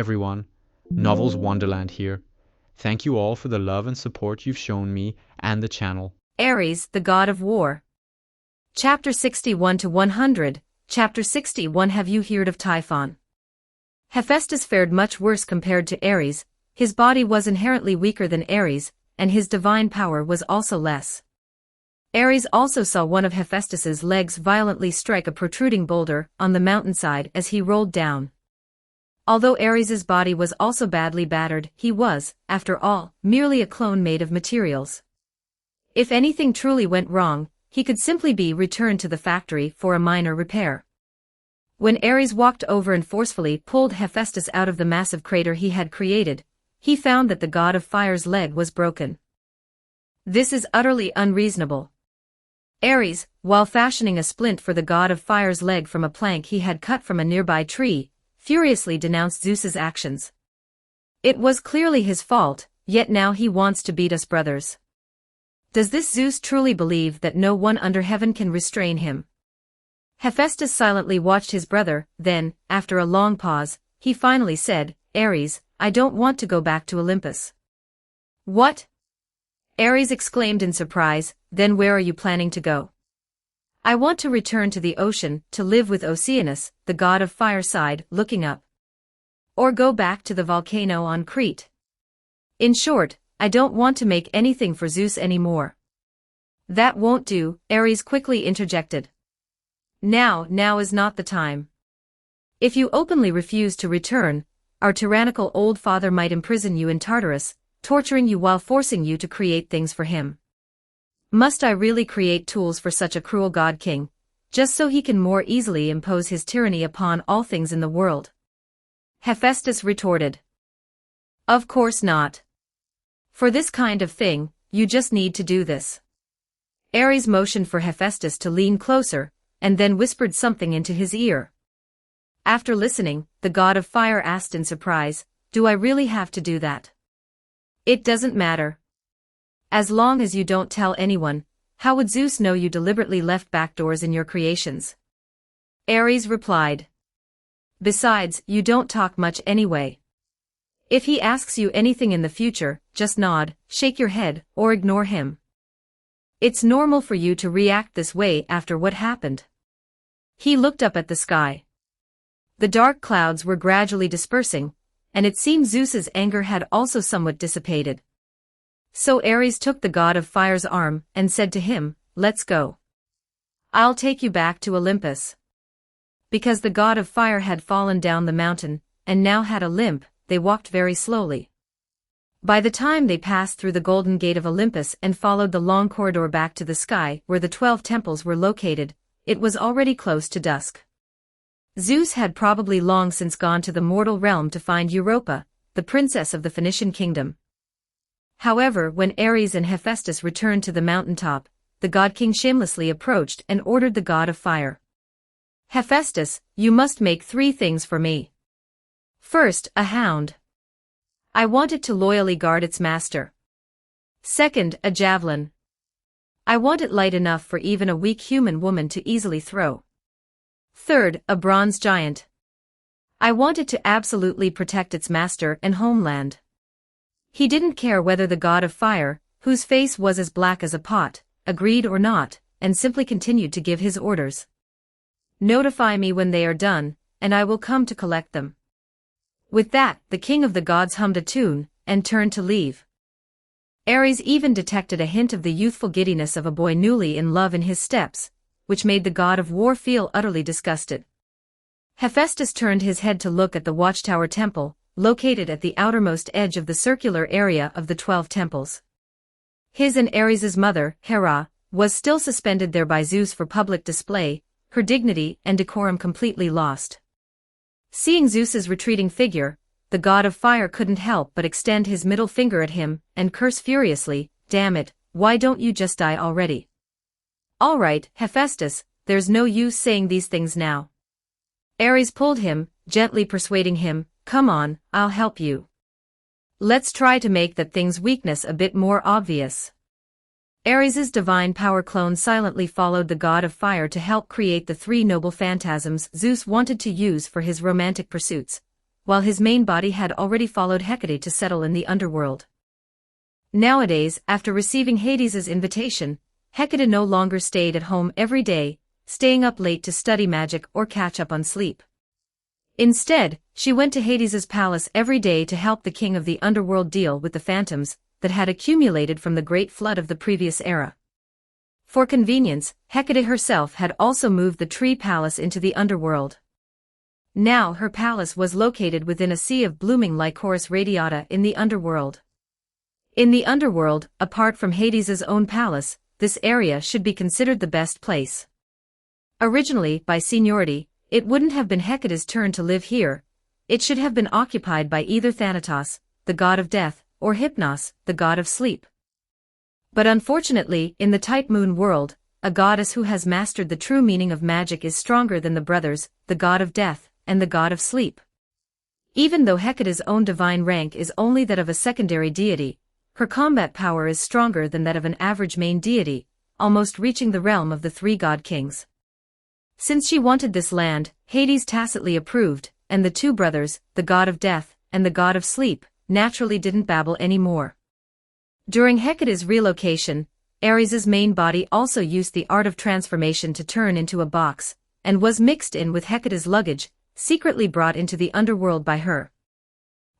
everyone, Novels Wonderland here. Thank you all for the love and support you've shown me and the channel. Ares, the god of war. Chapter 61 to 100. Chapter 61. Have you heard of Typhon? Hephaestus fared much worse compared to Ares. His body was inherently weaker than Ares, and his divine power was also less. Ares also saw one of Hephaestus's legs violently strike a protruding boulder on the mountainside as he rolled down. Although Ares's body was also badly battered, he was, after all, merely a clone made of materials. If anything truly went wrong, he could simply be returned to the factory for a minor repair. When Ares walked over and forcefully pulled Hephaestus out of the massive crater he had created, he found that the god of fire's leg was broken. This is utterly unreasonable. Ares, while fashioning a splint for the god of fire's leg from a plank he had cut from a nearby tree, furiously denounced Zeus's actions. It was clearly his fault, yet now he wants to beat us brothers. Does this Zeus truly believe that no one under heaven can restrain him? Hephaestus silently watched his brother, then, after a long pause, he finally said, Ares, I don't want to go back to Olympus. What? Ares exclaimed in surprise, then where are you planning to go? I want to return to the ocean, to live with Oceanus, the god of fire sighed, looking up. Or go back to the volcano on Crete. In short, I don't want to make anything for Zeus anymore. That won't do, Ares quickly interjected. Now is not the time. If you openly refuse to return, our tyrannical old father might imprison you in Tartarus, torturing you while forcing you to create things for him. Must I really create tools for such a cruel god-king, just so he can more easily impose his tyranny upon all things in the world? Hephaestus retorted. Of course not. For this kind of thing, you just need to do this. Ares motioned for Hephaestus to lean closer, and then whispered something into his ear. After listening, the god of fire asked in surprise, do I really have to do that? It doesn't matter. As long as you don't tell anyone, how would Zeus know you deliberately left backdoors in your creations? Ares replied. Besides, you don't talk much anyway. If he asks you anything in the future, just nod, shake your head, or ignore him. It's normal for you to react this way after what happened. He looked up at the sky. The dark clouds were gradually dispersing, and it seemed Zeus's anger had also somewhat dissipated. So Ares took the god of fire's arm and said to him, let's go. I'll take you back to Olympus. Because the god of fire had fallen down the mountain, and now had a limp, they walked very slowly. By the time they passed through the golden gate of Olympus and followed the long corridor back to the sky where the 12 temples were located, it was already close to dusk. Zeus had probably long since gone to the mortal realm to find Europa, the princess of the Phoenician kingdom. However, when Ares and Hephaestus returned to the mountaintop, the god-king shamelessly approached and ordered the god of fire. Hephaestus, you must make 3 things for me. First, a hound. I want it to loyally guard its master. Second, a javelin. I want it light enough for even a weak human woman to easily throw. Third, a bronze giant. I want it to absolutely protect its master and homeland. He didn't care whether the god of fire, whose face was as black as a pot, agreed or not, and simply continued to give his orders. Notify me when they are done, and I will come to collect them. With that, the king of the gods hummed a tune, and turned to leave. Ares even detected a hint of the youthful giddiness of a boy newly in love in his steps, which made the god of war feel utterly disgusted. Hephaestus turned his head to look at the Watchtower Temple, located at the outermost edge of the circular area of the 12 temples. His and Ares's mother, Hera, was still suspended there by Zeus for public display, her dignity and decorum completely lost. Seeing Zeus's retreating figure, the god of fire couldn't help but extend his middle finger at him and curse furiously, damn it, why don't you just die already? All right, Hephaestus, there's no use saying these things now. Ares pulled him, gently persuading him, come on, I'll help you. Let's try to make that thing's weakness a bit more obvious. Ares's divine power clone silently followed the god of fire to help create the 3 noble phantasms Zeus wanted to use for his romantic pursuits, while his main body had already followed Hecate to settle in the underworld. Nowadays, after receiving Hades's invitation, Hecate no longer stayed at home every day, staying up late to study magic or catch up on sleep. Instead, she went to Hades's palace every day to help the king of the underworld deal with the phantoms that had accumulated from the great flood of the previous era. For convenience, Hecate herself had also moved the tree palace into the underworld. Now her palace was located within a sea of blooming Lycoris radiata in the underworld. In the underworld, apart from Hades's own palace, this area should be considered the best place. Originally, by seniority, it wouldn't have been Hecate's turn to live here. It should have been occupied by either Thanatos, the god of death, or Hypnos, the god of sleep. But unfortunately, in the Type Moon world, a goddess who has mastered the true meaning of magic is stronger than the brothers, the god of death, and the god of sleep. Even though Hecate's own divine rank is only that of a secondary deity, her combat power is stronger than that of an average main deity, almost reaching the realm of the three god kings. Since she wanted this land, Hades tacitly approved, and the two brothers, the god of death, and the god of sleep, naturally didn't babble anymore. During Hecate's relocation, Ares's main body also used the art of transformation to turn into a box, and was mixed in with Hecate's luggage, secretly brought into the underworld by her.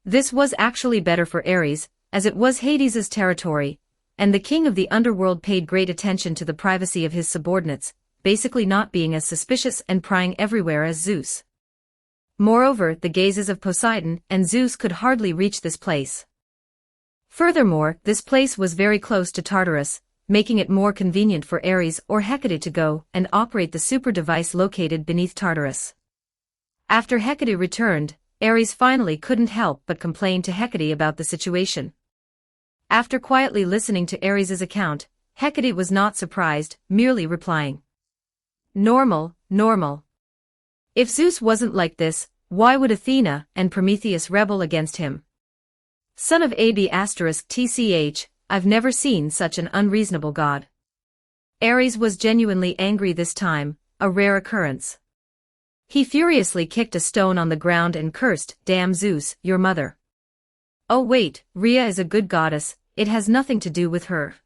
This was actually better for Ares, as it was Hades's territory, and the king of the underworld paid great attention to the privacy of his subordinates, basically not being as suspicious and prying everywhere as Zeus. Moreover, the gazes of Poseidon and Zeus could hardly reach this place. Furthermore, this place was very close to Tartarus, making it more convenient for Ares or Hecate to go and operate the super device located beneath Tartarus. After Hecate returned, Ares finally couldn't help but complain to Hecate about the situation. After quietly listening to Ares's account, Hecate was not surprised, merely replying, "Normal, normal. If Zeus wasn't like this, why would Athena and Prometheus rebel against him? Son of Ab*tch, I've never seen such an unreasonable god." Ares was genuinely angry this time, a rare occurrence. He furiously kicked a stone on the ground and cursed, "Damn Zeus, your mother. Oh wait, Rhea is a good goddess, it has nothing to do with her."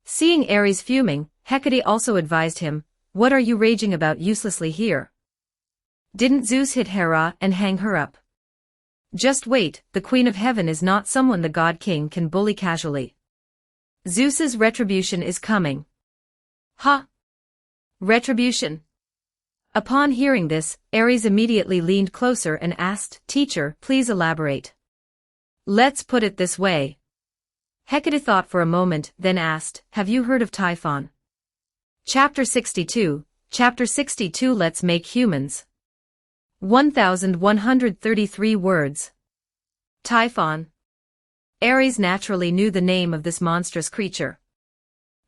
Seeing Ares fuming, Hecate also advised him, "What are you raging about uselessly here? Didn't Zeus hit Hera and hang her up? Just wait, the Queen of Heaven is not someone the God King can bully casually. Zeus's retribution is coming." "Ha! Retribution?" Upon hearing this, Ares immediately leaned closer and asked, "Teacher, please elaborate." "Let's put it this way." Hecate thought for a moment, then asked, "Have you heard of Typhon?" Chapter 62, Let's Make Humans. 1133 words. Typhon. Ares naturally knew the name of this monstrous creature.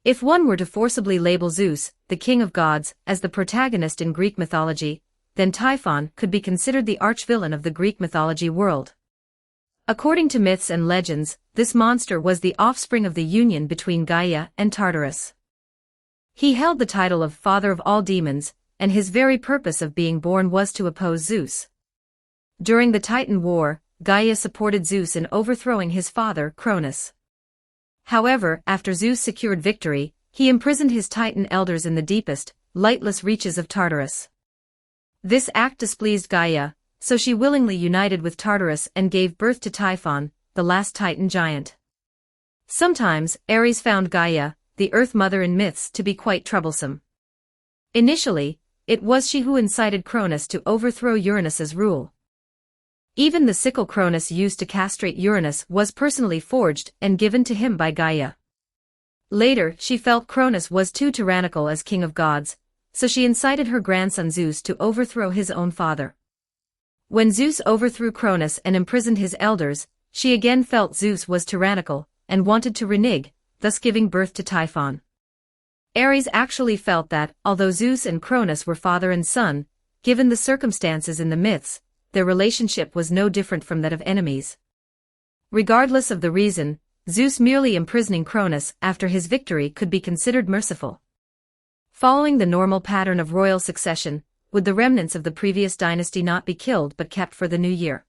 If one were to forcibly label Zeus, the king of gods, as the protagonist in Greek mythology, then Typhon could be considered the arch-villain of the Greek mythology world. According to myths and legends, this monster was the offspring of the union between Gaia and Tartarus. He held the title of Father of all demons, and his very purpose of being born was to oppose Zeus. During the Titan War, Gaia supported Zeus in overthrowing his father, Cronus. However, after Zeus secured victory, he imprisoned his Titan elders in the deepest, lightless reaches of Tartarus. This act displeased Gaia, so she willingly united with Tartarus and gave birth to Typhon, the last Titan giant. Sometimes, Ares found Gaia, the Earth Mother in myths, to be quite troublesome. Initially, it was she who incited Cronus to overthrow Uranus's rule. Even the sickle Cronus used to castrate Uranus was personally forged and given to him by Gaia. Later, she felt Cronus was too tyrannical as king of gods, so she incited her grandson Zeus to overthrow his own father. When Zeus overthrew Cronus and imprisoned his elders, she again felt Zeus was tyrannical, and wanted to renege, thus giving birth to Typhon. Ares actually felt that, although Zeus and Cronus were father and son, given the circumstances in the myths, their relationship was no different from that of enemies. Regardless of the reason, Zeus merely imprisoning Cronus after his victory could be considered merciful. Following the normal pattern of royal succession, would the remnants of the previous dynasty not be killed but kept for the new year?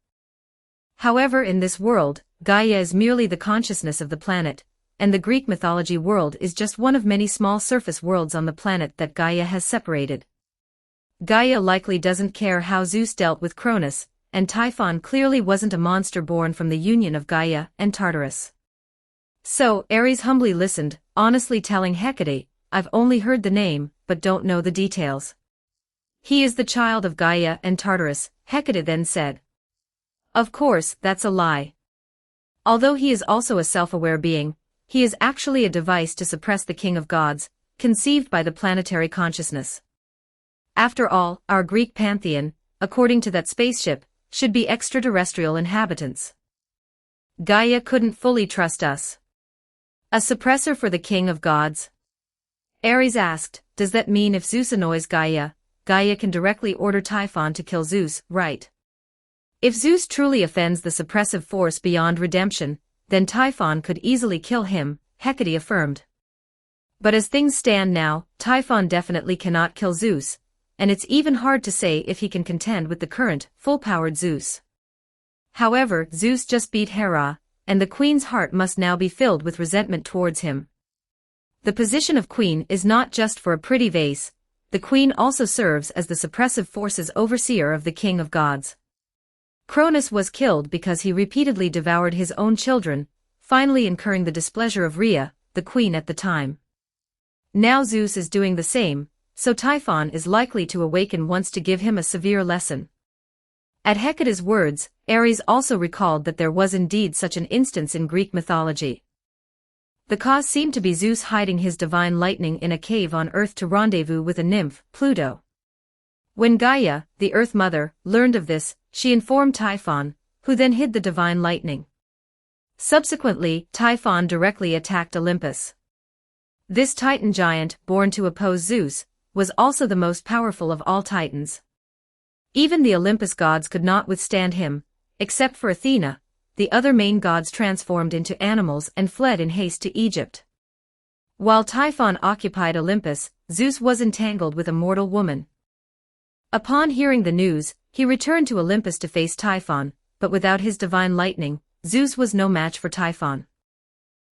However, in this world, Gaia is merely the consciousness of the planet, and the Greek mythology world is just one of many small surface worlds on the planet that Gaia has separated. Gaia likely doesn't care how Zeus dealt with Cronus, and Typhon clearly wasn't a monster born from the union of Gaia and Tartarus. So, Ares humbly listened, honestly telling Hecate, "I've only heard the name, but don't know the details." "He is the child of Gaia and Tartarus," Hecate then said. "Of course, that's a lie. Although he is also a self-aware being, he is actually a device to suppress the king of gods, conceived by the planetary consciousness. After all, our Greek pantheon, according to that spaceship, should be extraterrestrial inhabitants. Gaia couldn't fully trust us. A suppressor for the king of gods?" Ares asked, "Does that mean if Zeus annoys Gaia, Gaia can directly order Typhon to kill Zeus, right? If Zeus truly offends the suppressive force beyond redemption, then Typhon could easily kill him," Hecate affirmed. "But as things stand now, Typhon definitely cannot kill Zeus, and it's even hard to say if he can contend with the current, full-powered Zeus. However, Zeus just beat Hera, and the queen's heart must now be filled with resentment towards him. The position of queen is not just for a pretty vase, the queen also serves as the suppressive force's overseer of the king of gods. Cronus was killed because he repeatedly devoured his own children, finally incurring the displeasure of Rhea, the queen at the time. Now Zeus is doing the same, so Typhon is likely to awaken once to give him a severe lesson." At Hecate's words, Ares also recalled that there was indeed such an instance in Greek mythology. The cause seemed to be Zeus hiding his divine lightning in a cave on Earth to rendezvous with a nymph, Pluto. When Gaia, the Earth Mother, learned of this, she informed Typhon, who then hid the divine lightning. Subsequently, Typhon directly attacked Olympus. This Titan giant, born to oppose Zeus, was also the most powerful of all Titans. Even the Olympus gods could not withstand him, except for Athena. The other main gods transformed into animals and fled in haste to Egypt. While Typhon occupied Olympus, Zeus was entangled with a mortal woman. Upon hearing the news, he returned to Olympus to face Typhon, but without his divine lightning, Zeus was no match for Typhon.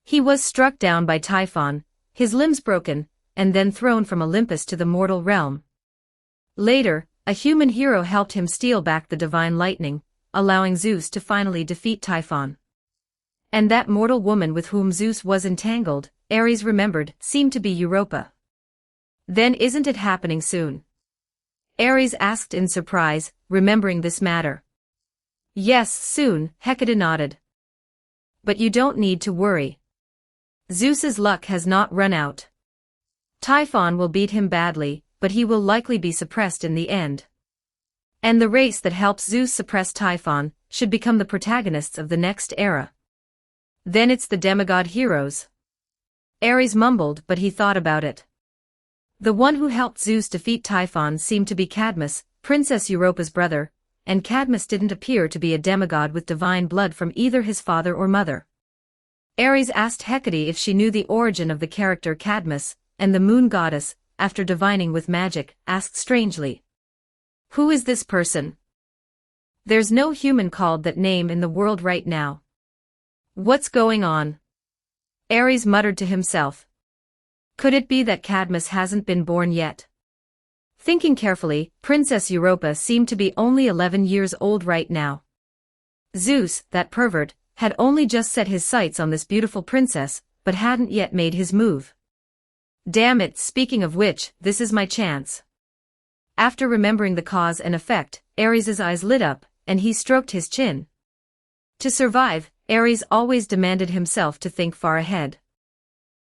He was struck down by Typhon, his limbs broken, and then thrown from Olympus to the mortal realm. Later, a human hero helped him steal back the divine lightning, allowing Zeus to finally defeat Typhon. And that mortal woman with whom Zeus was entangled, Ares remembered, seemed to be Europa. "Then isn't it happening soon?" Ares asked in surprise, remembering this matter. "Yes, soon," Hecate nodded. "But you don't need to worry. Zeus's luck has not run out. Typhon will beat him badly, but he will likely be suppressed in the end. And the race that helps Zeus suppress Typhon should become the protagonists of the next era. Then it's the demigod heroes." Ares mumbled, but he thought about it. The one who helped Zeus defeat Typhon seemed to be Cadmus, Princess Europa's brother, and Cadmus didn't appear to be a demigod with divine blood from either his father or mother. Ares asked Hecate if she knew the origin of the character Cadmus, and the moon goddess, after divining with magic, asked strangely, "Who is this person? There's no human called that name in the world right now. What's going on?" Ares muttered to himself. Could it be that Cadmus hasn't been born yet? Thinking carefully, Princess Europa seemed to be only 11 years old right now. Zeus, that pervert, had only just set his sights on this beautiful princess, but hadn't yet made his move. Damn it, speaking of which, this is my chance. After remembering the cause and effect, Ares's eyes lit up, and he stroked his chin. To survive, Ares always demanded himself to think far ahead.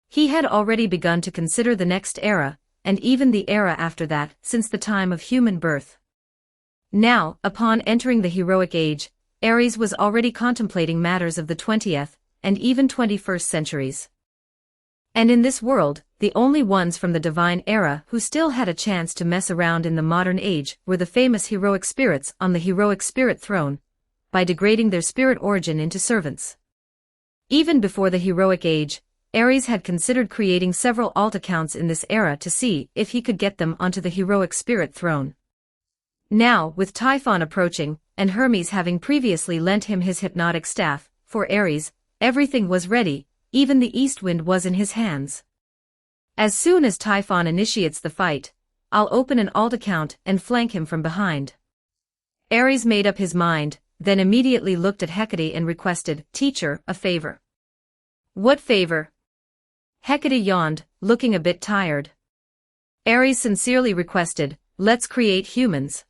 He had already begun to consider the next era, and even the era after that, since the time of human birth. Now, upon entering the heroic age, Ares was already contemplating matters of the 20th, and even 21st centuries. And in this world, the only ones from the divine era who still had a chance to mess around in the modern age were the famous heroic spirits on the heroic spirit throne, by degrading their spirit origin into servants. Even before the heroic age, Ares had considered creating several alt accounts in this era to see if he could get them onto the heroic spirit throne. Now, with Typhon approaching, and Hermes having previously lent him his hypnotic staff. For Ares, everything was ready, even the east wind was in his hands. As soon as Typhon initiates the fight, I'll open an alt account and flank him from behind. Ares made up his mind, then immediately looked at Hecate and requested, "Teacher, a favor." "What favor?" Hecate yawned, looking a bit tired. Ares sincerely requested, "Let's create humans."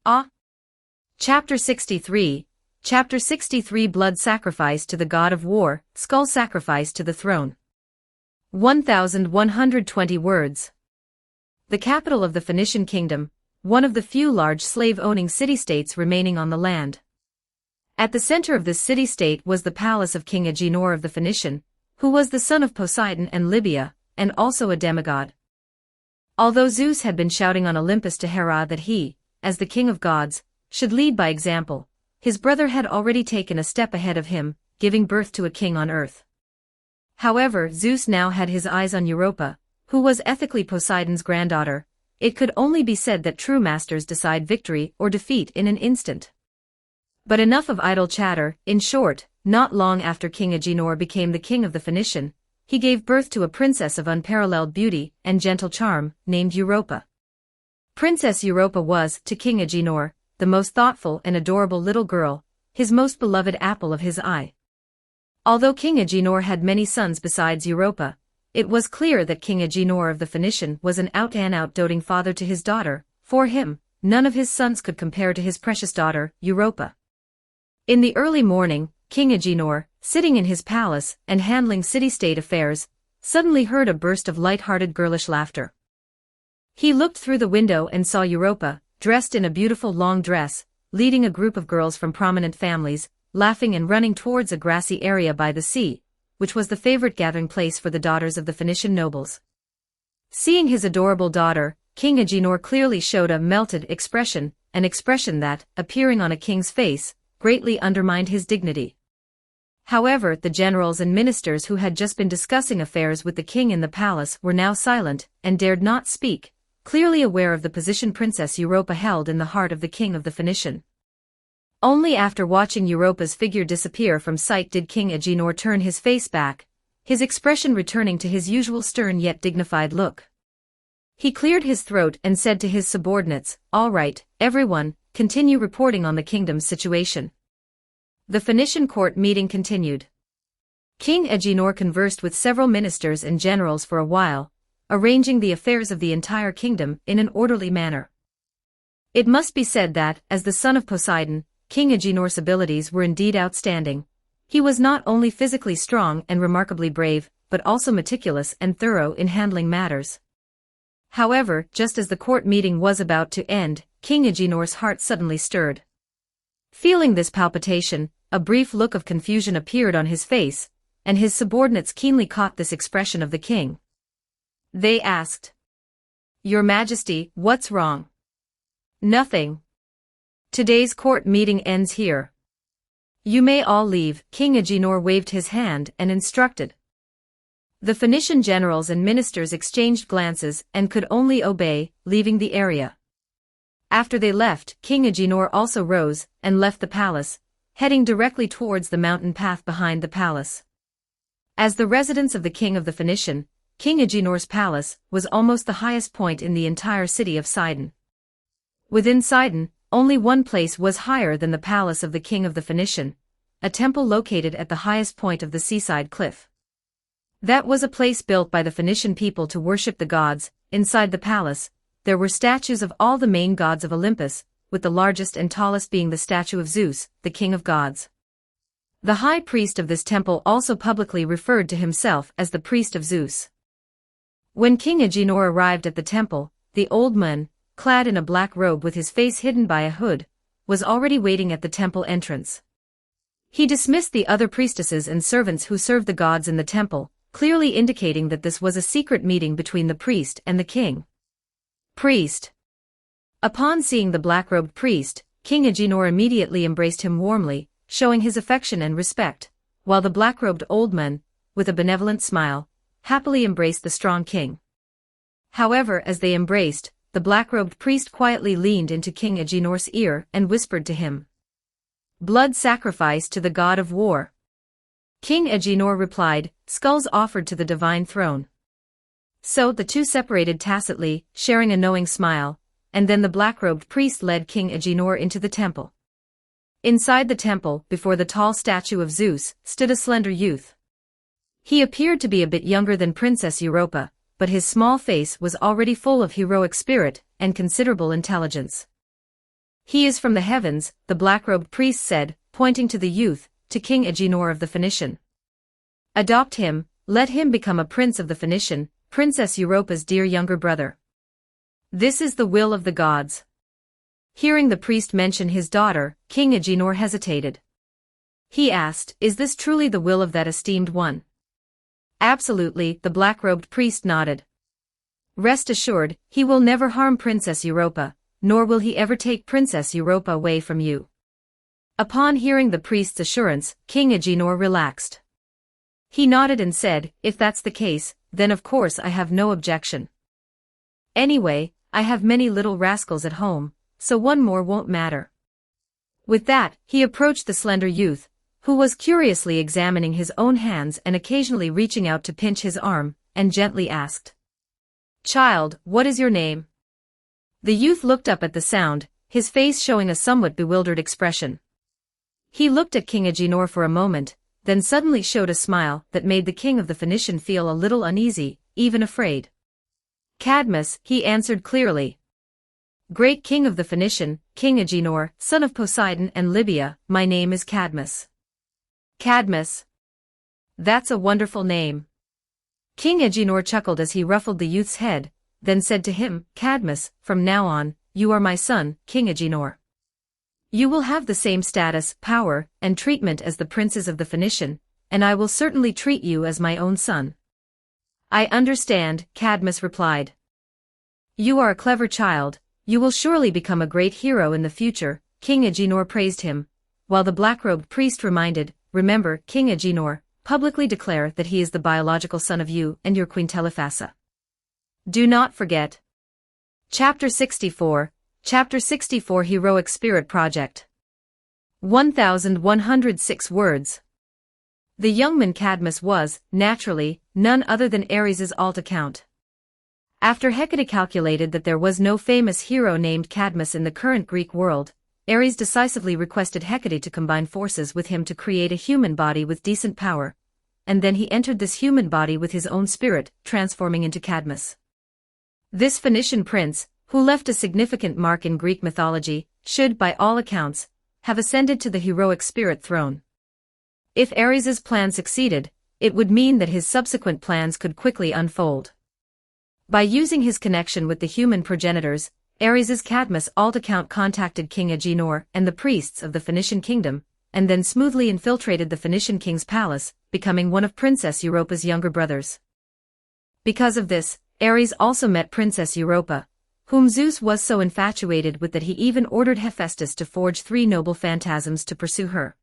Ah! Chapter 63, Chapter 63 Blood Sacrifice to the God of War, Skull Sacrifice to the Throne. 1120 words. The capital of the Phoenician kingdom, one of the few large slave-owning city-states remaining on the land. At the center of this city-state was the palace of King Agenor of the Phoenician, who was the son of Poseidon and Libya, and also a demigod. Although Zeus had been shouting on Olympus to Hera that he, as the king of gods, should lead by example, his brother had already taken a step ahead of him, giving birth to a king on earth. However, Zeus now had his eyes on Europa, who was ethically Poseidon's granddaughter. It could only be said that true masters decide victory or defeat in an instant. But enough of idle chatter. In short, not long after King Agenor became the king of the Phoenician, he gave birth to a princess of unparalleled beauty and gentle charm, named Europa. Princess Europa was, to King Agenor, the most thoughtful and adorable little girl, his most beloved apple of his eye. Although King Agenor had many sons besides Europa, it was clear that King Agenor of the Phoenician was an out-and-out doting father to his daughter. For him, none of his sons could compare to his precious daughter, Europa. In the early morning, King Agenor, sitting in his palace and handling city-state affairs, suddenly heard a burst of light-hearted girlish laughter. He looked through the window and saw Europa, dressed in a beautiful long dress, leading a group of girls from prominent families, laughing and running towards a grassy area by the sea, which was the favorite gathering place for the daughters of the Phoenician nobles. Seeing his adorable daughter, King Agenor clearly showed a melted expression, an expression that, appearing on a king's face, greatly undermined his dignity. However, the generals and ministers who had just been discussing affairs with the king in the palace were now silent and dared not speak, clearly aware of the position Princess Europa held in the heart of the king of the Phoenician. Only after watching Europa's figure disappear from sight did King Agenor turn his face back, his expression returning to his usual stern yet dignified look. He cleared his throat and said to his subordinates, "All right, everyone, continue reporting on the kingdom's situation." The Phoenician court meeting continued. King Agenor conversed with several ministers and generals for a while, arranging the affairs of the entire kingdom in an orderly manner. It must be said that, as the son of Poseidon, King Agenor's abilities were indeed outstanding. He was not only physically strong and remarkably brave, but also meticulous and thorough in handling matters. However, just as the court meeting was about to end, King Agenor's heart suddenly stirred. Feeling this palpitation, a brief look of confusion appeared on his face, and his subordinates keenly caught this expression of the king. They asked, "Your Majesty, what's wrong?" "Nothing. Today's court meeting ends here. You may all leave." King Agenor waved his hand and instructed. The Phoenician generals and ministers exchanged glances and could only obey, leaving the area. After they left, King Agenor also rose and left the palace, heading directly towards the mountain path behind the palace. As the residence of the king of the Phoenician, King Agenor's palace was almost the highest point in the entire city of Sidon. Within Sidon, only one place was higher than the palace of the king of the Phoenician, a temple located at the highest point of the seaside cliff. That was a place built by the Phoenician people to worship the gods. Inside the palace, there were statues of all the main gods of Olympus, with the largest and tallest being the statue of Zeus, the king of gods. The high priest of this temple also publicly referred to himself as the priest of Zeus. When King Agenor arrived at the temple, the old man, clad in a black robe with his face hidden by a hood, was already waiting at the temple entrance. He dismissed the other priestesses and servants who served the gods in the temple, clearly indicating that this was a secret meeting between the priest and the king. Priest. Upon seeing the black-robed priest, King Agenor immediately embraced him warmly, showing his affection and respect, while the black-robed old man, with a benevolent smile, happily embraced the strong king. However, as they embraced, the black-robed priest quietly leaned into King Agenor's ear and whispered to him. "Blood sacrifice to the god of war." King Agenor replied, "Skulls offered to the divine throne." So the two separated tacitly, sharing a knowing smile, and then the black-robed priest led King Agenor into the temple. Inside the temple, before the tall statue of Zeus, stood a slender youth. He appeared to be a bit younger than Princess Europa, but his small face was already full of heroic spirit and considerable intelligence. "He is from the heavens," the black-robed priest said, pointing to the youth, to King Agenor of the Phoenician. "Adopt him, let him become a prince of the Phoenician, Princess Europa's dear younger brother. This is the will of the gods." Hearing the priest mention his daughter, King Agenor hesitated. He asked, "Is this truly the will of that esteemed one?" "Absolutely," the black-robed priest nodded. "Rest assured, he will never harm Princess Europa, nor will he ever take Princess Europa away from you." Upon hearing the priest's assurance, King Agenor relaxed. He nodded and said, "If that's the case, then of course I have no objection. Anyway, I have many little rascals at home, so one more won't matter." With that, he approached the slender youth, who was curiously examining his own hands and occasionally reaching out to pinch his arm, and gently asked, "Child, what is your name?" The youth looked up at the sound, his face showing a somewhat bewildered expression. He looked at King Agenor for a moment, then suddenly showed a smile that made the king of the Phoenician feel a little uneasy, even afraid. "Cadmus," he answered clearly. "Great king of the Phoenician, King Agenor, son of Poseidon and Libya, my name is Cadmus." "Cadmus. That's a wonderful name." King Agenor chuckled as he ruffled the youth's head, then said to him, "Cadmus, from now on, you are my son, King Agenor. You will have the same status, power, and treatment as the princes of the Phoenician, and I will certainly treat you as my own son." "I understand," Cadmus replied. "You are a clever child. You will surely become a great hero in the future," King Agenor praised him, while the black-robed priest remember, King Agenor, publicly declare that he is the biological son of you and your queen Telephassa. Do not forget. Chapter 64, Heroic Spirit Project. 1106 words. The young man Cadmus was, naturally, none other than Ares' alt account. After Hecate calculated that there was no famous hero named Cadmus in the current Greek world, Ares decisively requested Hecate to combine forces with him to create a human body with decent power, and then he entered this human body with his own spirit, transforming into Cadmus. This Phoenician prince, who left a significant mark in Greek mythology, should, by all accounts, have ascended to the heroic spirit throne. If Ares' plan succeeded, it would mean that his subsequent plans could quickly unfold. By using his connection with the human progenitors, Ares' Cadmus alt account contacted King Agenor and the priests of the Phoenician kingdom, and then smoothly infiltrated the Phoenician king's palace, becoming one of Princess Europa's younger brothers. Because of this, Ares also met Princess Europa, whom Zeus was so infatuated with that he even ordered Hephaestus to forge 3 noble phantasms to pursue her.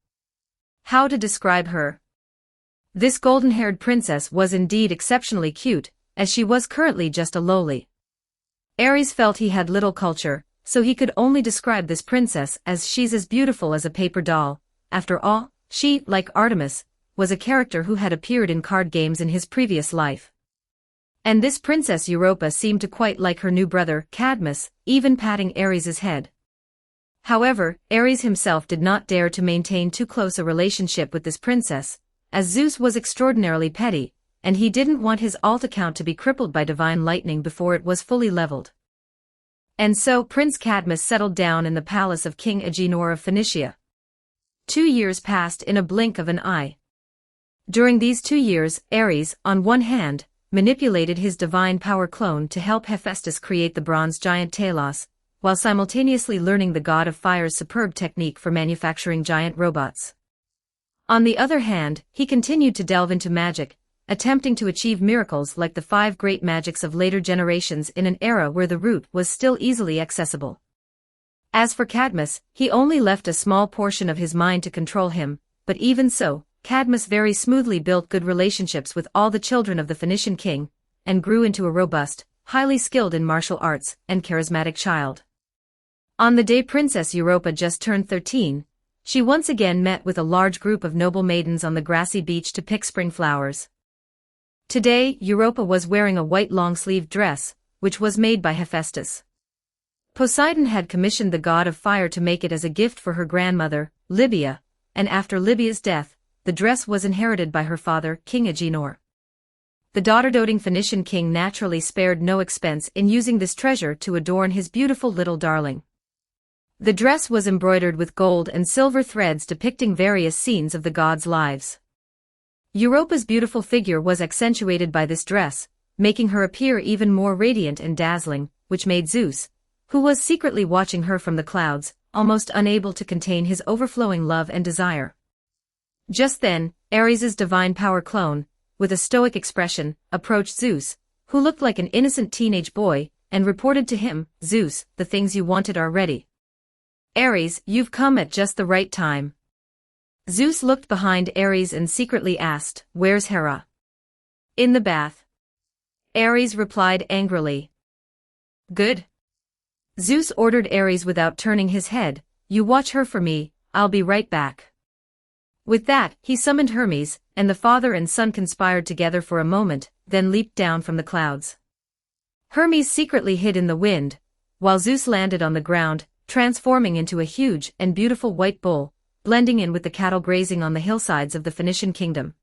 How to describe her? This golden-haired princess was indeed exceptionally cute, as she was currently just a lowly. Ares felt he had little culture, so he could only describe this princess as she's as beautiful as a paper doll. After all, she, like Artemis, was a character who had appeared in card games in his previous life. And this Princess Europa seemed to quite like her new brother, Cadmus, even patting Ares' head. However, Ares himself did not dare to maintain too close a relationship with this princess, as Zeus was extraordinarily petty, and he didn't want his alt account to be crippled by divine lightning before it was fully leveled. And so Prince Cadmus settled down in the palace of King Agenor of Phoenicia. 2 years passed in a blink of an eye. During these 2 years, Ares, on one hand, manipulated his divine power clone to help Hephaestus create the bronze giant Talos, while simultaneously learning the god of fire's superb technique for manufacturing giant robots. On the other hand, he continued to delve into magic, attempting to achieve miracles like the 5 great magics of later generations in an era where the root was still easily accessible. As for Cadmus, he only left a small portion of his mind to control him, but even so, Cadmus very smoothly built good relationships with all the children of the Phoenician king, and grew into a robust, highly skilled in martial arts, and charismatic child. On the day Princess Europa just turned 13, she once again met with a large group of noble maidens on the grassy beach to pick spring flowers. Today, Europa was wearing a white long-sleeved dress, which was made by Hephaestus. Poseidon had commissioned the god of fire to make it as a gift for her grandmother, Libya, and after Libya's death, the dress was inherited by her father, King Agenor. The daughter-doting Phoenician king naturally spared no expense in using this treasure to adorn his beautiful little darling. The dress was embroidered with gold and silver threads depicting various scenes of the gods' lives. Europa's beautiful figure was accentuated by this dress, making her appear even more radiant and dazzling, which made Zeus, who was secretly watching her from the clouds, almost unable to contain his overflowing love and desire. Just then, Ares's divine power clone, with a stoic expression, approached Zeus, who looked like an innocent teenage boy, and reported to him, "Zeus, the things you wanted are ready. Ares, you've come at just the right time." Zeus looked behind Ares and secretly asked, "Where's Hera?" "In the bath." Ares replied angrily. "Good." Zeus ordered Ares without turning his head, "You watch her for me, I'll be right back." With that, he summoned Hermes, and the father and son conspired together for a moment, then leaped down from the clouds. Hermes secretly hid in the wind, while Zeus landed on the ground, transforming into a huge and beautiful white bull, blending in with the cattle grazing on the hillsides of the Phoenician kingdom.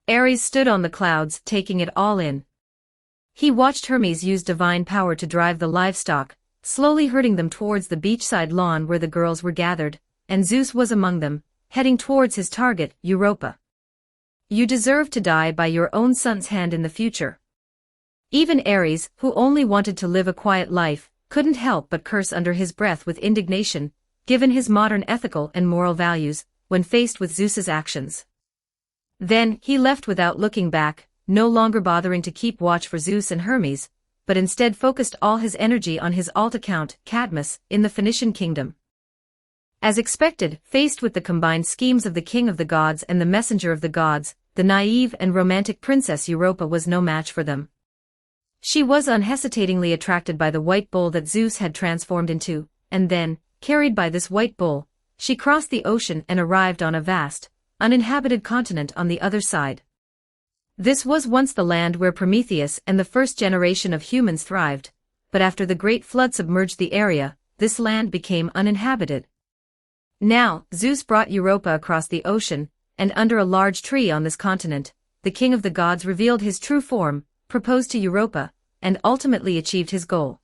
Ares stood on the clouds, taking it all in. He watched Hermes use divine power to drive the livestock, slowly herding them towards the beachside lawn where the girls were gathered, and Zeus was among them, heading towards his target, Europa. "You deserve to die by your own son's hand in the future." Even Ares, who only wanted to live a quiet life, couldn't help but curse under his breath with indignation, given his modern ethical and moral values, when faced with Zeus's actions. Then, he left without looking back, no longer bothering to keep watch for Zeus and Hermes, but instead focused all his energy on his alt account, Cadmus, in the Phoenician kingdom. As expected, faced with the combined schemes of the king of the gods and the messenger of the gods, the naive and romantic Princess Europa was no match for them. She was unhesitatingly attracted by the white bull that Zeus had transformed into, and then, carried by this white bull, she crossed the ocean and arrived on a vast, uninhabited continent on the other side. This was once the land where Prometheus and the first generation of humans thrived, but after the great flood submerged the area, this land became uninhabited. Now, Zeus brought Europa across the ocean, and under a large tree on this continent, the king of the gods revealed his true form, proposed to Europa, and ultimately achieved his goal.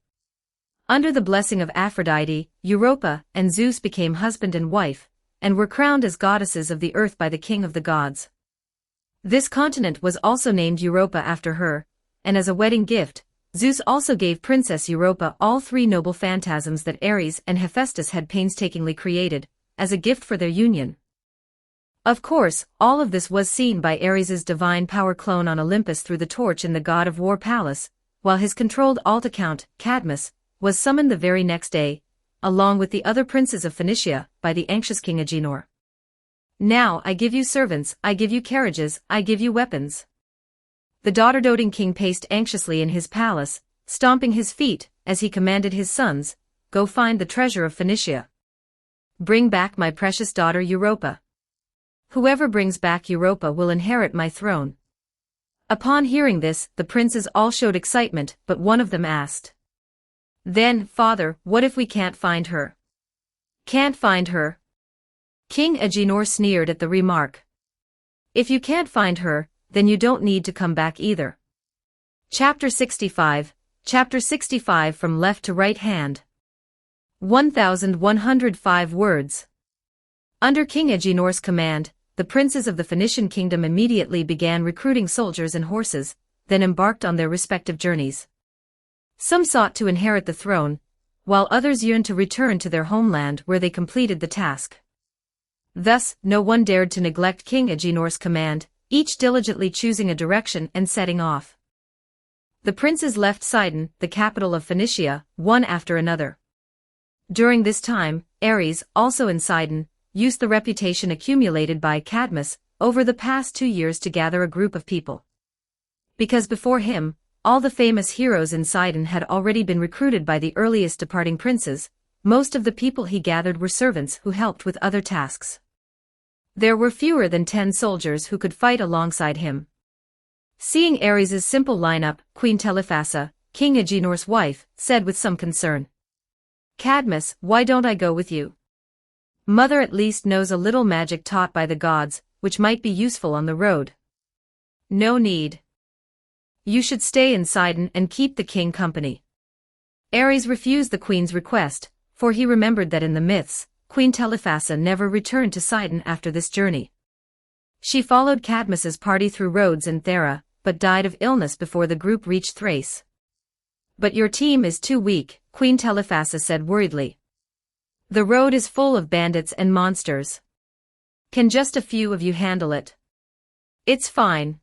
Under the blessing of Aphrodite, Europa and Zeus became husband and wife, and were crowned as goddesses of the earth by the king of the gods. This continent was also named Europa after her, and as a wedding gift, Zeus also gave Princess Europa all three noble phantasms that Ares and Hephaestus had painstakingly created, as a gift for their union. Of course, all of this was seen by Ares's divine power clone on Olympus through the torch in the god of war palace, while his controlled alt account, Cadmus, was summoned the very next day, along with the other princes of Phoenicia, by the anxious king Agenor. "Now I give you servants, I give you carriages, I give you weapons." The daughter-doting king paced anxiously in his palace, stomping his feet, as he commanded his sons, "Go find the treasure of Phoenicia. Bring back my precious daughter Europa. Whoever brings back Europa will inherit my throne." Upon hearing this, the princes all showed excitement, but one of them asked, "Then, father, what if we can't find her?" "Can't find her?" King Agenor sneered at the remark. "If you can't find her, then you don't need to come back either." Chapter 65, from left to right hand. 1105 words. Under King Agenor's command, the princes of the Phoenician kingdom immediately began recruiting soldiers and horses, then embarked on their respective journeys. Some sought to inherit the throne, while others yearned to return to their homeland where they completed the task. Thus, no one dared to neglect King Agenor's command, each diligently choosing a direction and setting off. The princes left Sidon, the capital of Phoenicia, one after another. During this time, Ares, also in Sidon, used the reputation accumulated by Cadmus over the past 2 years to gather a group of people. Because before him, all the famous heroes in Sidon had already been recruited by the earliest departing princes. Most of the people he gathered were servants who helped with other tasks. There were fewer than 10 soldiers who could fight alongside him. Seeing Ares's simple lineup, Queen Telephassa, King Agenor's wife, said with some concern, "Cadmus, why don't I go with you? Mother at least knows a little magic taught by the gods, which might be useful on the road." "No need. You should stay in Sidon and keep the king company." Ares refused the queen's request, for he remembered that in the myths, Queen Telephassa never returned to Sidon after this journey. She followed Cadmus's party through Rhodes and Thera, but died of illness before the group reached Thrace. "But your team is too weak," Queen Telephassa said worriedly. "The road is full of bandits and monsters. Can just a few of you handle it?" "It's fine.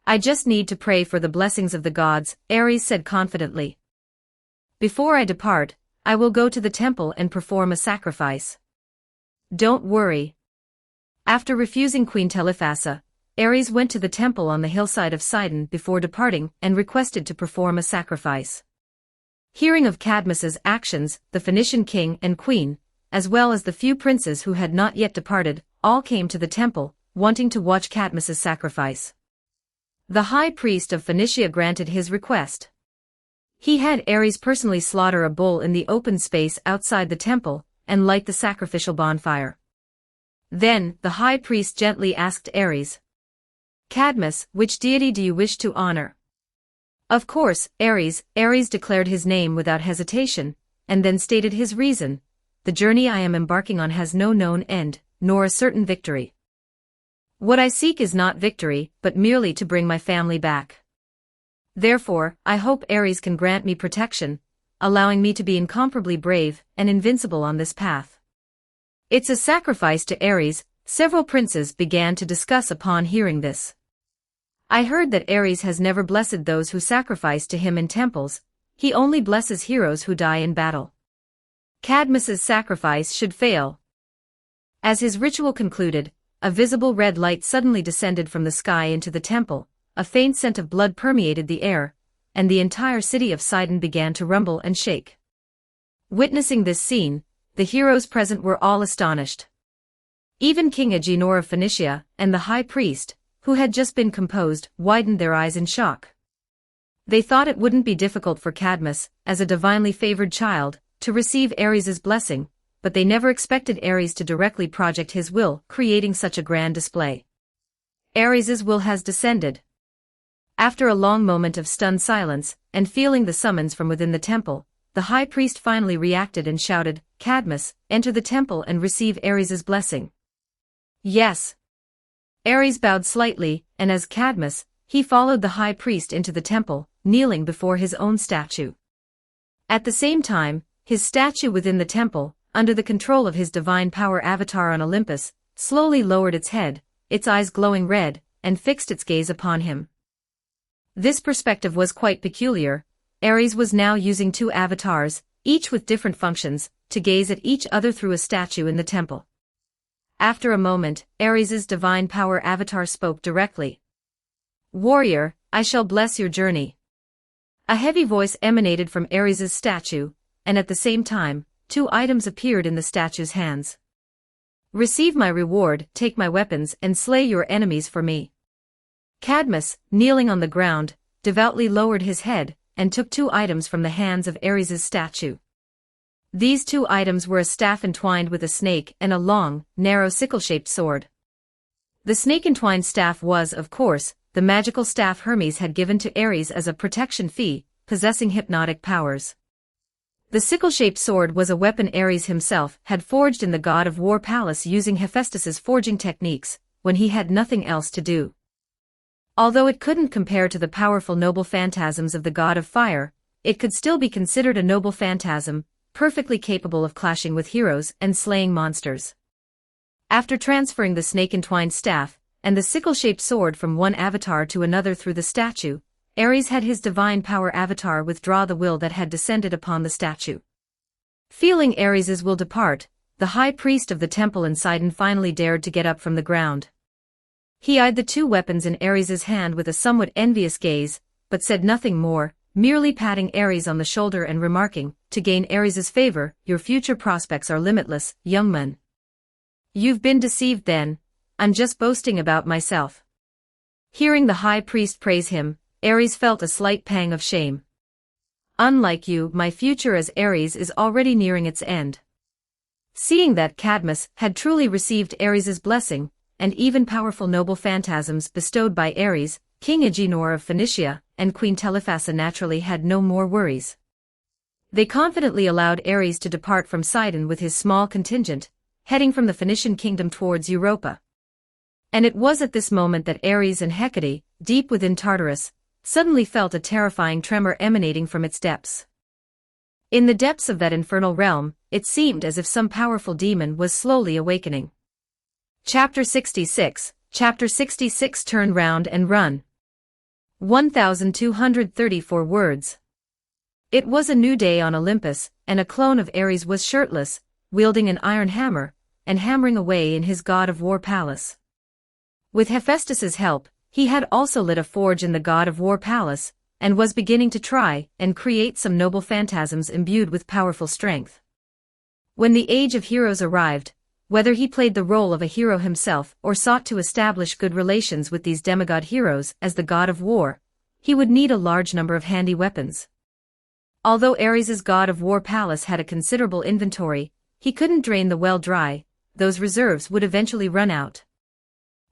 I just need to pray for the blessings of the gods," Ares said confidently. "Before I depart, I will go to the temple and perform a sacrifice." "Don't worry." After refusing Queen Telephassa, Ares went to the temple on the hillside of Sidon before departing and requested to perform a sacrifice. Hearing of Cadmus's actions, the Phoenician king and queen, as well as the few princes who had not yet departed, all came to the temple, wanting to watch Cadmus's sacrifice. The high priest of Phoenicia granted his request. He had Ares personally slaughter a bull in the open space outside the temple and light the sacrificial bonfire. Then, the high priest gently asked Ares, "Cadmus, which deity do you wish to honor?" "Of course, Ares." Ares declared his name without hesitation, and then stated his reason: "The journey I am embarking on has no known end, nor a certain victory. What I seek is not victory, but merely to bring my family back. Therefore, I hope Ares can grant me protection, allowing me to be incomparably brave and invincible on this path." "It's a sacrifice to Ares," several princes began to discuss upon hearing this. "I heard that Ares has never blessed those who sacrifice to him in temples, he only blesses heroes who die in battle. Cadmus's sacrifice should fail." As his ritual concluded, a visible red light suddenly descended from the sky into the temple, a faint scent of blood permeated the air, and the entire city of Sidon began to rumble and shake. Witnessing this scene, the heroes present were all astonished. Even King Agenor of Phoenicia and the high priest, who had just been composed, widened their eyes in shock. They thought it wouldn't be difficult for Cadmus, as a divinely favored child, to receive Ares's blessing, but they never expected Ares to directly project his will, creating such a grand display. Ares's will has descended. After a long moment of stunned silence, and feeling the summons from within the temple, the high priest finally reacted and shouted, "Cadmus, enter the temple and receive Ares's blessing." "Yes." Ares bowed slightly, and as Cadmus, he followed the high priest into the temple, kneeling before his own statue. At the same time, his statue within the temple, under the control of his divine power avatar on Olympus, slowly lowered its head, its eyes glowing red, and fixed its gaze upon him. This perspective was quite peculiar. Ares was now using two avatars, each with different functions, to gaze at each other through a statue in the temple. After a moment, Ares's divine power avatar spoke directly. "Warrior, I shall bless your journey." A heavy voice emanated from Ares's statue, and at the same time, two items appeared in the statue's hands. "Receive my reward, take my weapons, and slay your enemies for me." Cadmus, kneeling on the ground, devoutly lowered his head, and took two items from the hands of Ares's statue. These two items were a staff entwined with a snake and a long, narrow sickle-shaped sword. The snake-entwined staff was, of course, the magical staff Hermes had given to Ares as a protection fee, possessing hypnotic powers. The sickle-shaped sword was a weapon Ares himself had forged in the god of war palace using Hephaestus's forging techniques, when he had nothing else to do. Although it couldn't compare to the powerful noble phantasms of the god of fire, it could still be considered a noble phantasm, perfectly capable of clashing with heroes and slaying monsters. After transferring the snake-entwined staff, and the sickle-shaped sword from one avatar to another through the statue, Ares had his divine power avatar withdraw the will that had descended upon the statue. Feeling Ares's will depart, the high priest of the temple in Sidon finally dared to get up from the ground. He eyed the two weapons in Ares's hand with a somewhat envious gaze, but said nothing more, merely patting Ares on the shoulder and remarking, "To gain Ares's favor, your future prospects are limitless, young man." "You've been deceived then. I'm just boasting about myself." Hearing the high priest praise him, Ares felt a slight pang of shame. "Unlike you, my future as Ares is already nearing its end." Seeing that Cadmus had truly received Ares's blessing, and even powerful noble phantasms bestowed by Ares, King Agenor of Phoenicia, and Queen Telephassa naturally had no more worries. They confidently allowed Ares to depart from Sidon with his small contingent, heading from the Phoenician kingdom towards Europa. And it was at this moment that Ares and Hecate, deep within Tartarus, suddenly felt a terrifying tremor emanating from its depths. In the depths of that infernal realm, it seemed as if some powerful demon was slowly awakening. Chapter 66, Chapter 66 Turn Round and Run. 1234 words. It was a new day on Olympus, and a clone of Ares was shirtless, wielding an iron hammer, and hammering away in his god of war palace. With Hephaestus's help, he had also lit a forge in the god of war palace, and was beginning to try and create some noble phantasms imbued with powerful strength. When the age of heroes arrived, whether he played the role of a hero himself or sought to establish good relations with these demigod heroes as the god of war, he would need a large number of handy weapons. Although Ares's god of war palace had a considerable inventory, he couldn't drain the well dry. Those reserves would eventually run out.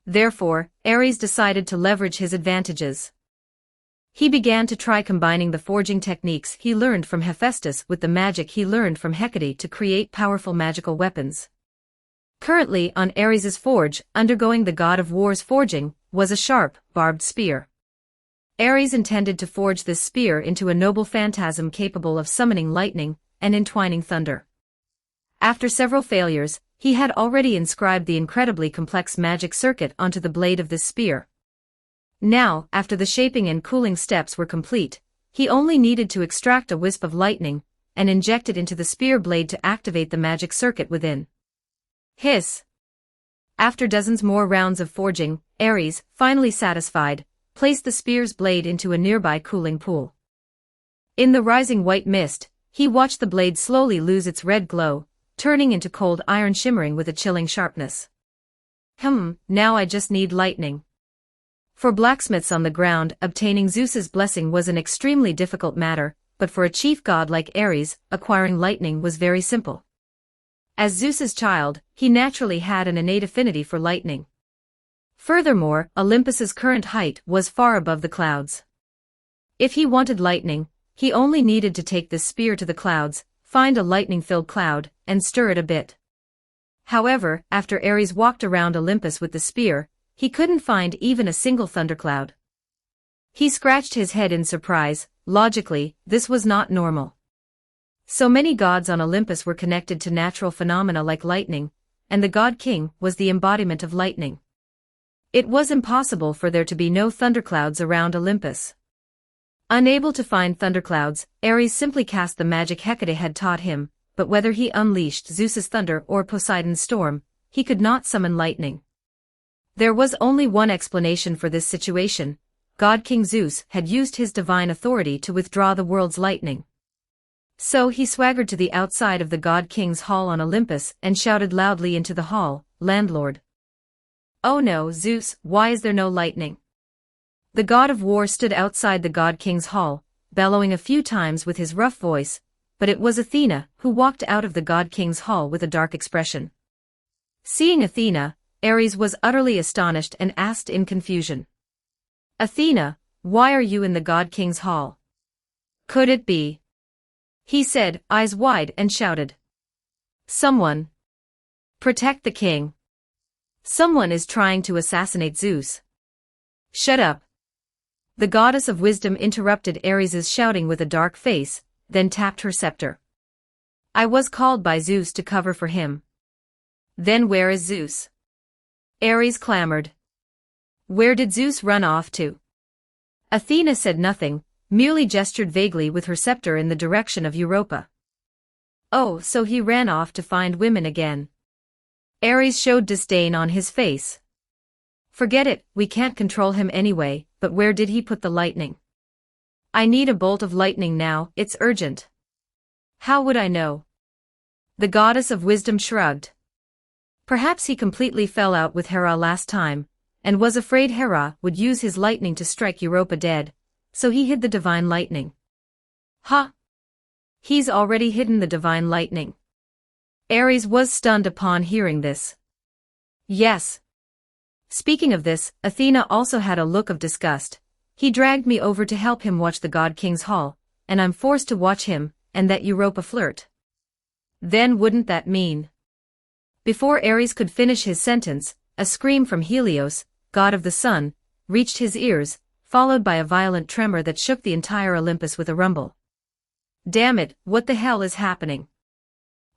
Therefore, Ares decided to leverage his advantages. He began to try combining the forging techniques he learned from Hephaestus with the magic he learned from Hecate to create powerful magical weapons. Currently on Ares's forge, undergoing the god of war's forging, was a sharp, barbed spear. Ares intended to forge this spear into a noble phantasm capable of summoning lightning and entwining thunder. After several failures, he had already inscribed the incredibly complex magic circuit onto the blade of this spear. Now, after the shaping and cooling steps were complete, he only needed to extract a wisp of lightning and inject it into the spear blade to activate the magic circuit within. Hiss! After dozens more rounds of forging, Ares, finally satisfied, placed the spear's blade into a nearby cooling pool. In the rising white mist, he watched the blade slowly lose its red glow, turning into cold iron shimmering with a chilling sharpness. Now I just need lightning. For blacksmiths on the ground, obtaining Zeus's blessing was an extremely difficult matter, but for a chief god like Ares, acquiring lightning was very simple. As Zeus's child, he naturally had an innate affinity for lightning. Furthermore, Olympus's current height was far above the clouds. If he wanted lightning, he only needed to take this spear to the clouds, find a lightning-filled cloud, and stir it a bit. However, after Ares walked around Olympus with the spear, he couldn't find even a single thundercloud. He scratched his head in surprise. Logically, this was not normal. So many gods on Olympus were connected to natural phenomena like lightning, and the god king was the embodiment of lightning. It was impossible for there to be no thunderclouds around Olympus. Unable to find thunderclouds, Ares simply cast the magic Hecate had taught him, but whether he unleashed Zeus's thunder or Poseidon's storm, he could not summon lightning. There was only one explanation for this situation: God King Zeus had used his divine authority to withdraw the world's lightning. So he swaggered to the outside of the God King's hall on Olympus and shouted loudly into the hall, "Landlord! Oh no, Zeus, why is there no lightning?" The god of war stood outside the God King's hall, bellowing a few times with his rough voice, but it was Athena who walked out of the God King's hall with a dark expression. Seeing Athena, Ares was utterly astonished and asked in confusion, "Athena, why are you in the God King's hall? Could it be?" He said, eyes wide, and shouted, "Someone! Protect the king! Someone is trying to assassinate Zeus!" "Shut up!" The goddess of wisdom interrupted Ares's shouting with a dark face, then tapped her scepter. "I was called by Zeus to cover for him." "Then where is Zeus?" Ares clamored. "Where did Zeus run off to?" Athena said nothing, merely gestured vaguely with her scepter in the direction of Europa. "Oh, so he ran off to find women again." Ares showed disdain on his face. "Forget it, we can't control him anyway, but where did he put the lightning?" I need a bolt of lightning now, it's urgent. How would I know? The goddess of wisdom shrugged. Perhaps he completely fell out with Hera last time, and was afraid Hera would use his lightning to strike Europa dead, so he hid the divine lightning. Ha! He's already hidden the divine lightning. Ares was stunned upon hearing this. Yes. Speaking of this, Athena also had a look of disgust. He dragged me over to help him watch the God King's Hall, and I'm forced to watch him, and that Europa flirt. Then wouldn't that mean? Before Ares could finish his sentence, a scream from Helios, god of the sun, reached his ears, followed by a violent tremor that shook the entire Olympus with a rumble. Damn it, what the hell is happening?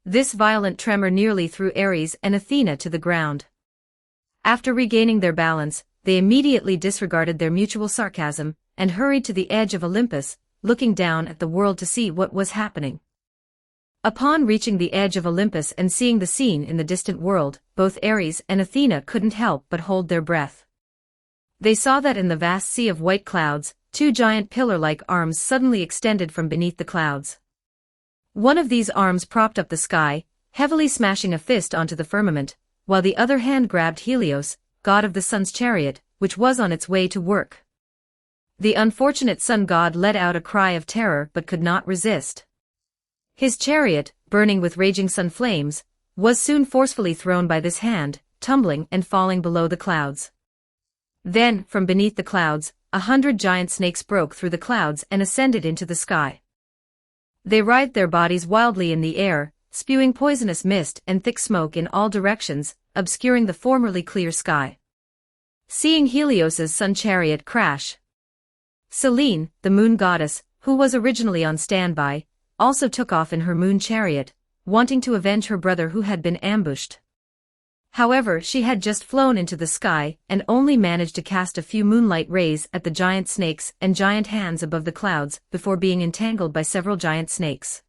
This violent tremor nearly threw Ares and Athena to the ground. After regaining their balance, they immediately disregarded their mutual sarcasm, and hurried to the edge of Olympus, looking down at the world to see what was happening. Upon reaching the edge of Olympus and seeing the scene in the distant world, both Ares and Athena couldn't help but hold their breath. They saw that in the vast sea of white clouds, two giant pillar-like arms suddenly extended from beneath the clouds. One of these arms propped up the sky, heavily smashing a fist onto the firmament, while the other hand grabbed Helios, god of the sun's chariot, which was on its way to work. The unfortunate sun god let out a cry of terror but could not resist. His chariot, burning with raging sun flames, was soon forcefully thrown by this hand, tumbling and falling below the clouds. Then, from beneath the clouds, 100 giant snakes broke through the clouds and ascended into the sky. They writhed their bodies wildly in the air, spewing poisonous mist and thick smoke in all directions, obscuring the formerly clear sky. Seeing Helios's sun chariot crash, Selene, the moon goddess, who was originally on standby, also took off in her moon chariot, wanting to avenge her brother who had been ambushed. However, she had just flown into the sky and only managed to cast a few moonlight rays at the giant snakes and giant hands above the clouds before being entangled by several giant snakes.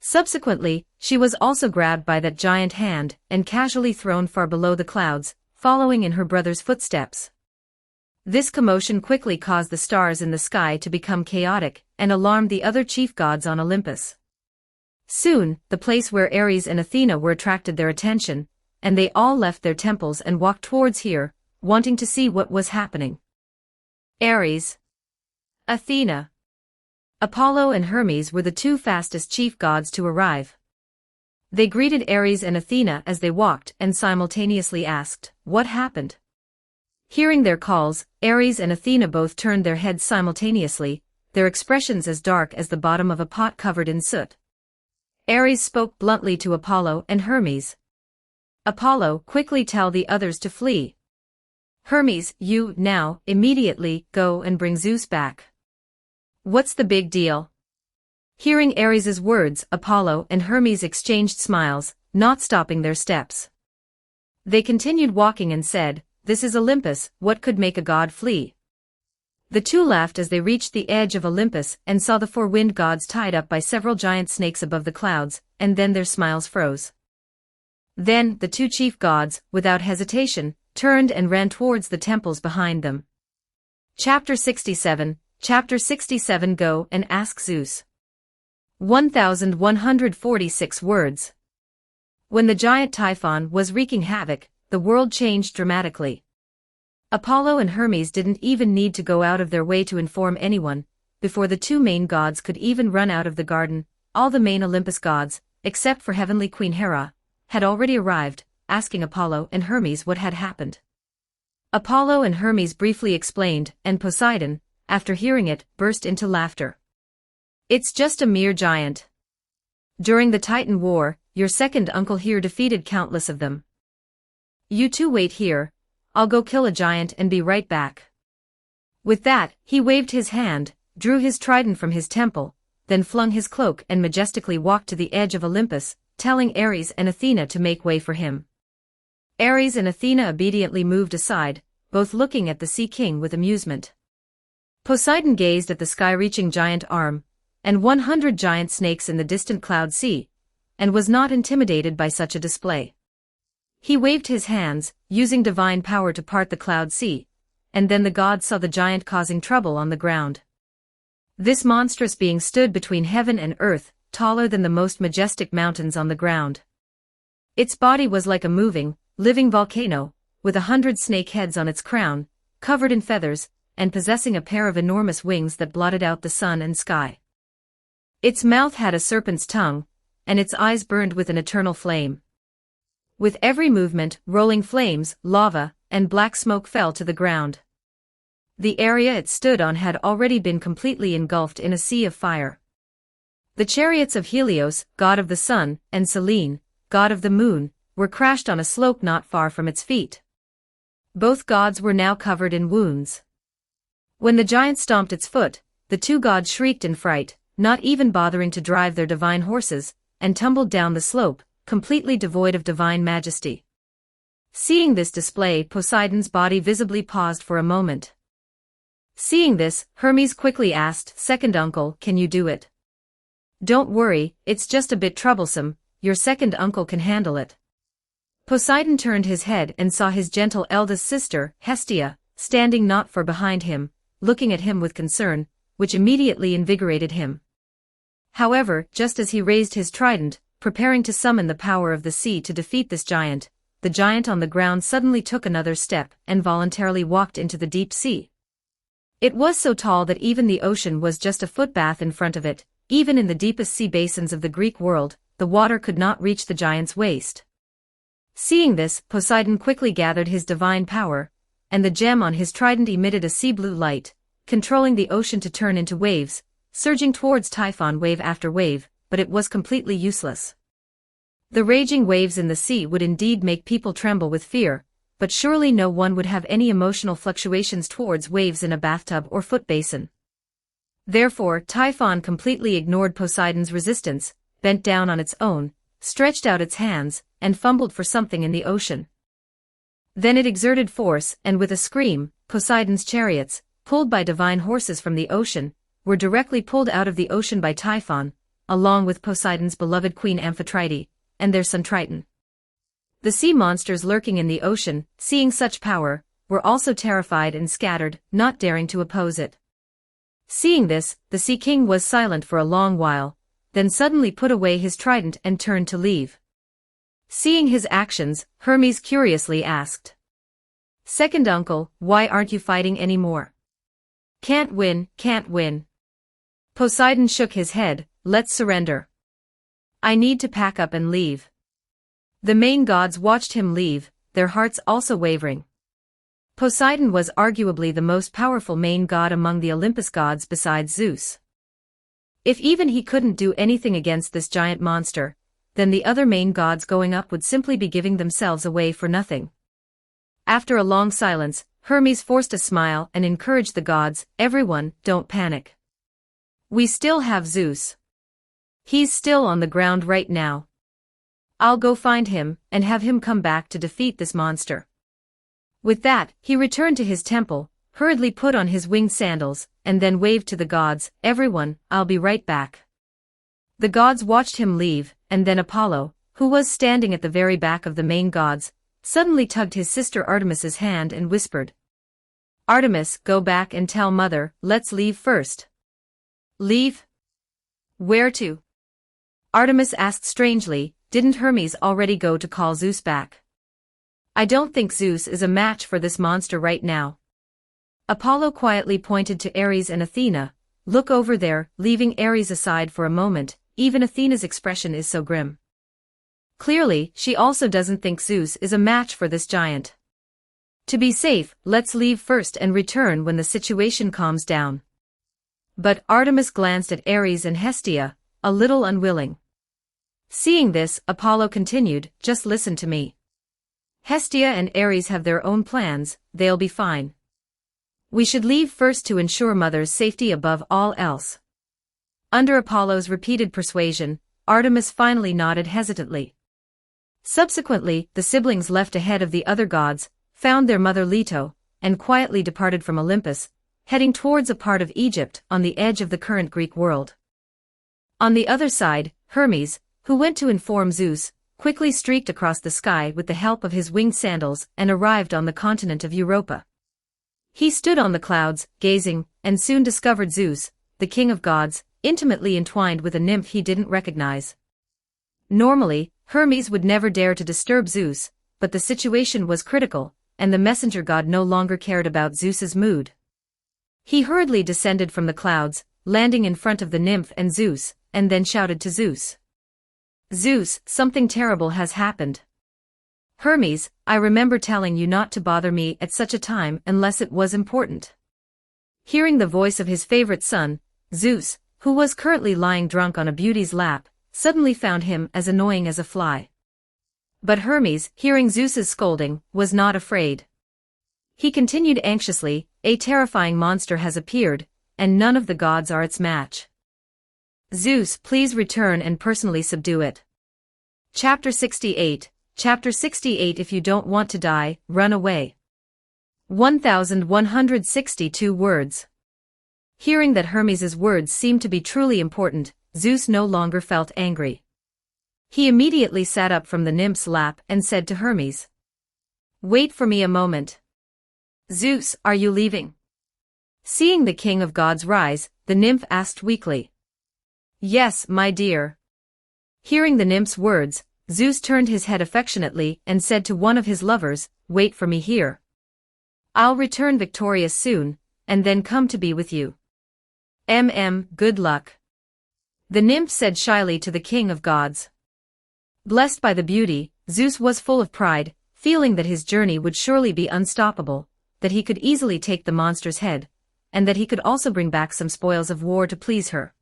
Subsequently, she was also grabbed by that giant hand and casually thrown far below the clouds, following in her brother's footsteps. This commotion quickly caused the stars in the sky to become chaotic and alarmed the other chief gods on Olympus. Soon, the place where Ares and Athena were attracted their attention, and they all left their temples and walked towards here, wanting to see what was happening. Ares, Athena, Apollo and Hermes were the two fastest chief gods to arrive. They greeted Ares and Athena as they walked and simultaneously asked, "What happened?" Hearing their calls, Ares and Athena both turned their heads simultaneously, their expressions as dark as the bottom of a pot covered in soot. Ares spoke bluntly to Apollo and Hermes. Apollo, quickly tell the others to flee. Hermes, you, now, immediately, go and bring Zeus back. What's the big deal? Hearing Ares's words, Apollo and Hermes exchanged smiles, not stopping their steps. They continued walking and said, "This is Olympus, what could make a god flee?" The two laughed as they reached the edge of Olympus and saw the four wind gods tied up by several giant snakes above the clouds, and then their smiles froze. Then, the two chief gods, without hesitation, turned and ran towards the temples behind them. Chapter 67, Go and Ask Zeus. 1146 words. When the giant Typhon was wreaking havoc, the world changed dramatically. Apollo and Hermes didn't even need to go out of their way to inform anyone. Before the two main gods could even run out of the garden, all the main Olympus gods, except for heavenly Queen Hera, had already arrived, asking Apollo and Hermes what had happened. Apollo and Hermes briefly explained, and Poseidon, after hearing it, burst into laughter. "It's just a mere giant. During the Titan War, your second uncle here defeated countless of them. You two wait here, I'll go kill a giant and be right back." With that, he waved his hand, drew his trident from his temple, then flung his cloak and majestically walked to the edge of Olympus, telling Ares and Athena to make way for him. Ares and Athena obediently moved aside, both looking at the Sea King with amusement. Poseidon gazed at the sky-reaching giant arm, and 100 giant snakes in the distant cloud sea, and was not intimidated by such a display. He waved his hands, using divine power to part the cloud sea, and then the gods saw the giant causing trouble on the ground. This monstrous being stood between heaven and earth, taller than the most majestic mountains on the ground. Its body was like a moving, living volcano, with 100 snake heads on its crown, covered in feathers, and possessing a pair of enormous wings that blotted out the sun and sky. Its mouth had a serpent's tongue, and its eyes burned with an eternal flame. With every movement, rolling flames, lava, and black smoke fell to the ground. The area it stood on had already been completely engulfed in a sea of fire. The chariots of Helios, god of the sun, and Selene, god of the moon, were crashed on a slope not far from its feet. Both gods were now covered in wounds. When the giant stomped its foot, the two gods shrieked in fright, not even bothering to drive their divine horses, and tumbled down the slope, completely devoid of divine majesty. Seeing this display, Poseidon's body visibly paused for a moment. Seeing this, Hermes quickly asked, "Second uncle, can you do it?" "Don't worry, it's just a bit troublesome, your second uncle can handle it." Poseidon turned his head and saw his gentle eldest sister, Hestia, standing not far behind him, looking at him with concern, which immediately invigorated him. However, just as he raised his trident, preparing to summon the power of the sea to defeat this giant, the giant on the ground suddenly took another step and voluntarily walked into the deep sea. It was so tall that even the ocean was just a footbath in front of it. Even in the deepest sea basins of the Greek world, the water could not reach the giant's waist. Seeing this, Poseidon quickly gathered his divine power, and the gem on his trident emitted a sea-blue light, controlling the ocean to turn into waves, surging towards Typhon wave after wave, but it was completely useless. The raging waves in the sea would indeed make people tremble with fear, but surely no one would have any emotional fluctuations towards waves in a bathtub or foot basin. Therefore, Typhon completely ignored Poseidon's resistance, bent down on its own, stretched out its hands, and fumbled for something in the ocean. Then it exerted force, and with a scream, Poseidon's chariots, pulled by divine horses from the ocean, were directly pulled out of the ocean by Typhon, along with Poseidon's beloved queen Amphitrite, and their son Triton. The sea monsters lurking in the ocean, seeing such power, were also terrified and scattered, not daring to oppose it. Seeing this, the Sea King was silent for a long while, then suddenly put away his trident and turned to leave. Seeing his actions, Hermes curiously asked, "Second uncle, why aren't you fighting anymore?" Can't win, can't win." Poseidon shook his head, "Let's surrender. I need to pack up and leave." The main gods watched him leave, their hearts also wavering. Poseidon was arguably the most powerful main god among the Olympus gods besides Zeus. If even he couldn't do anything against this giant monster, then the other main gods going up would simply be giving themselves away for nothing. After a long silence, Hermes forced a smile and encouraged the gods, "Everyone, don't panic. We still have Zeus. He's still on the ground right now. I'll go find him and have him come back to defeat this monster." With that, he returned to his temple, hurriedly put on his winged sandals, and then waved to the gods, "Everyone, I'll be right back." The gods watched him leave, and then Apollo, who was standing at the very back of the main gods, suddenly tugged his sister Artemis's hand and whispered, "Artemis, go back and tell mother, let's leave first." "Leave? Where to?" Artemis asked strangely, "Didn't Hermes already go to call Zeus back?" "I don't think Zeus is a match for this monster right now." Apollo quietly pointed to Ares and Athena, "Look over there," leaving Ares aside for a moment. Even Athena's expression is so grim. Clearly, she also doesn't think Zeus is a match for this giant. To be safe, let's leave first and return when the situation calms down. But Artemis glanced at Ares and Hestia, a little unwilling. Seeing this, Apollo continued, "Just listen to me. Hestia and Ares have their own plans, they'll be fine. We should leave first to ensure mother's safety above all else." Under Apollo's repeated persuasion, Artemis finally nodded hesitantly. Subsequently, the siblings left ahead of the other gods, found their mother Leto, and quietly departed from Olympus, heading towards a part of Egypt on the edge of the current Greek world. On the other side, Hermes, who went to inform Zeus, quickly streaked across the sky with the help of his winged sandals and arrived on the continent of Europa. He stood on the clouds, gazing, and soon discovered Zeus, the king of gods, intimately entwined with a nymph he didn't recognize. Normally, Hermes would never dare to disturb Zeus, but the situation was critical, and the messenger god no longer cared about Zeus's mood. He hurriedly descended from the clouds, landing in front of the nymph and Zeus, and then shouted to Zeus. Zeus, something terrible has happened. Hermes, I remember telling you not to bother me at such a time unless it was important. Hearing the voice of his favorite son, Zeus, who was currently lying drunk on a beauty's lap, suddenly found him as annoying as a fly. But Hermes, hearing Zeus's scolding, was not afraid. He continued anxiously, a terrifying monster has appeared, and none of the gods are its match. Zeus, please return and personally subdue it. Chapter 68. Chapter 68. If you don't want to die, run away. 1162 words. Hearing that Hermes's words seemed to be truly important, Zeus no longer felt angry. He immediately sat up from the nymph's lap and said to Hermes, "Wait for me a moment." "Zeus, are you leaving?" Seeing the king of gods rise, the nymph asked weakly. "Yes, my dear." Hearing the nymph's words, Zeus turned his head affectionately and said to one of his lovers, "Wait for me here. I'll return victorious soon, and then come to be with you. Good luck." The nymph said shyly to the king of gods. Blessed by the beauty, Zeus was full of pride, feeling that his journey would surely be unstoppable, that he could easily take the monster's head, and that he could also bring back some spoils of war to please her.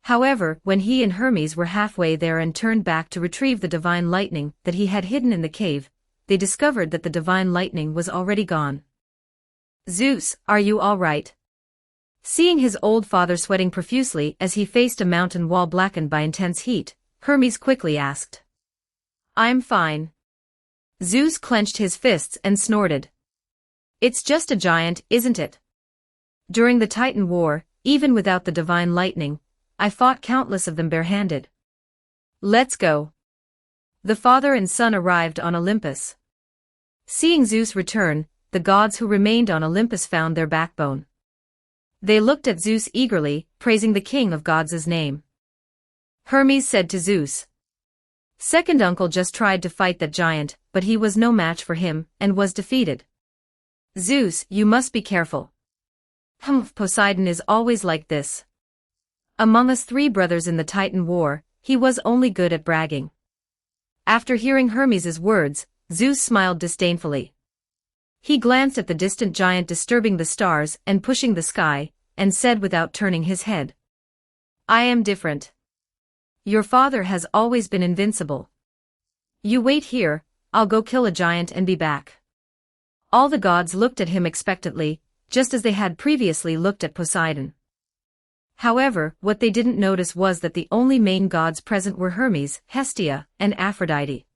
However, when he and Hermes were halfway there and turned back to retrieve the divine lightning that he had hidden in the cave, they discovered that the divine lightning was already gone. "Zeus, are you all right?" Seeing his old father sweating profusely as he faced a mountain wall blackened by intense heat, Hermes quickly asked. "I'm fine." Zeus clenched his fists and snorted. "It's just a giant, isn't it? During the Titan War, even without the divine lightning, I fought countless of them barehanded. Let's go." The father and son arrived on Olympus. Seeing Zeus return, the gods who remained on Olympus found their backbone. They looked at Zeus eagerly, praising the king of gods' name. Hermes said to Zeus, "Second uncle just tried to fight that giant, but he was no match for him, and was defeated. Zeus, you must be careful. Poseidon is always like this. Among us 3 brothers in the Titan War, he was only good at bragging." After hearing Hermes' words, Zeus smiled disdainfully. He glanced at the distant giant disturbing the stars and pushing the sky, and said without turning his head, "I am different. Your father has always been invincible. You wait here, I'll go kill a giant and be back." All the gods looked at him expectantly, just as they had previously looked at Poseidon. However, what they didn't notice was that the only main gods present were Hermes, Hestia, and Aphrodite.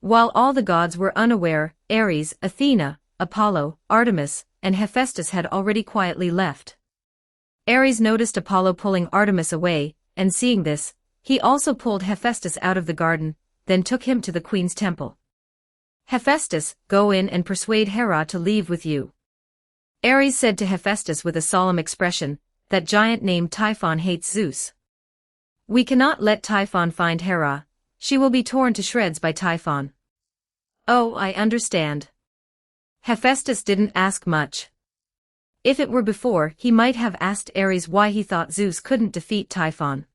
While all the gods were unaware, Ares, Athena, Apollo, Artemis, and Hephaestus had already quietly left. Ares noticed Apollo pulling Artemis away, and seeing this, he also pulled Hephaestus out of the garden, then took him to the queen's temple. "Hephaestus, go in and persuade Hera to leave with you." Ares said to Hephaestus with a solemn expression, "That giant named Typhon hates Zeus. We cannot let Typhon find Hera. She will be torn to shreds by Typhon." "Oh, I understand." Hephaestus didn't ask much. If it were before, he might have asked Ares why he thought Zeus couldn't defeat Typhon.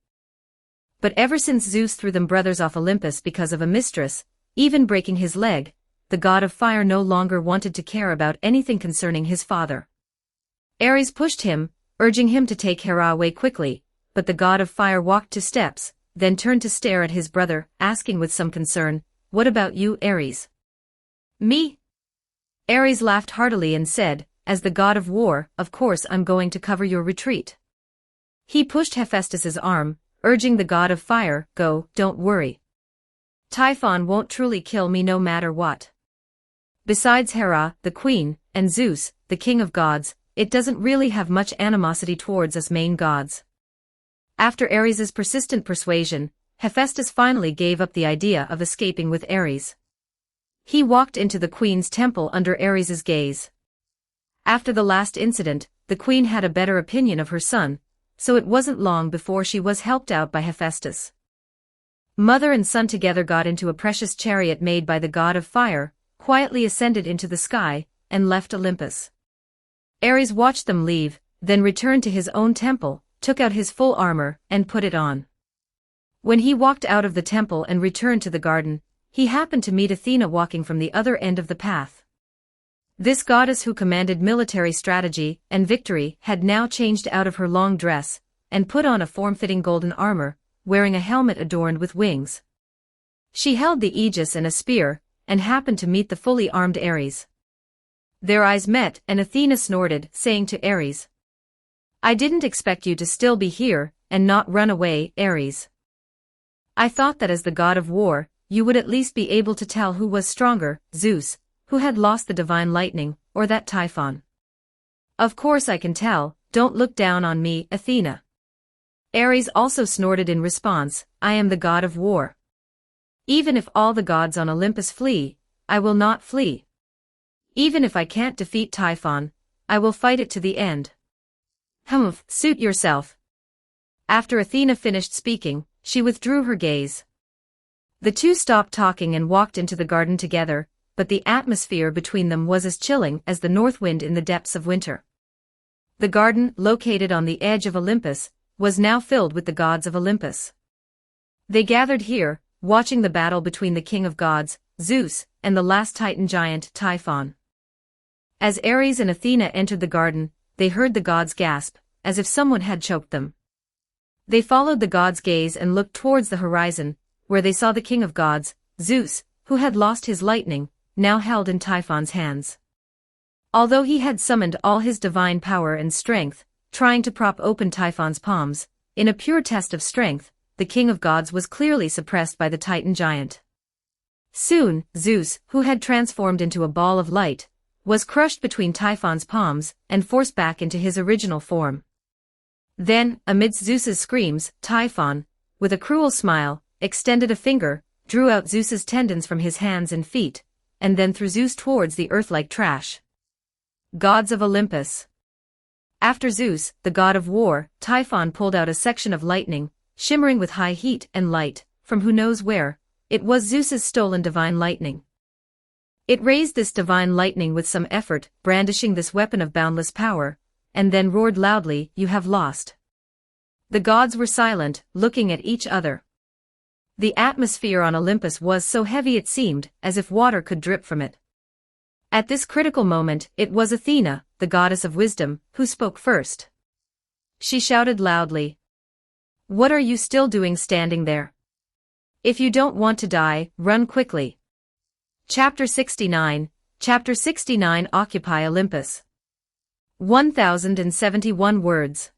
But ever since Zeus threw them brothers off Olympus because of a mistress, even breaking his leg, the god of fire no longer wanted to care about anything concerning his father. Ares pushed him, urging him to take Hera away quickly, but the god of fire walked 2 steps, then turned to stare at his brother, asking with some concern, "What about you, Ares?" "Me?" Ares laughed heartily and said, "As the god of war, of course I'm going to cover your retreat." He pushed Hephaestus's arm, urging the god of fire, "Go, don't worry. Typhon won't truly kill me no matter what. Besides Hera, the queen, and Zeus, the king of gods, it doesn't really have much animosity towards us main gods." After Ares's persistent persuasion, Hephaestus finally gave up the idea of escaping with Ares. He walked into the queen's temple under Ares's gaze. After the last incident, the queen had a better opinion of her son, so it wasn't long before she was helped out by Hephaestus. Mother and son together got into a precious chariot made by the god of fire, quietly ascended into the sky, and left Olympus. Ares watched them leave, then returned to his own temple, took out his full armor, and put it on. When he walked out of the temple and returned to the garden, he happened to meet Athena walking from the other end of the path. This goddess who commanded military strategy and victory had now changed out of her long dress, and put on a form-fitting golden armor, wearing a helmet adorned with wings. She held the aegis and a spear, and happened to meet the fully armed Ares. Their eyes met, and Athena snorted, saying to Ares, "I didn't expect you to still be here, and not run away, Ares. I thought that as the god of war, you would at least be able to tell who was stronger, Zeus, who had lost the divine lightning, or that Typhon." "Of course I can tell, don't look down on me, Athena." Ares also snorted in response, "I am the god of war. Even if all the gods on Olympus flee, I will not flee. Even if I can't defeat Typhon, I will fight it to the end." "Humph, suit yourself." After Athena finished speaking, she withdrew her gaze. The two stopped talking and walked into the garden together, but the atmosphere between them was as chilling as the north wind in the depths of winter. The garden, located on the edge of Olympus, was now filled with the gods of Olympus. They gathered here, watching the battle between the king of gods, Zeus, and the last Titan giant, Typhon. As Ares and Athena entered the garden, they heard the gods gasp, as if someone had choked them. They followed the gods' gaze and looked towards the horizon, where they saw the king of gods, Zeus, who had lost his lightning, now held in Typhon's hands. Although he had summoned all his divine power and strength, trying to prop open Typhon's palms, in a pure test of strength, the king of gods was clearly suppressed by the Titan giant. Soon, Zeus, who had transformed into a ball of light, was crushed between Typhon's palms and forced back into his original form. Then, amidst Zeus's screams, Typhon, with a cruel smile, extended a finger, drew out Zeus's tendons from his hands and feet, and then threw Zeus towards the earth like trash. Gods of Olympus. After Zeus, the god of war, Typhon pulled out a section of lightning, shimmering with high heat and light, from who knows where. It was Zeus's stolen divine lightning. It raised this divine lightning with some effort, brandishing this weapon of boundless power, and then roared loudly, "You have lost." The gods were silent, looking at each other. The atmosphere on Olympus was so heavy it seemed as if water could drip from it. At this critical moment, it was Athena, the goddess of wisdom, who spoke first. She shouted loudly, "What are you still doing standing there? If you don't want to die, run quickly." Chapter 69, Chapter 69 Occupy Olympus. 1071 words.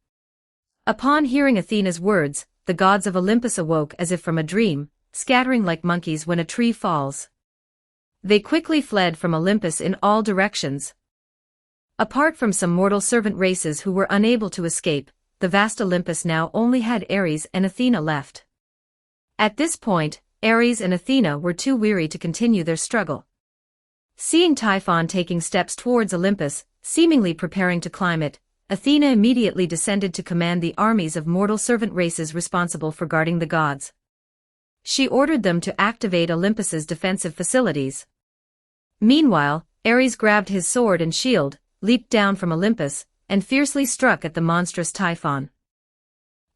Upon hearing Athena's words, the gods of Olympus awoke as if from a dream, scattering like monkeys when a tree falls. They quickly fled from Olympus in all directions. Apart from some mortal servant races who were unable to escape, the vast Olympus now only had Ares and Athena left. At this point, Ares and Athena were too weary to continue their struggle. Seeing Typhon taking steps towards Olympus, seemingly preparing to climb it, Athena immediately descended to command the armies of mortal servant races responsible for guarding the gods. She ordered them to activate Olympus's defensive facilities. Meanwhile, Ares grabbed his sword and shield, leaped down from Olympus, and fiercely struck at the monstrous Typhon.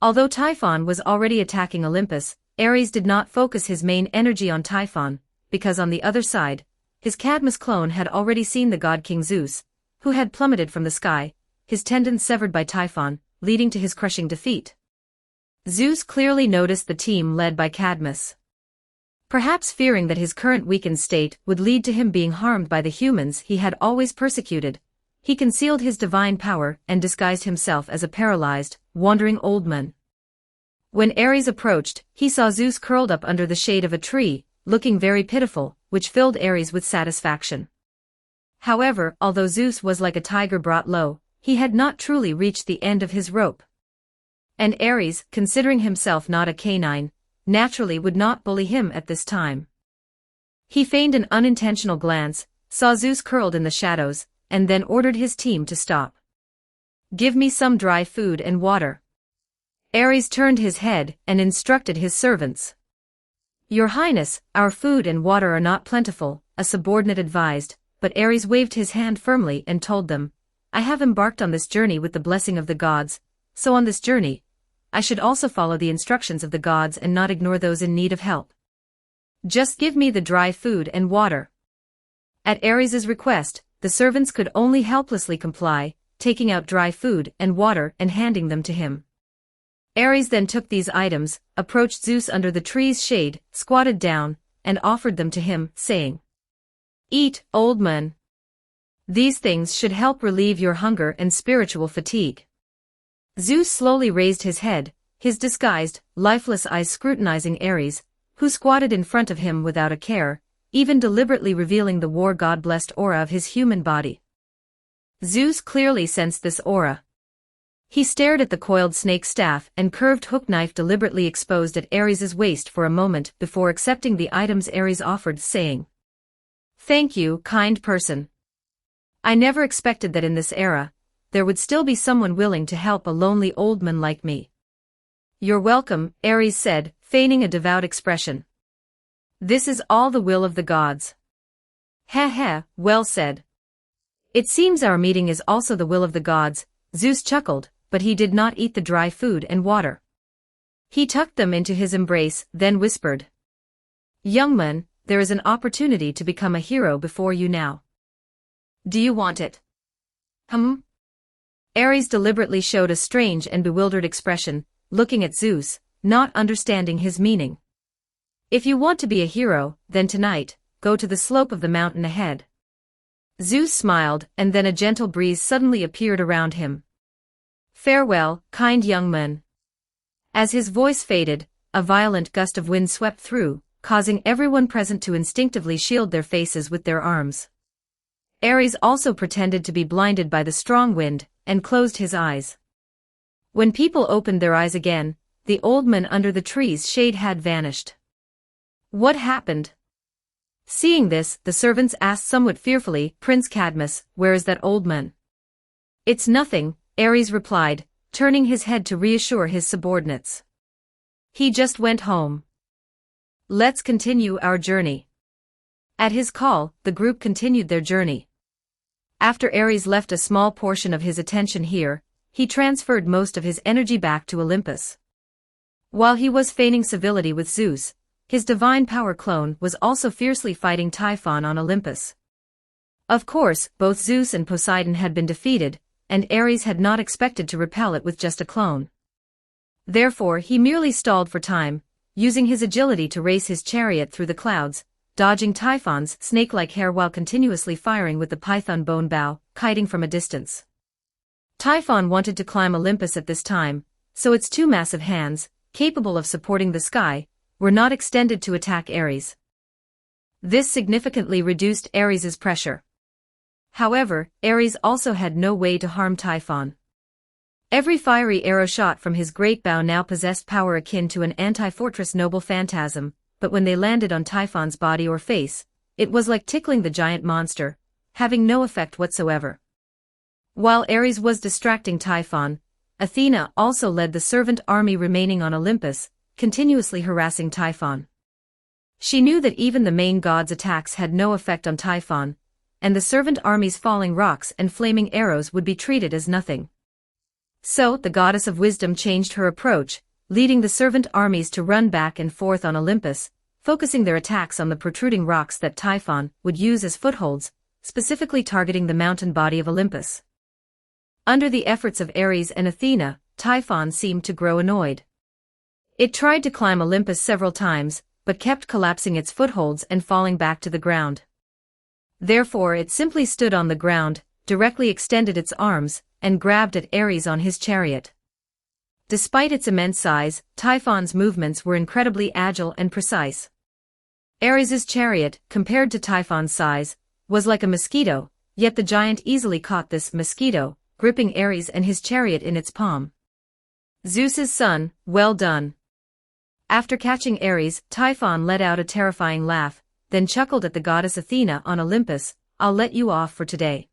Although Typhon was already attacking Olympus, Ares did not focus his main energy on Typhon, because on the other side, his Cadmus clone had already seen the god King Zeus, who had plummeted from the sky, his tendons severed by Typhon, leading to his crushing defeat. Zeus clearly noticed the team led by Cadmus. Perhaps fearing that his current weakened state would lead to him being harmed by the humans he had always persecuted, he concealed his divine power and disguised himself as a paralyzed, wandering old man. When Ares approached, he saw Zeus curled up under the shade of a tree, looking very pitiful, which filled Ares with satisfaction. However, although Zeus was like a tiger brought low, he had not truly reached the end of his rope. And Ares, considering himself not a canine, naturally would not bully him at this time. He feigned an unintentional glance, saw Zeus curled in the shadows, and then ordered his team to stop. "Give me some dry food and water." Ares turned his head and instructed his servants. "Your Highness, our food and water are not plentiful," a subordinate advised, but Ares waved his hand firmly and told them, "I have embarked on this journey with the blessing of the gods, so on this journey, I should also follow the instructions of the gods and not ignore those in need of help. Just give me the dry food and water." At Ares's request, the servants could only helplessly comply, taking out dry food and water and handing them to him. Ares then took these items, approached Zeus under the tree's shade, squatted down, and offered them to him, saying, "Eat, old man. These things should help relieve your hunger and spiritual fatigue." Zeus slowly raised his head, his disguised, lifeless eyes scrutinizing Ares, who squatted in front of him without a care, even deliberately revealing the war god-blessed aura of his human body. Zeus clearly sensed this aura. He stared at the coiled snake staff and curved hook knife deliberately exposed at Ares's waist for a moment before accepting the items Ares offered, saying, "Thank you, kind person. I never expected that in this era, there would still be someone willing to help a lonely old man like me." "You're welcome," Ares said, feigning a devout expression. "This is all the will of the gods." "Heh heh, well said. It seems our meeting is also the will of the gods," Zeus chuckled, but he did not eat the dry food and water. He tucked them into his embrace, then whispered, "Young man, there is an opportunity to become a hero before you now. Do you want it?" Ares deliberately showed a strange and bewildered expression, looking at Zeus, not understanding his meaning. "If you want to be a hero, then tonight, go to the slope of the mountain ahead." Zeus smiled, and then a gentle breeze suddenly appeared around him. "Farewell, kind young man." As his voice faded, a violent gust of wind swept through, causing everyone present to instinctively shield their faces with their arms. Ares also pretended to be blinded by the strong wind, and closed his eyes. When people opened their eyes again, the old man under the tree's shade had vanished. What happened? Seeing this, the servants asked somewhat fearfully, "Prince Cadmus, where is that old man?" "It's nothing," Ares replied, turning his head to reassure his subordinates. "He just went home. Let's continue our journey." At his call, the group continued their journey. After Ares left a small portion of his attention here, he transferred most of his energy back to Olympus. While he was feigning civility with Zeus, his divine power clone was also fiercely fighting Typhon on Olympus. Of course, both Zeus and Poseidon had been defeated, and Ares had not expected to repel it with just a clone. Therefore he merely stalled for time, using his agility to race his chariot through the clouds, dodging Typhon's snake-like hair while continuously firing with the python bone bow, kiting from a distance. Typhon wanted to climb Olympus at this time, so its two massive hands, capable of supporting the sky, were not extended to attack Ares. This significantly reduced Ares's pressure. However, Ares also had no way to harm Typhon. Every fiery arrow shot from his great bow now possessed power akin to an anti-fortress noble phantasm, but when they landed on Typhon's body or face, it was like tickling the giant monster, having no effect whatsoever. While Ares was distracting Typhon, Athena also led the servant army remaining on Olympus, continuously harassing Typhon. She knew that even the main god's attacks had no effect on Typhon, and the servant army's falling rocks and flaming arrows would be treated as nothing. So, the goddess of wisdom changed her approach, leading the servant armies to run back and forth on Olympus, focusing their attacks on the protruding rocks that Typhon would use as footholds, specifically targeting the mountain body of Olympus. Under the efforts of Ares and Athena, Typhon seemed to grow annoyed. It tried to climb Olympus several times, but kept collapsing its footholds and falling back to the ground. Therefore it simply stood on the ground, directly extended its arms, and grabbed at Ares on his chariot. Despite its immense size, Typhon's movements were incredibly agile and precise. Ares's chariot, compared to Typhon's size, was like a mosquito, yet the giant easily caught this mosquito, gripping Ares and his chariot in its palm. Zeus's son, well done. After catching Ares, Typhon let out a terrifying laugh, then chuckled at the goddess Athena on Olympus, "I'll let you off for today.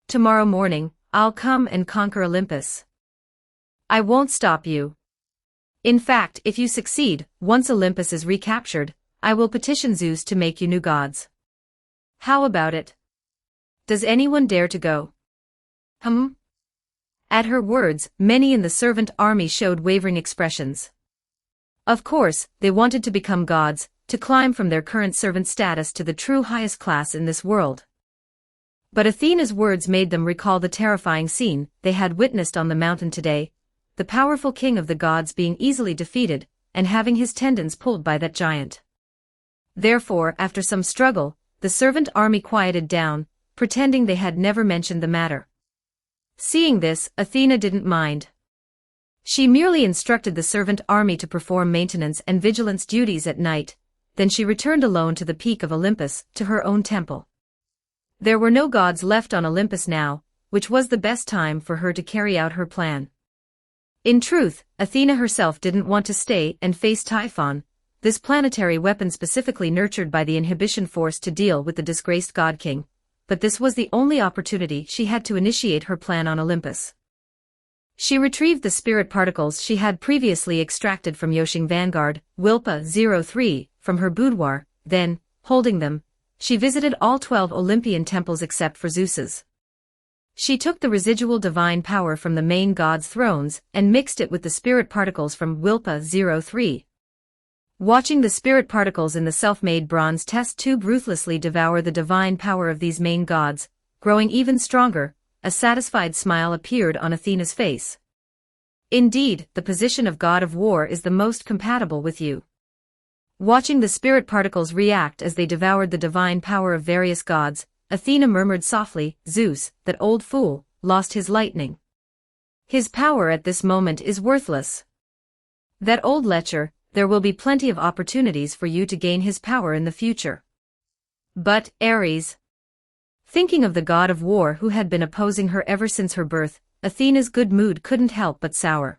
Tomorrow morning, I'll come and conquer Olympus. I won't stop you." In fact, if you succeed, once Olympus is recaptured, I will petition Zeus to make you new gods. How about it? Does anyone dare to go? At her words, many in the servant army showed wavering expressions. Of course, they wanted to become gods, to climb from their current servant status to the true highest class in this world. But Athena's words made them recall the terrifying scene they had witnessed on the mountain today, the powerful king of the gods being easily defeated, and having his tendons pulled by that giant. Therefore, after some struggle, the servant army quieted down, pretending they had never mentioned the matter. Seeing this, Athena didn't mind. She merely instructed the servant army to perform maintenance and vigilance duties at night, then she returned alone to the peak of Olympus, to her own temple. There were no gods left on Olympus now, which was the best time for her to carry out her plan. In truth, Athena herself didn't want to stay and face Typhon, this planetary weapon specifically nurtured by the inhibition force to deal with the disgraced god king, but this was the only opportunity she had to initiate her plan on Olympus. She retrieved the spirit particles she had previously extracted from Yoshing Vanguard, Wilpa-03, from her boudoir, then, holding them, she visited all 12 Olympian temples except for Zeus's. She took the residual divine power from the main god's thrones and mixed it with the spirit particles from Wilpa-03. Watching the spirit particles in the self-made bronze test tube ruthlessly devour the divine power of these main gods, growing even stronger, a satisfied smile appeared on Athena's face. Indeed, the position of god of war is the most compatible with you. Watching the spirit particles react as they devoured the divine power of various gods, Athena murmured softly, "Zeus, that old fool, lost his lightning. His power at this moment is worthless. That old lecher, there will be plenty of opportunities for you to gain his power in the future." But, Ares. Thinking of the god of war who had been opposing her ever since her birth, Athena's good mood couldn't help but sour.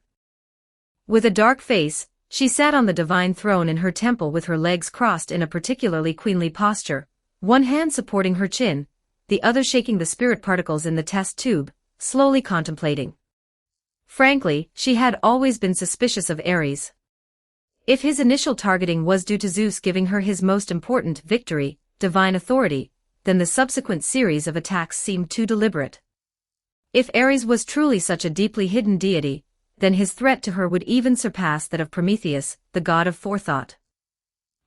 With a dark face, she sat on the divine throne in her temple with her legs crossed in a particularly queenly posture, one hand supporting her chin, the other shaking the spirit particles in the test tube, slowly contemplating. Frankly, she had always been suspicious of Ares. If his initial targeting was due to Zeus giving her his most important victory, divine authority, then the subsequent series of attacks seemed too deliberate. If Ares was truly such a deeply hidden deity, then his threat to her would even surpass that of Prometheus, the god of forethought.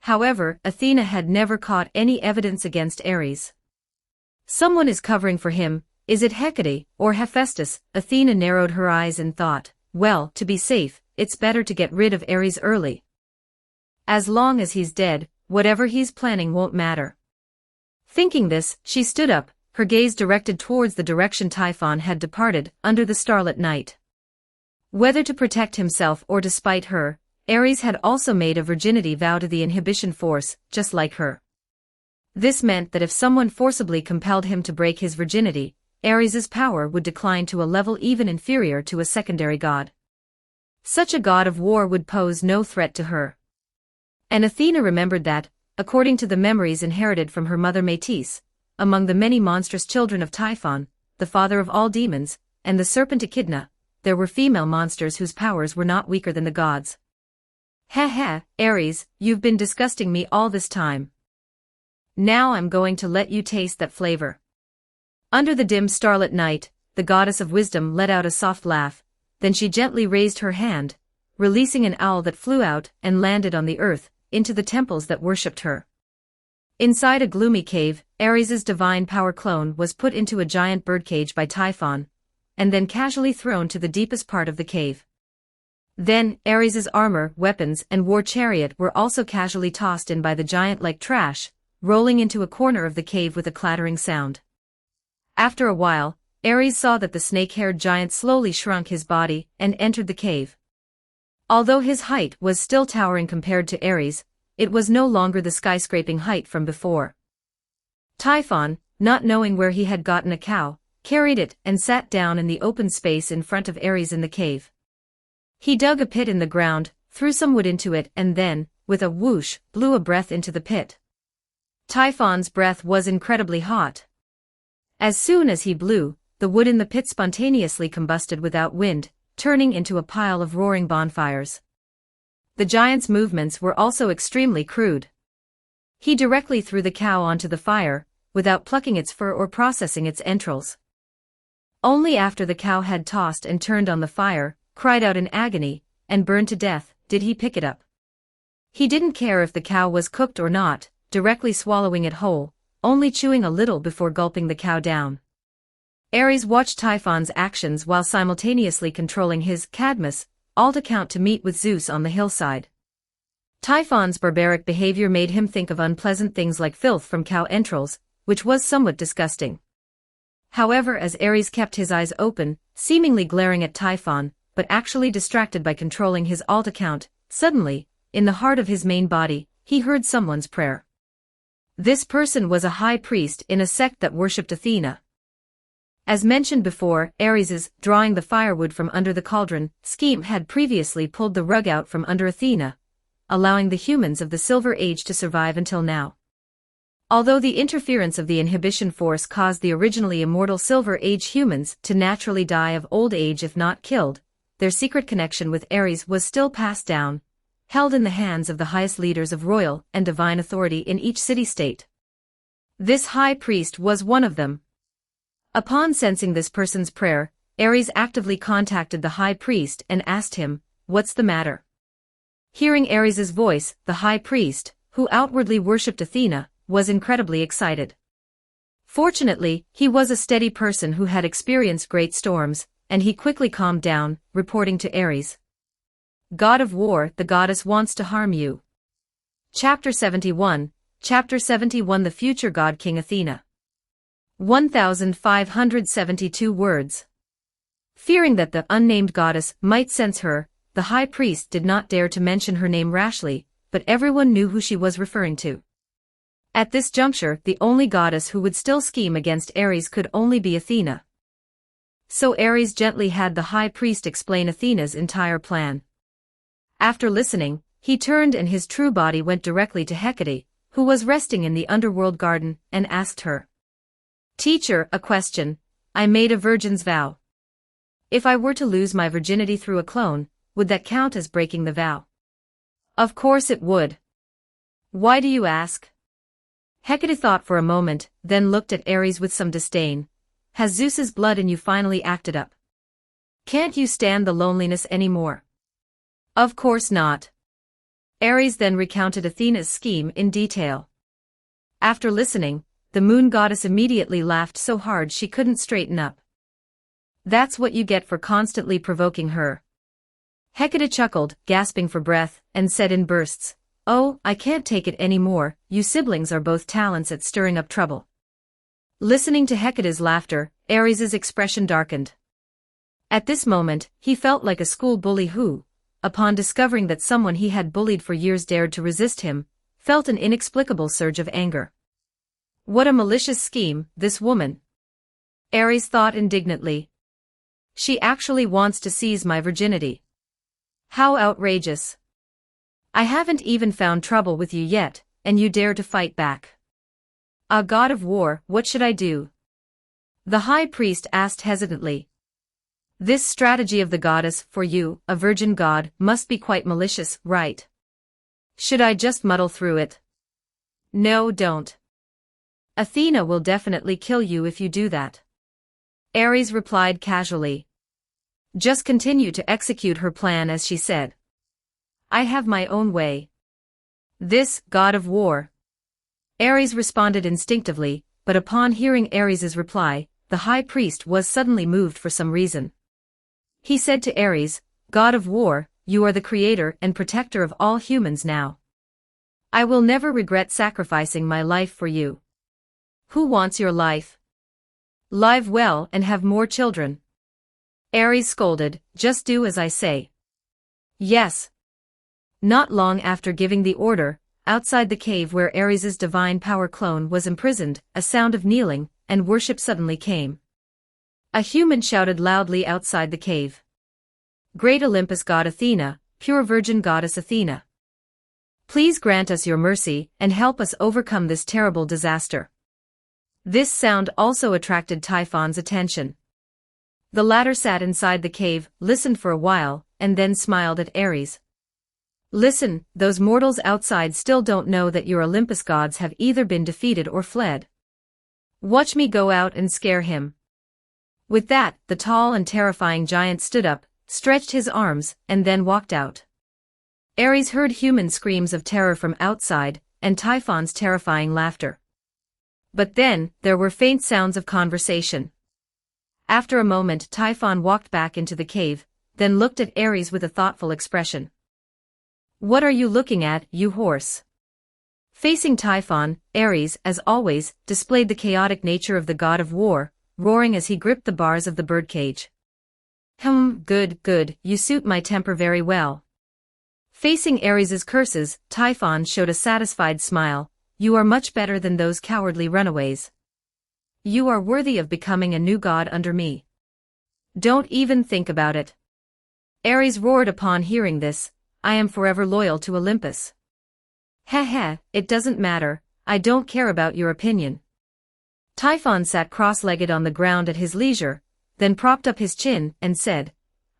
However, Athena had never caught any evidence against Ares. Someone is covering for him, is it Hecate, or Hephaestus? Athena narrowed her eyes and thought, well, to be safe, it's better to get rid of Ares early. As long as he's dead, whatever he's planning won't matter. Thinking this, she stood up, her gaze directed towards the direction Typhon had departed, under the starlit night. Whether to protect himself or to spite her, Ares had also made a virginity vow to the inhibition force, just like her. This meant that if someone forcibly compelled him to break his virginity, Ares's power would decline to a level even inferior to a secondary god. Such a god of war would pose no threat to her. And Athena remembered that, according to the memories inherited from her mother Metis, among the many monstrous children of Typhon, the father of all demons, and the serpent Echidna, there were female monsters whose powers were not weaker than the gods. Heh, Ares, you've been disgusting me all this time. Now I'm going to let you taste that flavor. Under the dim starlit night, the goddess of wisdom let out a soft laugh, then she gently raised her hand, releasing an owl that flew out and landed on the earth, into the temples that worshipped her. Inside a gloomy cave, Ares's divine power clone was put into a giant birdcage by Typhon, and then casually thrown to the deepest part of the cave. Then, Ares's armor, weapons, and war chariot were also casually tossed in by the giant like trash, rolling into a corner of the cave with a clattering sound. After a while, Ares saw that the snake-haired giant slowly shrunk his body and entered the cave. Although his height was still towering compared to Ares, it was no longer the skyscraping height from before. Typhon, not knowing where he had gotten a cow, carried it and sat down in the open space in front of Ares in the cave. He dug a pit in the ground, threw some wood into it and then, with a whoosh, blew a breath into the pit. Typhon's breath was incredibly hot. As soon as he blew, the wood in the pit spontaneously combusted without wind, turning into a pile of roaring bonfires. The giant's movements were also extremely crude. He directly threw the cow onto the fire, without plucking its fur or processing its entrails. Only after the cow had tossed and turned on the fire, cried out in agony, and burned to death, did he pick it up. He didn't care if the cow was cooked or not, directly swallowing it whole, only chewing a little before gulping the cow down. Ares watched Typhon's actions while simultaneously controlling his Cadmus alt account to meet with Zeus on the hillside. Typhon's barbaric behavior made him think of unpleasant things like filth from cow entrails, which was somewhat disgusting. However, as Ares kept his eyes open, seemingly glaring at Typhon, but actually distracted by controlling his alt account, suddenly, in the heart of his main body, he heard someone's prayer. This person was a high priest in a sect that worshipped Athena. As mentioned before, Ares's drawing the firewood from under the cauldron scheme had previously pulled the rug out from under Athena, allowing the humans of the Silver Age to survive until now. Although the interference of the inhibition force caused the originally immortal Silver Age humans to naturally die of old age if not killed, their secret connection with Ares was still passed down, held in the hands of the highest leaders of royal and divine authority in each city-state. This high priest was one of them. Upon sensing this person's prayer, Ares actively contacted the high priest and asked him, "What's the matter?" Hearing Ares's voice, the high priest, who outwardly worshipped Athena, was incredibly excited. Fortunately, he was a steady person who had experienced great storms, and he quickly calmed down, reporting to Ares. "God of War, the goddess wants to harm you." Chapter 71, the future god King Athena. 1572 words. Fearing that the unnamed goddess might sense her, the high priest did not dare to mention her name rashly, but everyone knew who she was referring to. At this juncture, the only goddess who would still scheme against Ares could only be Athena. So Ares gently had the high priest explain Athena's entire plan. After listening, he turned and his true body went directly to Hecate, who was resting in the underworld garden, and asked her, "Teacher, a question. I made a virgin's vow. If I were to lose my virginity through a clone, would that count as breaking the vow?" "Of course it would. Why do you ask?" Hecate thought for a moment, then looked at Ares with some disdain. "Has Zeus's blood in you finally acted up? Can't you stand the loneliness anymore?" "Of course not." Ares then recounted Athena's scheme in detail. After listening, the moon goddess immediately laughed so hard she couldn't straighten up. "That's what you get for constantly provoking her." Hecate chuckled, gasping for breath, and said in bursts, "Oh, I can't take it anymore, you siblings are both talents at stirring up trouble." Listening to Hecate's laughter, Ares's expression darkened. At this moment, he felt like a school bully who, upon discovering that someone he had bullied for years dared to resist him, felt an inexplicable surge of anger. What a malicious scheme, this woman. Ares thought indignantly. She actually wants to seize my virginity. How outrageous. I haven't even found trouble with you yet, and you dare to fight back. Ah, god of war, what should I do? The high priest asked hesitantly. This strategy of the goddess, for you, a virgin god, must be quite malicious, right? Should I just muddle through it? No, don't. Athena will definitely kill you if you do that. Ares replied casually. Just continue to execute her plan as she said. I have my own way. This, god of war. Ares responded instinctively, but upon hearing Ares's reply, the high priest was suddenly moved for some reason. He said to Ares, God of war, you are the creator and protector of all humans now. I will never regret sacrificing my life for you. Who wants your life? Live well and have more children. Ares scolded, just do as I say. Yes. Not long after giving the order, outside the cave where Ares's divine power clone was imprisoned, a sound of kneeling and worship suddenly came. A human shouted loudly outside the cave. Great Olympus god Athena, pure virgin goddess Athena. Please grant us your mercy and help us overcome this terrible disaster. This sound also attracted Typhon's attention. The latter sat inside the cave, listened for a while, and then smiled at Ares. Listen, those mortals outside still don't know that your Olympus gods have either been defeated or fled. Watch me go out and scare him." With that, the tall and terrifying giant stood up, stretched his arms, and then walked out. Ares heard human screams of terror from outside, and Typhon's terrifying laughter. But then, there were faint sounds of conversation. After a moment, Typhon walked back into the cave, then looked at Ares with a thoughtful expression. "What are you looking at, you horse?" Facing Typhon, Ares, as always, displayed the chaotic nature of the god of war, roaring as he gripped the bars of the birdcage. Good, good, you suit my temper very well." Facing Ares's curses, Typhon showed a satisfied smile. "You are much better than those cowardly runaways. You are worthy of becoming a new god under me. Don't even think about it." Ares roared upon hearing this. "I am forever loyal to Olympus." "Heh, it doesn't matter, I don't care about your opinion." Typhon sat cross-legged on the ground at his leisure, then propped up his chin and said,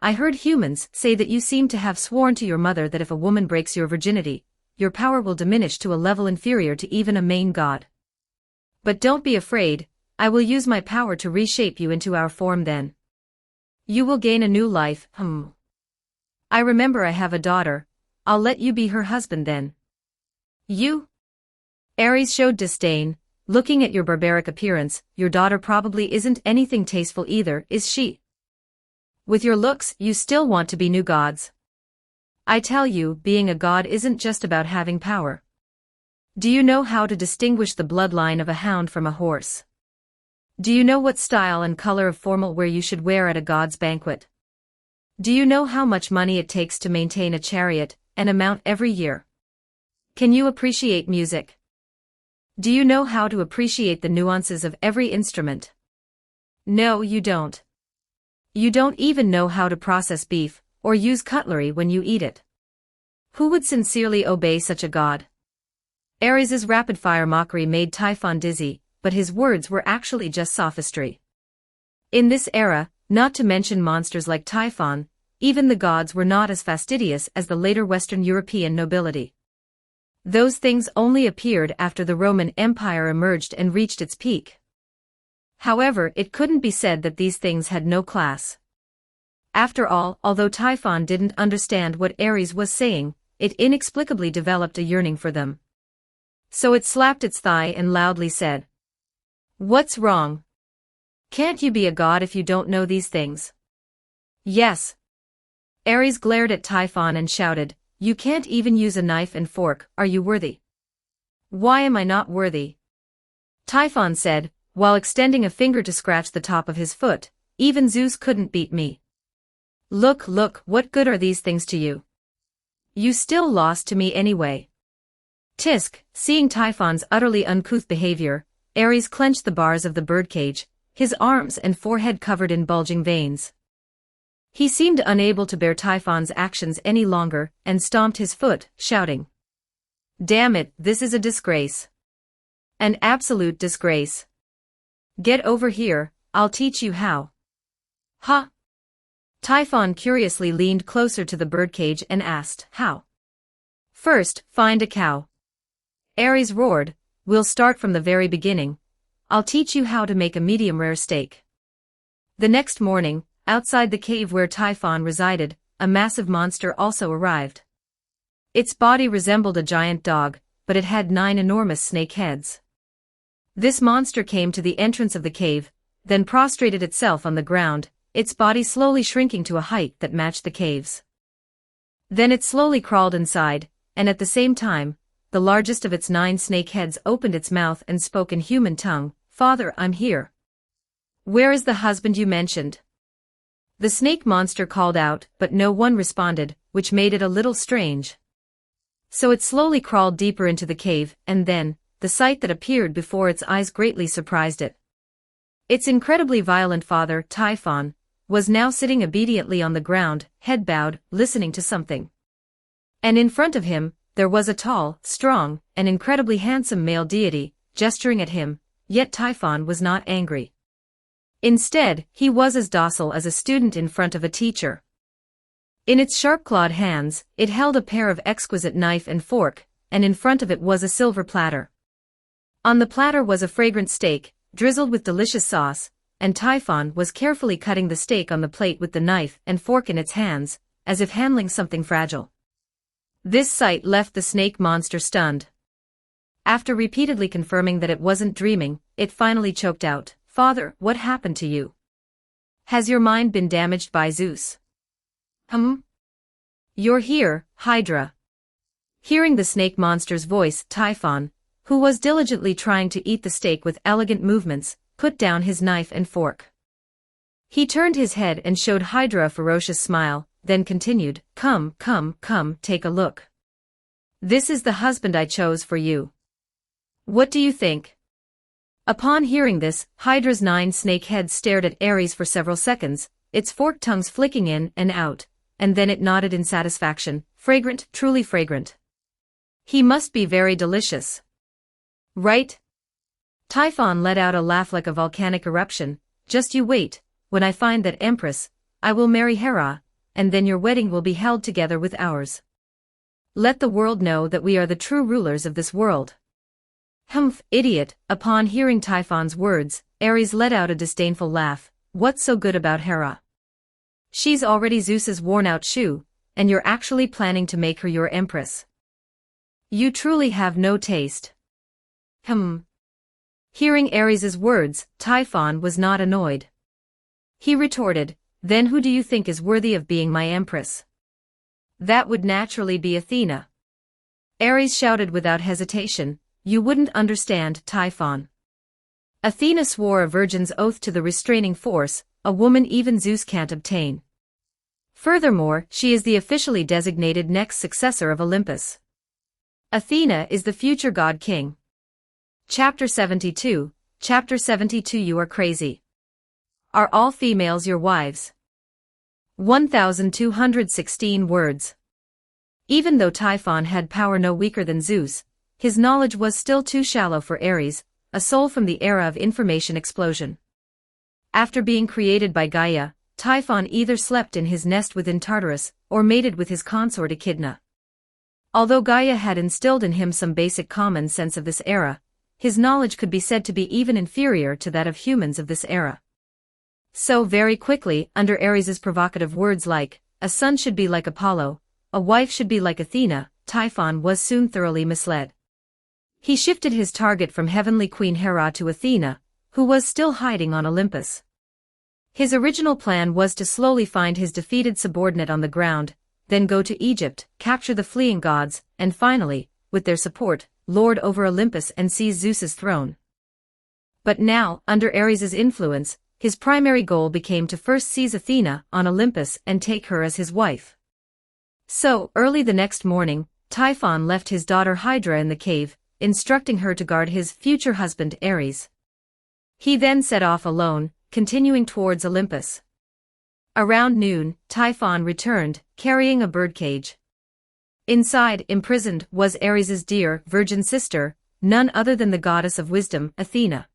"I heard humans say that you seem to have sworn to your mother that if a woman breaks your virginity, your power will diminish to a level inferior to even a main god. But don't be afraid, I will use my power to reshape you into our form then. You will gain a new life, I remember I have a daughter, I'll let you be her husband then." "You?" Ares showed disdain. "Looking at your barbaric appearance, your daughter probably isn't anything tasteful either, is she? With your looks, you still want to be new gods. I tell you, being a god isn't just about having power. Do you know how to distinguish the bloodline of a hound from a horse? Do you know what style and color of formal wear you should wear at a god's banquet? Do you know how much money it takes to maintain a chariot and a mount every year? Can you appreciate music? Do you know how to appreciate the nuances of every instrument? No, you don't. You don't even know how to process beef, or use cutlery when you eat it. Who would sincerely obey such a god?" Ares's rapid-fire mockery made Typhon dizzy, but his words were actually just sophistry. In this era, not to mention monsters like Typhon, even the gods were not as fastidious as the later Western European nobility. Those things only appeared after the Roman Empire emerged and reached its peak. However, it couldn't be said that these things had no class. After all, although Typhon didn't understand what Ares was saying, it inexplicably developed a yearning for them. So it slapped its thigh and loudly said, "What's wrong? Can't you be a god if you don't know these things?" "Yes." Ares glared at Typhon and shouted, "You can't even use a knife and fork, are you worthy?" "Why am I not worthy?" Typhon said, while extending a finger to scratch the top of his foot, "Even Zeus couldn't beat me. Look, what good are these things to you? You still lost to me anyway." Tisk, seeing Typhon's utterly uncouth behavior, Ares clenched the bars of the birdcage, his arms and forehead covered in bulging veins. He seemed unable to bear Typhon's actions any longer, and stomped his foot, shouting, "Damn it, this is a disgrace. An absolute disgrace. Get over here, I'll teach you how." "Huh?" Typhon curiously leaned closer to the birdcage and asked, "How?" "First, find a cow." Ares roared, "We'll start from the very beginning. I'll teach you how to make a medium-rare steak." The next morning, outside the cave where Typhon resided, a massive monster also arrived. Its body resembled a giant dog, but it had 9 enormous snake heads. This monster came to the entrance of the cave, then prostrated itself on the ground, its body slowly shrinking to a height that matched the cave's. Then it slowly crawled inside, and at the same time, the largest of its 9 snake heads opened its mouth and spoke in human tongue, "Father, I'm here. Where is the husband you mentioned?" The snake monster called out, but no one responded, which made it a little strange. So it slowly crawled deeper into the cave, and then, the sight that appeared before its eyes greatly surprised it. Its incredibly violent father, Typhon, was now sitting obediently on the ground, head bowed, listening to something. And in front of him, there was a tall, strong, and incredibly handsome male deity, gesturing at him, yet Typhon was not angry. Instead, he was as docile as a student in front of a teacher. In its sharp-clawed hands, it held a pair of exquisite knife and fork, and in front of it was a silver platter. On the platter was a fragrant steak, drizzled with delicious sauce, and Typhon was carefully cutting the steak on the plate with the knife and fork in its hands, as if handling something fragile. This sight left the snake monster stunned. After repeatedly confirming that it wasn't dreaming, it finally choked out, "Father, what happened to you? Has your mind been damaged by Zeus?" You're here, Hydra." Hearing the snake monster's voice, Typhon, who was diligently trying to eat the steak with elegant movements, put down his knife and fork. He turned his head and showed Hydra a ferocious smile, then continued, Come, take a look. This is the husband I chose for you. What do you think?" Upon hearing this, Hydra's 9 snake heads stared at Ares for several seconds, its forked tongues flicking in and out, and then it nodded in satisfaction. "Fragrant, truly fragrant. He must be very delicious. Right?" Typhon let out a laugh like a volcanic eruption. "Just you wait, when I find that empress, I will marry Hera, and then your wedding will be held together with ours. Let the world know that we are the true rulers of this world." Idiot. Upon hearing Typhon's words, Ares let out a disdainful laugh. "What's so good about Hera? She's already Zeus's worn-out shoe, and you're actually planning to make her your empress. You truly have no taste." Hearing Ares's words, Typhon was not annoyed. He retorted, "Then who do you think is worthy of being my empress?" "That would naturally be Athena." Ares shouted without hesitation, "You wouldn't understand, Typhon. Athena swore a virgin's oath to the restraining force, a woman even Zeus can't obtain. Furthermore, she is the officially designated next successor of Olympus. Athena is the future god-king." Chapter 72. Chapter 72. You are crazy. Are all females your wives? 1216 words. Even though Typhon had power no weaker than Zeus, his knowledge was still too shallow for Ares, a soul from the era of information explosion. After being created by Gaia, Typhon either slept in his nest within Tartarus, or mated with his consort Echidna. Although Gaia had instilled in him some basic common sense of this era, his knowledge could be said to be even inferior to that of humans of this era. So very quickly, under Ares's provocative words like, "A son should be like Apollo, a wife should be like Athena," Typhon was soon thoroughly misled. He shifted his target from heavenly Queen Hera to Athena, who was still hiding on Olympus. His original plan was to slowly find his defeated subordinate on the ground, then go to Egypt, capture the fleeing gods, and finally, with their support, lord over Olympus and seize Zeus's throne. But now, under Ares's influence, his primary goal became to first seize Athena on Olympus and take her as his wife. So, early the next morning, Typhon left his daughter Hydra in the cave, instructing her to guard his future husband Ares. He then set off alone, continuing towards Olympus. Around noon, Typhon returned, carrying a birdcage. Inside, imprisoned, was Ares's dear, virgin sister, none other than the goddess of wisdom, Athena.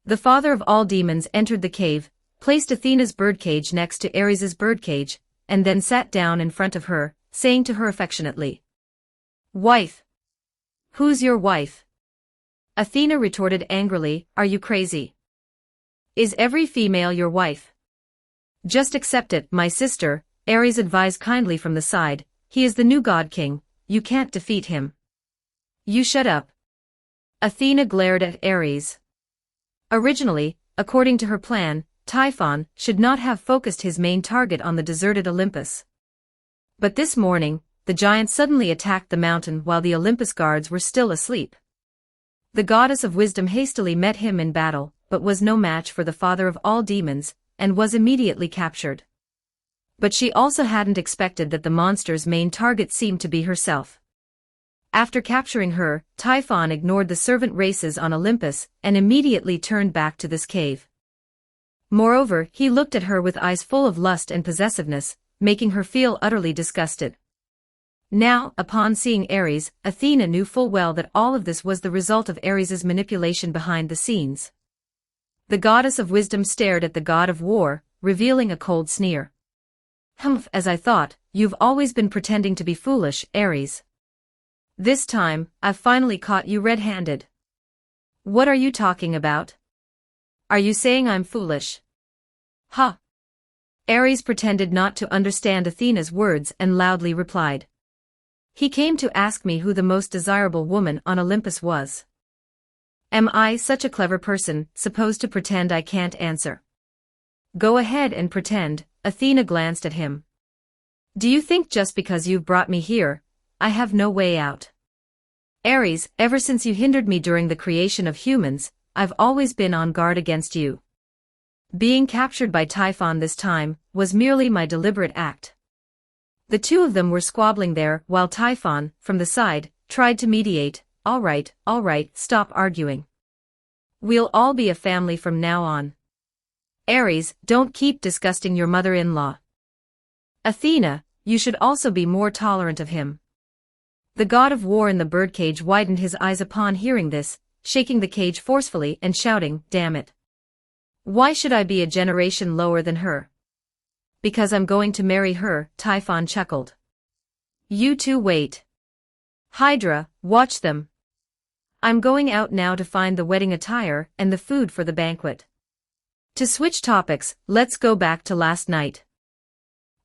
The father of all demons entered the cave, placed Athena's birdcage next to Ares's birdcage, and then sat down in front of her, saying to her affectionately, "Wife. Who's your wife?" Athena retorted angrily, "Are you crazy? Is every female your wife?" "Just accept it, my sister," Ares advised kindly from the side, "he is the new god-king, you can't defeat him." "You shut up." Athena glared at Ares. Originally, according to her plan, Typhon should not have focused his main target on the deserted Olympus. But this morning, the giant suddenly attacked the mountain while the Olympus guards were still asleep. The goddess of wisdom hastily met him in battle, but was no match for the father of all demons, and was immediately captured. But she also hadn't expected that the monster's main target seemed to be herself. After capturing her, Typhon ignored the servant races on Olympus and immediately turned back to this cave. Moreover, he looked at her with eyes full of lust and possessiveness, making her feel utterly disgusted. Now, upon seeing Ares, Athena knew full well that all of this was the result of Ares's manipulation behind the scenes. The goddess of wisdom stared at the god of war, revealing a cold sneer. As I thought," you've always been pretending to be foolish, Aries. This time, I've finally caught you red-handed. What are you talking about? Are you saying I'm foolish? Huh. Aries pretended not to understand Athena's words and loudly replied. He came to ask me who the most desirable woman on Olympus was. Am I such a clever person, supposed to pretend I can't answer? Go ahead and pretend, Athena glanced at him. Do you think just because you've brought me here, I have no way out? Aries, ever since you hindered me during the creation of humans, I've always been on guard against you. Being captured by Typhon this time was merely my deliberate act. The two of them were squabbling there while Typhon, from the side, tried to mediate. All right, stop arguing. We'll all be a family from now on. Aries, don't keep disgusting your mother-in-law. Athena, you should also be more tolerant of him. The god of war in the birdcage widened his eyes upon hearing this, shaking the cage forcefully and shouting, damn it. Why should I be a generation lower than her? Because I'm going to marry her, Typhon chuckled. You two wait. Hydra, watch them. I'm going out now to find the wedding attire and the food for the banquet. To switch topics, let's go back to last night.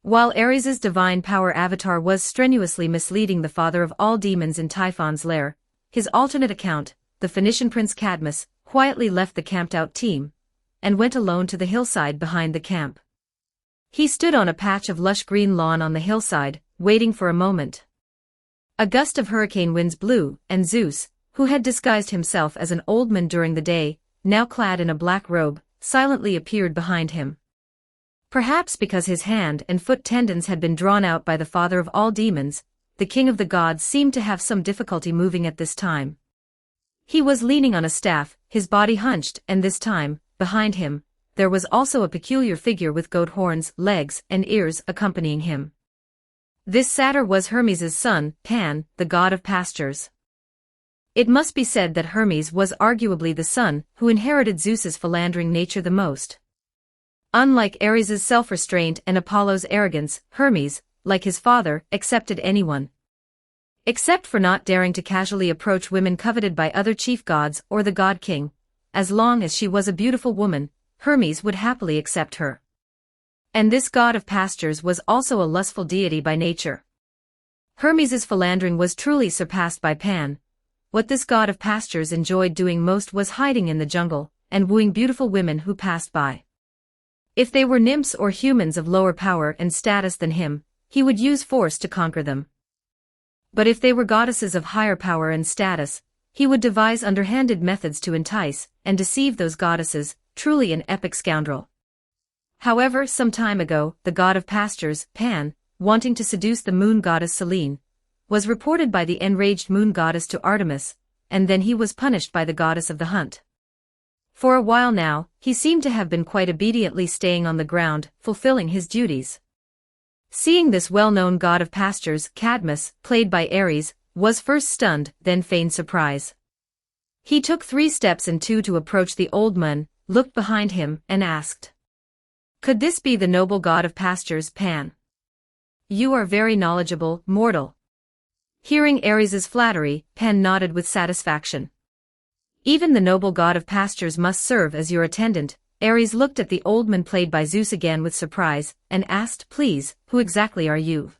While Ares's divine power avatar was strenuously misleading the father of all demons in Typhon's lair, his alternate account, the Phoenician prince Cadmus, quietly left the camped-out team and went alone to the hillside behind the camp. He stood on a patch of lush green lawn on the hillside, waiting for a moment. A gust of hurricane winds blew, and Zeus, who had disguised himself as an old man during the day, now clad in a black robe, silently appeared behind him. Perhaps because his hand and foot tendons had been drawn out by the father of all demons, the king of the gods seemed to have some difficulty moving at this time. He was leaning on a staff, his body hunched, and this time, behind him, there was also a peculiar figure with goat horns, legs, and ears accompanying him. This satyr was Hermes' son, Pan, the god of pastures. It must be said that Hermes was arguably the son who inherited Zeus's philandering nature the most. Unlike Ares's self-restraint and Apollo's arrogance, Hermes, like his father, accepted anyone. Except for not daring to casually approach women coveted by other chief gods or the god king, as long as she was a beautiful woman, Hermes would happily accept her. And this god of pastures was also a lustful deity by nature. Hermes' philandering was truly surpassed by Pan. What this god of pastures enjoyed doing most was hiding in the jungle and wooing beautiful women who passed by. If they were nymphs or humans of lower power and status than him, he would use force to conquer them. But if they were goddesses of higher power and status, he would devise underhanded methods to entice and deceive those goddesses, truly an epic scoundrel. However, some time ago, the god of pastures, Pan, wanting to seduce the moon goddess Selene, was reported by the enraged moon goddess to Artemis, and then he was punished by the goddess of the hunt. For a while now, he seemed to have been quite obediently staying on the ground, fulfilling his duties. Seeing this well-known god of pastures, Cadmus, played by Ares, was first stunned, then feigned surprise. He took 3 steps and 2 to approach the old man, looked behind him, and asked. Could this be the noble god of pastures, Pan? You are very knowledgeable, mortal. Hearing Ares's flattery, Pan nodded with satisfaction. Even the noble god of pastures must serve as your attendant. Ares looked at the old man played by Zeus again with surprise, and asked, please, who exactly are you?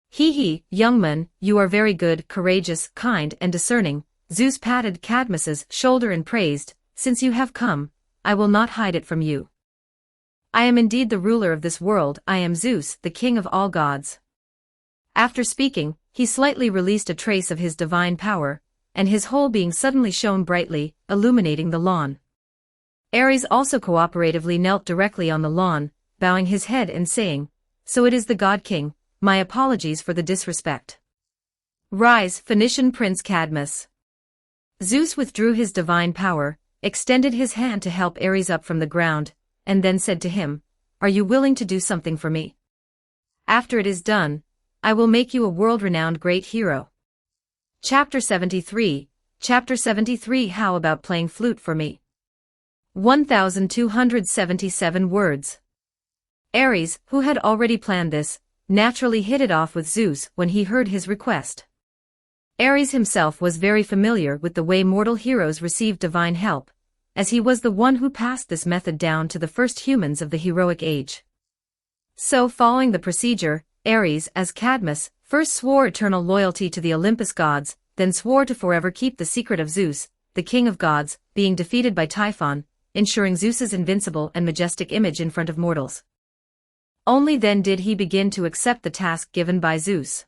He, young man, you are very good, courageous, kind, and discerning. Zeus patted Cadmus's shoulder and praised, since you have come, I will not hide it from you. I am indeed the ruler of this world, I am Zeus, the king of all gods. After speaking, he slightly released a trace of his divine power, and his whole being suddenly shone brightly, illuminating the lawn. Ares also cooperatively knelt directly on the lawn, bowing his head and saying, so it is the god king, my apologies for the disrespect. Rise, Phoenician prince Cadmus. Zeus withdrew his divine power, extended his hand to help Ares up from the ground, and then said to him, are you willing to do something for me? After it is done, I will make you a world-renowned great hero. Chapter 73, How about playing flute for me? 1,277 words. Ares, who had already planned this, naturally hit it off with Zeus when he heard his request. Ares himself was very familiar with the way mortal heroes received divine help, as he was the one who passed this method down to the first humans of the heroic age. So, following the procedure, Ares, as Cadmus, first swore eternal loyalty to the Olympus gods, then swore to forever keep the secret of Zeus, the king of gods, being defeated by Typhon, ensuring Zeus's invincible and majestic image in front of mortals. Only then did he begin to accept the task given by Zeus.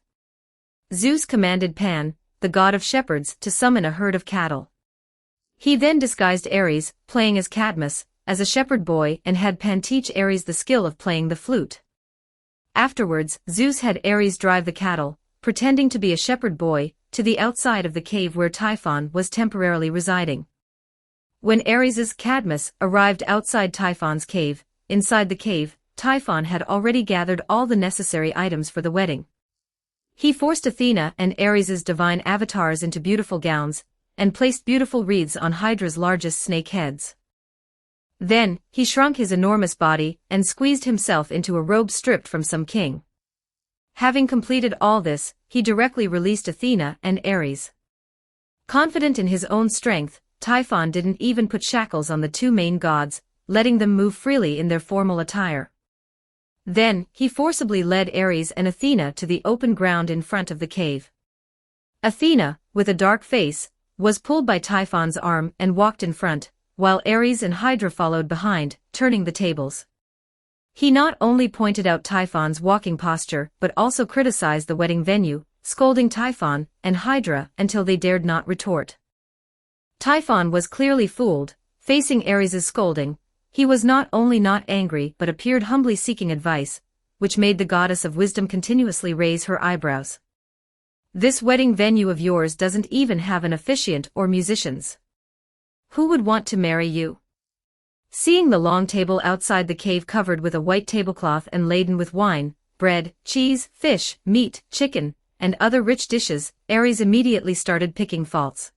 Zeus commanded Pan, the god of shepherds, to summon a herd of cattle. He then disguised Ares, playing as Cadmus, as a shepherd boy and had Pan teach Ares the skill of playing the flute. Afterwards, Zeus had Ares drive the cattle, pretending to be a shepherd boy, to the outside of the cave where Typhon was temporarily residing. When Ares's Cadmus arrived outside Typhon's cave, inside the cave, Typhon had already gathered all the necessary items for the wedding. He forced Athena and Ares's divine avatars into beautiful gowns, and placed beautiful wreaths on Hydra's largest snake heads. Then, he shrunk his enormous body and squeezed himself into a robe stripped from some king. Having completed all this, he directly released Athena and Ares. Confident in his own strength, Typhon didn't even put shackles on the two main gods, letting them move freely in their formal attire. Then, he forcibly led Ares and Athena to the open ground in front of the cave. Athena, with a dark face, was pulled by Typhon's arm and walked in front, while Ares and Hydra followed behind, turning the tables. He not only pointed out Typhon's walking posture but also criticized the wedding venue, scolding Typhon and Hydra until they dared not retort. Typhon was clearly fooled. Facing Ares's scolding, he was not only not angry but appeared humbly seeking advice, which made the goddess of wisdom continuously raise her eyebrows. This wedding venue of yours doesn't even have an officiant or musicians. Who would want to marry you? Seeing the long table outside the cave covered with a white tablecloth and laden with wine, bread, cheese, fish, meat, chicken, and other rich dishes, Ares immediately started picking faults.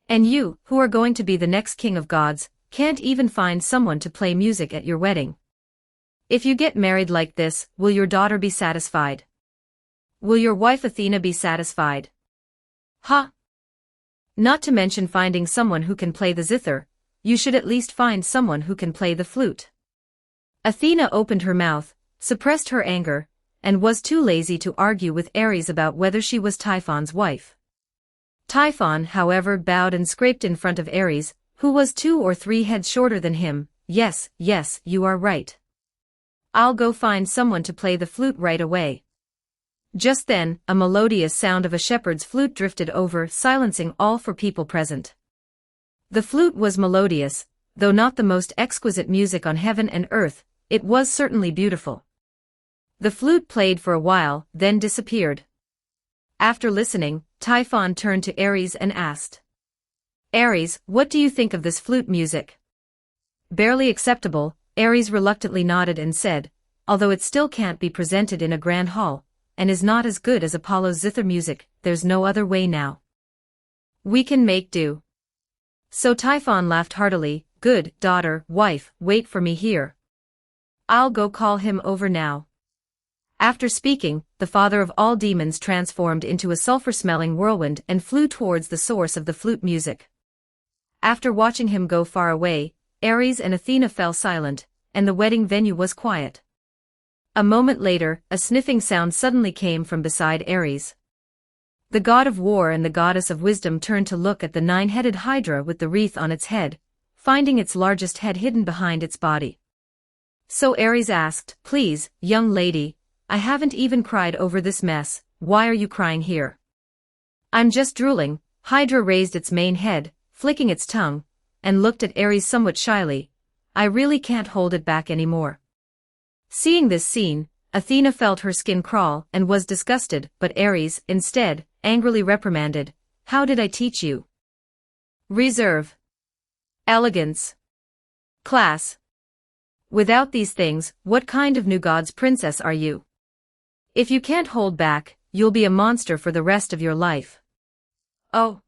And you, who are going to be the next king of gods, can't even find someone to play music at your wedding. If you get married like this, will your daughter be satisfied? Will your wife Athena be satisfied? Ha! Not to mention finding someone who can play the zither, you should at least find someone who can play the flute. Athena opened her mouth, suppressed her anger, and was too lazy to argue with Ares about whether she was Typhon's wife. Typhon, however, bowed and scraped in front of Ares, who was 2 or 3 heads shorter than him. Yes, you are right. I'll go find someone to play the flute right away. Just then, a melodious sound of a shepherd's flute drifted over, silencing all for people present. The flute was melodious, though not the most exquisite music on heaven and earth, it was certainly beautiful. The flute played for a while, then disappeared. After listening, Typhon turned to Ares and asked, Ares, what do you think of this flute music? Barely acceptable, Ares reluctantly nodded and said, although it still can't be presented in a grand hall, and is not as good as Apollo's zither music, there's no other way now. We can make do. So Typhon laughed heartily, good, daughter, wife, wait for me here. I'll go call him over now. After speaking, the father of all demons transformed into a sulfur-smelling whirlwind and flew towards the source of the flute music. After watching him go far away, Ares and Athena fell silent, and the wedding venue was quiet. A moment later, a sniffing sound suddenly came from beside Ares. The god of war and the goddess of wisdom turned to look at the 9-headed Hydra with the wreath on its head, finding its largest head hidden behind its body. So Ares asked, please, young lady, I haven't even cried over this mess, why are you crying here? I'm just drooling. Hydra raised its main head, flicking its tongue, and looked at Ares somewhat shyly. I really can't hold it back anymore. Seeing this scene, Athena felt her skin crawl and was disgusted, but Ares, instead, angrily reprimanded, how did I teach you? Reserve. Elegance. Class. Without these things, what kind of new god's princess are you? If you can't hold back, you'll be a monster for the rest of your life. Oh.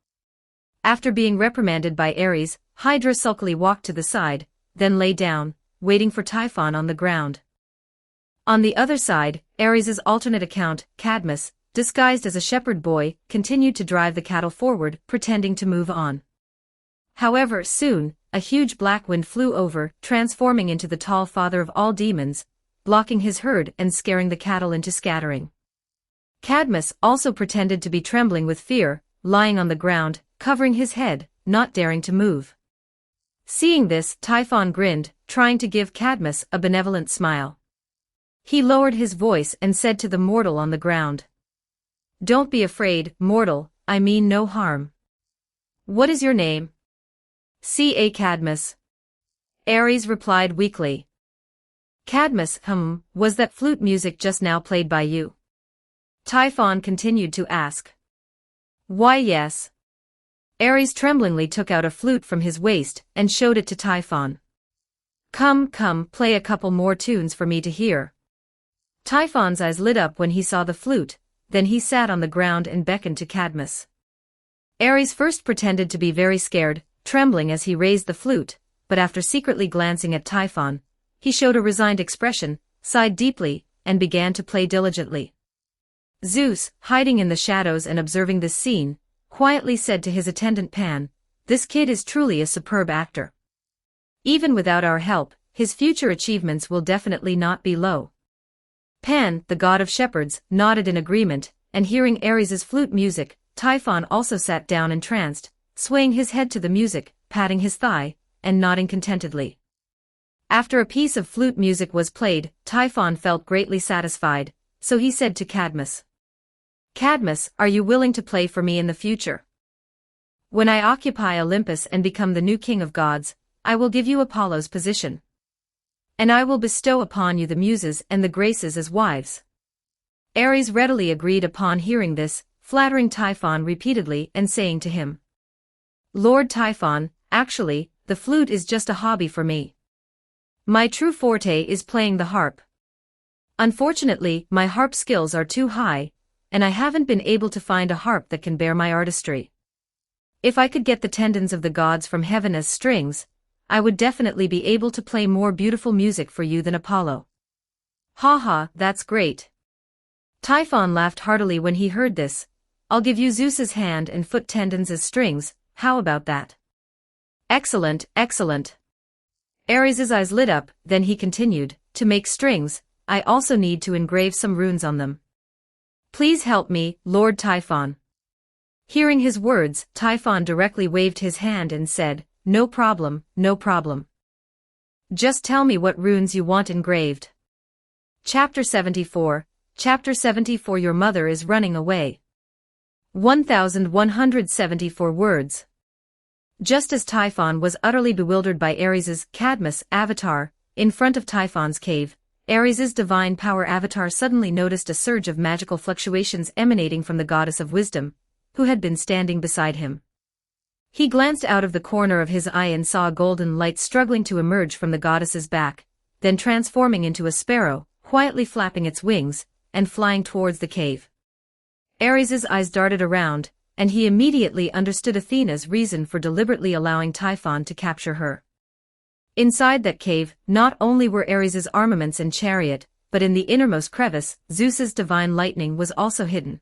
After being reprimanded by Ares, Hydra sulkily walked to the side, then lay down, waiting for Typhon on the ground. On the other side, Ares's alternate account, Cadmus, disguised as a shepherd boy, continued to drive the cattle forward, pretending to move on. However, soon, a huge black wind flew over, transforming into the tall father of all demons, blocking his herd and scaring the cattle into scattering. Cadmus also pretended to be trembling with fear, lying on the ground, covering his head, not daring to move. Seeing this, Typhon grinned, trying to give Cadmus a benevolent smile. He lowered his voice and said to the mortal on the ground, "Don't be afraid, mortal, I mean no harm. What is your name?" "Ca Cadmus." Ares replied weakly. "Cadmus, was that flute music just now played by you?" Typhon continued to ask. "Why, yes." Ares tremblingly took out a flute from his waist and showed it to Typhon. Come, play a couple more tunes for me to hear." Typhon's eyes lit up when he saw the flute, then he sat on the ground and beckoned to Cadmus. Ares first pretended to be very scared, trembling as he raised the flute, but after secretly glancing at Typhon, he showed a resigned expression, sighed deeply, and began to play diligently. Zeus, hiding in the shadows and observing this scene, quietly said to his attendant Pan, "This kid is truly a superb actor. Even without our help, his future achievements will definitely not be low." Pan, the god of shepherds, nodded in agreement, and hearing Ares's flute music, Typhon also sat down entranced, swaying his head to the music, patting his thigh, and nodding contentedly. After a piece of flute music was played, Typhon felt greatly satisfied, so he said to Cadmus, "Cadmus, are you willing to play for me in the future? When I occupy Olympus and become the new king of gods, I will give you Apollo's position. And I will bestow upon you the Muses and the Graces as wives." Ares readily agreed upon hearing this, flattering Typhon repeatedly and saying to him, "Lord Typhon, actually, the flute is just a hobby for me. My true forte is playing the harp. Unfortunately, my harp skills are too high, and I haven't been able to find a harp that can bear my artistry. If I could get the tendons of the gods from heaven as strings, I would definitely be able to play more beautiful music for you than Apollo." "Ha, that's great." Typhon laughed heartily when he heard this. "I'll give you Zeus's hand and foot tendons as strings, how about that?" "Excellent." Ares's eyes lit up, then he continued, "To make strings, I also need to engrave some runes on them. Please help me, Lord Typhon." Hearing his words, Typhon directly waved his hand and said, No problem. Just tell me what runes you want engraved." Chapter 74, Your mother is running away. 1174 words. Just as Typhon was utterly bewildered by Ares's Cadmus avatar, in front of Typhon's cave, Ares's divine power avatar suddenly noticed a surge of magical fluctuations emanating from the goddess of wisdom, who had been standing beside him. He glanced out of the corner of his eye and saw a golden light struggling to emerge from the goddess's back, then transforming into a sparrow, quietly flapping its wings, and flying towards the cave. Ares's eyes darted around, and he immediately understood Athena's reason for deliberately allowing Typhon to capture her. Inside that cave, not only were Ares's armaments and chariot, but in the innermost crevice, Zeus's divine lightning was also hidden.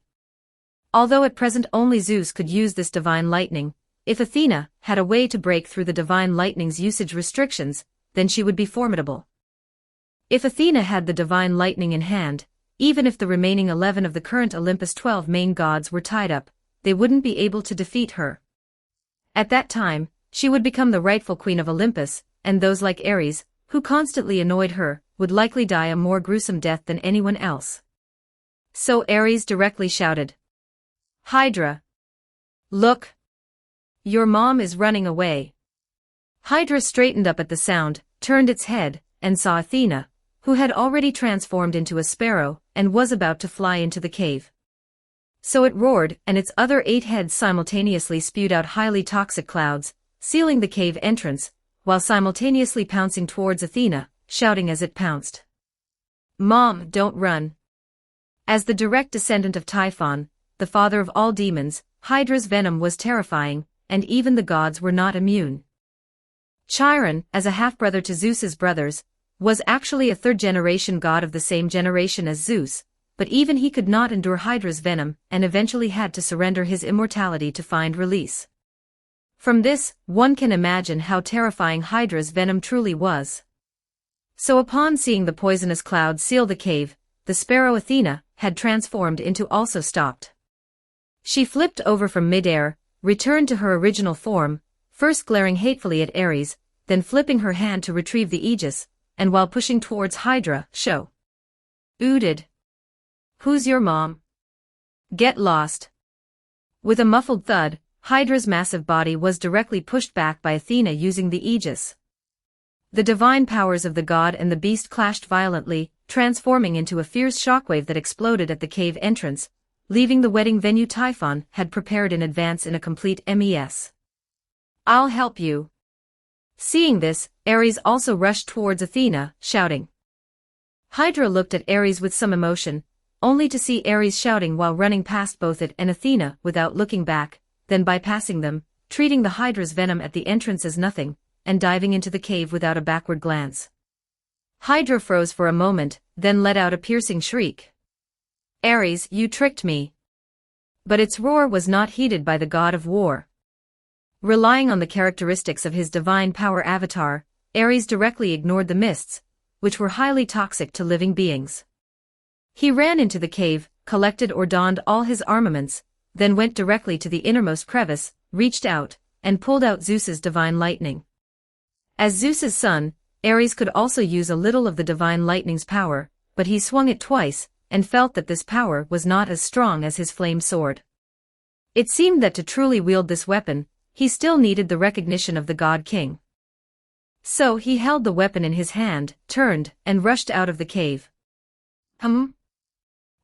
Although at present only Zeus could use this divine lightning, if Athena had a way to break through the divine lightning's usage restrictions, then she would be formidable. If Athena had the divine lightning in hand, even if the remaining 11 of the current Olympus' 12 main gods were tied up, they wouldn't be able to defeat her. At that time, she would become the rightful queen of Olympus, and those like Ares, who constantly annoyed her, would likely die a more gruesome death than anyone else. So Ares directly shouted, "Hydra! Look! Your mom is running away." Hydra straightened up at the sound, turned its head, and saw Athena, who had already transformed into a sparrow and was about to fly into the cave. So it roared, and its other 8 heads simultaneously spewed out highly toxic clouds, sealing the cave entrance, while simultaneously pouncing towards Athena, shouting as it pounced, "Mom, don't run." As the direct descendant of Typhon, the father of all demons, Hydra's venom was terrifying, and even the gods were not immune. Chiron, as a half-brother to Zeus's brothers, was actually a third-generation god of the same generation as Zeus, but even he could not endure Hydra's venom and eventually had to surrender his immortality to find release. From this, one can imagine how terrifying Hydra's venom truly was. So upon seeing the poisonous cloud seal the cave, the sparrow Athena had transformed into also stopped. She flipped over from midair, returned to her original form, first glaring hatefully at Ares, then flipping her hand to retrieve the aegis, and while pushing towards Hydra, shouted, "Who's your mom? Get lost." With a muffled thud, Hydra's massive body was directly pushed back by Athena using the aegis. The divine powers of the god and the beast clashed violently, transforming into a fierce shockwave that exploded at the cave entrance, leaving the wedding venue Typhon had prepared in advance in a complete mess. "I'll help you." Seeing this, Ares also rushed towards Athena, shouting. Hydra looked at Ares with some emotion, only to see Ares shouting while running past both it and Athena without looking back, then bypassing them, treating the Hydra's venom at the entrance as nothing, and diving into the cave without a backward glance. Hydra froze for a moment, then let out a piercing shriek. "Ares, you tricked me." But its roar was not heeded by the god of war. Relying on the characteristics of his divine power avatar, Ares directly ignored the mists, which were highly toxic to living beings. He ran into the cave, collected or donned all his armaments, then went directly to the innermost crevice, reached out, and pulled out Zeus's divine lightning. As Zeus's son, Ares could also use a little of the divine lightning's power, but he swung it twice, and felt that this power was not as strong as his flame sword. It seemed that to truly wield this weapon, he still needed the recognition of the god king. So he held the weapon in his hand, turned, and rushed out of the cave.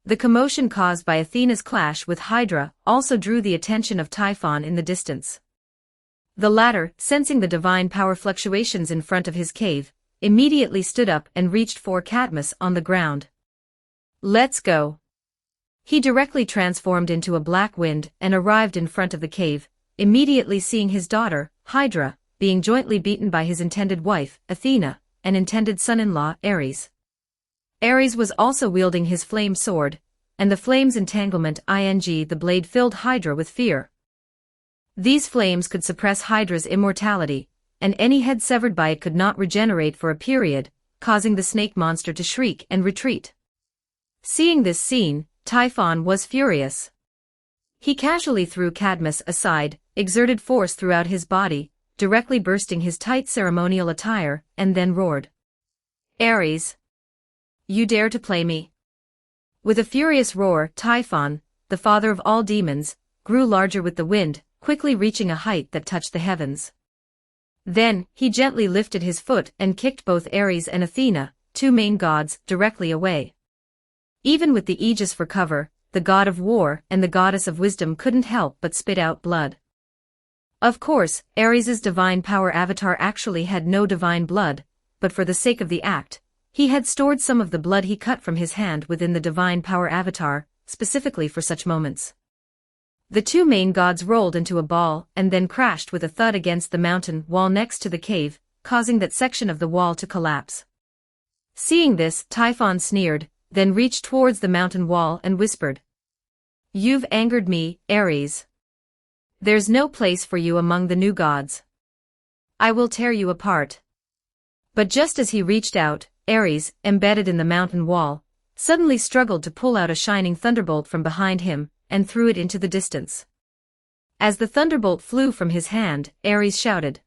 The commotion caused by Athena's clash with Hydra also drew the attention of Typhon in the distance. The latter, sensing the divine power fluctuations in front of his cave, immediately stood up and reached for Cadmus on the ground. "Let's go." He directly transformed into a black wind and arrived in front of the cave, immediately seeing his daughter, Hydra, being jointly beaten by his intended wife, Athena, and intended son-in-law, Ares. Ares was also wielding his flame sword, and the flame's entanglement the blade filled Hydra with fear. These flames could suppress Hydra's immortality, and any head severed by it could not regenerate for a period, causing the snake monster to shriek and retreat. Seeing this scene, Typhon was furious. He casually threw Cadmus aside, exerted force throughout his body, directly bursting his tight ceremonial attire, and then roared. "Ares! You dare to play me?" With a furious roar, Typhon, the father of all demons, grew larger with the wind, quickly reaching a height that touched the heavens. Then, he gently lifted his foot and kicked both Ares and Athena, two main gods, directly away. Even with the aegis for cover, the god of war and the goddess of wisdom couldn't help but spit out blood. Of course, Ares's divine power avatar actually had no divine blood, but for the sake of the act, he had stored some of the blood he cut from his hand within the divine power avatar, specifically for such moments. The two main gods rolled into a ball and then crashed with a thud against the mountain wall next to the cave, causing that section of the wall to collapse. Seeing this, Typhon sneered, then reached towards the mountain wall and whispered. "You've angered me, Ares. There's no place for you among the new gods. I will tear you apart." But just as he reached out, Ares, embedded in the mountain wall, suddenly struggled to pull out a shining thunderbolt from behind him, and threw it into the distance. As the thunderbolt flew from his hand, Ares shouted.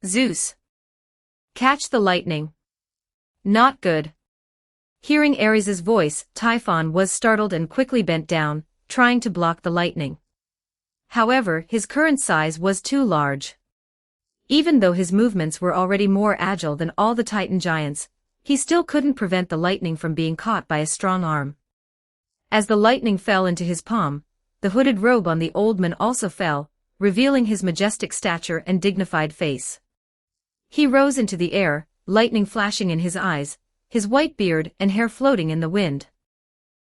"Zeus! Catch the lightning." "Not good." Hearing Ares's voice, Typhon was startled and quickly bent down, trying to block the lightning. However, his current size was too large. Even though his movements were already more agile than all the Titan giants, he still couldn't prevent the lightning from being caught by a strong arm. As the lightning fell into his palm, the hooded robe on the old man also fell, revealing his majestic stature and dignified face. He rose into the air, lightning flashing in his eyes, his white beard and hair floating in the wind.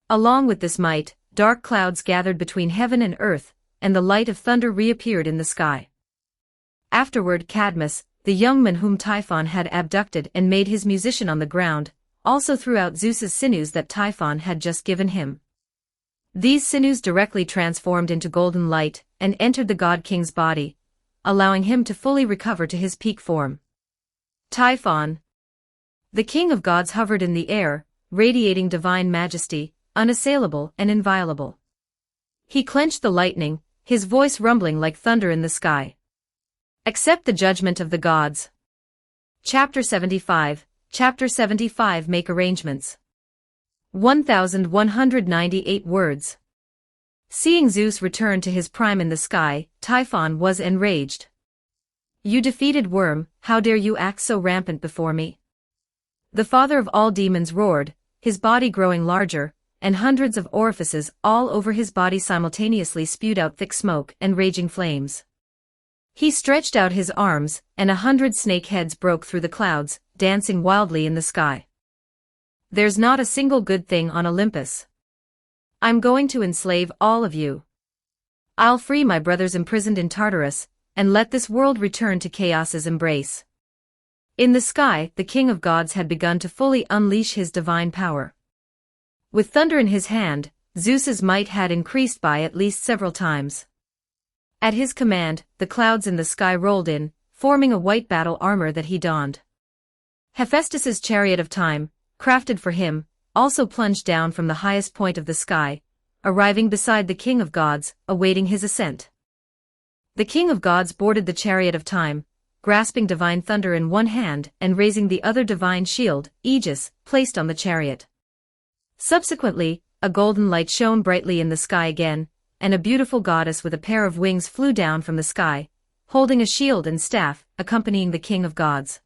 Along with this might, dark clouds gathered between heaven and earth, and the light of thunder reappeared in the sky. Afterward, Cadmus, the young man whom Typhon had abducted and made his musician on the ground, also threw out Zeus's sinews that Typhon had just given him. These sinews directly transformed into golden light and entered the god-king's body, allowing him to fully recover to his peak form. Typhon, the king of gods, hovered in the air, radiating divine majesty, unassailable and inviolable. He clenched the lightning, his voice rumbling like thunder in the sky. Accept the judgment of the gods. Chapter 75. Chapter 75. Make arrangements. 1198 words. Seeing Zeus return to his prime in the sky, Typhon was enraged. You defeated worm, how dare you act so rampant before me? The father of all demons roared, his body growing larger, and hundreds of orifices all over his body simultaneously spewed out thick smoke and raging flames. He stretched out his arms, and 100 snake heads broke through the clouds, dancing wildly in the sky. There's not a single good thing on Olympus. I'm going to enslave all of you. I'll free my brothers imprisoned in Tartarus, and let this world return to chaos's embrace. In the sky, the king of gods had begun to fully unleash his divine power. With thunder in his hand, Zeus's might had increased by at least several times. At his command, the clouds in the sky rolled in, forming a white battle armor that he donned. Hephaestus's chariot of time, crafted for him, also plunged down from the highest point of the sky, arriving beside the king of gods, awaiting his ascent. The king of gods boarded the chariot of time, grasping divine thunder in one hand and raising the other divine shield, Aegis, placed on the chariot. Subsequently, a golden light shone brightly in the sky again, and a beautiful goddess with a pair of wings flew down from the sky, holding a shield and staff, accompanying the king of gods.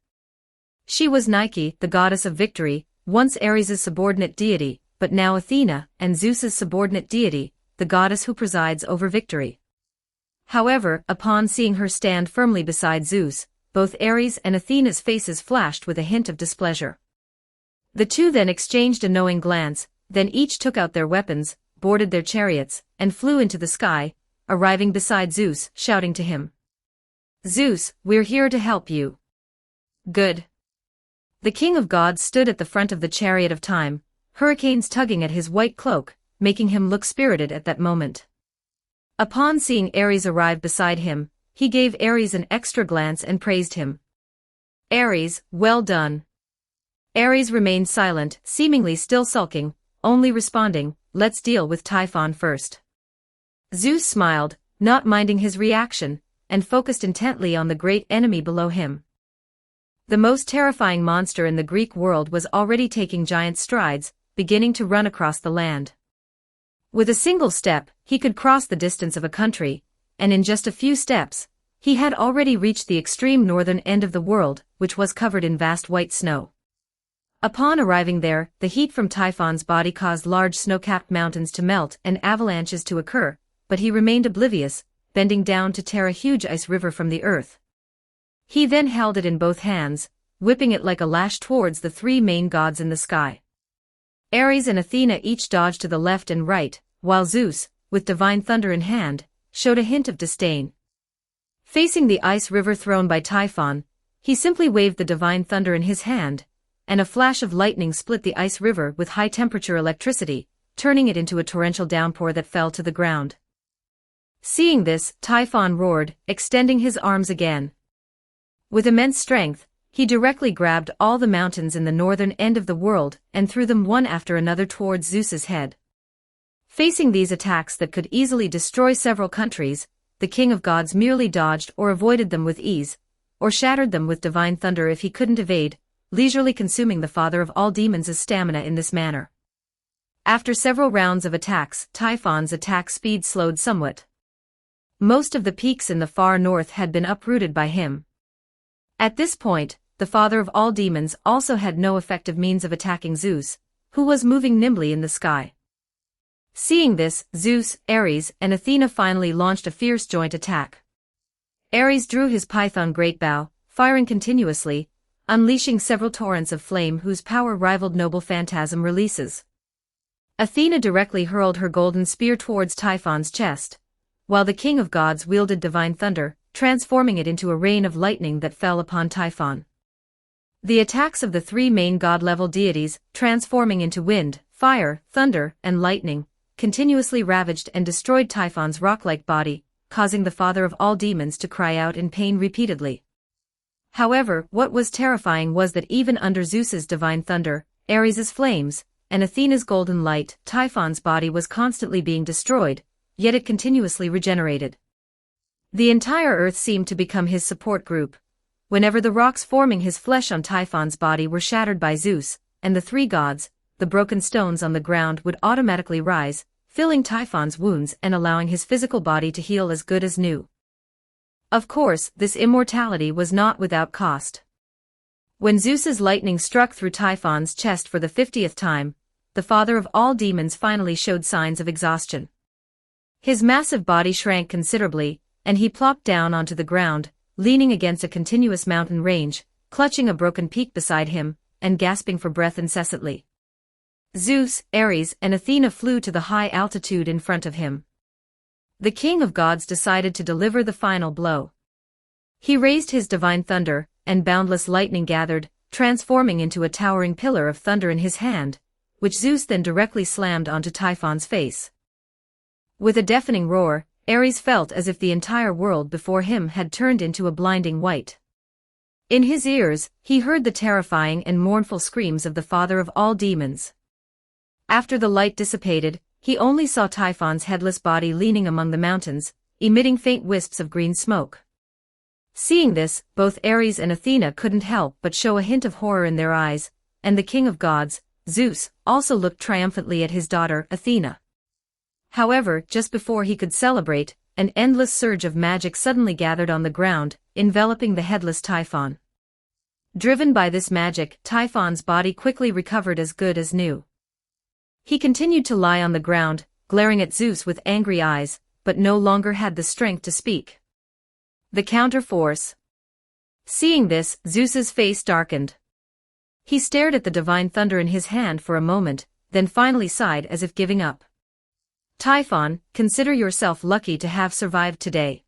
She was Nike, the goddess of victory, once Ares' subordinate deity, but now Athena, and Zeus's subordinate deity, the goddess who presides over victory. However, upon seeing her stand firmly beside Zeus, both Ares and Athena's faces flashed with a hint of displeasure. The two then exchanged a knowing glance, then each took out their weapons, boarded their chariots, and flew into the sky, arriving beside Zeus, shouting to him. Zeus, we're here to help you. Good. The king of gods stood at the front of the chariot of time, hurricanes tugging at his white cloak, making him look spirited at that moment. Upon seeing Ares arrive beside him, he gave Ares an extra glance and praised him. Ares, well done. Ares remained silent, seemingly still sulking, only responding, let's deal with Typhon first. Zeus smiled, not minding his reaction, and focused intently on the great enemy below him. The most terrifying monster in the Greek world was already taking giant strides, beginning to run across the land. With a single step, he could cross the distance of a country, and in just a few steps, he had already reached the extreme northern end of the world, which was covered in vast white snow. Upon arriving there, the heat from Typhon's body caused large snow-capped mountains to melt and avalanches to occur, but he remained oblivious, bending down to tear a huge ice river from the earth. He then held it in both hands, whipping it like a lash towards the three main gods in the sky. Ares and Athena each dodged to the left and right, while Zeus, with divine thunder in hand, showed a hint of disdain. Facing the ice river thrown by Typhon, he simply waved the divine thunder in his hand, and a flash of lightning split the ice river with high-temperature electricity, turning it into a torrential downpour that fell to the ground. Seeing this, Typhon roared, extending his arms again. With immense strength, he directly grabbed all the mountains in the northern end of the world and threw them one after another towards Zeus's head. Facing these attacks that could easily destroy several countries, the king of gods merely dodged or avoided them with ease, or shattered them with divine thunder if he couldn't evade, leisurely consuming the father of all demons' stamina in this manner. After several rounds of attacks, Typhon's attack speed slowed somewhat. Most of the peaks in the far north had been uprooted by him. At this point, the father of all demons also had no effective means of attacking Zeus, who was moving nimbly in the sky. Seeing this, Zeus, Ares, and Athena finally launched a fierce joint attack. Ares drew his python great bow, firing continuously, unleashing several torrents of flame whose power rivaled noble phantasm releases. Athena directly hurled her golden spear towards Typhon's chest, while the king of gods wielded divine thunder, transforming it into a rain of lightning that fell upon Typhon. The attacks of the three main god-level deities, transforming into wind, fire, thunder, and lightning, continuously ravaged and destroyed Typhon's rock-like body, causing the father of all demons to cry out in pain repeatedly. However, what was terrifying was that even under Zeus's divine thunder, Ares's flames, and Athena's golden light, Typhon's body was constantly being destroyed, yet it continuously regenerated. The entire earth seemed to become his support group. Whenever the rocks forming his flesh on Typhon's body were shattered by Zeus and the three gods, the broken stones on the ground would automatically rise, filling Typhon's wounds and allowing his physical body to heal as good as new. Of course, this immortality was not without cost. When Zeus's lightning struck through Typhon's chest for the 50th time, the father of all demons finally showed signs of exhaustion. His massive body shrank considerably, and he plopped down onto the ground, leaning against a continuous mountain range, clutching a broken peak beside him, and gasping for breath incessantly. Zeus, Ares, and Athena flew to the high altitude in front of him. The king of gods decided to deliver the final blow. He raised his divine thunder, and boundless lightning gathered, transforming into a towering pillar of thunder in his hand, which Zeus then directly slammed onto Typhon's face. With a deafening roar, Ares felt as if the entire world before him had turned into a blinding white. In his ears, he heard the terrifying and mournful screams of the father of all demons. After the light dissipated, he only saw Typhon's headless body leaning among the mountains, emitting faint wisps of green smoke. Seeing this, both Ares and Athena couldn't help but show a hint of horror in their eyes, and the king of gods, Zeus, also looked triumphantly at his daughter, Athena. However, just before he could celebrate, an endless surge of magic suddenly gathered on the ground, enveloping the headless Typhon. Driven by this magic, Typhon's body quickly recovered as good as new. He continued to lie on the ground, glaring at Zeus with angry eyes, but no longer had the strength to speak. The counter-force. Seeing this, Zeus's face darkened. He stared at the divine thunder in his hand for a moment, then finally sighed as if giving up. Typhon, consider yourself lucky to have survived today.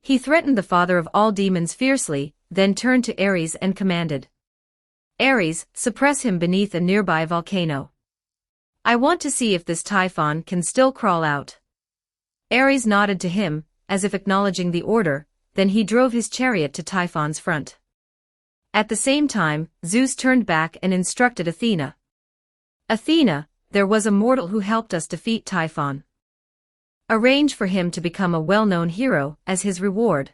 He threatened the father of all demons fiercely, then turned to Ares and commanded. Ares, suppress him beneath a nearby volcano. I want to see if this Typhon can still crawl out. Ares nodded to him, as if acknowledging the order, then he drove his chariot to Typhon's front. At the same time, Zeus turned back and instructed Athena. Athena, there was a mortal who helped us defeat Typhon. Arrange for him to become a well-known hero as his reward.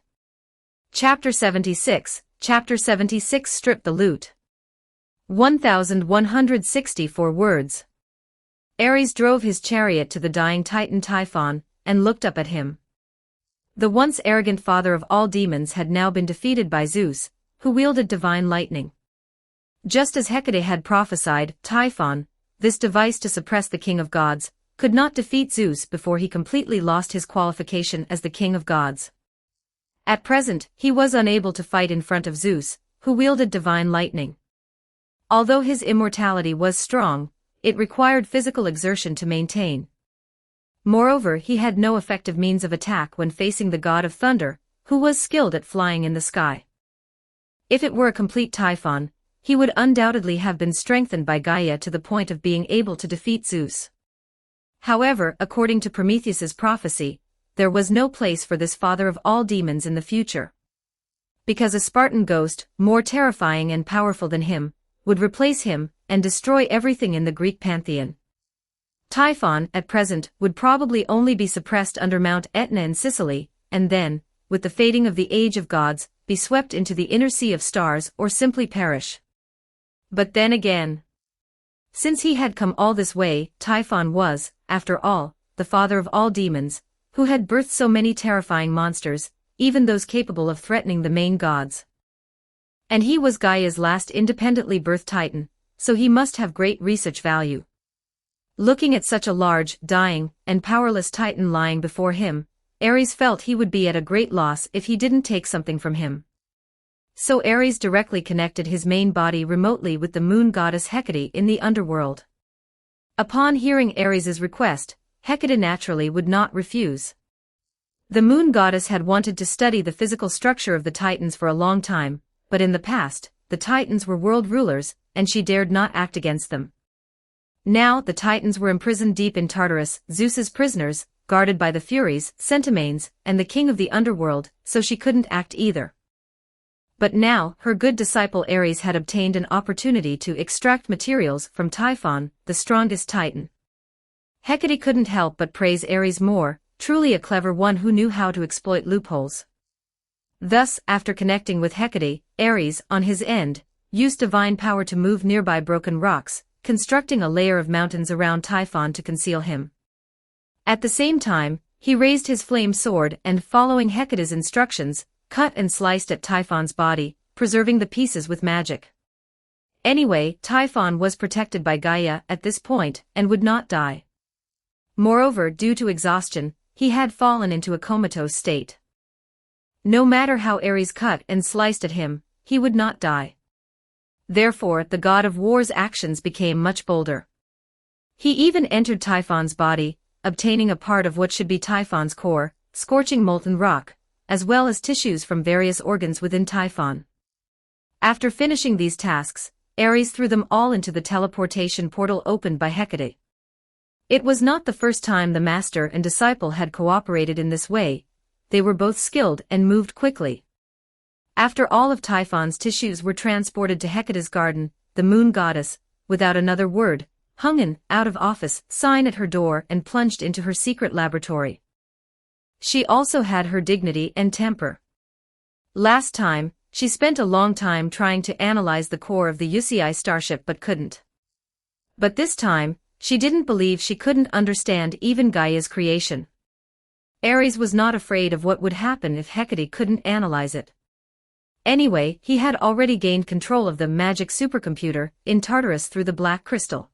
Chapter 76, Chapter 76 Strip the loot. 1164 words. Ares drove his chariot to the dying titan Typhon, and looked up at him. The once arrogant father of all demons had now been defeated by Zeus, who wielded divine lightning. Just as Hecate had prophesied, Typhon, this device to suppress the king of gods, could not defeat Zeus before he completely lost his qualification as the king of gods. At present, he was unable to fight in front of Zeus, who wielded divine lightning. Although his immortality was strong, it required physical exertion to maintain. Moreover, he had no effective means of attack when facing the god of thunder, who was skilled at flying in the sky. If it were a complete Typhon, he would undoubtedly have been strengthened by Gaia to the point of being able to defeat Zeus. However, according to Prometheus's prophecy, there was no place for this father of all demons in the future. Because a Spartan ghost, more terrifying and powerful than him, would replace him and destroy everything in the Greek pantheon. Typhon, at present, would probably only be suppressed under Mount Etna in Sicily, and then, with the fading of the age of gods, be swept into the inner sea of stars or simply perish. But then again, since he had come all this way, Typhon was, after all, the father of all demons, who had birthed so many terrifying monsters, even those capable of threatening the main gods. And he was Gaia's last independently birthed titan, so he must have great research value. Looking at such a large, dying, and powerless titan lying before him, Ares felt he would be at a great loss if he didn't take something from him. So Ares directly connected his main body remotely with the moon goddess Hecate in the underworld. Upon hearing Ares's request, Hecate naturally would not refuse. The moon goddess had wanted to study the physical structure of the Titans for a long time, but in the past, the Titans were world rulers, and she dared not act against them. Now the Titans were imprisoned deep in Tartarus, Zeus's prisoners, guarded by the Furies, Centimanes, and the king of the underworld, so she couldn't act either. But now, her good disciple Ares had obtained an opportunity to extract materials from Typhon, the strongest Titan. Hecate couldn't help but praise Ares more, truly a clever one who knew how to exploit loopholes. Thus, after connecting with Hecate, Ares, on his end, used divine power to move nearby broken rocks, constructing a layer of mountains around Typhon to conceal him. At the same time, he raised his flame sword and, following Hecate's instructions, cut and sliced at Typhon's body, preserving the pieces with magic. Anyway, Typhon was protected by Gaia at this point and would not die. Moreover, due to exhaustion, he had fallen into a comatose state. No matter how Ares cut and sliced at him, he would not die. Therefore, the god of war's actions became much bolder. He even entered Typhon's body, obtaining a part of what should be Typhon's core, scorching molten rock, as well as tissues from various organs within Typhon. After finishing these tasks, Ares threw them all into the teleportation portal opened by Hecate. It was not the first time the master and disciple had cooperated in this way. They were both skilled and moved quickly. After all of Typhon's tissues were transported to Hecate's garden, the moon goddess, without another word, hung an out-of-office sign at her door and plunged into her secret laboratory. She also had her dignity and temper. Last time, she spent a long time trying to analyze the core of the Usii starship but couldn't. But this time, she didn't believe she couldn't understand even Gaia's creation. Ares was not afraid of what would happen if Hecate couldn't analyze it. Anyway, he had already gained control of the magic supercomputer in Tartarus through the black crystal.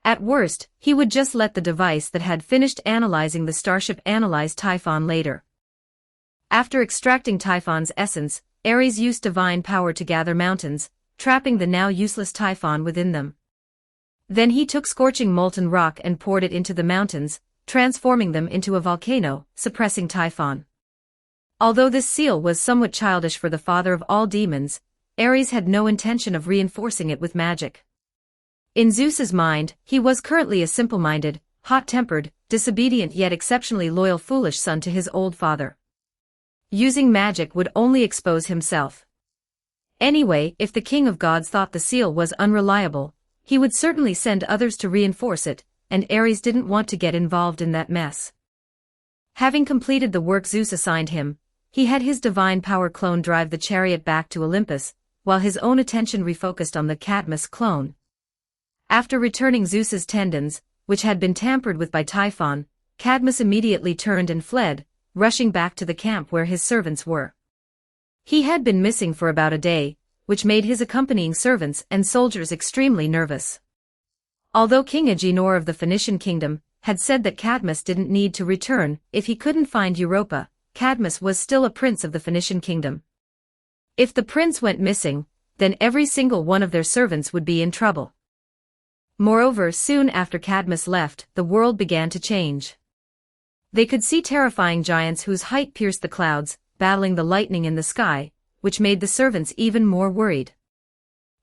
At worst, he would just let the device that had finished analyzing the starship analyze Typhon later. After extracting Typhon's essence, Ares used divine power to gather mountains, trapping the now useless Typhon within them. Then he took scorching molten rock and poured it into the mountains, transforming them into a volcano, suppressing Typhon. Although this seal was somewhat childish for the father of all demons, Ares had no intention of reinforcing it with magic. In Zeus's mind, he was currently a simple-minded, hot-tempered, disobedient yet exceptionally loyal foolish son to his old father. Using magic would only expose himself. Anyway, if the king of gods thought the seal was unreliable, he would certainly send others to reinforce it, and Ares didn't want to get involved in that mess. Having completed the work Zeus assigned him, he had his divine power clone drive the chariot back to Olympus, while his own attention refocused on the Cadmus clone. After returning Zeus's tendons, which had been tampered with by Typhon, Cadmus immediately turned and fled, rushing back to the camp where his servants were. He had been missing for about a day, which made his accompanying servants and soldiers extremely nervous. Although King Agenor of the Phoenician kingdom had said that Cadmus didn't need to return if he couldn't find Europa, Cadmus was still a prince of the Phoenician kingdom. If the prince went missing, then every single one of their servants would be in trouble. Moreover, soon after Cadmus left, the world began to change. They could see terrifying giants whose height pierced the clouds, battling the lightning in the sky, which made the servants even more worried.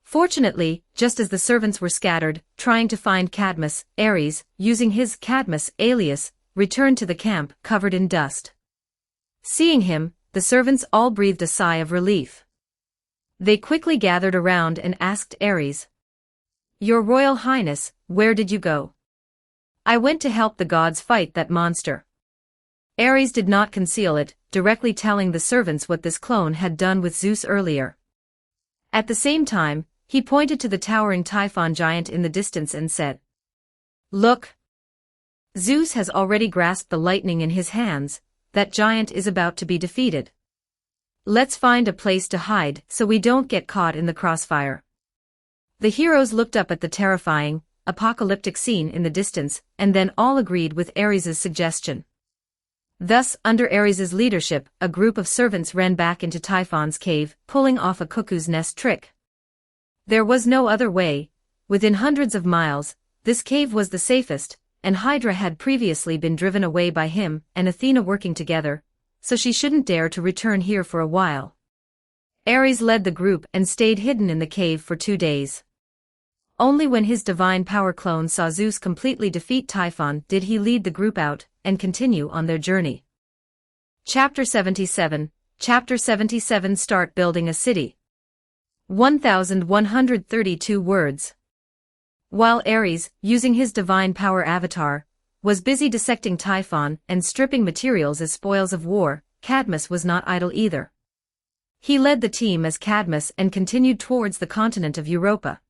Fortunately, just as the servants were scattered, trying to find Cadmus, Ares, using his Cadmus alias, returned to the camp, covered in dust. Seeing him, the servants all breathed a sigh of relief. They quickly gathered around and asked Ares, "Your Royal Highness, where did you go?" "I went to help the gods fight that monster." Ares did not conceal it, directly telling the servants what this clone had done with Zeus earlier. At the same time, he pointed to the towering Typhon giant in the distance and said, "Look! Zeus has already grasped the lightning in his hands. That giant is about to be defeated. Let's find a place to hide so we don't get caught in the crossfire." The heroes looked up at the terrifying, apocalyptic scene in the distance, and then all agreed with Ares's suggestion. Thus, under Ares's leadership, a group of servants ran back into Typhon's cave, pulling off a cuckoo's nest trick. There was no other way. Within hundreds of miles, this cave was the safest, and Hydra had previously been driven away by him and Athena working together, so she shouldn't dare to return here for a while. Ares led the group and stayed hidden in the cave for 2 days. Only when his divine power clone saw Zeus completely defeat Typhon did he lead the group out and continue on their journey. Chapter 77. Chapter 77. Start building a city. 1132 words. While Ares, using his divine power avatar, was busy dissecting Typhon and stripping materials as spoils of war, Cadmus was not idle either. He led the team as Cadmus and continued towards the continent of Europa.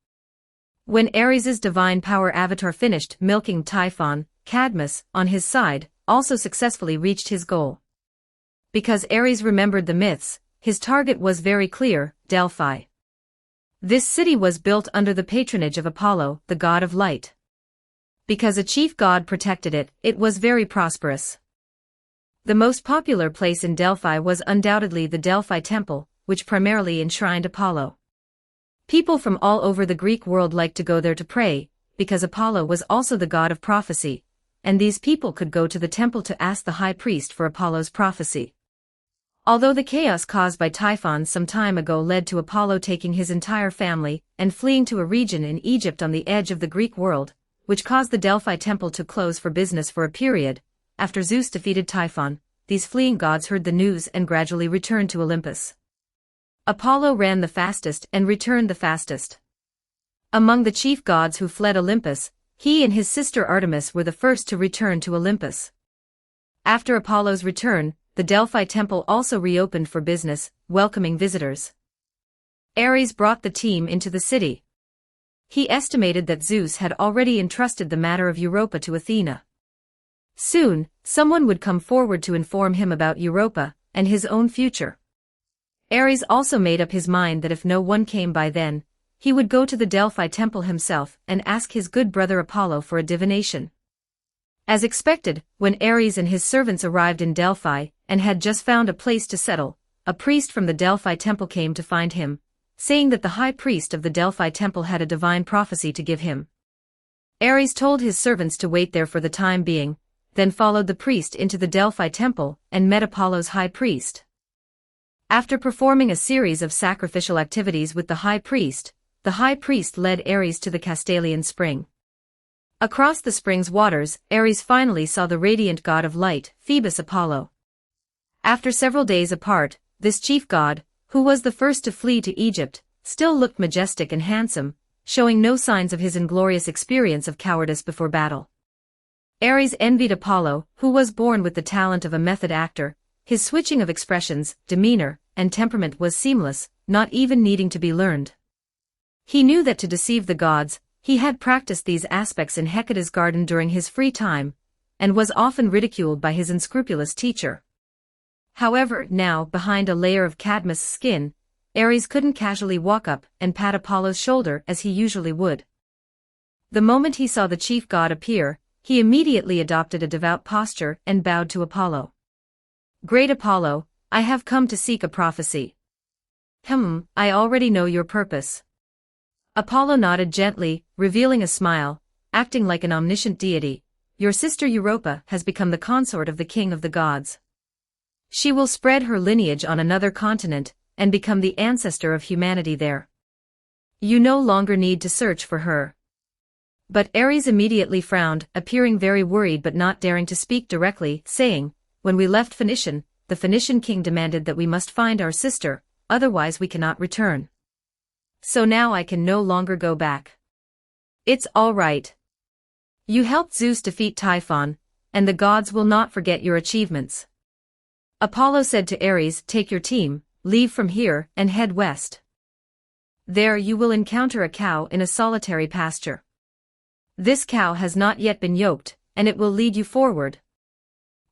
When Ares's divine power avatar finished milking Typhon, Cadmus, on his side, also successfully reached his goal. Because Ares remembered the myths, his target was very clear: Delphi. This city was built under the patronage of Apollo, the god of light. Because a chief god protected it, it was very prosperous. The most popular place in Delphi was undoubtedly the Delphi Temple, which primarily enshrined Apollo. People from all over the Greek world liked to go there to pray, because Apollo was also the god of prophecy, and these people could go to the temple to ask the high priest for Apollo's prophecy. Although the chaos caused by Typhon some time ago led to Apollo taking his entire family and fleeing to a region in Egypt on the edge of the Greek world, which caused the Delphi temple to close for business for a period, after Zeus defeated Typhon, these fleeing gods heard the news and gradually returned to Olympus. Apollo ran the fastest and returned the fastest. Among the chief gods who fled Olympus, he and his sister Artemis were the first to return to Olympus. After Apollo's return, the Delphi temple also reopened for business, welcoming visitors. Ares brought the team into the city. He estimated that Zeus had already entrusted the matter of Europa to Athena. Soon, someone would come forward to inform him about Europa and his own future. Ares also made up his mind that if no one came by then, he would go to the Delphi temple himself and ask his good brother Apollo for a divination. As expected, when Ares and his servants arrived in Delphi and had just found a place to settle, a priest from the Delphi temple came to find him, saying that the high priest of the Delphi temple had a divine prophecy to give him. Ares told his servants to wait there for the time being, then followed the priest into the Delphi temple and met Apollo's high priest. After performing a series of sacrificial activities with the high priest led Ares to the Castalian spring. Across the spring's waters, Ares finally saw the radiant god of light, Phoebus Apollo. After several days apart, this chief god, who was the first to flee to Egypt, still looked majestic and handsome, showing no signs of his inglorious experience of cowardice before battle. Ares envied Apollo, who was born with the talent of a method actor. His switching of expressions, demeanor, and temperament was seamless, not even needing to be learned. He knew that to deceive the gods, he had practiced these aspects in Hecate's garden during his free time, and was often ridiculed by his unscrupulous teacher. However, now, behind a layer of Cadmus' skin, Ares couldn't casually walk up and pat Apollo's shoulder as he usually would. The moment he saw the chief god appear, he immediately adopted a devout posture and bowed to Apollo. "Great Apollo, I have come to seek a prophecy." I already know your purpose." Apollo nodded gently, revealing a smile, acting like an omniscient deity. "Your sister Europa has become the consort of the king of the gods. She will spread her lineage on another continent, and become the ancestor of humanity there. You no longer need to search for her." But Ares immediately frowned, appearing very worried but not daring to speak directly, saying, "When we left Phoenician, the Phoenician king demanded that we must find our sister, otherwise we cannot return. So now I can no longer go back. It's all right. You helped Zeus defeat Typhon, and the gods will not forget your achievements." Apollo said to Ares, "Take your team, leave from here, and head west. There you will encounter a cow in a solitary pasture. This cow has not yet been yoked, and it will lead you forward.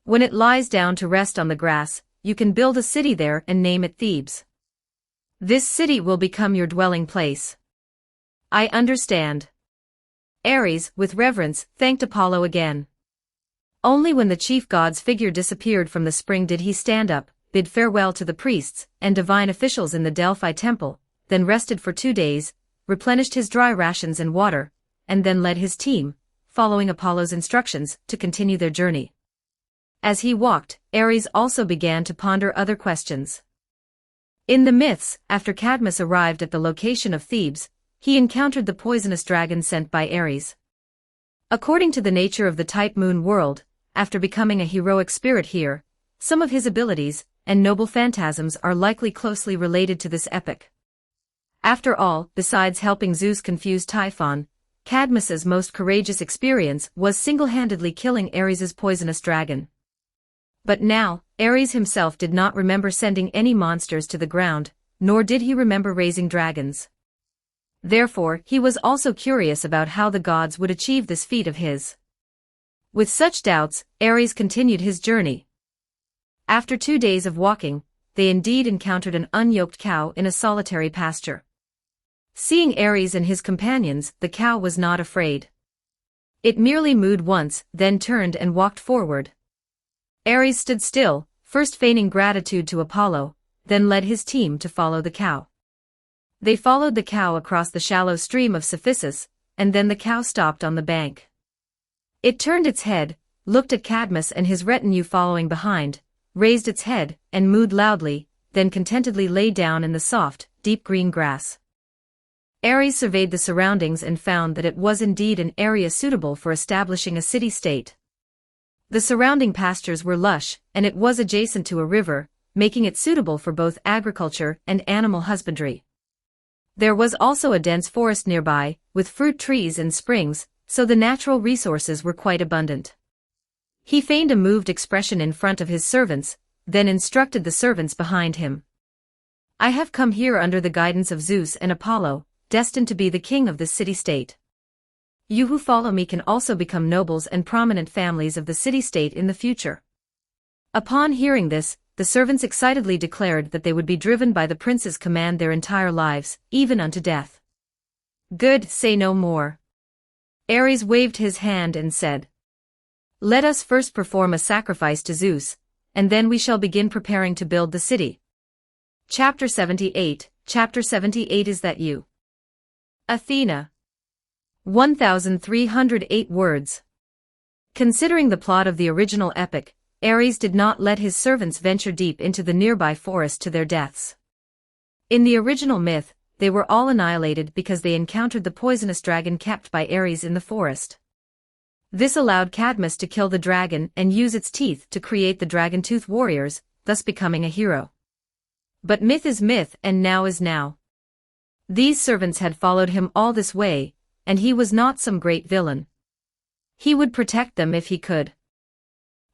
When it lies down to rest on the grass, you can build a city there and name it Thebes. This city will become your dwelling place." "I understand." Ares, with reverence, thanked Apollo again. Only when the chief god's figure disappeared from the spring did he stand up, bid farewell to the priests and divine officials in the Delphi temple, then rested for 2 days, replenished his dry rations and water, and then led his team following Apollo's instructions to continue their journey. As he walked, Ares also began to ponder other questions. In the myths, after Cadmus arrived at the location of Thebes, he encountered the poisonous dragon sent by Ares. According to the nature of the type moon world, after becoming a heroic spirit here, some of his abilities and noble phantasms are likely closely related to this epic. After all, besides helping Zeus confuse Typhon, Cadmus's most courageous experience was single-handedly killing Ares's poisonous dragon. But now, Ares himself did not remember sending any monsters to the ground, nor did he remember raising dragons. Therefore, he was also curious about how the gods would achieve this feat of his. With such doubts, Ares continued his journey. After 2 days of walking, they indeed encountered an unyoked cow in a solitary pasture. Seeing Ares and his companions, the cow was not afraid. It merely mooed once, then turned and walked forward. Ares stood still, first feigning gratitude to Apollo, then led his team to follow the cow. They followed the cow across the shallow stream of Cephissus, and then the cow stopped on the bank. It turned its head, looked at Cadmus and his retinue following behind, raised its head, and mooed loudly, then contentedly lay down in the soft, deep green grass. Ares surveyed the surroundings and found that it was indeed an area suitable for establishing a city-state. The surrounding pastures were lush, and it was adjacent to a river, making it suitable for both agriculture and animal husbandry. There was also a dense forest nearby, with fruit trees and springs, so the natural resources were quite abundant. He feigned a moved expression in front of his servants, then instructed the servants behind him. "I have come here under the guidance of Zeus and Apollo, destined to be the king of this city-state. You who follow me can also become nobles and prominent families of the city-state in the future." Upon hearing this, the servants excitedly declared that they would be driven by the prince's command their entire lives, even unto death. "Good, say no more." Ares waved his hand and said, "Let us first perform a sacrifice to Zeus, and then we shall begin preparing to build the city." Chapter 78. Chapter 78 Is that you? Athena. 1308 words. Considering the plot of the original epic, Ares did not let his servants venture deep into the nearby forest to their deaths. In the original myth, they were all annihilated because they encountered the poisonous dragon kept by Ares in the forest. This allowed Cadmus to kill the dragon and use its teeth to create the dragon-tooth warriors, thus becoming a hero. But myth is myth and now is now. These servants had followed him all this way, and he was not some great villain. He would protect them if he could.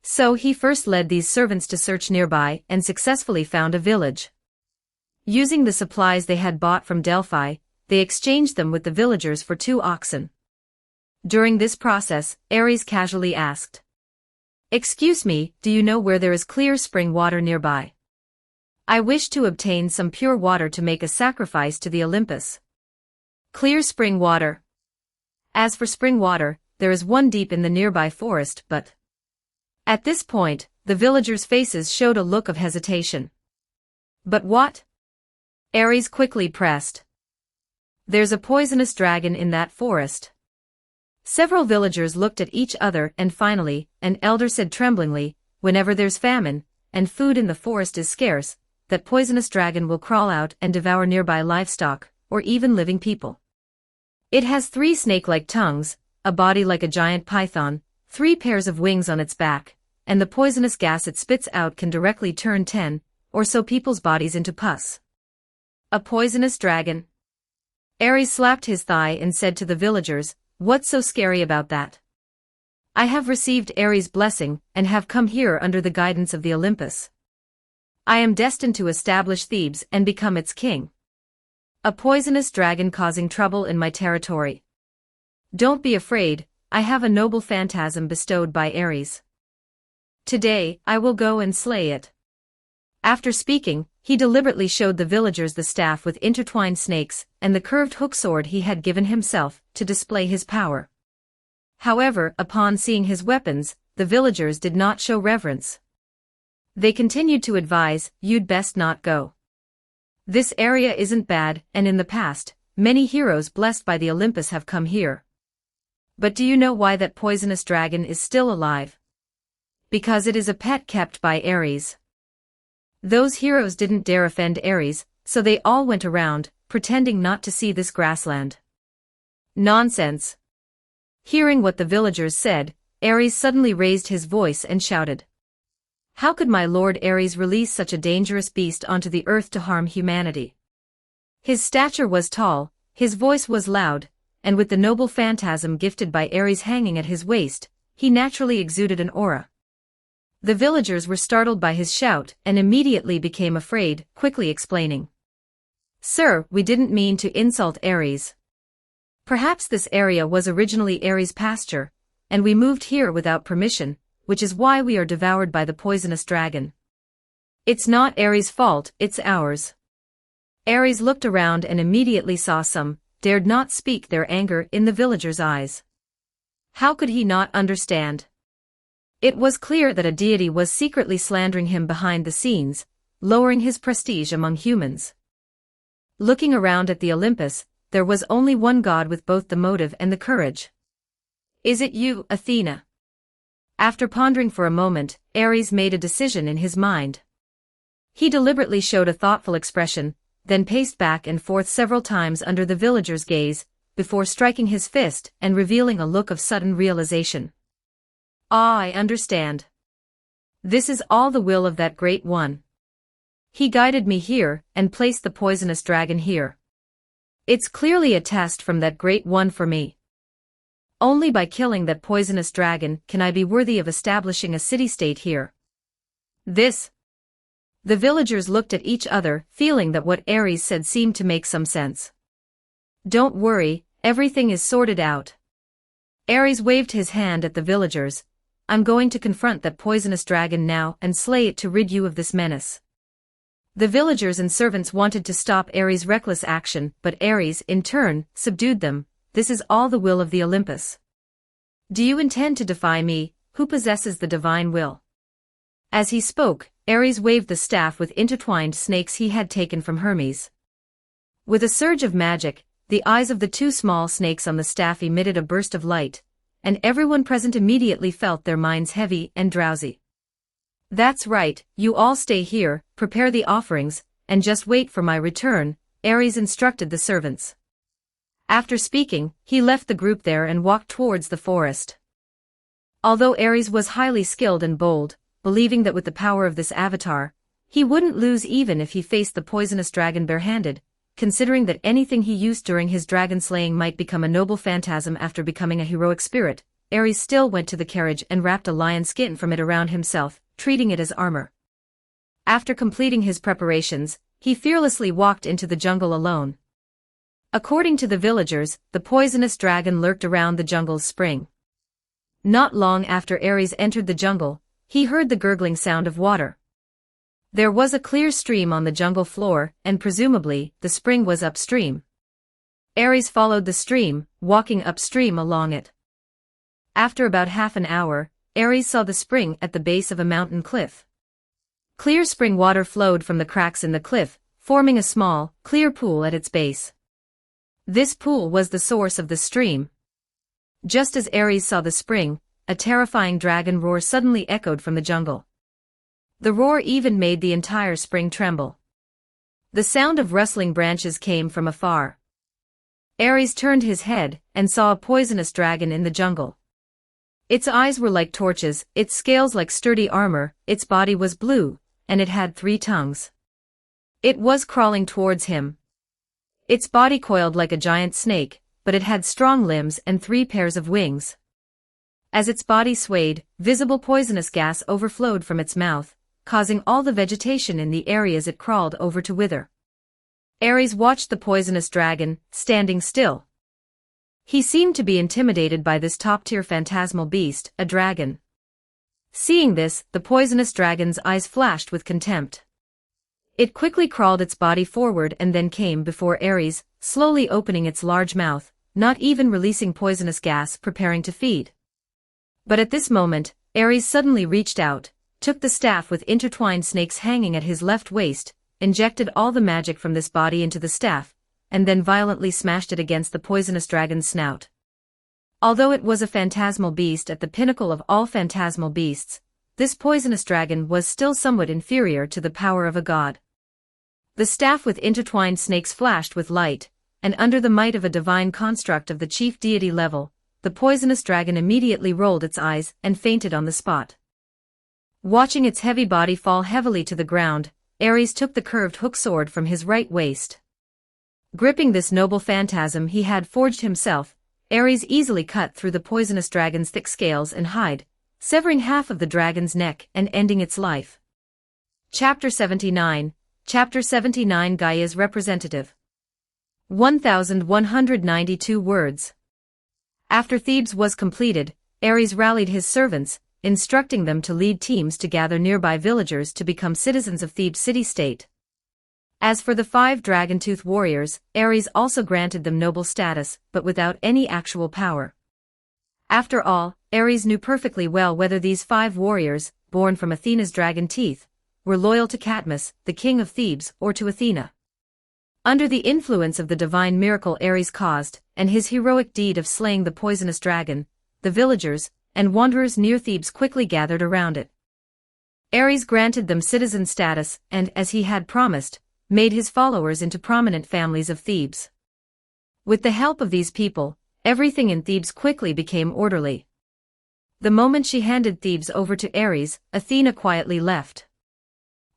So he first led these servants to search nearby and successfully found a village. Using the supplies they had bought from Delphi, they exchanged them with the villagers for 2 oxen. During this process, Ares casually asked, "Excuse me, do you know where there is clear spring water nearby? I wish to obtain some pure water to make a sacrifice to the Olympus." Clear spring water. As for spring water, there is one deep in the nearby forest, but... At this point, the villagers' faces showed a look of hesitation. "But what?" Ares quickly pressed. "There's a poisonous dragon in that forest." Several villagers looked at each other and finally, an elder said tremblingly, "Whenever there's famine, and food in the forest is scarce, that poisonous dragon will crawl out and devour nearby livestock, or even living people. It has 3 snake-like tongues, a body like a giant python, 3 pairs of wings on its back, and the poisonous gas it spits out can directly turn 10 or so people's bodies into pus." A poisonous dragon. Ares slapped his thigh and said to the villagers, "What's so scary about that? I have received Ares' blessing and have come here under the guidance of the Olympus. I am destined to establish Thebes and become its king. A poisonous dragon causing trouble in my territory. Don't be afraid, I have a noble phantasm bestowed by Ares. Today, I will go and slay it." After speaking, he deliberately showed the villagers the staff with intertwined snakes and the curved hook sword he had given himself to display his power. However, upon seeing his weapons, the villagers did not show reverence. They continued to advise, "You'd best not go. This area isn't bad, and in the past, many heroes blessed by the Olympus have come here." But do you know why that poisonous dragon is still alive? Because it is a pet kept by Ares. Those heroes didn't dare offend Ares, so they all went around, pretending not to see this grassland. Nonsense. Hearing what the villagers said, Ares suddenly raised his voice and shouted. How could my lord Ares release such a dangerous beast onto the earth to harm humanity? His stature was tall, his voice was loud, and with the noble phantasm gifted by Ares hanging at his waist, he naturally exuded an aura. The villagers were startled by his shout and immediately became afraid, quickly explaining. Sir, we didn't mean to insult Ares. Perhaps this area was originally Ares' pasture, and we moved here without permission, which is why we are devoured by the poisonous dragon. It's not Ares' fault, it's ours. Ares looked around and immediately saw some, dared not speak their anger in the villagers' eyes. How could he not understand? It was clear that a deity was secretly slandering him behind the scenes, lowering his prestige among humans. Looking around at the Olympus, there was only one god with both the motive and the courage. Is it you, Athena? After pondering for a moment, Ares made a decision in his mind. He deliberately showed a thoughtful expression, then paced back and forth several times under the villagers' gaze, before striking his fist and revealing a look of sudden realization. Ah, I understand. This is all the will of that great one. He guided me here and placed the poisonous dragon here. It's clearly a test from that great one for me. Only by killing that poisonous dragon can I be worthy of establishing a city-state here. The villagers looked at each other, feeling that what Ares said seemed to make some sense. Don't worry, everything is sorted out. Ares waved his hand at the villagers. I'm going to confront that poisonous dragon now and slay it to rid you of this menace. The villagers and servants wanted to stop Ares' reckless action, but Ares, in turn, subdued them. This is all the will of the Olympus. Do you intend to defy me, who possesses the divine will? As he spoke, Ares waved the staff with intertwined snakes he had taken from Hermes. With a surge of magic, the eyes of the two small snakes on the staff emitted a burst of light, and everyone present immediately felt their minds heavy and drowsy. That's right, you all stay here, prepare the offerings, and just wait for my return, Ares instructed the servants. After speaking, he left the group there and walked towards the forest. Although Ares was highly skilled and bold, believing that with the power of this avatar, he wouldn't lose even if he faced the poisonous dragon barehanded, considering that anything he used during his dragon slaying might become a noble phantasm after becoming a heroic spirit, Ares still went to the carriage and wrapped a lion skin from it around himself, treating it as armor. After completing his preparations, he fearlessly walked into the jungle alone. According to the villagers, the poisonous dragon lurked around the jungle's spring. Not long after Ares entered the jungle, he heard the gurgling sound of water. There was a clear stream on the jungle floor, and presumably, the spring was upstream. Ares followed the stream, walking upstream along it. After about half an hour, Ares saw the spring at the base of a mountain cliff. Clear spring water flowed from the cracks in the cliff, forming a small, clear pool at its base. This pool was the source of the stream. Just as Ares saw the spring, a terrifying dragon roar suddenly echoed from the jungle. The roar even made the entire spring tremble. The sound of rustling branches came from afar. Ares turned his head and saw a poisonous dragon in the jungle. Its eyes were like torches, its scales like sturdy armor, its body was blue, and it had 3 tongues. It was crawling towards him. Its body coiled like a giant snake, but it had strong limbs and 3 pairs of wings. As its body swayed, visible poisonous gas overflowed from its mouth, causing all the vegetation in the areas it crawled over to wither. Ares watched the poisonous dragon, standing still. He seemed to be intimidated by this top-tier phantasmal beast, a dragon. Seeing this, the poisonous dragon's eyes flashed with contempt. It quickly crawled its body forward and then came before Ares, slowly opening its large mouth, not even releasing poisonous gas, preparing to feed. But at this moment, Ares suddenly reached out, took the staff with intertwined snakes hanging at his left waist, injected all the magic from this body into the staff, and then violently smashed it against the poisonous dragon's snout. Although it was a phantasmal beast at the pinnacle of all phantasmal beasts, this poisonous dragon was still somewhat inferior to the power of a god. The staff with intertwined snakes flashed with light, and under the might of a divine construct of the chief deity level, the poisonous dragon immediately rolled its eyes and fainted on the spot. Watching its heavy body fall heavily to the ground, Ares took the curved hook sword from his right waist. Gripping this noble phantasm he had forged himself, Ares easily cut through the poisonous dragon's thick scales and hide, severing half of the dragon's neck and ending its life. Chapter 79, Gaia's Representative. 1192 words. After Thebes was completed, Ares rallied his servants, instructing them to lead teams to gather nearby villagers to become citizens of Thebes city-state. As for the 5 dragon-tooth warriors, Ares also granted them noble status, but without any actual power. After all, Ares knew perfectly well whether these 5 warriors, born from Athena's dragon teeth, were loyal to Cadmus, the king of Thebes, or to Athena. Under the influence of the divine miracle Ares caused, and his heroic deed of slaying the poisonous dragon, the villagers and wanderers near Thebes quickly gathered around it. Ares granted them citizen status and, as he had promised, made his followers into prominent families of Thebes. With the help of these people, everything in Thebes quickly became orderly. The moment she handed Thebes over to Ares, Athena quietly left.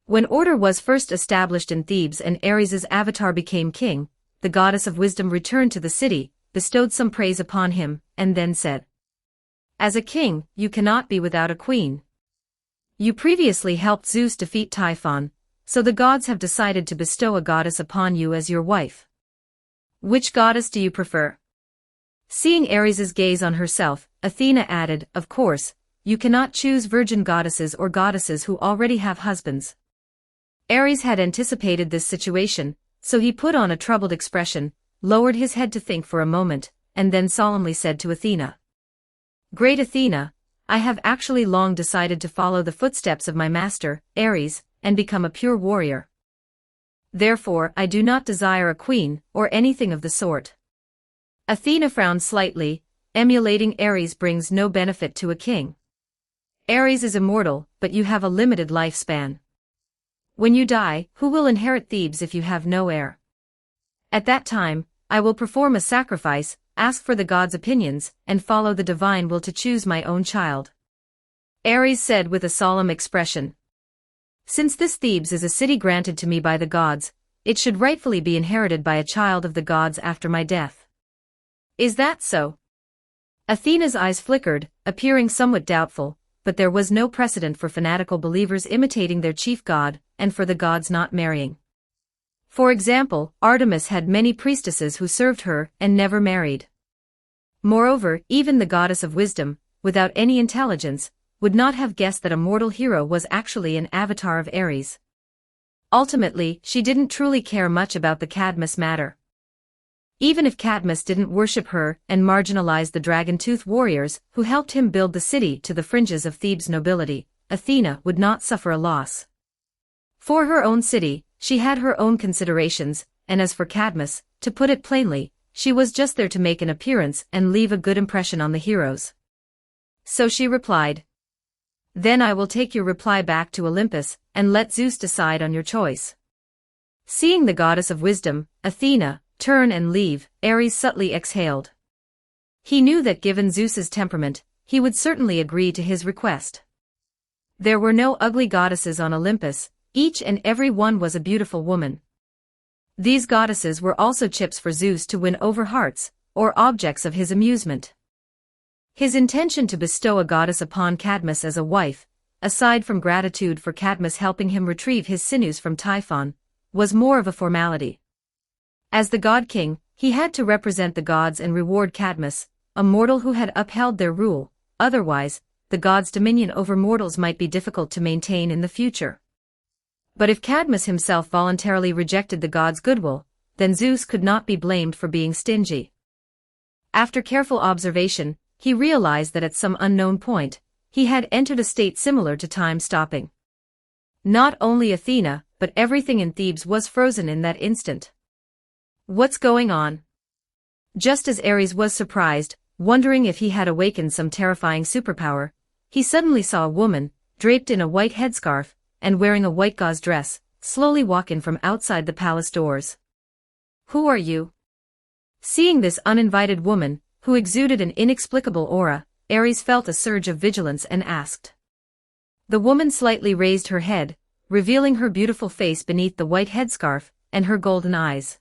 When order was first established in Thebes and Ares's avatar became king, the goddess of wisdom returned to the city, bestowed some praise upon him, and then said, "As a king, you cannot be without a queen. You previously helped Zeus defeat Typhon, so the gods have decided to bestow a goddess upon you as your wife. Which goddess do you prefer?" Seeing Ares's gaze on herself, Athena added, "Of course, you cannot choose virgin goddesses or goddesses who already have husbands." Ares had anticipated this situation, so he put on a troubled expression, lowered his head to think for a moment, and then solemnly said to Athena, "Great Athena, I have actually long decided to follow the footsteps of my master, Ares, and become a pure warrior. Therefore I do not desire a queen, or anything of the sort." Athena frowned slightly, emulating Ares brings no benefit to a king. Ares is immortal, but you have a limited lifespan. When you die, who will inherit Thebes if you have no heir? At that time, I will perform a sacrifice, ask for the gods' opinions, and follow the divine will to choose my own child. Ares said with a solemn expression, "Since this Thebes is a city granted to me by the gods, it should rightfully be inherited by a child of the gods after my death. Is that so?" Athena's eyes flickered, appearing somewhat doubtful, but there was no precedent for fanatical believers imitating their chief god, and for the gods not marrying. For example, Artemis had many priestesses who served her and never married. Moreover, even the goddess of wisdom, without any intelligence, would not have guessed that a mortal hero was actually an avatar of Ares. Ultimately, she didn't truly care much about the Cadmus matter. Even if Cadmus didn't worship her and marginalize the dragon-tooth warriors who helped him build the city to the fringes of Thebes' nobility, Athena would not suffer a loss. For her own city, she had her own considerations, and as for Cadmus, to put it plainly, she was just there to make an appearance and leave a good impression on the heroes. So she replied, "Then I will take your reply back to Olympus, and let Zeus decide on your choice." Seeing the goddess of wisdom, Athena, turn and leave, Ares subtly exhaled. He knew that given Zeus's temperament, he would certainly agree to his request. There were no ugly goddesses on Olympus, each and every one was a beautiful woman. These goddesses were also chips for Zeus to win over hearts, or objects of his amusement. His intention to bestow a goddess upon Cadmus as a wife, aside from gratitude for Cadmus helping him retrieve his sinews from Typhon, was more of a formality. As the god king, he had to represent the gods and reward Cadmus, a mortal who had upheld their rule, otherwise, the gods' dominion over mortals might be difficult to maintain in the future. But if Cadmus himself voluntarily rejected the gods' goodwill, then Zeus could not be blamed for being stingy. After careful observation, he realized that at some unknown point, he had entered a state similar to time stopping. Not only Athena, but everything in Thebes was frozen in that instant. What's going on? Just as Ares was surprised, wondering if he had awakened some terrifying superpower, he suddenly saw a woman, draped in a white headscarf, and wearing a white gauze dress, slowly walk in from outside the palace doors. "Who are you?" Seeing this uninvited woman, who exuded an inexplicable aura, Ares felt a surge of vigilance and asked. The woman slightly raised her head, revealing her beautiful face beneath the white headscarf, and her golden eyes.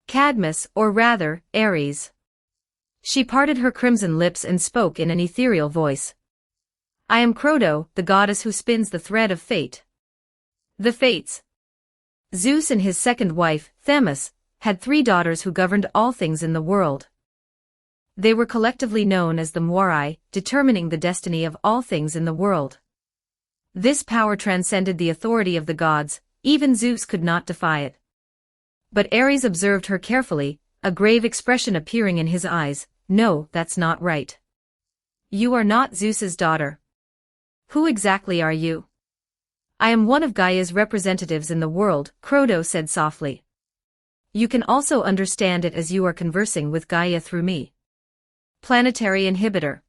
"Cadmus, or rather, Ares." She parted her crimson lips and spoke in an ethereal voice. "I am Crodo, the goddess who spins the thread of fate." The Fates. Zeus and his second wife, Themis, had 3 daughters who governed all things in the world. They were collectively known as the Moirai, determining the destiny of all things in the world. This power transcended the authority of the gods, even Zeus could not defy it. But Ares observed her carefully, a grave expression appearing in his eyes. "No, that's not right. You are not Zeus's daughter. Who exactly are you?" "I am one of Gaia's representatives in the world," Crodo said softly. "You can also understand it as you are conversing with Gaia through me." Planetary inhibitor.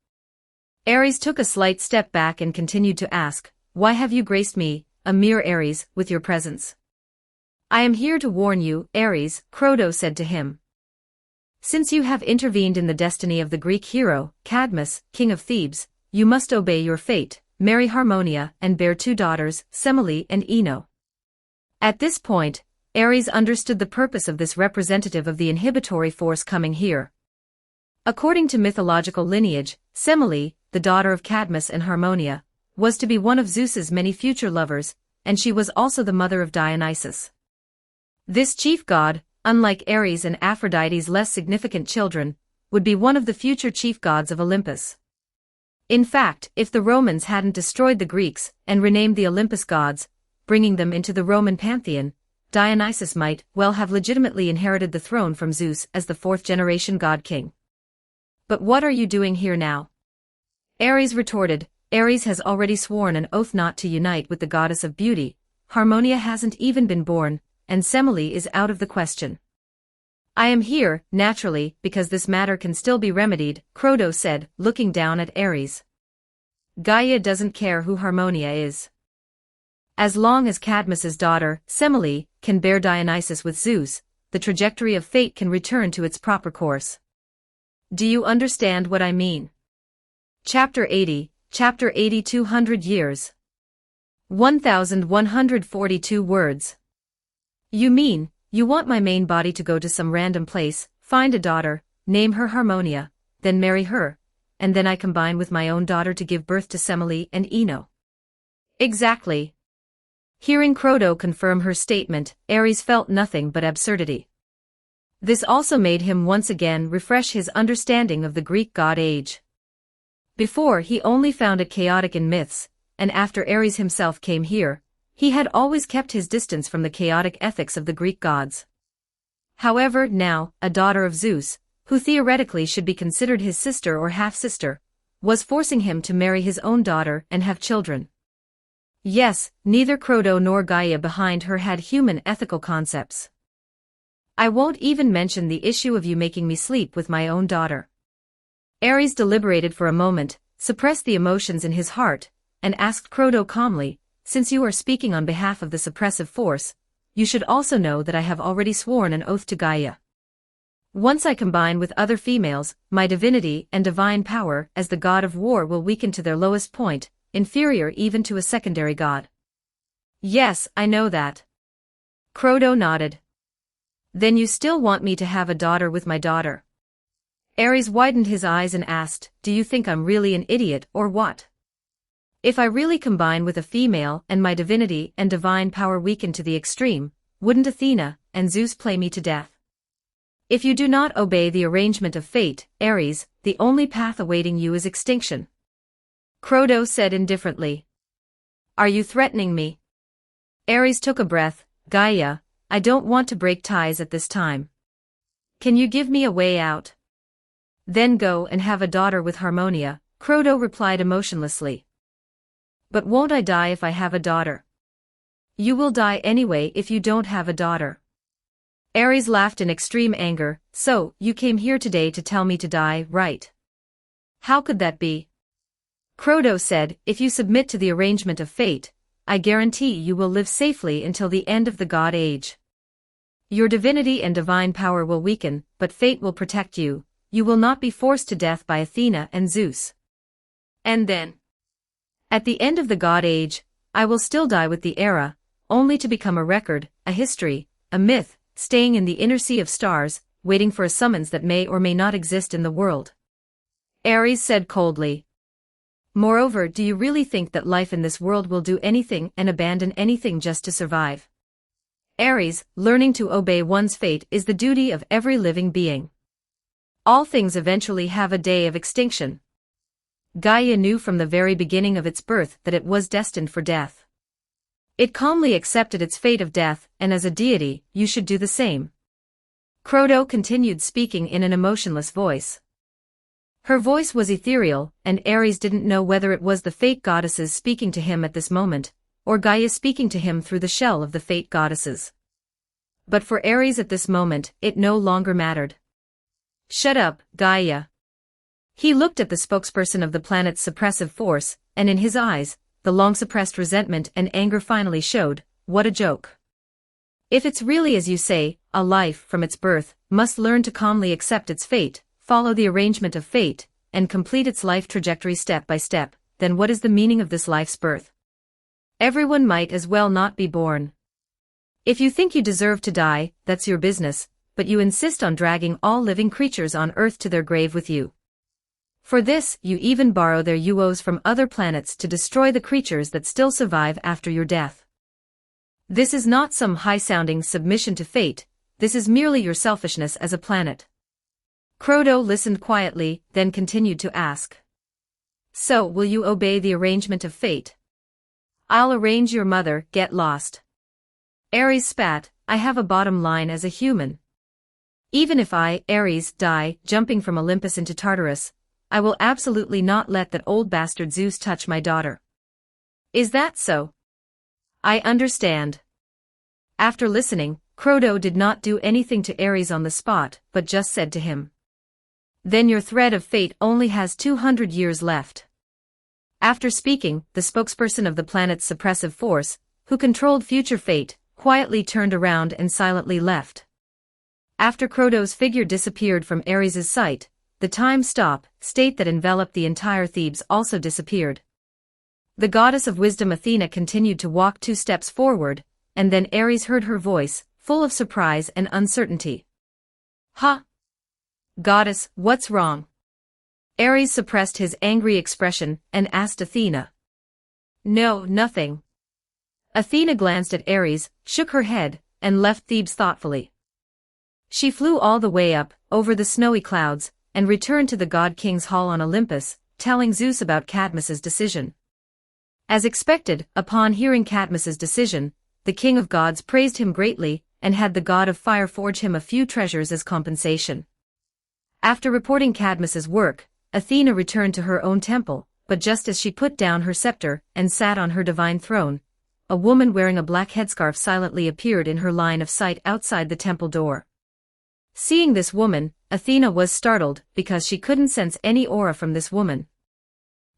Ares took a slight step back and continued to ask, "Why have you graced me, a mere Ares, with your presence?" "I am here to warn you, Ares," Crodo said to him. "Since you have intervened in the destiny of the Greek hero, Cadmus, king of Thebes, you must obey your fate, marry Harmonia, and bear 2 daughters, Semele and Ino." At this point, Ares understood the purpose of this representative of the inhibitory force coming here. According to mythological lineage, Semele, the daughter of Cadmus and Harmonia, was to be one of Zeus's many future lovers, and she was also the mother of Dionysus. This chief god, unlike Ares and Aphrodite's less significant children, would be one of the future chief gods of Olympus. In fact, if the Romans hadn't destroyed the Greeks and renamed the Olympus gods, bringing them into the Roman pantheon, Dionysus might well have legitimately inherited the throne from Zeus as the 4th-generation god-king. "But what are you doing here now?" Ares retorted. "Ares has already sworn an oath not to unite with the goddess of beauty, Harmonia hasn't even been born, and Semele is out of the question. I am here, naturally, because this matter can still be remedied," Crodo said, looking down at Ares. "Gaia doesn't care who Harmonia is. As long as Cadmus's daughter, Semele, can bear Dionysus with Zeus, the trajectory of fate can return to its proper course. Do you understand what I mean?" Chapter 80, 200 years. 1142 words. "You mean, you want my main body to go to some random place, find a daughter, name her Harmonia, then marry her, and then I combine with my own daughter to give birth to Semele and Ino?" "Exactly." Hearing Crodo confirm her statement, Ares felt nothing but absurdity. This also made him once again refresh his understanding of the Greek god age. Before he only found it chaotic in myths, and after Ares himself came here, he had always kept his distance from the chaotic ethics of the Greek gods. However, now, a daughter of Zeus, who theoretically should be considered his sister or half-sister, was forcing him to marry his own daughter and have children. Yes, neither Crodo nor Gaia behind her had human ethical concepts. "I won't even mention the issue of you making me sleep with my own daughter." Ares deliberated for a moment, suppressed the emotions in his heart, and asked Crodo calmly, "Since you are speaking on behalf of the suppressive force, you should also know that I have already sworn an oath to Gaia. Once I combine with other females, my divinity and divine power as the god of war will weaken to their lowest point, inferior even to a secondary god." "Yes, I know that." Crodo nodded. "Then you still want me to have a daughter with my daughter?" Ares widened his eyes and asked, "Do you think I'm really an idiot or what? If I really combine with a female and my divinity and divine power weaken to the extreme, wouldn't Athena and Zeus play me to death? If you do not obey the arrangement of fate, Ares, the only path awaiting you is extinction." Crodo said indifferently. "Are you threatening me?" Ares took a breath. "Gaia, I don't want to break ties at this time. Can you give me a way out?" "Then go and have a daughter with Harmonia," Crodo replied emotionlessly. "But won't I die if I have a daughter?" "You will die anyway if you don't have a daughter." Ares laughed in extreme anger. "So, you came here today to tell me to die, right?" How could that be? Crowdo said, if you submit to the arrangement of fate, I guarantee you will live safely until the end of the God Age. Your divinity and divine power will weaken, but fate will protect you. You will not be forced to death by Athena and Zeus. And then, at the end of the God Age, I will still die with the era, only to become a record, a history, a myth, staying in the inner sea of stars, waiting for a summons that may or may not exist in the world. Ares said coldly. Moreover, do you really think that life in this world will do anything and abandon anything just to survive? Ares, learning to obey one's fate is the duty of every living being. All things eventually have a day of extinction. Gaia knew from the very beginning of its birth that it was destined for death. It calmly accepted its fate of death, and as a deity, you should do the same. Crowdo continued speaking in an emotionless voice. Her voice was ethereal, and Ares didn't know whether it was the fate goddesses speaking to him at this moment, or Gaia speaking to him through the shell of the fate goddesses. But for Ares at this moment, it no longer mattered. Shut up, Gaia. He looked at the spokesperson of the planet's suppressive force, and in his eyes, the long-suppressed resentment and anger finally showed. What a joke. If it's really as you say, a life, from its birth, must learn to calmly accept its fate, follow the arrangement of fate, and complete its life trajectory step by step, then what is the meaning of this life's birth? Everyone might as well not be born. If you think you deserve to die, that's your business, but you insist on dragging all living creatures on Earth to their grave with you. For this, you even borrow their UOs from other planets to destroy the creatures that still survive after your death. This is not some high-sounding submission to fate, this is merely your selfishness as a planet. Crowdo listened quietly, then continued to ask. So, will you obey the arrangement of fate? I'll arrange your mother, get lost. Ares spat, I have a bottom line as a human. Even if I, Ares, die, jumping from Olympus into Tartarus, I will absolutely not let that old bastard Zeus touch my daughter. Is that so? I understand. After listening, Crowdo did not do anything to Ares on the spot, but just said to him. Then your thread of fate only has 200 years left. After speaking, the spokesperson of the planet's suppressive force, who controlled future fate, quietly turned around and silently left. After Crowdo's figure disappeared from Ares's sight, the time stop, state that enveloped the entire Thebes also disappeared. The goddess of wisdom Athena continued to walk 2 steps forward, and then Ares heard her voice, full of surprise and uncertainty. Ha! Goddess, what's wrong? Ares suppressed his angry expression and asked Athena. No, nothing. Athena glanced at Ares, shook her head, and left Thebes thoughtfully. She flew all the way up, over the snowy clouds, and returned to the god king's hall on Olympus, telling Zeus about Cadmus's decision. As expected, upon hearing Cadmus's decision, the king of gods praised him greatly, and had the god of fire forge him a few treasures as compensation. After reporting Cadmus's work, Athena returned to her own temple, but just as she put down her scepter and sat on her divine throne, a woman wearing a black headscarf silently appeared in her line of sight outside the temple door. Seeing this woman, Athena was startled because she couldn't sense any aura from this woman.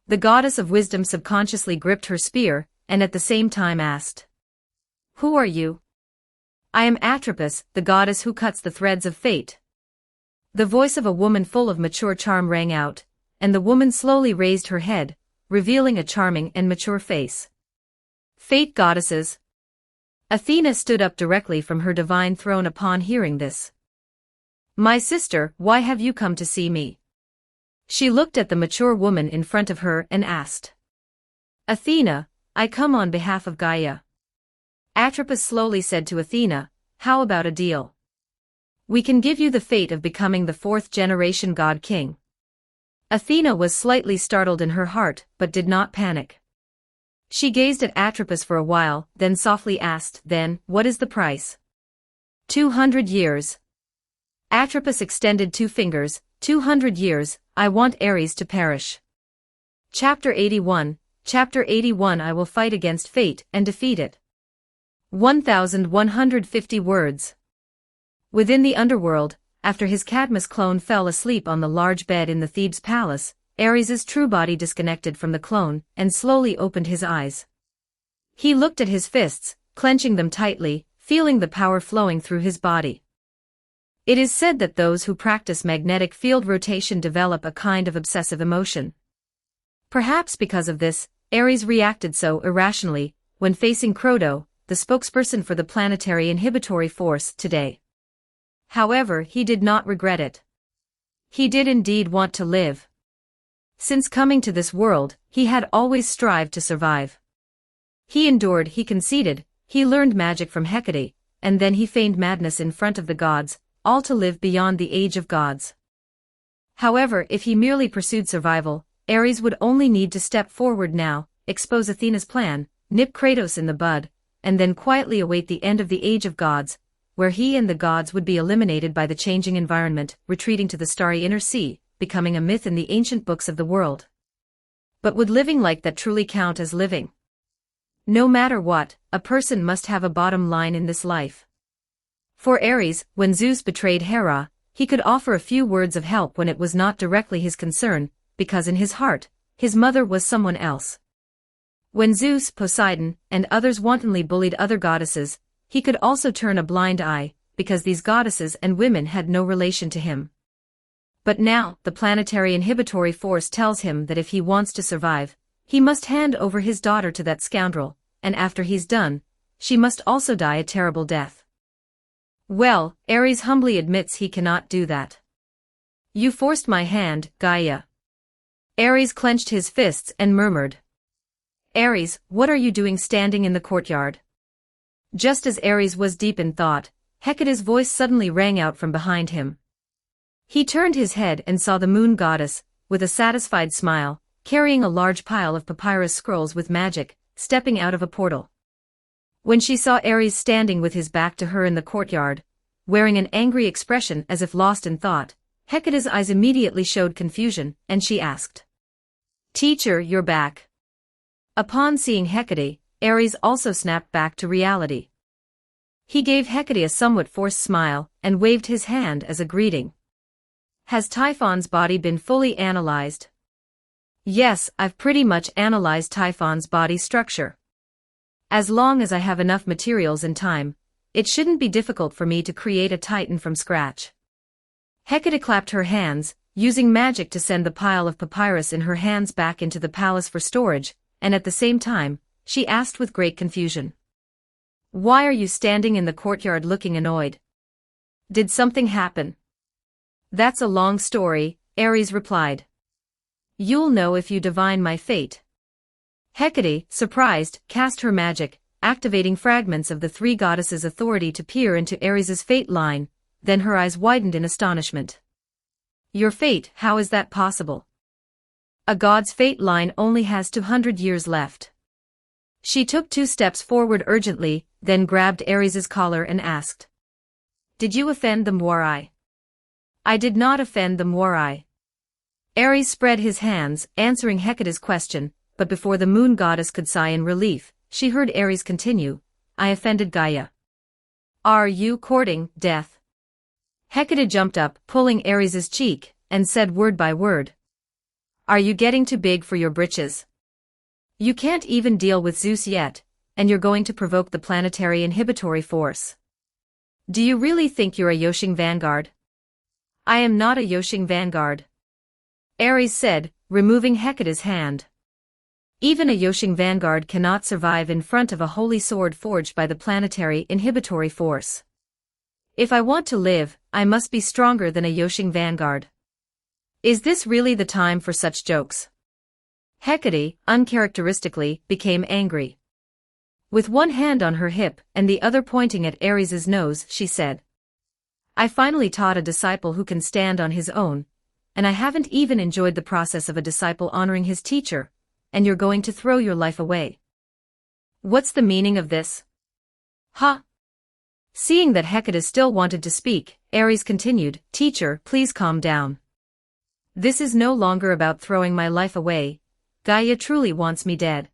The goddess of wisdom subconsciously gripped her spear, and at the same time asked, Who are you? I am Atropos, the goddess who cuts the threads of fate. The voice of a woman full of mature charm rang out, and the woman slowly raised her head, revealing a charming and mature face. Fate goddesses. Athena stood up directly from her divine throne upon hearing this. My sister, why have you come to see me? She looked at the mature woman in front of her and asked. Athena, I come on behalf of Gaia. Atropos slowly said to Athena, how about a deal? We can give you the fate of becoming the 4th-generation god king. Athena was slightly startled in her heart, but did not panic. She gazed at Atropos for a while, then softly asked, Then, what is the price? 200 years. Atropos extended 2 fingers, 200 years, I want Ares to perish. Chapter 81, Chapter 81 I will fight against fate and defeat it. 1150 words. Within the underworld, after his Cadmus clone fell asleep on the large bed in the Thebes palace, Ares's true body disconnected from the clone and slowly opened his eyes. He looked at his fists, clenching them tightly, feeling the power flowing through his body. It is said that those who practice magnetic field rotation develop a kind of obsessive emotion. Perhaps because of this, Ares reacted so irrationally when facing Croto, the spokesperson for the planetary inhibitory force, today. However, he did not regret it. He did indeed want to live. Since coming to this world, he had always strived to survive. He endured, he conceded, he learned magic from Hecate, and then he feigned madness in front of the gods, all to live beyond the age of gods. However, if he merely pursued survival, Ares would only need to step forward now, expose Athena's plan, nip Kratos in the bud, and then quietly await the end of the age of gods, where he and the gods would be eliminated by the changing environment, retreating to the starry inner sea, becoming a myth in the ancient books of the world. But would living like that truly count as living? No matter what, a person must have a bottom line in this life. For Ares, when Zeus betrayed Hera, he could offer a few words of help when it was not directly his concern, because in his heart, his mother was someone else. When Zeus, Poseidon, and others wantonly bullied other goddesses, he could also turn a blind eye, because these goddesses and women had no relation to him. But now, the planetary inhibitory force tells him that if he wants to survive, he must hand over his daughter to that scoundrel, and after he's done, she must also die a terrible death. Well, Ares humbly admits he cannot do that. You forced my hand, Gaia. Ares clenched his fists and murmured. Ares, what are you doing standing in the courtyard? Just as Ares was deep in thought, Hecate's voice suddenly rang out from behind him. He turned his head and saw the moon goddess, with a satisfied smile, carrying a large pile of papyrus scrolls with magic, stepping out of a portal. When she saw Ares standing with his back to her in the courtyard, wearing an angry expression as if lost in thought, Hecate's eyes immediately showed confusion, and she asked. Teacher, you're back. Upon seeing Hecate, Ares also snapped back to reality. He gave Hecate a somewhat forced smile, and waved his hand as a greeting. Has Typhon's body been fully analyzed? Yes, I've pretty much analyzed Typhon's body structure. As long as I have enough materials and time, it shouldn't be difficult for me to create a Titan from scratch. Hecate clapped her hands, using magic to send the pile of papyrus in her hands back into the palace for storage, and at the same time, she asked with great confusion. Why are you standing in the courtyard looking annoyed? Did something happen? That's a long story, Ares replied. You'll know if you divine my fate. Hecate, surprised, cast her magic, activating fragments of the three goddesses' authority to peer into Ares's fate line, then her eyes widened in astonishment. Your fate, how is that possible? A god's fate line only has 200 years left. She took 2 steps forward urgently, then grabbed Ares's collar and asked. Did you offend the Moirai? I did not offend the Moirai. Ares spread his hands, answering Hecate's question, but before the moon goddess could sigh in relief, she heard Ares continue, I offended Gaia. Are you courting death? Hecate jumped up, pulling Ares's cheek, and said word by word. Are you getting too big for your britches? You can't even deal with Zeus yet, and you're going to provoke the planetary inhibitory force. Do you really think you're a Yoshing vanguard? I am not a Yoshing vanguard. Ares said, removing Hecate's hand. Even a Yoshing vanguard cannot survive in front of a holy sword forged by the planetary inhibitory force. If I want to live, I must be stronger than a Yoshing vanguard. Is this really the time for such jokes? Hecate, uncharacteristically, became angry. With one hand on her hip and the other pointing at Ares's nose, she said. I finally taught a disciple who can stand on his own, and I haven't even enjoyed the process of a disciple honoring his teacher, and you're going to throw your life away. What's the meaning of this? Ha! Seeing that Hecate still wanted to speak, Ares continued, Teacher, please calm down. This is no longer about throwing my life away. Gaia truly wants me dead.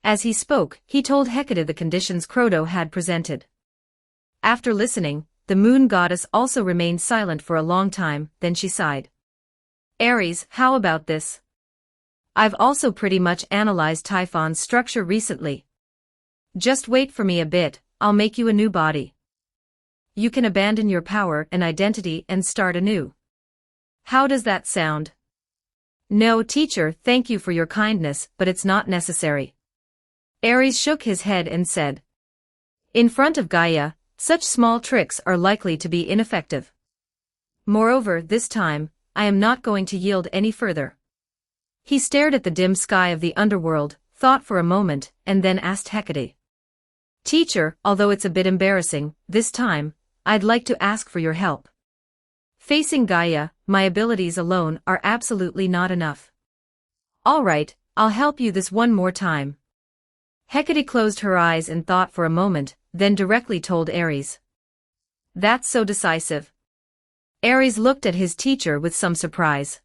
As he spoke, he told Hecate the conditions Croto had presented. After listening, the moon goddess also remained silent for a long time, then she sighed. Aries, how about this? I've also pretty much analyzed Typhon's structure recently. Just wait for me a bit, I'll make you a new body. You can abandon your power and identity and start anew. How does that sound? No, teacher, thank you for your kindness, but it's not necessary. Aries shook his head and said. In front of Gaia, such small tricks are likely to be ineffective. Moreover, this time, I am not going to yield any further. He stared at the dim sky of the underworld, thought for a moment, and then asked Hecate. Teacher, although it's a bit embarrassing, this time, I'd like to ask for your help. Facing Gaia, my abilities alone are absolutely not enough. All right, I'll help you this one more time. Hecate closed her eyes and thought for a moment, then directly told Aries. That's so decisive. Aries looked at his teacher with some surprise.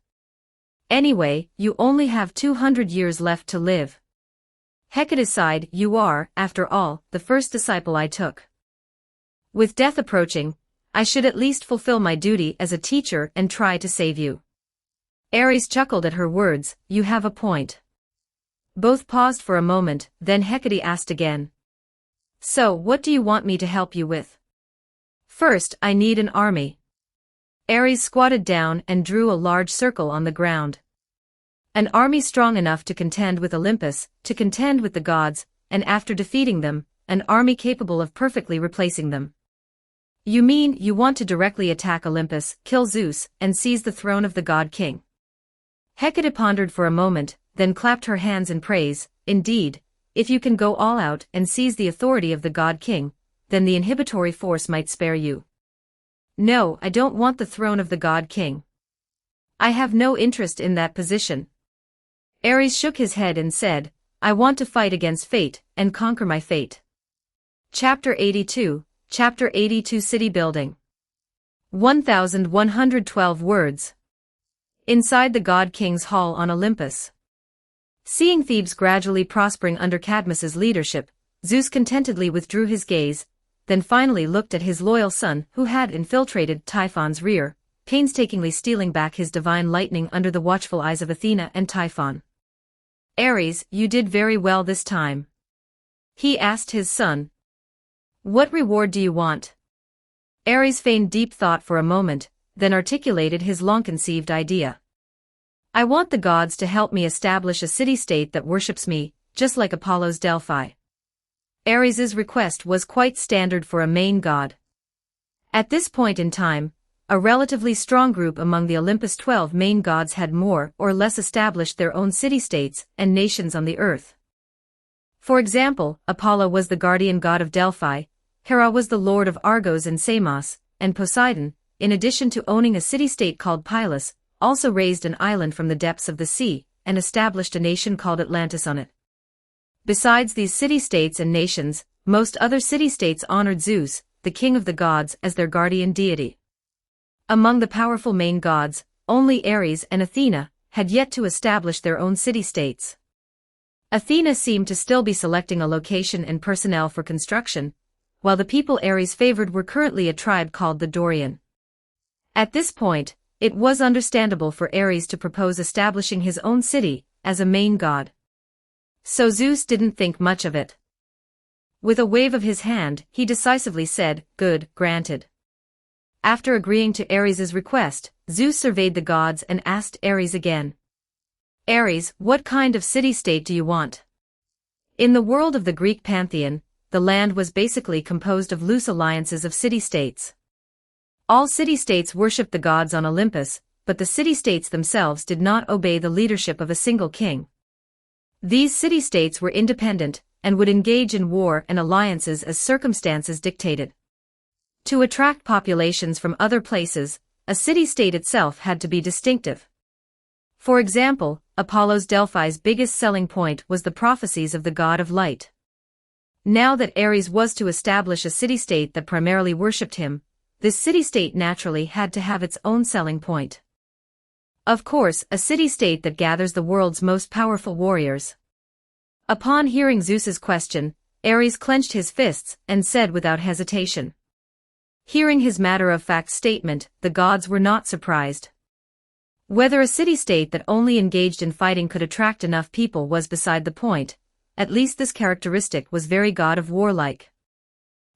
Anyway, you only have 200 years left to live. Hecate sighed, you are, after all, the first disciple I took. With death approaching, I should at least fulfill my duty as a teacher and try to save you. Aries chuckled at her words, you have a point. Both paused for a moment, then Hecate asked again. So, what do you want me to help you with? First, I need an army. Aries squatted down and drew a large circle on the ground. An army strong enough to contend with Olympus, to contend with the gods, and after defeating them, an army capable of perfectly replacing them. You mean you want to directly attack Olympus, kill Zeus, and seize the throne of the god-king? Hecate pondered for a moment, then clapped her hands in praise. Indeed, if you can go all out and seize the authority of the god-king, then the inhibitory force might spare you. No, I don't want the throne of the god-king. I have no interest in that position. Aries shook his head and said, I want to fight against fate, and conquer my fate. Chapter 82, Chapter 82 City Building. 1112 words. Inside the god-king's hall on Olympus. Seeing Thebes gradually prospering under Cadmus's leadership, Zeus contentedly withdrew his gaze, then finally looked at his loyal son who had infiltrated Typhon's rear, painstakingly stealing back his divine lightning under the watchful eyes of Athena and Typhon. Aries, you did very well this time. He asked his son. What reward do you want? Aries feigned deep thought for a moment, then articulated his long-conceived idea. I want the gods to help me establish a city-state that worships me, just like Apollo's Delphi. Ares's request was quite standard for a main god. At this point in time, a relatively strong group among the Olympus 12 main gods had more or less established their own city-states and nations on the earth. For example, Apollo was the guardian god of Delphi, Hera was the lord of Argos and Samos, and Poseidon, in addition to owning a city-state called Pylos, also raised an island from the depths of the sea, and established a nation called Atlantis on it. Besides these city-states and nations, most other city-states honored Zeus, the king of the gods, as their guardian deity. Among the powerful main gods, only Ares and Athena had yet to establish their own city-states. Athena seemed to still be selecting a location and personnel for construction, while the people Ares favored were currently a tribe called the Dorian. At this point, it was understandable for Ares to propose establishing his own city as a main god. So Zeus didn't think much of it. With a wave of his hand, he decisively said, "Good, granted." After agreeing to Ares's request, Zeus surveyed the gods and asked Ares again. Ares, what kind of city-state do you want? In the world of the Greek pantheon, the land was basically composed of loose alliances of city-states. All city-states worshipped the gods on Olympus, but the city-states themselves did not obey the leadership of a single king. These city-states were independent, and would engage in war and alliances as circumstances dictated. To attract populations from other places, a city-state itself had to be distinctive. For example, Apollo's Delphi's biggest selling point was the prophecies of the god of light. Now that Ares was to establish a city-state that primarily worshipped him, this city-state naturally had to have its own selling point. Of course, a city-state that gathers the world's most powerful warriors. Upon hearing Zeus's question, Ares clenched his fists and said without hesitation. Hearing his matter-of-fact statement, the gods were not surprised. Whether a city-state that only engaged in fighting could attract enough people was beside the point, at least this characteristic was very god of war-like.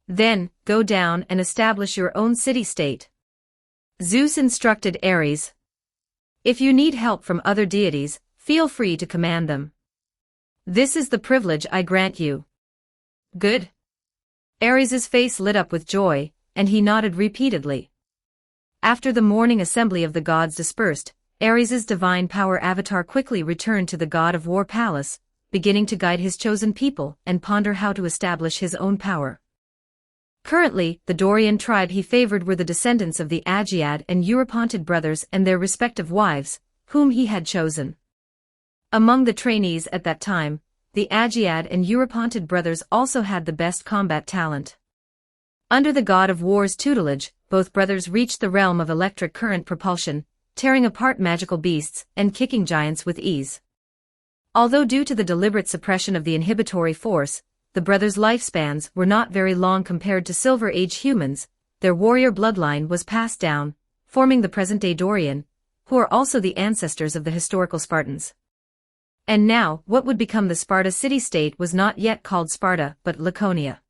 Then, go down and establish your own city-state. Zeus instructed Ares. If you need help from other deities, feel free to command them. This is the privilege I grant you. Good. Ares's face lit up with joy, and he nodded repeatedly. After the morning assembly of the gods dispersed, Ares's divine power avatar quickly returned to the god of war palace, beginning to guide his chosen people and ponder how to establish his own power. Currently, the Dorian tribe he favored were the descendants of the Agiad and Eurypontid brothers and their respective wives, whom he had chosen. Among the trainees at that time, the Agiad and Eurypontid brothers also had the best combat talent. Under the god of war's tutelage, both brothers reached the realm of electric current propulsion, tearing apart magical beasts and kicking giants with ease. Although due to the deliberate suppression of the inhibitory force, the brothers' lifespans were not very long compared to Silver Age humans, their warrior bloodline was passed down, forming the present-day Dorian, who are also the ancestors of the historical Spartans. And now, what would become the Sparta city-state was not yet called Sparta but Laconia.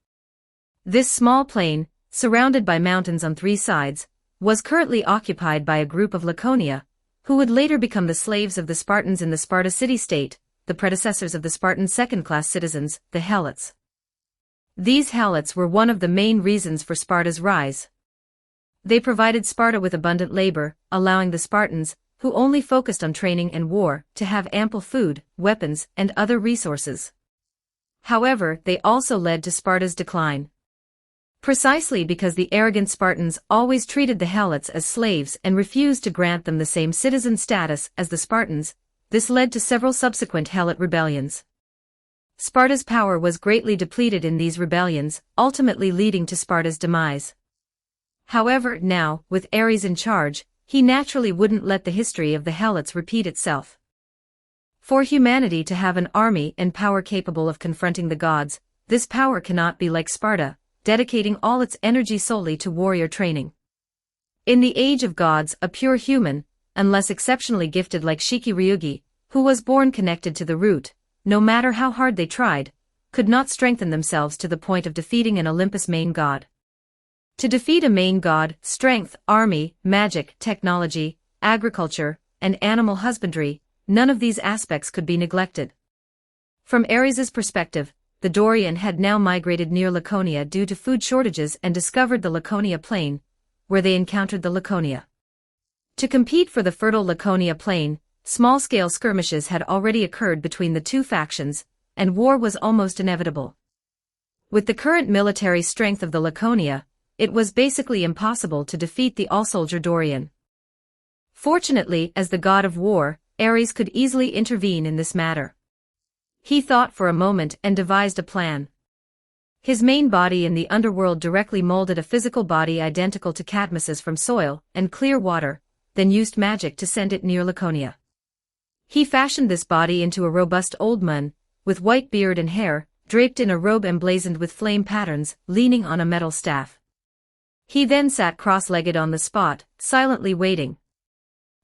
This small plain, surrounded by mountains on three sides, was currently occupied by a group of Laconia, who would later become the slaves of the Spartans in the Sparta city-state, the predecessors of the Spartan second-class citizens, the Helots. These Helots were one of the main reasons for Sparta's rise. They provided Sparta with abundant labor, allowing the Spartans, who only focused on training and war, to have ample food, weapons, and other resources. However, they also led to Sparta's decline. Precisely because the arrogant Spartans always treated the Helots as slaves and refused to grant them the same citizen status as the Spartans, this led to several subsequent Helot rebellions. Sparta's power was greatly depleted in these rebellions, ultimately leading to Sparta's demise. However, now, with Ares in charge, he naturally wouldn't let the history of the Helots repeat itself. For humanity to have an army and power capable of confronting the gods, this power cannot be like Sparta, dedicating all its energy solely to warrior training. In the age of gods, a pure human, unless exceptionally gifted like Shiki-Ryugi, who was born connected to the root, no matter how hard they tried, could not strengthen themselves to the point of defeating an Olympus main god. To defeat a main god, strength, army, magic, technology, agriculture, and animal husbandry, none of these aspects could be neglected. From Ares's perspective, the Dorian had now migrated near Laconia due to food shortages and discovered the Laconia Plain, where they encountered the Laconia. To compete for the fertile Laconia Plain, small-scale skirmishes had already occurred between the two factions, and war was almost inevitable. With the current military strength of the Laconia, it was basically impossible to defeat the all-soldier Dorian. Fortunately, as the god of war, Ares could easily intervene in this matter. He thought for a moment and devised a plan. His main body in the underworld directly molded a physical body identical to Cadmus's from soil and clear water, then used magic to send it near Laconia. He fashioned this body into a robust old man, with white beard and hair, draped in a robe emblazoned with flame patterns, leaning on a metal staff. He then sat cross-legged on the spot, silently waiting.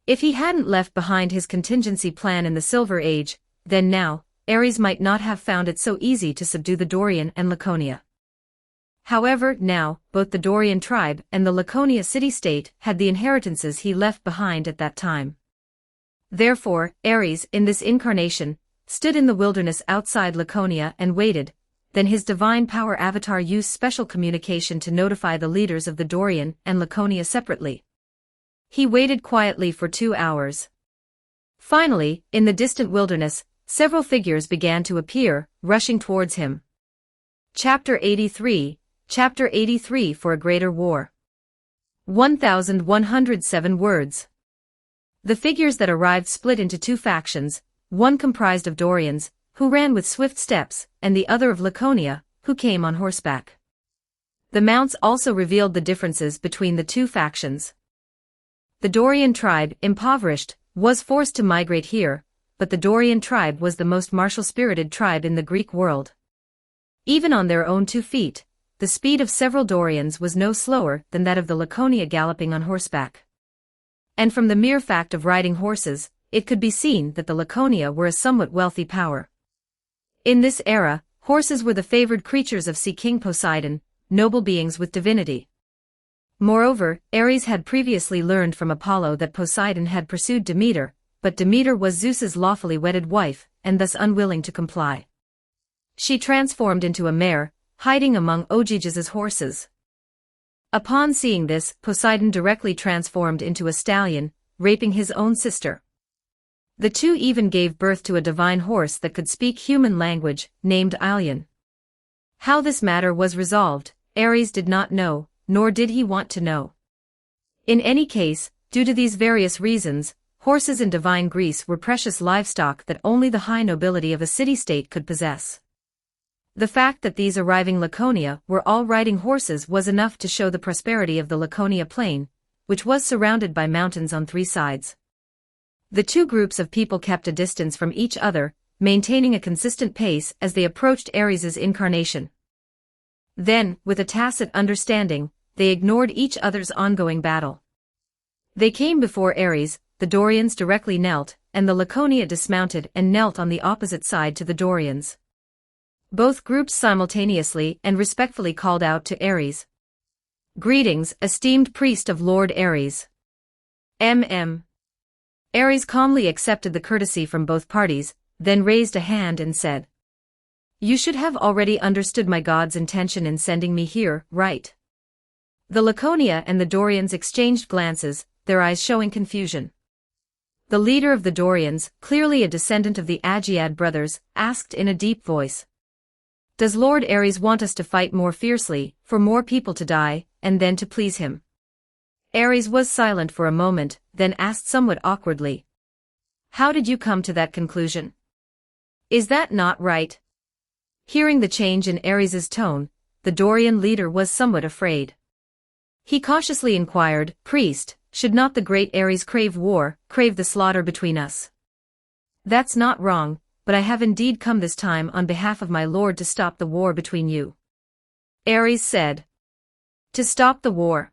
If he hadn't left behind his contingency plan in the Silver Age, then now, Ares might not have found it so easy to subdue the Dorian and Laconia. However, now, both the Dorian tribe and the Laconia city-state had the inheritances he left behind at that time. Therefore, Ares, in this incarnation, stood in the wilderness outside Laconia and waited. Then his divine power avatar used special communication to notify the leaders of the Dorian and Laconia separately. He waited quietly for 2 hours. Finally, in the distant wilderness, several figures began to appear, rushing towards him. Chapter 83 for a Greater War. 1107 words. The figures that arrived split into two factions, one comprised of Dorians, who ran with swift steps, and the other of Laconia, who came on horseback. The mounts also revealed the differences between the two factions. The Dorian tribe, impoverished, was forced to migrate here, but the Dorian tribe was the most martial-spirited tribe in the Greek world. Even on their own 2 feet, the speed of several Dorians was no slower than that of the Laconia galloping on horseback. And from the mere fact of riding horses, it could be seen that the Laconia were a somewhat wealthy power. In this era, horses were the favored creatures of Sea King Poseidon, noble beings with divinity. Moreover, Ares had previously learned from Apollo that Poseidon had pursued Demeter, but Demeter was Zeus's lawfully wedded wife, and thus unwilling to comply. She transformed into a mare, hiding among Ogyges' horses. Upon seeing this, Poseidon directly transformed into a stallion, raping his own sister. The two even gave birth to a divine horse that could speak human language, named Ilion. How this matter was resolved, Ares did not know, nor did he want to know. In any case, due to these various reasons, horses in divine Greece were precious livestock that only the high nobility of a city-state could possess. The fact that these arriving Laconia were all riding horses was enough to show the prosperity of the Laconia plain, which was surrounded by mountains on three sides. The two groups of people kept a distance from each other, maintaining a consistent pace as they approached Ares's incarnation. Then, with a tacit understanding, they ignored each other's ongoing battle. They came before Ares, the Dorians directly knelt, and the Laconia dismounted and knelt on the opposite side to the Dorians. Both groups simultaneously and respectfully called out to Ares. "Greetings, esteemed priest of Lord Ares." Ares calmly accepted the courtesy from both parties, then raised a hand and said, "You should have already understood my god's intention in sending me here, right?" The Laconia and the Dorians exchanged glances, their eyes showing confusion. The leader of the Dorians, clearly a descendant of the Aegead brothers, asked in a deep voice, "Does Lord Ares want us to fight more fiercely, for more people to die, and then to please him?" Ares was silent for a moment, then asked somewhat awkwardly, "How did you come to that conclusion? Is that not right?" Hearing the change in Ares's tone, the Dorian leader was somewhat afraid. He cautiously inquired, "Priest, should not the great Ares crave war, crave the slaughter between us?" "That's not wrong, but I have indeed come this time on behalf of my lord to stop the war between you." Ares said, "To stop the war."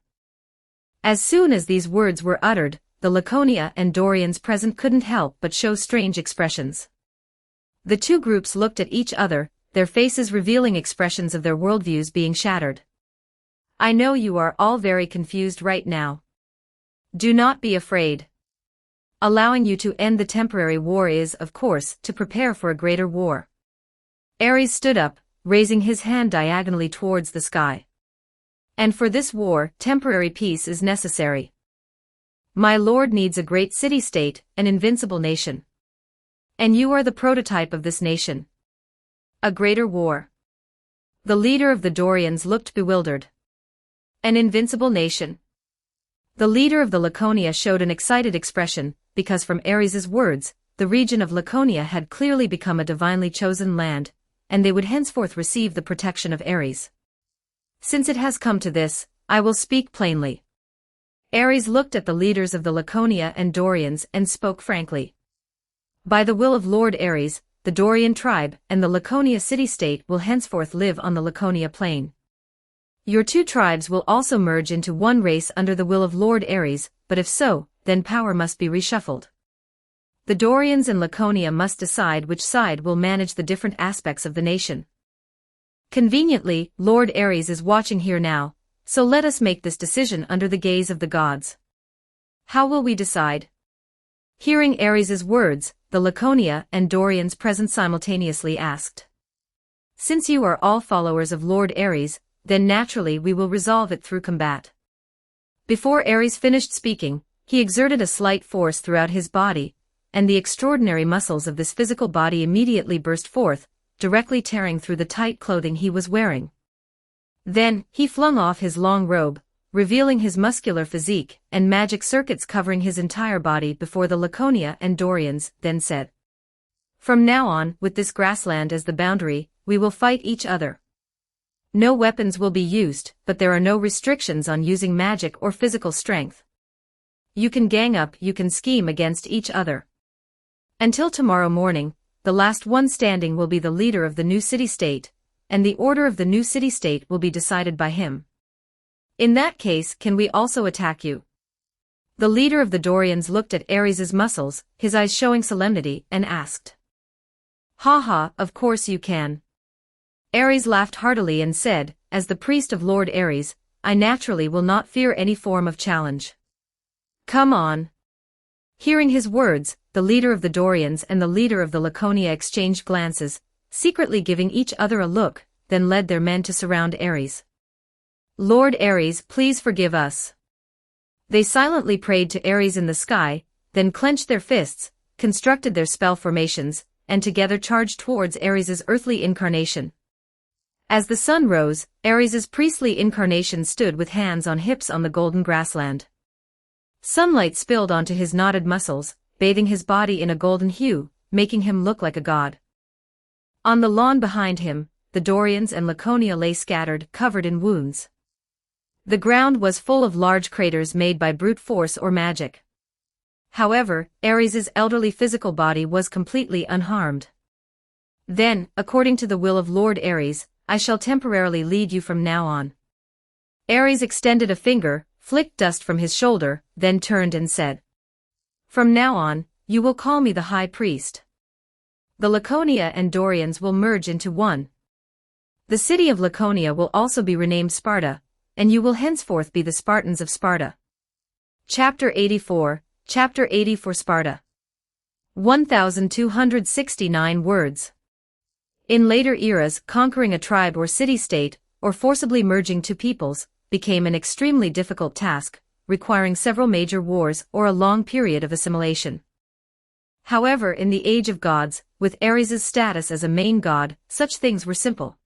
As soon as these words were uttered, the Laconia and Dorians present couldn't help but show strange expressions. The two groups looked at each other, their faces revealing expressions of their worldviews being shattered. "I know you are all very confused right now. Do not be afraid. Allowing you to end the temporary war is, of course, to prepare for a greater war." Ares stood up, raising his hand diagonally towards the sky. "And for this war, temporary peace is necessary. My lord needs a great city-state, an invincible nation. And you are the prototype of this nation. A greater war." The leader of the Dorians looked bewildered. "An invincible nation?" The leader of the Laconia showed an excited expression, because from Ares's words, the region of Laconia had clearly become a divinely chosen land, and they would henceforth receive the protection of Ares. "Since it has come to this, I will speak plainly." Ares looked at the leaders of the Laconia and Dorians and spoke frankly. "By the will of Lord Ares, the Dorian tribe and the Laconia city-state will henceforth live on the Laconia plain. Your two tribes will also merge into one race under the will of Lord Ares, but if so, then power must be reshuffled. The Dorians and Laconia must decide which side will manage the different aspects of the nation. Conveniently, Lord Ares is watching here now, so let us make this decision under the gaze of the gods. How will we decide?" Hearing Ares's words, the Laconia and Dorians present simultaneously asked. "Since you are all followers of Lord Ares, then naturally we will resolve it through combat." Before Ares finished speaking, he exerted a slight force throughout his body, and the extraordinary muscles of this physical body immediately burst forth, directly tearing through the tight clothing he was wearing. Then, he flung off his long robe, revealing his muscular physique and magic circuits covering his entire body before the Laconia and Dorians, then said, "From now on, with this grassland as the boundary, we will fight each other. No weapons will be used, but there are no restrictions on using magic or physical strength. You can gang up, you can scheme against each other. Until tomorrow morning, the last one standing will be the leader of the new city-state, and the order of the new city-state will be decided by him. In that case, can we also attack you?" The leader of the Dorians looked at Ares's muscles, his eyes showing solemnity, and asked. "Ha ha, of course you can." Ares laughed heartily and said, "As the priest of Lord Ares, I naturally will not fear any form of challenge. Come on." Hearing his words, the leader of the Dorians and the leader of the Laconia exchanged glances, secretly giving each other a look, then led their men to surround Ares. "Lord Ares, please forgive us." They silently prayed to Ares in the sky, then clenched their fists, constructed their spell formations, and together charged towards Ares's earthly incarnation. As the sun rose, Ares's priestly incarnation stood with hands on hips on the golden grassland. Sunlight spilled onto his knotted muscles, bathing his body in a golden hue, making him look like a god. On the lawn behind him, the Dorians and Laconia lay scattered, covered in wounds. The ground was full of large craters made by brute force or magic. However, Ares's elderly physical body was completely unharmed. "Then, according to the will of Lord Ares, I shall temporarily lead you from now on." Ares extended a finger, flicked dust from his shoulder, then turned and said, "From now on, you will call me the High Priest. The Laconia and Dorians will merge into one. The city of Laconia will also be renamed Sparta, and you will henceforth be the Spartans of Sparta." Chapter 84, Chapter 84 Sparta. 1269 words. In later eras, conquering a tribe or city-state, or forcibly merging two peoples, became an extremely difficult task, requiring several major wars or a long period of assimilation. However, in the Age of Gods, with Ares's status as a main god, such things were simple.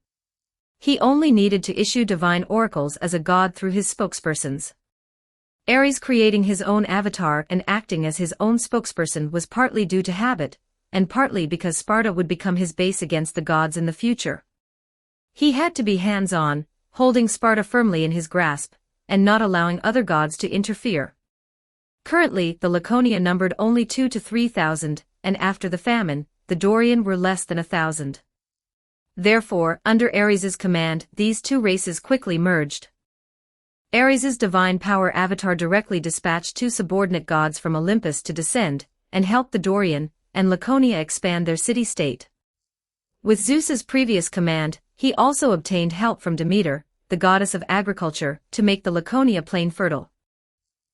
He only needed to issue divine oracles as a god through his spokespersons. Ares creating his own avatar and acting as his own spokesperson was partly due to habit, and partly because Sparta would become his base against the gods in the future. He had to be hands-on, holding Sparta firmly in his grasp, and not allowing other gods to interfere. Currently, the Laconia numbered only 2,000 to 3,000, and after the famine, the Dorian were less than 1,000. Therefore, under Ares's command, these two races quickly merged. Ares's divine power avatar directly dispatched two subordinate gods from Olympus to descend, and help the Dorian and Laconia expand their city-state. With Zeus's previous command, he also obtained help from Demeter, the goddess of agriculture, to make the Laconia plain fertile.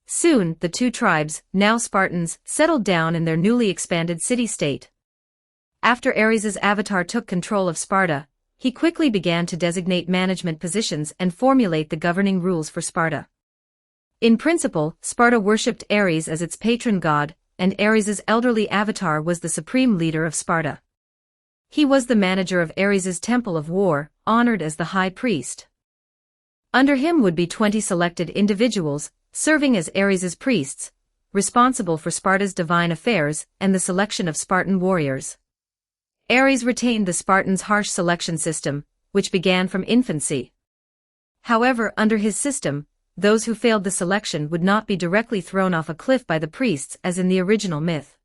Soon, the two tribes, now Spartans, settled down in their newly expanded city-state. After Ares's avatar took control of Sparta, he quickly began to designate management positions and formulate the governing rules for Sparta. In principle, Sparta worshipped Ares as its patron god, and Ares's elderly avatar was the supreme leader of Sparta. He was the manager of Ares's temple of war, honored as the high priest. Under him would be 20 selected individuals, serving as Ares's priests, responsible for Sparta's divine affairs and the selection of Spartan warriors. Ares retained the Spartans' harsh selection system, which began from infancy. However, under his system, those who failed the selection would not be directly thrown off a cliff by the priests as in the original myth.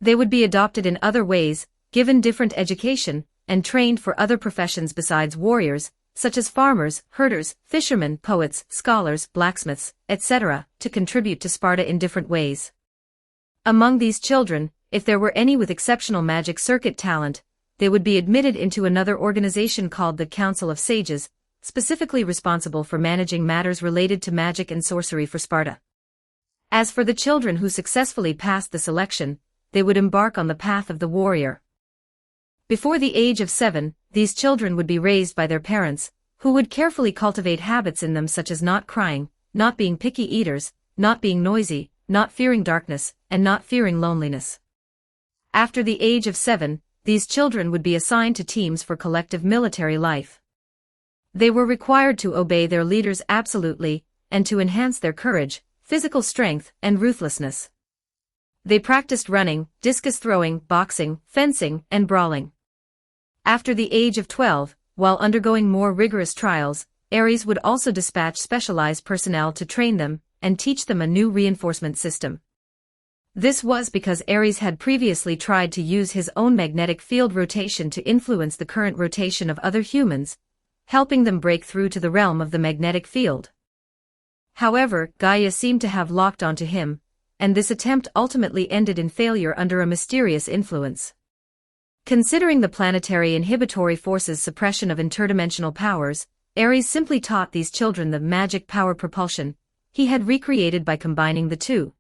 They would be adopted in other ways, given different education, and trained for other professions besides warriors, such as farmers, herders, fishermen, poets, scholars, blacksmiths, etc., to contribute to Sparta in different ways. Among these children, if there were any with exceptional magic circuit talent, they would be admitted into another organization called the Council of Sages, specifically responsible for managing matters related to magic and sorcery for Sparta. As for the children who successfully passed the selection, they would embark on the path of the warrior. Before the age of 7, these children would be raised by their parents, who would carefully cultivate habits in them such as not crying, not being picky eaters, not being noisy, not fearing darkness, and not fearing loneliness. After the age of 7, these children would be assigned to teams for collective military life. They were required to obey their leaders absolutely, and to enhance their courage, physical strength, and ruthlessness. They practiced running, discus throwing, boxing, fencing, and brawling. After the age of 12, while undergoing more rigorous trials, Ares would also dispatch specialized personnel to train them and teach them a new reinforcement system. This was because Ares had previously tried to use his own magnetic field rotation to influence the current rotation of other humans, helping them break through to the realm of the magnetic field. However, Gaia seemed to have locked onto him, and this attempt ultimately ended in failure under a mysterious influence. Considering the planetary inhibitory force's suppression of interdimensional powers, Ares simply taught these children the magic power propulsion he had recreated by combining the two.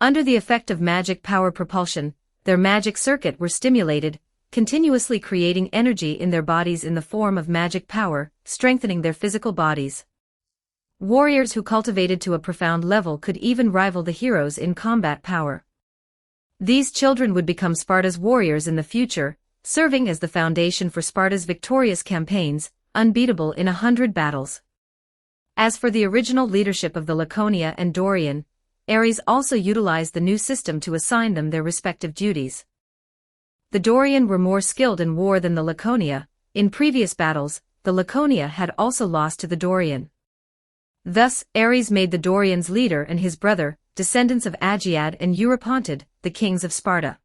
Under the effect of magic power propulsion, their magic circuit were stimulated, continuously creating energy in their bodies in the form of magic power, strengthening their physical bodies. Warriors who cultivated to a profound level could even rival the heroes in combat power. These children would become Sparta's warriors in the future, serving as the foundation for Sparta's victorious campaigns, unbeatable in 100 battles. As for the original leadership of the Laconia and Dorian, Ares also utilized the new system to assign them their respective duties. The Dorian were more skilled in war than the Laconia. In previous battles, the Laconia had also lost to the Dorian. Thus, Ares made the Dorians leader and his brother, descendants of Agiad and Eurypontid, the kings of Sparta.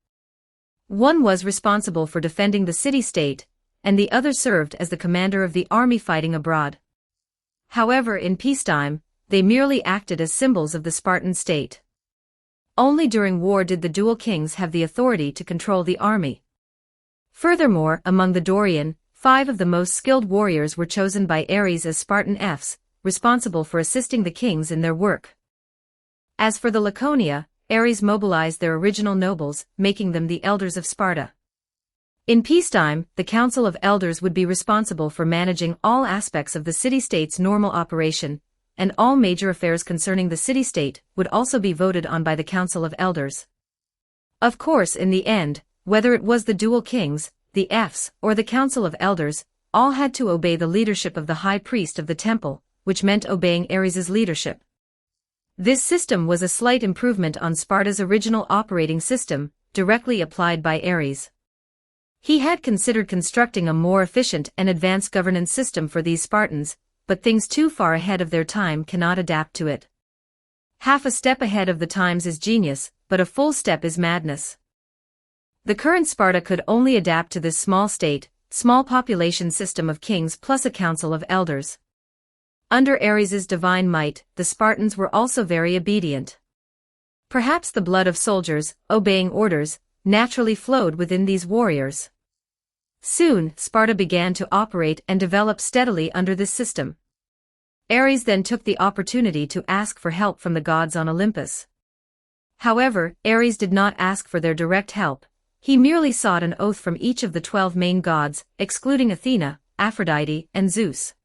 One was responsible for defending the city-state, and the other served as the commander of the army fighting abroad. However, in peacetime, they merely acted as symbols of the Spartan state. Only during war did the dual kings have the authority to control the army. Furthermore, among the Dorian, 5 of the most skilled warriors were chosen by Ares as Spartan Fs, responsible for assisting the kings in their work. As for the Laconia, Ares mobilized their original nobles, making them the elders of Sparta. In peacetime, the Council of Elders would be responsible for managing all aspects of the city-state's normal operation, and all major affairs concerning the city-state would also be voted on by the Council of Elders. Of course, in the end, whether it was the dual kings, the Fs, or the Council of Elders, all had to obey the leadership of the High Priest of the Temple, which meant obeying Ares's leadership. This system was a slight improvement on Sparta's original operating system, directly applied by Ares. He had considered constructing a more efficient and advanced governance system for these Spartans, but things too far ahead of their time cannot adapt to it. Half a step ahead of the times is genius, but a full step is madness. The current Sparta could only adapt to this small state, small population system of kings plus a council of elders. Under Ares's divine might, the Spartans were also very obedient. Perhaps the blood of soldiers, obeying orders, naturally flowed within these warriors. Soon, Sparta began to operate and develop steadily under this system. Ares then took the opportunity to ask for help from the gods on Olympus. However, Ares did not ask for their direct help. He merely sought an oath from each of the 12 main gods, excluding Athena, Aphrodite, and Zeus.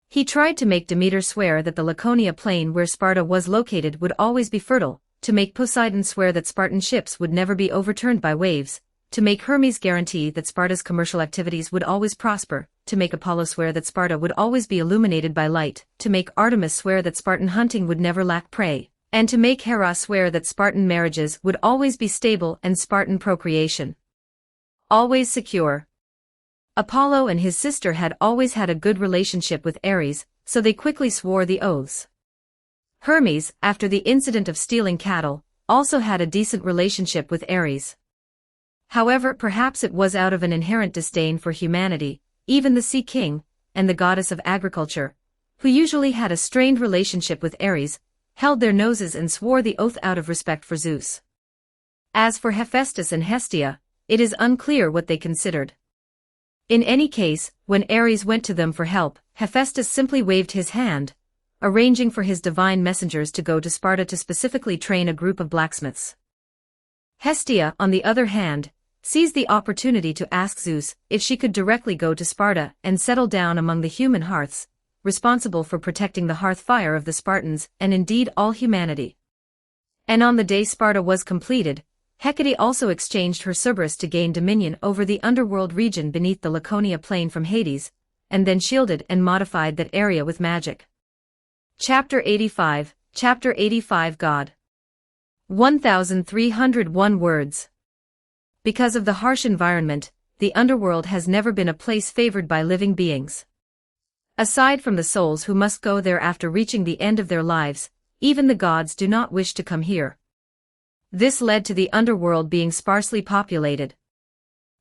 He tried to make Demeter swear that the Laconia plain where Sparta was located would always be fertile, to make Poseidon swear that Spartan ships would never be overturned by waves, to make Hermes guarantee that Sparta's commercial activities would always prosper, to make Apollo swear that Sparta would always be illuminated by light, to make Artemis swear that Spartan hunting would never lack prey, and to make Hera swear that Spartan marriages would always be stable and Spartan procreation always secure. Apollo and his sister had always had a good relationship with Ares, so they quickly swore the oaths. Hermes, after the incident of stealing cattle, also had a decent relationship with Ares. However, perhaps it was out of an inherent disdain for humanity, even the Sea King, and the goddess of agriculture, who usually had a strained relationship with Ares, held their noses and swore the oath out of respect for Zeus. As for Hephaestus and Hestia, it is unclear what they considered. In any case, when Ares went to them for help, Hephaestus simply waved his hand, arranging for his divine messengers to go to Sparta to specifically train a group of blacksmiths. Hestia, on the other hand, seized the opportunity to ask Zeus if she could directly go to Sparta and settle down among the human hearths, responsible for protecting the hearth fire of the Spartans and indeed all humanity. And on the day Sparta was completed, Hecate also exchanged her Cerberus to gain dominion over the underworld region beneath the Laconia plain from Hades, and then shielded and modified that area with magic. Chapter 85, God. 1301 words. Because of the harsh environment, the underworld has never been a place favored by living beings. Aside from the souls who must go there after reaching the end of their lives, even the gods do not wish to come here. This led to the underworld being sparsely populated.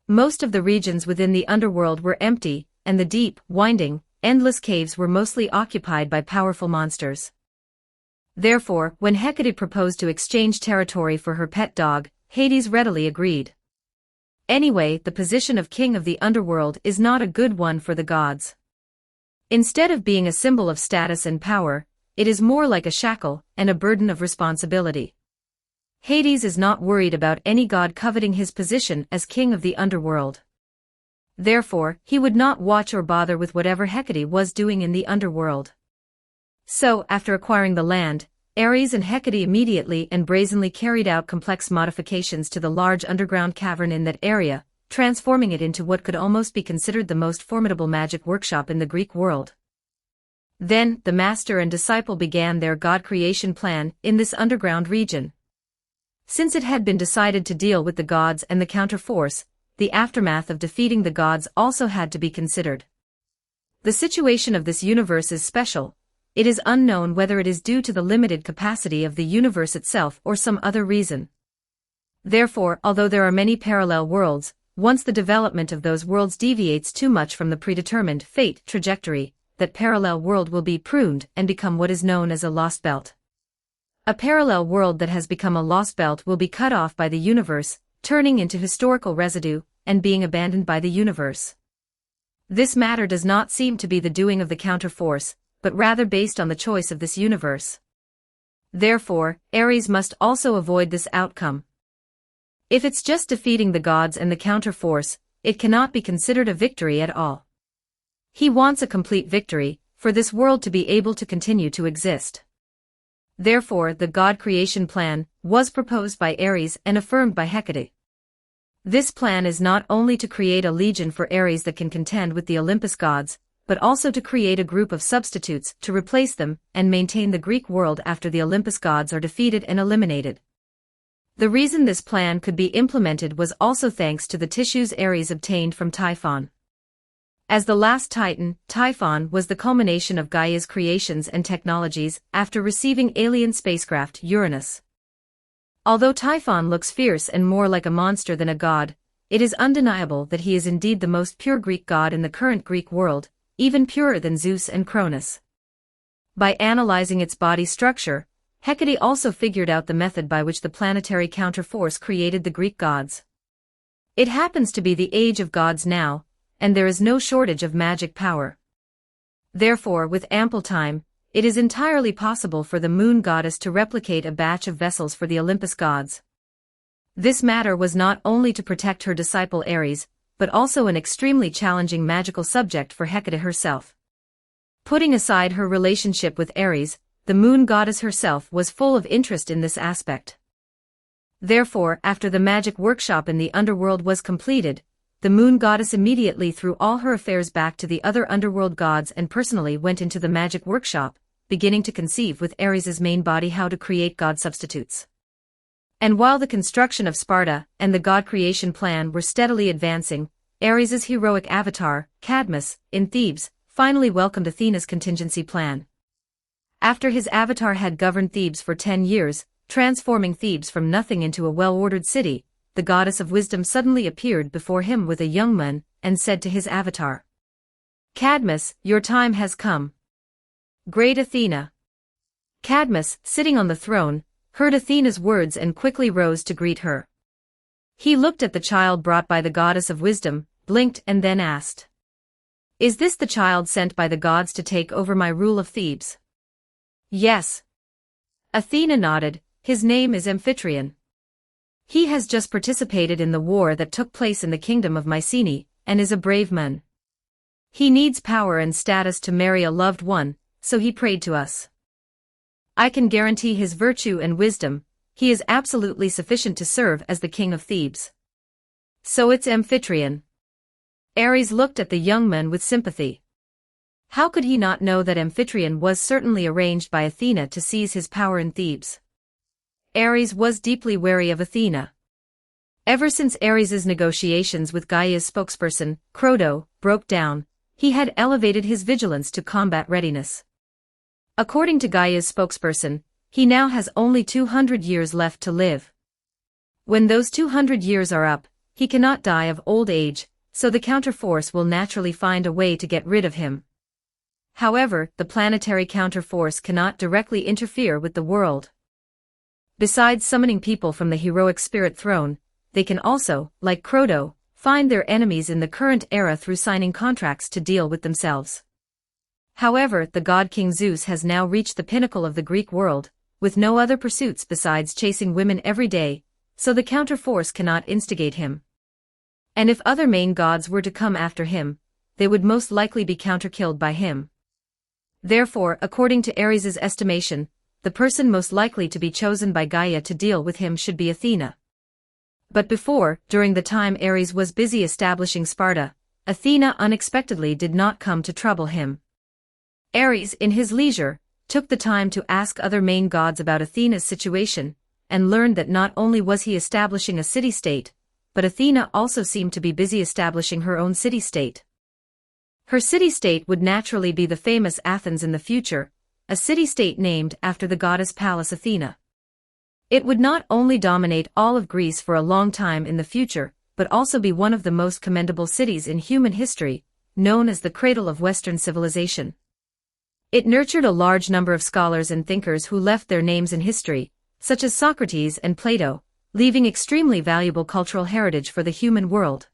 Most of the regions within the underworld were empty, and the deep, winding, endless caves were mostly occupied by powerful monsters. Therefore, when Hecate proposed to exchange territory for her pet dog, Hades readily agreed. Anyway, the position of king of the underworld is not a good one for the gods. Instead of being a symbol of status and power, it is more like a shackle and a burden of responsibility. Hades is not worried about any god coveting his position as king of the underworld. Therefore, he would not watch or bother with whatever Hecate was doing in the underworld. So, after acquiring the land, Ares and Hecate immediately and brazenly carried out complex modifications to the large underground cavern in that area, transforming it into what could almost be considered the most formidable magic workshop in the Greek world. Then, the master and disciple began their god creation plan in this underground region. Since it had been decided to deal with the gods and the counterforce, the aftermath of defeating the gods also had to be considered. The situation of this universe is special. It is unknown whether it is due to the limited capacity of the universe itself or some other reason. Therefore, although there are many parallel worlds, once the development of those worlds deviates too much from the predetermined fate trajectory, that parallel world will be pruned and become what is known as a lost belt. A parallel world that has become a lost belt will be cut off by the universe, turning into historical residue, and being abandoned by the universe. This matter does not seem to be the doing of the counterforce, but rather based on the choice of this universe. Therefore, Ares must also avoid this outcome. If it's just defeating the gods and the counterforce, it cannot be considered a victory at all. He wants a complete victory, for this world to be able to continue to exist. Therefore, the god creation plan was proposed by Ares and affirmed by Hecate. This plan is not only to create a legion for Ares that can contend with the Olympus gods, but also to create a group of substitutes to replace them and maintain the Greek world after the Olympus gods are defeated and eliminated. The reason this plan could be implemented was also thanks to the tissues Ares obtained from Typhon. As the last Titan, Typhon was the culmination of Gaia's creations and technologies after receiving alien spacecraft Uranus. Although Typhon looks fierce and more like a monster than a god, it is undeniable that he is indeed the most pure Greek god in the current Greek world, even purer than Zeus and Cronus. By analyzing its body structure, Hecate also figured out the method by which the planetary counterforce created the Greek gods. It happens to be the age of gods now, and there is no shortage of magic power. Therefore, with ample time, it is entirely possible for the moon goddess to replicate a batch of vessels for the Olympus gods. This matter was not only to protect her disciple Ares, but also an extremely challenging magical subject for Hecate herself. Putting aside her relationship with Ares, the moon goddess herself was full of interest in this aspect. Therefore, after the magic workshop in the underworld was completed, the moon goddess immediately threw all her affairs back to the other underworld gods and personally went into the magic workshop, beginning to conceive with Ares's main body how to create god substitutes. And while the construction of Sparta and the god creation plan were steadily advancing, Ares's heroic avatar, Cadmus, in Thebes, finally welcomed Athena's contingency plan. After his avatar had governed Thebes for 10 years, transforming Thebes from nothing into a well-ordered city, the goddess of wisdom suddenly appeared before him with a young man, and said to his avatar, "Cadmus, your time has come." Great Athena. Cadmus, sitting on the throne, heard Athena's words and quickly rose to greet her. He looked at the child brought by the goddess of wisdom, blinked and then asked, "Is this the child sent by the gods to take over my rule of Thebes?" "Yes." Athena nodded. "His name is Amphitryon. He has just participated in the war that took place in the kingdom of Mycenae, and is a brave man. He needs power and status to marry a loved one, so he prayed to us. I can guarantee his virtue and wisdom. He is absolutely sufficient to serve as the king of Thebes." "So it's Amphitryon." Ares looked at the young man with sympathy. How could he not know that Amphitryon was certainly arranged by Athena to seize his power in Thebes? Ares was deeply wary of Athena. Ever since Ares's negotiations with Gaia's spokesperson, Crodo, broke down, he had elevated his vigilance to combat readiness. According to Gaia's spokesperson, he now has only 200 years left to live. When those 200 years are up, he cannot die of old age, so the counterforce will naturally find a way to get rid of him. However, the planetary counterforce cannot directly interfere with the world. Besides summoning people from the heroic spirit throne, they can also, like Crota, find their enemies in the current era through signing contracts to deal with themselves. However, the god King Zeus has now reached the pinnacle of the Greek world, with no other pursuits besides chasing women every day, so the counterforce cannot instigate him. And if other main gods were to come after him, they would most likely be counter-killed by him. Therefore, according to Ares' estimation, the person most likely to be chosen by Gaia to deal with him should be Athena. But before, during the time Ares was busy establishing Sparta, Athena unexpectedly did not come to trouble him. Ares, in his leisure, took the time to ask other main gods about Athena's situation, and learned that not only was he establishing a city-state, but Athena also seemed to be busy establishing her own city-state. Her city-state would naturally be the famous Athens in the future, a city-state named after the goddess Pallas Athena. It would not only dominate all of Greece for a long time in the future, but also be one of the most commendable cities in human history, known as the cradle of Western civilization. It nurtured a large number of scholars and thinkers who left their names in history, such as Socrates and Plato, leaving extremely valuable cultural heritage for the human world.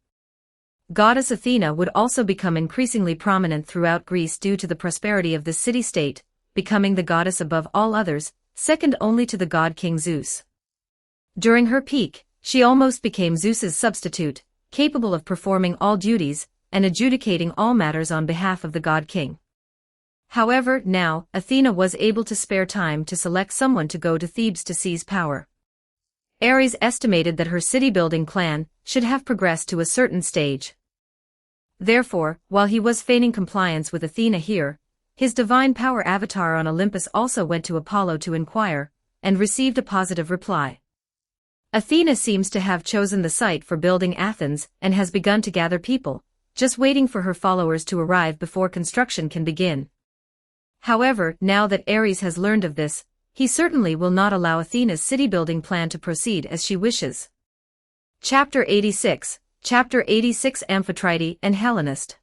Goddess Athena would also become increasingly prominent throughout Greece due to the prosperity of this city-state, becoming the goddess above all others, second only to the god King Zeus. During her peak, she almost became Zeus's substitute, capable of performing all duties and adjudicating all matters on behalf of the god king. However, now, Athena was able to spare time to select someone to go to Thebes to seize power. Ares estimated that her city-building plan should have progressed to a certain stage. Therefore, while he was feigning compliance with Athena here, his divine power avatar on Olympus also went to Apollo to inquire, and received a positive reply. Athena seems to have chosen the site for building Athens and has begun to gather people, just waiting for her followers to arrive before construction can begin. However, now that Ares has learned of this, he certainly will not allow Athena's city-building plan to proceed as she wishes. Chapter 86, Amphitrite and Hellenist.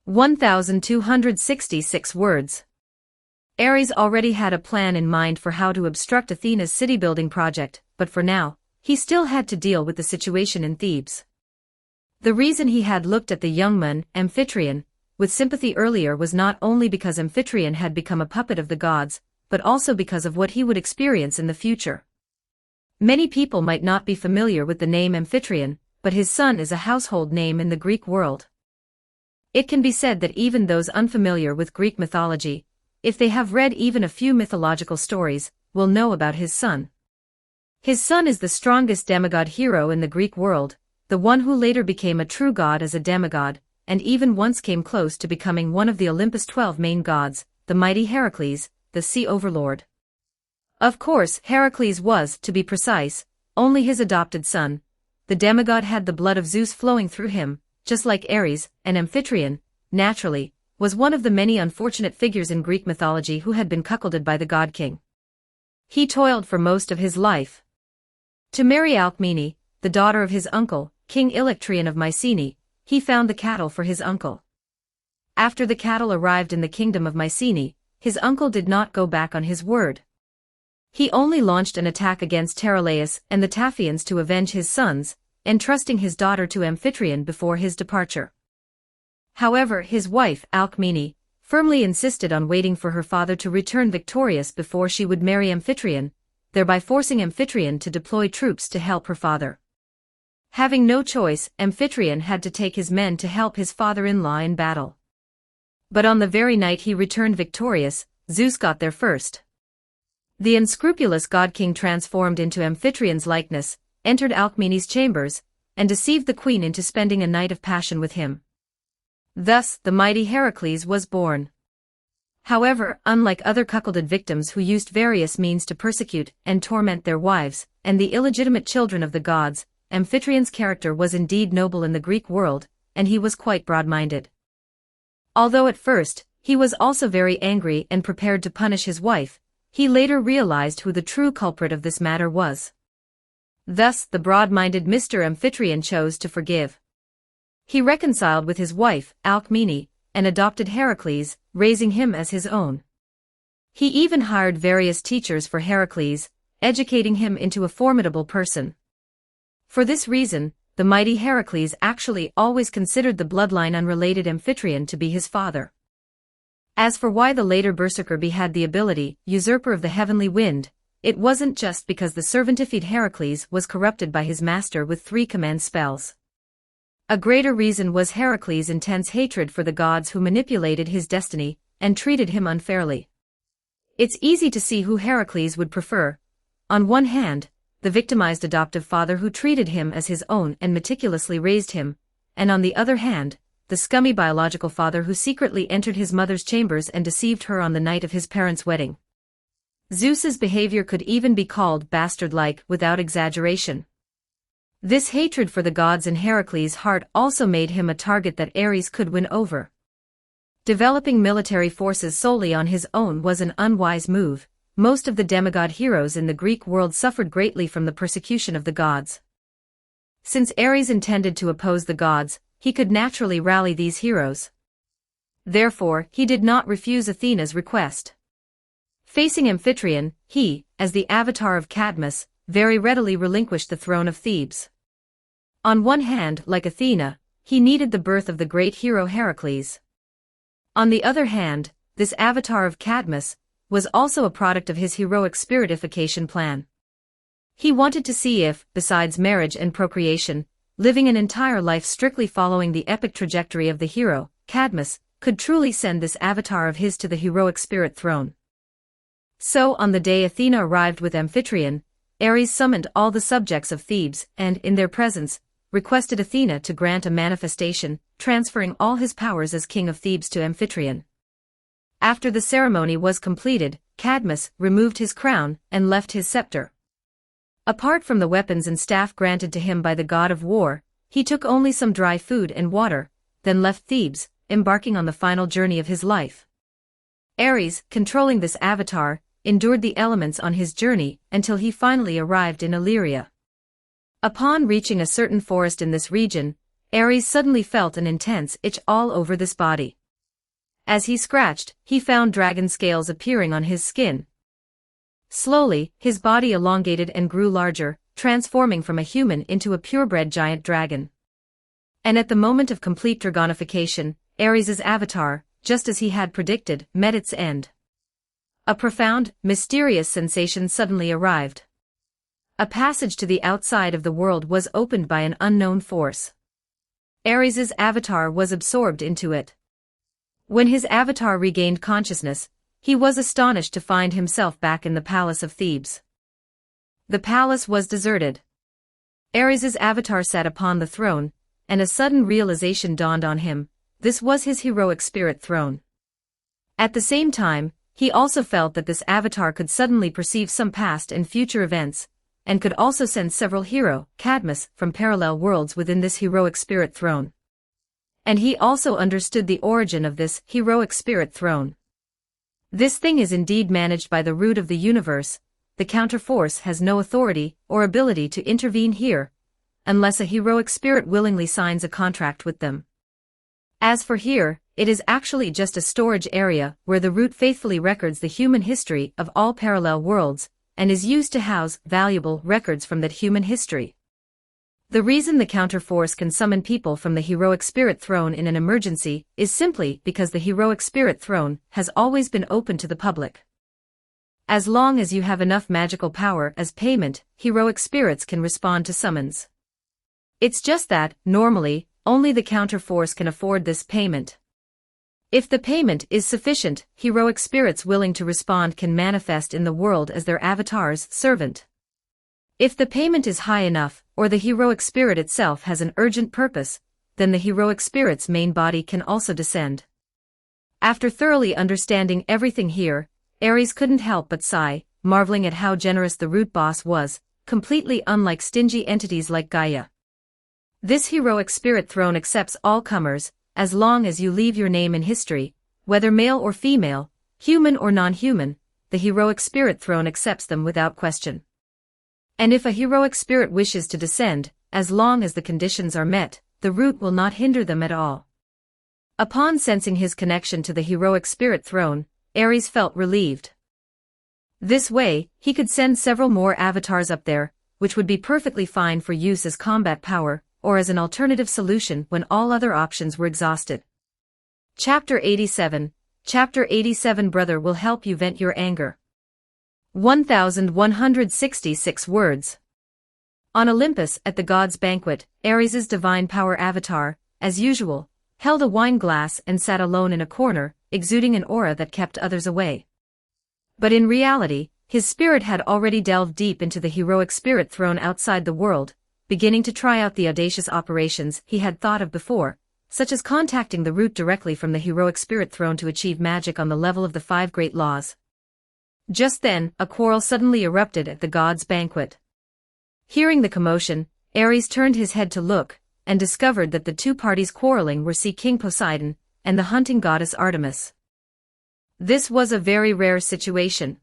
1266 words. Ares already had a plan in mind for how to obstruct Athena's city-building project, but for now, he still had to deal with the situation in Thebes. The reason he had looked at the young man, Amphitryon, with sympathy earlier was not only because Amphitryon had become a puppet of the gods, but also because of what he would experience in the future. Many people might not be familiar with the name Amphitryon, but his son is a household name in the Greek world. It can be said that even those unfamiliar with Greek mythology, if they have read even a few mythological stories, will know about his son. His son is the strongest demigod hero in the Greek world, the one who later became a true god as a demigod, and even once came close to becoming one of the Olympus' 12 main gods, the mighty Heracles, the sea overlord. Of course, Heracles was, to be precise, only his adopted son. The demigod had the blood of Zeus flowing through him, just like Ares, and Amphitryon, naturally, was one of the many unfortunate figures in Greek mythology who had been cuckolded by the god king. He toiled for most of his life to marry Alcmene, the daughter of his uncle, King Electrian of Mycenae. He found the cattle for his uncle. After the cattle arrived in the kingdom of Mycenae, his uncle did not go back on his word. He only launched an attack against Teralaeus and the Taphians to avenge his sons, entrusting his daughter to Amphitryon before his departure. However, his wife, Alcmene, firmly insisted on waiting for her father to return victorious before she would marry Amphitryon, thereby forcing Amphitryon to deploy troops to help her father. Having no choice, Amphitryon had to take his men to help his father-in-law in battle. But on the very night he returned victorious, Zeus got there first. The unscrupulous god-king transformed into Amphitryon's likeness, entered Alcmene's chambers, and deceived the queen into spending a night of passion with him. Thus, the mighty Heracles was born. However, unlike other cuckolded victims who used various means to persecute and torment their wives, and the illegitimate children of the gods, Amphitryon's character was indeed noble in the Greek world, and he was quite broad-minded. Although at first, he was also very angry and prepared to punish his wife, he later realized who the true culprit of this matter was. Thus, the broad-minded Mr. Amphitryon chose to forgive. He reconciled with his wife, Alcmene, and adopted Heracles, raising him as his own. He even hired various teachers for Heracles, educating him into a formidable person. For this reason, the mighty Heracles actually always considered the bloodline unrelated Amphitryon to be his father. As for why the later Berserker had the ability, usurper of the heavenly wind, it wasn't just because the servantified Heracles was corrupted by his master with 3 command spells. A greater reason was Heracles' intense hatred for the gods who manipulated his destiny and treated him unfairly. It's easy to see who Heracles would prefer. On one hand, the victimized adoptive father who treated him as his own and meticulously raised him, and on the other hand, the scummy biological father who secretly entered his mother's chambers and deceived her on the night of his parents' wedding. Zeus's behavior could even be called bastard-like without exaggeration. This hatred for the gods in Heracles' heart also made him a target that Ares could win over. Developing military forces solely on his own was an unwise move. Most of the demigod heroes in the Greek world suffered greatly from the persecution of the gods. Since Ares intended to oppose the gods, he could naturally rally these heroes. Therefore, he did not refuse Athena's request. Facing Amphitryon, he, as the avatar of Cadmus, very readily relinquished the throne of Thebes. On one hand, like Athena, he needed the birth of the great hero Heracles. On the other hand, this avatar of Cadmus was also a product of his heroic spiritification plan. He wanted to see if, besides marriage and procreation, living an entire life strictly following the epic trajectory of the hero, Cadmus, could truly send this avatar of his to the heroic spirit throne. So on the day Athena arrived with Amphitryon, Ares summoned all the subjects of Thebes and, in their presence, requested Athena to grant a manifestation, transferring all his powers as king of Thebes to Amphitryon. After the ceremony was completed, Cadmus removed his crown and left his scepter. Apart from the weapons and staff granted to him by the god of war, he took only some dry food and water, then left Thebes, embarking on the final journey of his life. Ares, controlling this avatar, endured the elements on his journey until he finally arrived in Illyria. Upon reaching a certain forest in this region, Ares suddenly felt an intense itch all over this body. As he scratched, he found dragon scales appearing on his skin. Slowly, his body elongated and grew larger, transforming from a human into a purebred giant dragon. And at the moment of complete dragonification, Ares' avatar, just as he had predicted, met its end. A profound, mysterious sensation suddenly arrived. A passage to the outside of the world was opened by an unknown force. Ares' avatar was absorbed into it. When his avatar regained consciousness, he was astonished to find himself back in the palace of Thebes. The palace was deserted. Ares' avatar sat upon the throne, and a sudden realization dawned on him: this was his heroic spirit throne. At the same time, he also felt that this avatar could suddenly perceive some past and future events, and could also send several Cadmus, from parallel worlds within this heroic spirit throne. And he also understood the origin of this heroic spirit throne. This thing is indeed managed by the root of the universe. The counterforce has no authority or ability to intervene here, unless a heroic spirit willingly signs a contract with them. As for here, it is actually just a storage area where the root faithfully records the human history of all parallel worlds, and is used to house valuable records from that human history. The reason the counterforce can summon people from the heroic spirit throne in an emergency is simply because the heroic spirit throne has always been open to the public. As long as you have enough magical power as payment, heroic spirits can respond to summons. It's just that, normally, only the counterforce can afford this payment. If the payment is sufficient, heroic spirits willing to respond can manifest in the world as their avatar's servant. If the payment is high enough, or the heroic spirit itself has an urgent purpose, then the heroic spirit's main body can also descend. After thoroughly understanding everything here, Ares couldn't help but sigh, marveling at how generous the root boss was, completely unlike stingy entities like Gaia. This heroic spirit throne accepts all comers, as long as you leave your name in history, whether male or female, human or non-human, the heroic spirit throne accepts them without question. And if a heroic spirit wishes to descend, as long as the conditions are met, the root will not hinder them at all. Upon sensing his connection to the heroic spirit throne, Ares felt relieved. This way, he could send several more avatars up there, which would be perfectly fine for use as combat power, or as an alternative solution when all other options were exhausted. Chapter 87. Chapter 87. Brother will help you vent your anger. 1166 words. On Olympus at the gods' banquet, Ares's divine power avatar, as usual, held a wine glass and sat alone in a corner, exuding an aura that kept others away. But in reality, his spirit had already delved deep into the heroic spirit throne outside the world, beginning to try out the audacious operations he had thought of before, such as contacting the root directly from the heroic spirit throne to achieve magic on the level of the 5 great laws. Just then, a quarrel suddenly erupted at the gods' banquet. Hearing the commotion, Ares turned his head to look, and discovered that the two parties quarreling were Sea King Poseidon and the hunting goddess Artemis. This was a very rare situation.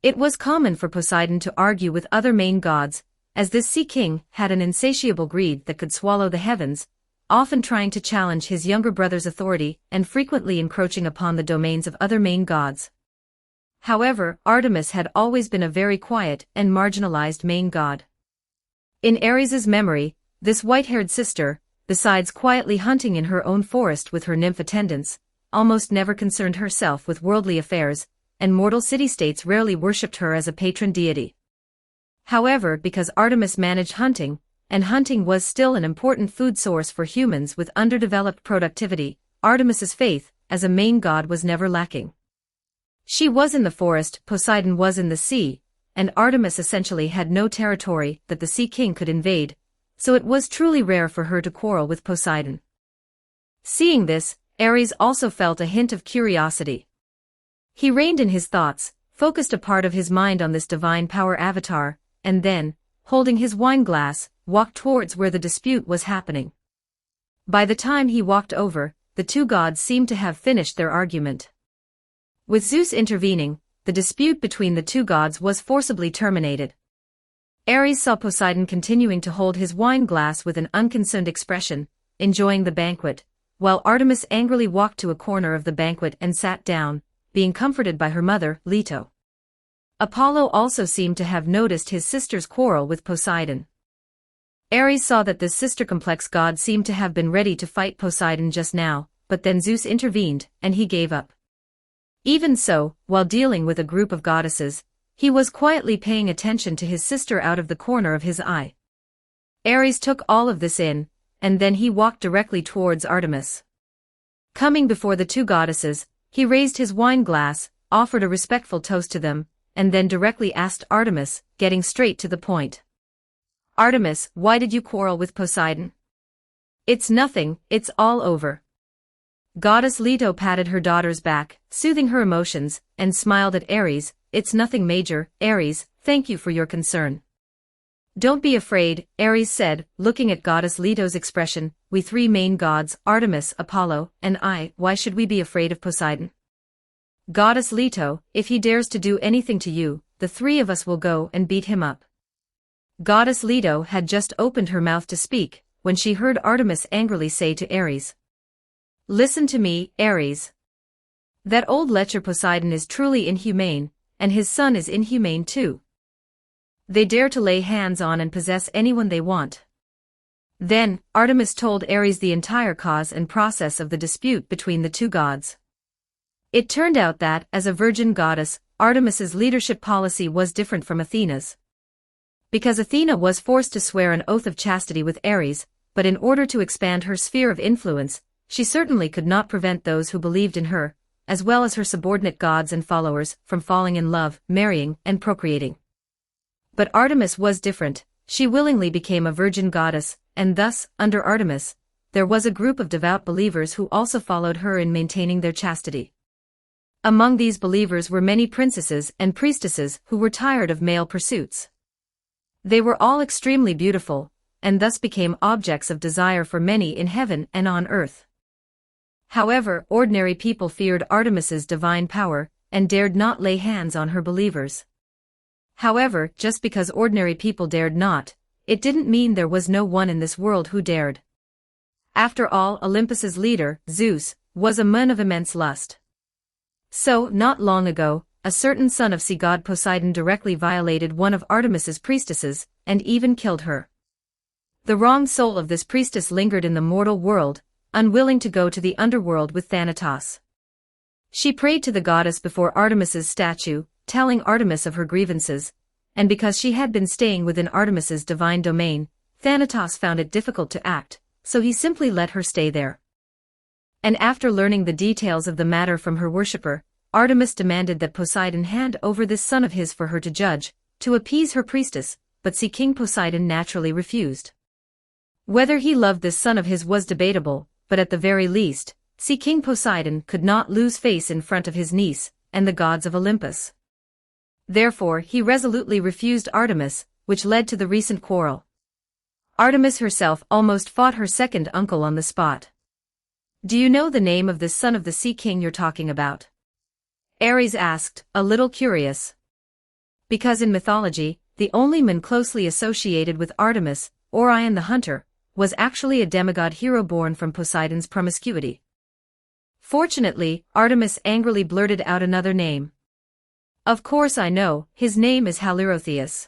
It was common for Poseidon to argue with other main gods, as this sea king had an insatiable greed that could swallow the heavens, often trying to challenge his younger brother's authority and frequently encroaching upon the domains of other main gods. However, Artemis had always been a very quiet and marginalized main god. In Ares's memory, this white-haired sister, besides quietly hunting in her own forest with her nymph attendants, almost never concerned herself with worldly affairs, and mortal city-states rarely worshipped her as a patron deity. However, because Artemis managed hunting, and hunting was still an important food source for humans with underdeveloped productivity, Artemis's faith, as a main god, was never lacking. She was in the forest, Poseidon was in the sea, and Artemis essentially had no territory that the Sea King could invade, so it was truly rare for her to quarrel with Poseidon. Seeing this, Ares also felt a hint of curiosity. He reined in his thoughts, focused a part of his mind on this divine power avatar, and then, holding his wine glass, walked towards where the dispute was happening. By the time he walked over, the two gods seemed to have finished their argument. With Zeus intervening, the dispute between the two gods was forcibly terminated. Ares saw Poseidon continuing to hold his wine glass with an unconcerned expression, enjoying the banquet, while Artemis angrily walked to a corner of the banquet and sat down, being comforted by her mother, Leto. Apollo also seemed to have noticed his sister's quarrel with Poseidon. Ares saw that this sister-complex god seemed to have been ready to fight Poseidon just now, but then Zeus intervened, and he gave up. Even so, while dealing with a group of goddesses, he was quietly paying attention to his sister out of the corner of his eye. Ares took all of this in, and then he walked directly towards Artemis. Coming before the two goddesses, he raised his wine glass, offered a respectful toast to them, and then directly asked Artemis, getting straight to the point. Artemis, why did you quarrel with Poseidon? It's nothing, it's all over. Goddess Leto patted her daughter's back, soothing her emotions, and smiled at Ares. It's nothing major, Ares, thank you for your concern. Don't be afraid, Ares said, looking at Goddess Leto's expression. We three main gods, Artemis, Apollo, and I, why should we be afraid of Poseidon? Goddess Leto, if he dares to do anything to you, the three of us will go and beat him up. Goddess Leto had just opened her mouth to speak, when she heard Artemis angrily say to Ares. Listen to me, Ares. That old lecher Poseidon is truly inhumane, and his son is inhumane too. They dare to lay hands on and possess anyone they want. Then, Artemis told Ares the entire cause and process of the dispute between the two gods. It turned out that, as a virgin goddess, Artemis's leadership policy was different from Athena's. Because Athena was forced to swear an oath of chastity with Ares, but in order to expand her sphere of influence, she certainly could not prevent those who believed in her, as well as her subordinate gods and followers, from falling in love, marrying, and procreating. But Artemis was different. She willingly became a virgin goddess, and thus, under Artemis, there was a group of devout believers who also followed her in maintaining their chastity. Among these believers were many princesses and priestesses who were tired of male pursuits. They were all extremely beautiful, and thus became objects of desire for many in heaven and on earth. However, ordinary people feared Artemis's divine power, and dared not lay hands on her believers. However, just because ordinary people dared not, it didn't mean there was no one in this world who dared. After all, Olympus's leader, Zeus, was a man of immense lust. So, not long ago, a certain son of sea god Poseidon directly violated one of Artemis's priestesses, and even killed her. The wronged soul of this priestess lingered in the mortal world, unwilling to go to the underworld with Thanatos. She prayed to the goddess before Artemis's statue, telling Artemis of her grievances, and because she had been staying within Artemis's divine domain, Thanatos found it difficult to act, so he simply let her stay there. And after learning the details of the matter from her worshipper, Artemis demanded that Poseidon hand over this son of his for her to judge, to appease her priestess, but Sea King Poseidon naturally refused. Whether he loved this son of his was debatable, but at the very least, Sea King Poseidon could not lose face in front of his niece, and the gods of Olympus. Therefore he resolutely refused Artemis, which led to the recent quarrel. Artemis herself almost fought her second uncle on the spot. "Do you know the name of this son of the Sea King you're talking about?" Ares asked, a little curious. Because in mythology, the only man closely associated with Artemis, Orion the hunter, was actually a demigod hero born from Poseidon's promiscuity. Fortunately, Artemis angrily blurted out another name. "Of course I know, his name is Halirrhothios.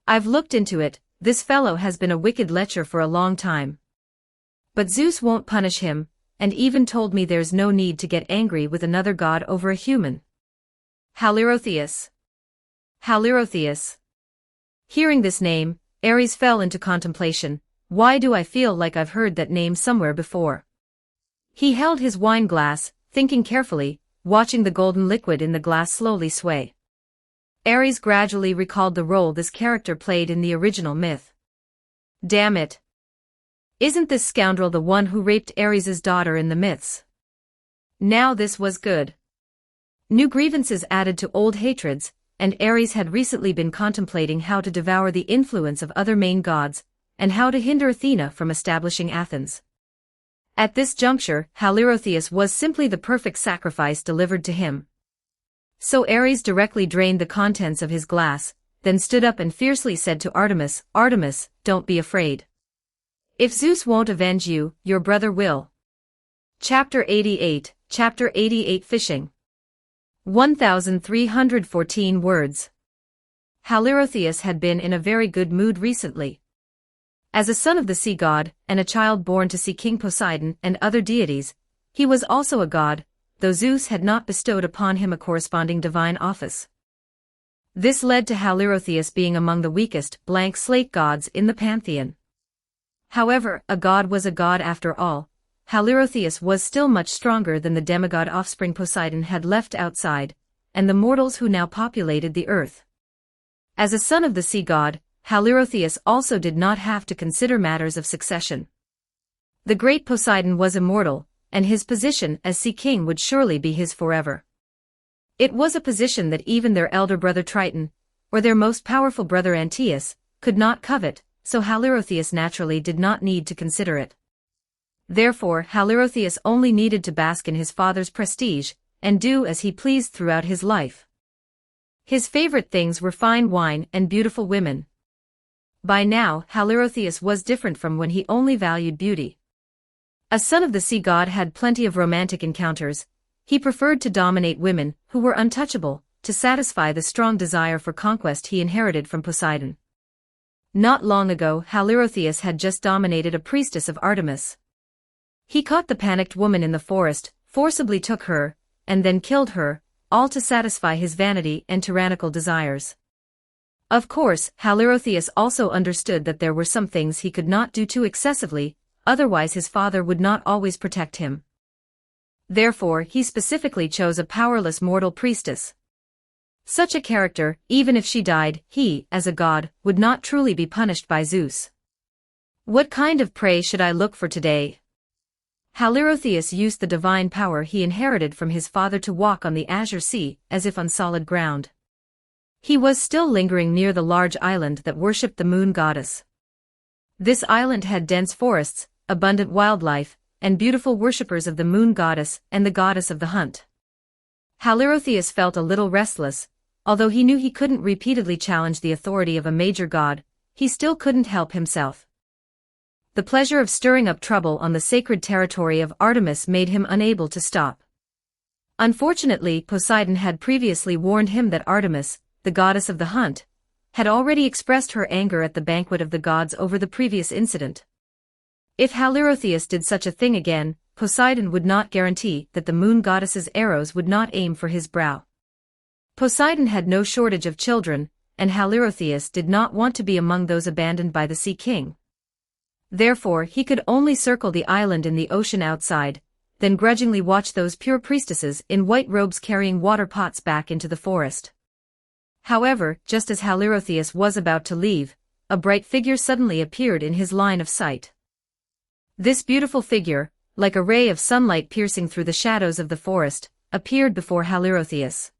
I've looked into it, this fellow has been a wicked lecher for a long time. But Zeus won't punish him, and even told me there's no need to get angry with another god over a human." Halirrhothios. Halirrhothios. Hearing this name, Ares fell into contemplation. Why do I feel like I've heard that name somewhere before? He held his wine glass, thinking carefully, watching the golden liquid in the glass slowly sway. Ares gradually recalled the role this character played in the original myth. Damn it! Isn't this scoundrel the one who raped Ares's daughter in the myths? Now this was good. New grievances added to old hatreds, and Ares had recently been contemplating how to devour the influence of other main gods, and how to hinder Athena from establishing Athens. At this juncture, Halirrhothios was simply the perfect sacrifice delivered to him. So Ares directly drained the contents of his glass, then stood up and fiercely said to Artemis, "Artemis, don't be afraid. If Zeus won't avenge you, your brother will." Chapter 88 Fishing. 1314 words. Halirrhothios had been in a very good mood recently. As a son of the sea god, and a child born to Sea King Poseidon and other deities, he was also a god, though Zeus had not bestowed upon him a corresponding divine office. This led to Halirrhothios being among the weakest blank slate gods in the pantheon. However, a god was a god after all. Halirrhothios was still much stronger than the demigod offspring Poseidon had left outside, and the mortals who now populated the earth. As a son of the sea god, Halirrhothios also did not have to consider matters of succession. The great Poseidon was immortal, and his position as Sea King would surely be his forever. It was a position that even their elder brother Triton, or their most powerful brother Antaeus, could not covet, so Halirrhothios naturally did not need to consider it. Therefore, Halirrhothios only needed to bask in his father's prestige, and do as he pleased throughout his life. His favorite things were fine wine and beautiful women. By now, Halirrhothios was different from when he only valued beauty. A son of the sea god had plenty of romantic encounters. He preferred to dominate women, who were untouchable, to satisfy the strong desire for conquest he inherited from Poseidon. Not long ago, Halirrhothios had just dominated a priestess of Artemis. He caught the panicked woman in the forest, forcibly took her, and then killed her, all to satisfy his vanity and tyrannical desires. Of course, Halirrhothios also understood that there were some things he could not do too excessively, otherwise his father would not always protect him. Therefore, he specifically chose a powerless mortal priestess. Such a character, even if she died, he, as a god, would not truly be punished by Zeus. What kind of prey should I look for today? Halirrhothios used the divine power he inherited from his father to walk on the azure sea, as if on solid ground. He was still lingering near the large island that worshipped the moon goddess. This island had dense forests, abundant wildlife, and beautiful worshippers of the moon goddess and the goddess of the hunt. Halirrhothios felt a little restless. Although he knew he couldn't repeatedly challenge the authority of a major god, he still couldn't help himself. The pleasure of stirring up trouble on the sacred territory of Artemis made him unable to stop. Unfortunately, Poseidon had previously warned him that Artemis, the goddess of the hunt, had already expressed her anger at the banquet of the gods over the previous incident. If Halirrhothios did such a thing again, Poseidon would not guarantee that the moon goddess's arrows would not aim for his brow. Poseidon had no shortage of children, and Halirrhothios did not want to be among those abandoned by the Sea King. Therefore he could only circle the island in the ocean outside, then grudgingly watch those pure priestesses in white robes carrying water pots back into the forest. However, just as Halirrhothios was about to leave, a bright figure suddenly appeared in his line of sight. This beautiful figure, like a ray of sunlight piercing through the shadows of the forest, appeared before Halirrhothios.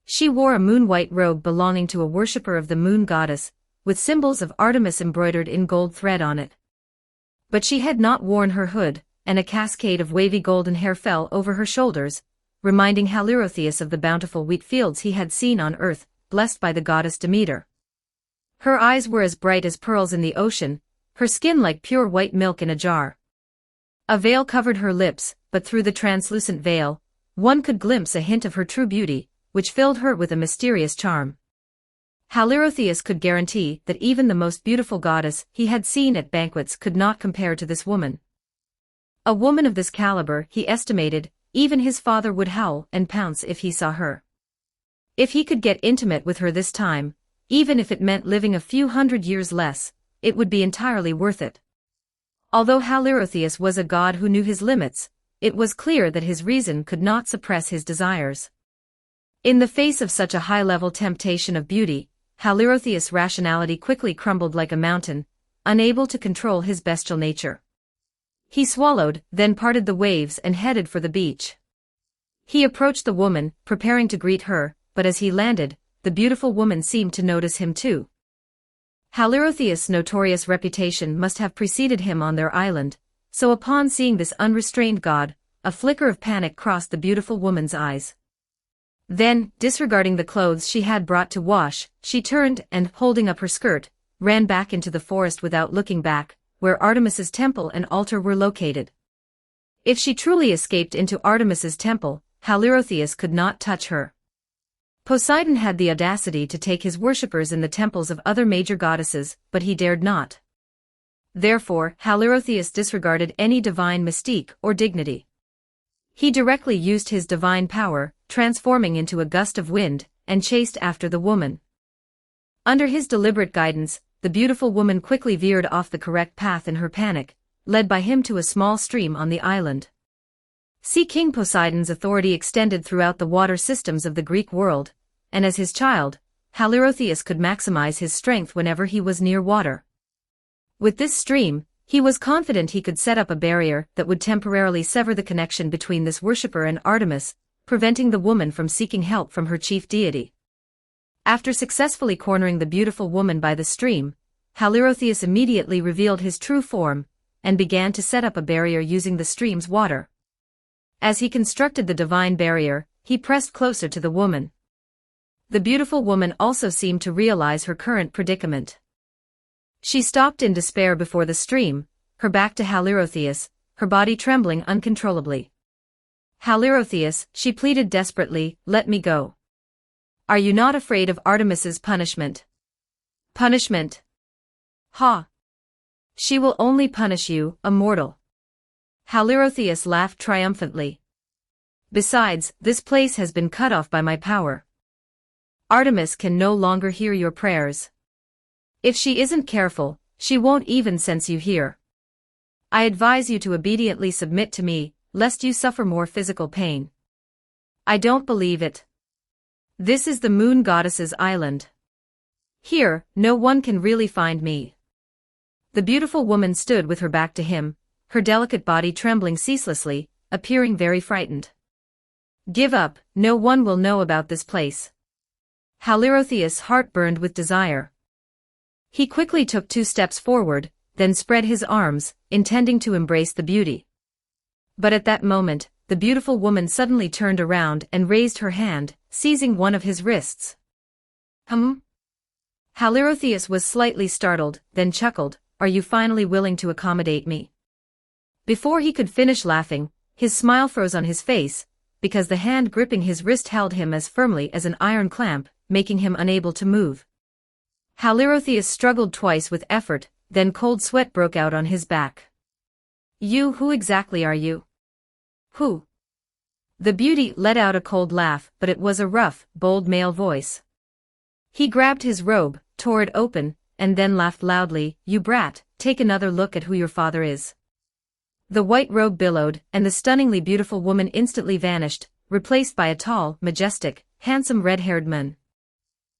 She wore a moon-white robe belonging to a worshipper of the moon goddess, with symbols of Artemis embroidered in gold thread on it. But she had not worn her hood, and a cascade of wavy golden hair fell over her shoulders, reminding Halirrhothios of the bountiful wheat fields he had seen on earth, blessed by the goddess Demeter. Her eyes were as bright as pearls in the ocean, her skin like pure white milk in a jar. A veil covered her lips, but through the translucent veil, one could glimpse a hint of her true beauty, which filled her with a mysterious charm. Halirrhothios could guarantee that even the most beautiful goddess he had seen at banquets could not compare to this woman. A woman of this caliber, he estimated, even his father would howl and pounce if he saw her. If he could get intimate with her this time, even if it meant living a few hundred years less, it would be entirely worth it. Although Halirrhothios was a god who knew his limits, it was clear that his reason could not suppress his desires. In the face of such a high-level temptation of beauty, Halirrhothios' rationality quickly crumbled like a mountain, unable to control his bestial nature. He swallowed, then parted the waves and headed for the beach. He approached the woman, preparing to greet her, but as he landed, the beautiful woman seemed to notice him too. Halirrhothios' notorious reputation must have preceded him on their island, so upon seeing this unrestrained god, a flicker of panic crossed the beautiful woman's eyes. Then, disregarding the clothes she had brought to wash, she turned and, holding up her skirt, ran back into the forest without looking back, where Artemis's temple and altar were located. If she truly escaped into Artemis's temple, Halirrhothios could not touch her. Poseidon had the audacity to take his worshippers in the temples of other major goddesses, but he dared not. Therefore, Halirrhothios disregarded any divine mystique or dignity. He directly used his divine power, transforming into a gust of wind, and chased after the woman. Under his deliberate guidance, the beautiful woman quickly veered off the correct path in her panic, led by him to a small stream on the island. Sea King Poseidon's authority extended throughout the water systems of the Greek world, and as his child, Halirrhothios could maximize his strength whenever he was near water. With this stream, he was confident he could set up a barrier that would temporarily sever the connection between this worshipper and Artemis, preventing the woman from seeking help from her chief deity. After successfully cornering the beautiful woman by the stream, Halirrhothios immediately revealed his true form, and began to set up a barrier using the stream's water. As he constructed the divine barrier, he pressed closer to the woman. The beautiful woman also seemed to realize her current predicament. She stopped in despair before the stream, her back to Halirrhothios, her body trembling uncontrollably. Halirrhothios, she pleaded desperately, let me go. Are you not afraid of Artemis's punishment? Punishment? Ha! She will only punish you, a mortal. Halirrhothios laughed triumphantly. Besides, this place has been cut off by my power. Artemis can no longer hear your prayers. If she isn't careful, she won't even sense you here. I advise you to obediently submit to me, lest you suffer more physical pain. I don't believe it. This is the moon goddess's island. Here, no one can really find me. The beautiful woman stood with her back to him, her delicate body trembling ceaselessly, appearing very frightened. Give up, no one will know about this place. Halirrhothios' heart burned with desire. He quickly took 2 steps forward, then spread his arms, intending to embrace the beauty. But at that moment, the beautiful woman suddenly turned around and raised her hand, seizing one of his wrists. Halirrhothios was slightly startled, then chuckled, are you finally willing to accommodate me? Before he could finish laughing, his smile froze on his face, because the hand gripping his wrist held him as firmly as an iron clamp, making him unable to move. Halirrhothius struggled twice with effort, then cold sweat broke out on his back. Who exactly are you? Who? The beauty let out a cold laugh, but it was a rough, bold male voice. He grabbed his robe, tore it open, and then laughed loudly. You brat, take another look at who your father is. The white robe billowed, and the stunningly beautiful woman instantly vanished, replaced by a tall, majestic, handsome red-haired man.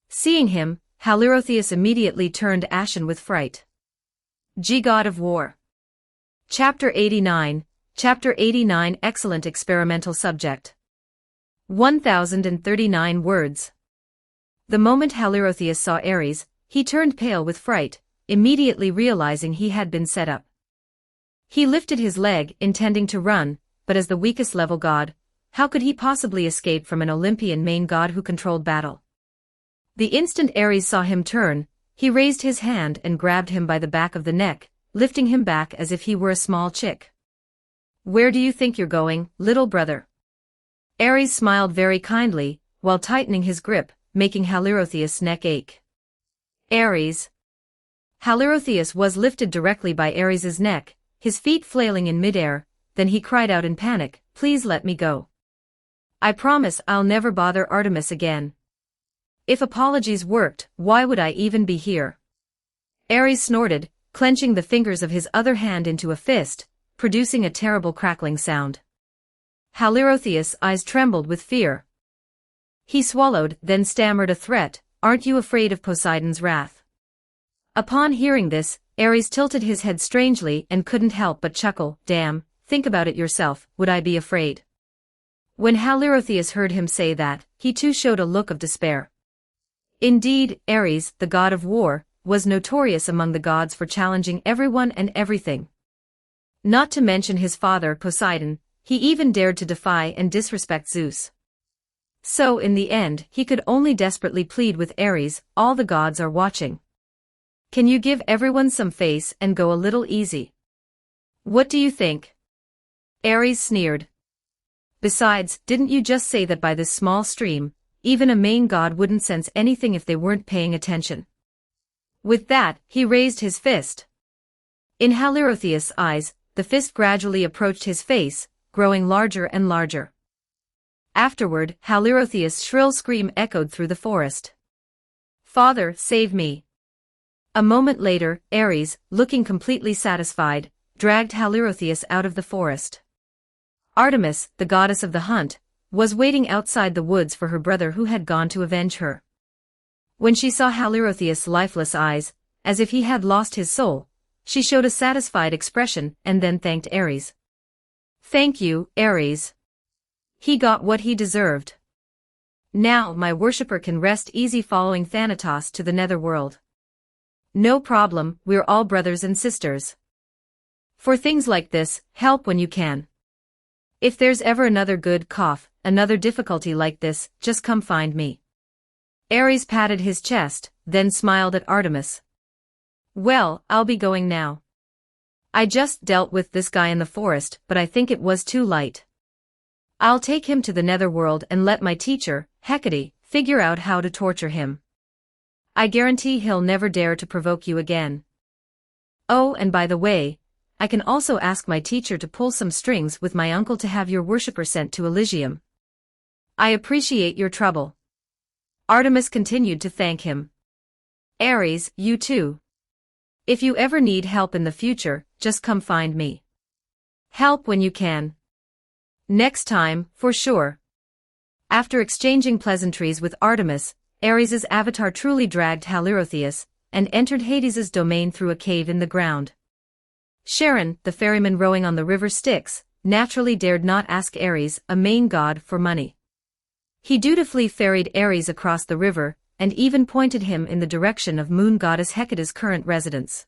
Seeing him, Halirrhothius immediately turned ashen with fright. God of War. Chapter 89. Chapter 89. Excellent experimental subject. 1039 words. The moment Halirrhothius saw Ares, he turned pale with fright, immediately realizing he had been set up. He lifted his leg, intending to run, but as the weakest level god, how could he possibly escape from an Olympian main god who controlled battle? The instant Ares saw him turn, he raised his hand and grabbed him by the back of the neck, lifting him back as if he were a small chick. Where do you think you're going, little brother? Ares smiled very kindly, while tightening his grip, making Halirrhothius' neck ache. Ares. Halirrhothius was lifted directly by Ares's neck, his feet flailing in midair, then he cried out in panic, please let me go. I promise I'll never bother Artemis again. If apologies worked, why would I even be here? Ares snorted, clenching the fingers of his other hand into a fist, producing a terrible crackling sound. Halirrhothius' eyes trembled with fear. He swallowed, then stammered a threat, aren't you afraid of Poseidon's wrath? Upon hearing this, Ares tilted his head strangely and couldn't help but chuckle, damn, think about it yourself, would I be afraid? When Halirrhothius heard him say that, he too showed a look of despair. Indeed, Ares, the god of war, was notorious among the gods for challenging everyone and everything. Not to mention his father Poseidon, he even dared to defy and disrespect Zeus. So in the end, he could only desperately plead with Ares, all the gods are watching. Can you give everyone some face and go a little easy? What do you think? Ares sneered. Besides, didn't you just say that by this small stream, even a main god wouldn't sense anything if they weren't paying attention? With that, he raised his fist. In Halirrhothius' eyes, the fist gradually approached his face, growing larger and larger. Afterward, Halirrhothius' shrill scream echoed through the forest. Father, save me. A moment later, Ares, looking completely satisfied, dragged Halirrhothius out of the forest. Artemis, the goddess of the hunt, was waiting outside the woods for her brother who had gone to avenge her. When she saw Halirrhothius' lifeless eyes, as if he had lost his soul, she showed a satisfied expression and then thanked Ares. Thank you, Ares. He got what he deserved. Now my worshipper can rest easy following Thanatos to the netherworld. No problem, we're all brothers and sisters. For things like this, help when you can. If there's ever another good cough, another difficulty like this, just come find me. Ares patted his chest, then smiled at Artemis. Well, I'll be going now. I just dealt with this guy in the forest, but I think it was too light. I'll take him to the netherworld and let my teacher, Hecate, figure out how to torture him. I guarantee he'll never dare to provoke you again. Oh, and by the way, I can also ask my teacher to pull some strings with my uncle to have your worshipper sent to Elysium. I appreciate your trouble. Artemis continued to thank him. Ares, you too. If you ever need help in the future, just come find me. Help when you can. Next time, for sure. After exchanging pleasantries with Artemis, Ares's avatar truly dragged Halirrhothius, and entered Hades's domain through a cave in the ground. Charon, the ferryman rowing on the river Styx, naturally dared not ask Ares, a main god, for money. He dutifully ferried Ares across the river, and even pointed him in the direction of moon goddess Hecate's current residence.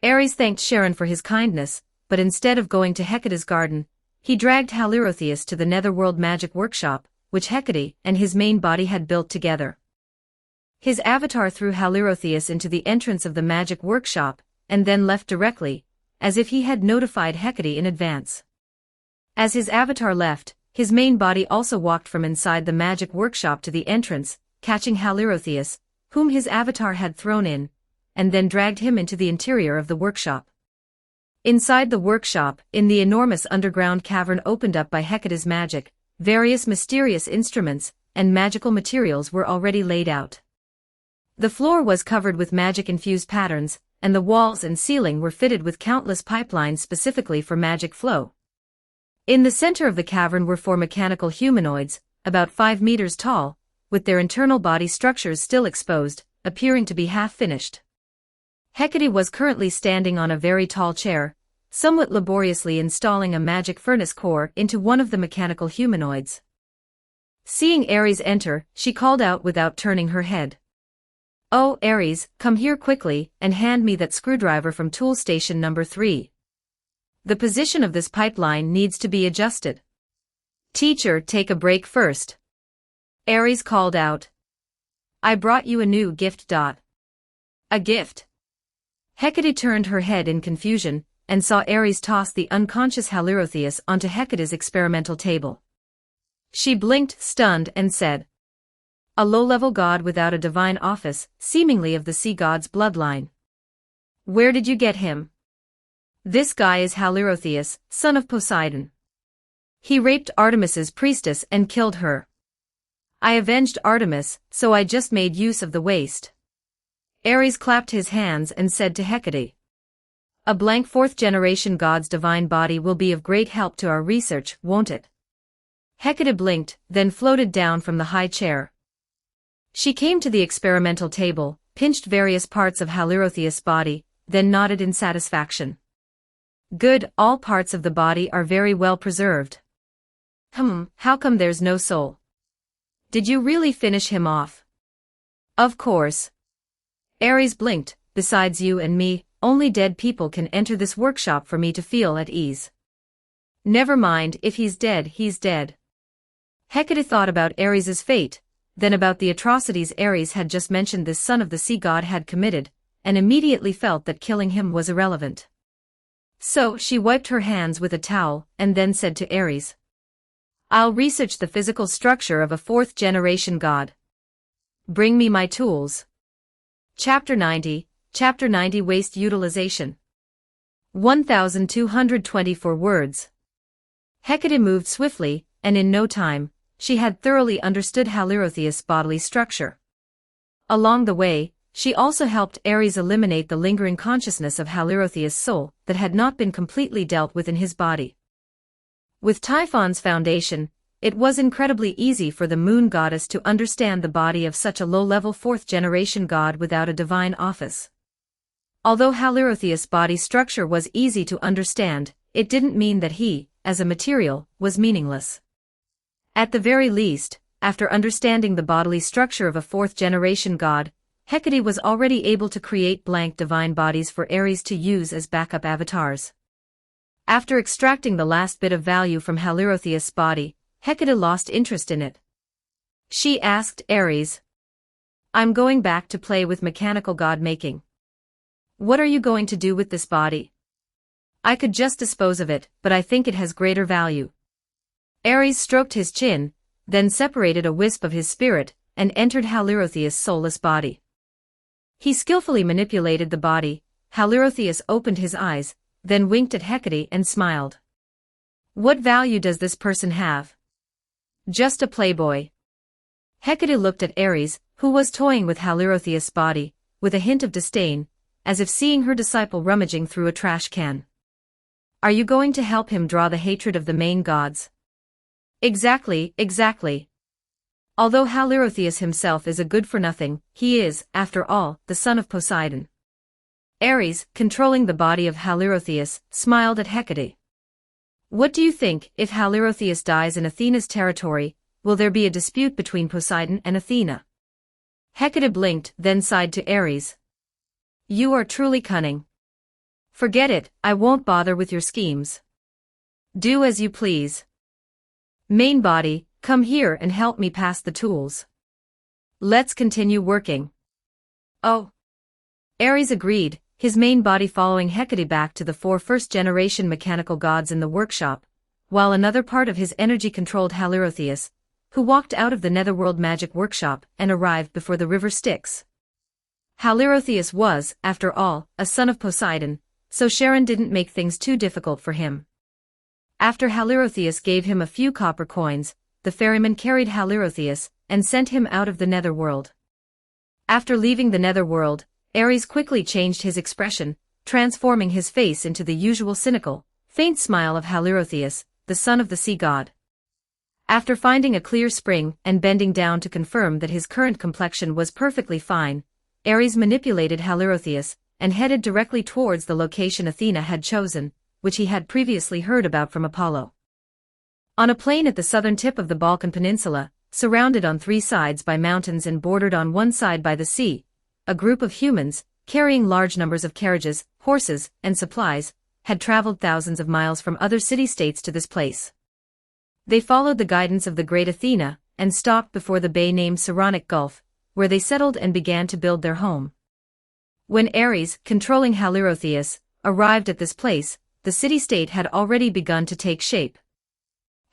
Ares thanked Charon for his kindness, but instead of going to Hecate's garden, he dragged Halirrhothius to the netherworld magic workshop, which Hecate and his main body had built together. His avatar threw Halirrhothius into the entrance of the magic workshop, and then left directly, as if he had notified Hecate in advance. As his avatar left, his main body also walked from inside the magic workshop to the entrance, catching Halirrhothios, whom his avatar had thrown in, and then dragged him into the interior of the workshop. Inside the workshop, in the enormous underground cavern opened up by Hecate's magic, various mysterious instruments and magical materials were already laid out. The floor was covered with magic-infused patterns, and the walls and ceiling were fitted with countless pipelines specifically for magic flow. In the center of the cavern were 4 mechanical humanoids, about 5 meters tall, with their internal body structures still exposed, appearing to be half-finished. Hecate was currently standing on a very tall chair, somewhat laboriously installing a magic furnace core into one of the mechanical humanoids. Seeing Ares enter, she called out without turning her head. "Oh, Ares, come here quickly and hand me that screwdriver from tool station number 3. The position of this pipeline needs to be adjusted." "Teacher, take a break first," Ares called out. "I brought you a new gift. A gift?" Hecate turned her head in confusion, and saw Ares toss the unconscious Halirrhothios onto Hecate's experimental table. She blinked, stunned, and said, "A low-level god without a divine office, seemingly of the sea god's bloodline. Where did you get him?" "This guy is Halirrhothios, son of Poseidon. He raped Artemis's priestess and killed her. I avenged Artemis, so I just made use of the waste." Ares clapped his hands and said to Hecate, "A blank 4th-generation god's divine body will be of great help to our research, won't it?" Hecate blinked, then floated down from the high chair. She came to the experimental table, pinched various parts of Halirrhothios' body, then nodded in satisfaction. "Good, all parts of the body are very well preserved. How come there's no soul? Did you really finish him off?" "Of course." Ares blinked, "Besides you and me, only dead people can enter this workshop for me to feel at ease." "Never mind, if he's dead, he's dead." Hecate thought about Ares's fate, then about the atrocities Ares had just mentioned this son of the sea god had committed, and immediately felt that killing him was irrelevant. So she wiped her hands with a towel, and then said to Ares, "I'll research the physical structure of a 4th-generation god. Bring me my tools." Chapter 90 Waste Utilization. 1224 words. Hecate moved swiftly, and in no time, she had thoroughly understood Halirrhothios' bodily structure. Along the way, she also helped Ares eliminate the lingering consciousness of Halirrhothios' soul that had not been completely dealt with in his body. With Typhon's foundation, it was incredibly easy for the moon goddess to understand the body of such a low-level 4th-generation god without a divine office. Although Halirrhothios' body structure was easy to understand, it didn't mean that he, as a material, was meaningless. At the very least, after understanding the bodily structure of a 4th-generation god, Hecate was already able to create blank divine bodies for Ares to use as backup avatars. After extracting the last bit of value from Halirrhothios' body, Hecate lost interest in it. She asked Ares, "I'm going back to play with mechanical god-making. What are you going to do with this body?" "I could just dispose of it, but I think it has greater value." Ares stroked his chin, then separated a wisp of his spirit, and entered Halirrhothios' soulless body. He skillfully manipulated the body. Halirrhothios opened his eyes, then winked at Hecate and smiled. "What value does this person have?" "Just a playboy." Hecate looked at Ares, who was toying with Halirrhothios' body, with a hint of disdain, as if seeing her disciple rummaging through a trash can. "Are you going to help him draw the hatred of the main gods?" Exactly. Although Halirrhothios himself is a good-for-nothing, he is, after all, the son of Poseidon. Ares, controlling the body of Halirrhothios, smiled at Hecate. "What do you think, if Halirrhothios dies in Athena's territory, will there be a dispute between Poseidon and Athena?" Hecate blinked, then sighed to Ares. "You are truly cunning. Forget it, I won't bother with your schemes. Do as you please. Main body, come here and help me pass the tools. Let's continue working." "Oh." Ares agreed, his main body following Hecate back to the 4 first-generation mechanical gods in the workshop, while another part of his energy controlled Halirrhothios, who walked out of the netherworld magic workshop and arrived before the river Styx. Halirrhothios was, after all, a son of Poseidon, so Charon didn't make things too difficult for him. After Halirrhothios gave him a few copper coins, the ferryman carried Halirrhothios and sent him out of the netherworld. After leaving the netherworld, Ares quickly changed his expression, transforming his face into the usual cynical, faint smile of Halirrhothios, the son of the sea god. After finding a clear spring and bending down to confirm that his current complexion was perfectly fine, Ares manipulated Halirrhothios and headed directly towards the location Athena had chosen, which he had previously heard about from Apollo. On a plain at the southern tip of the Balkan Peninsula, surrounded on 3 sides by mountains and bordered on one side by the sea, a group of humans, carrying large numbers of carriages, horses, and supplies, had traveled thousands of miles from other city-states to this place. They followed the guidance of the great Athena, and stopped before the bay named Saronic Gulf, where they settled and began to build their home. When Ares, controlling Halirrhothios, arrived at this place, the city-state had already begun to take shape.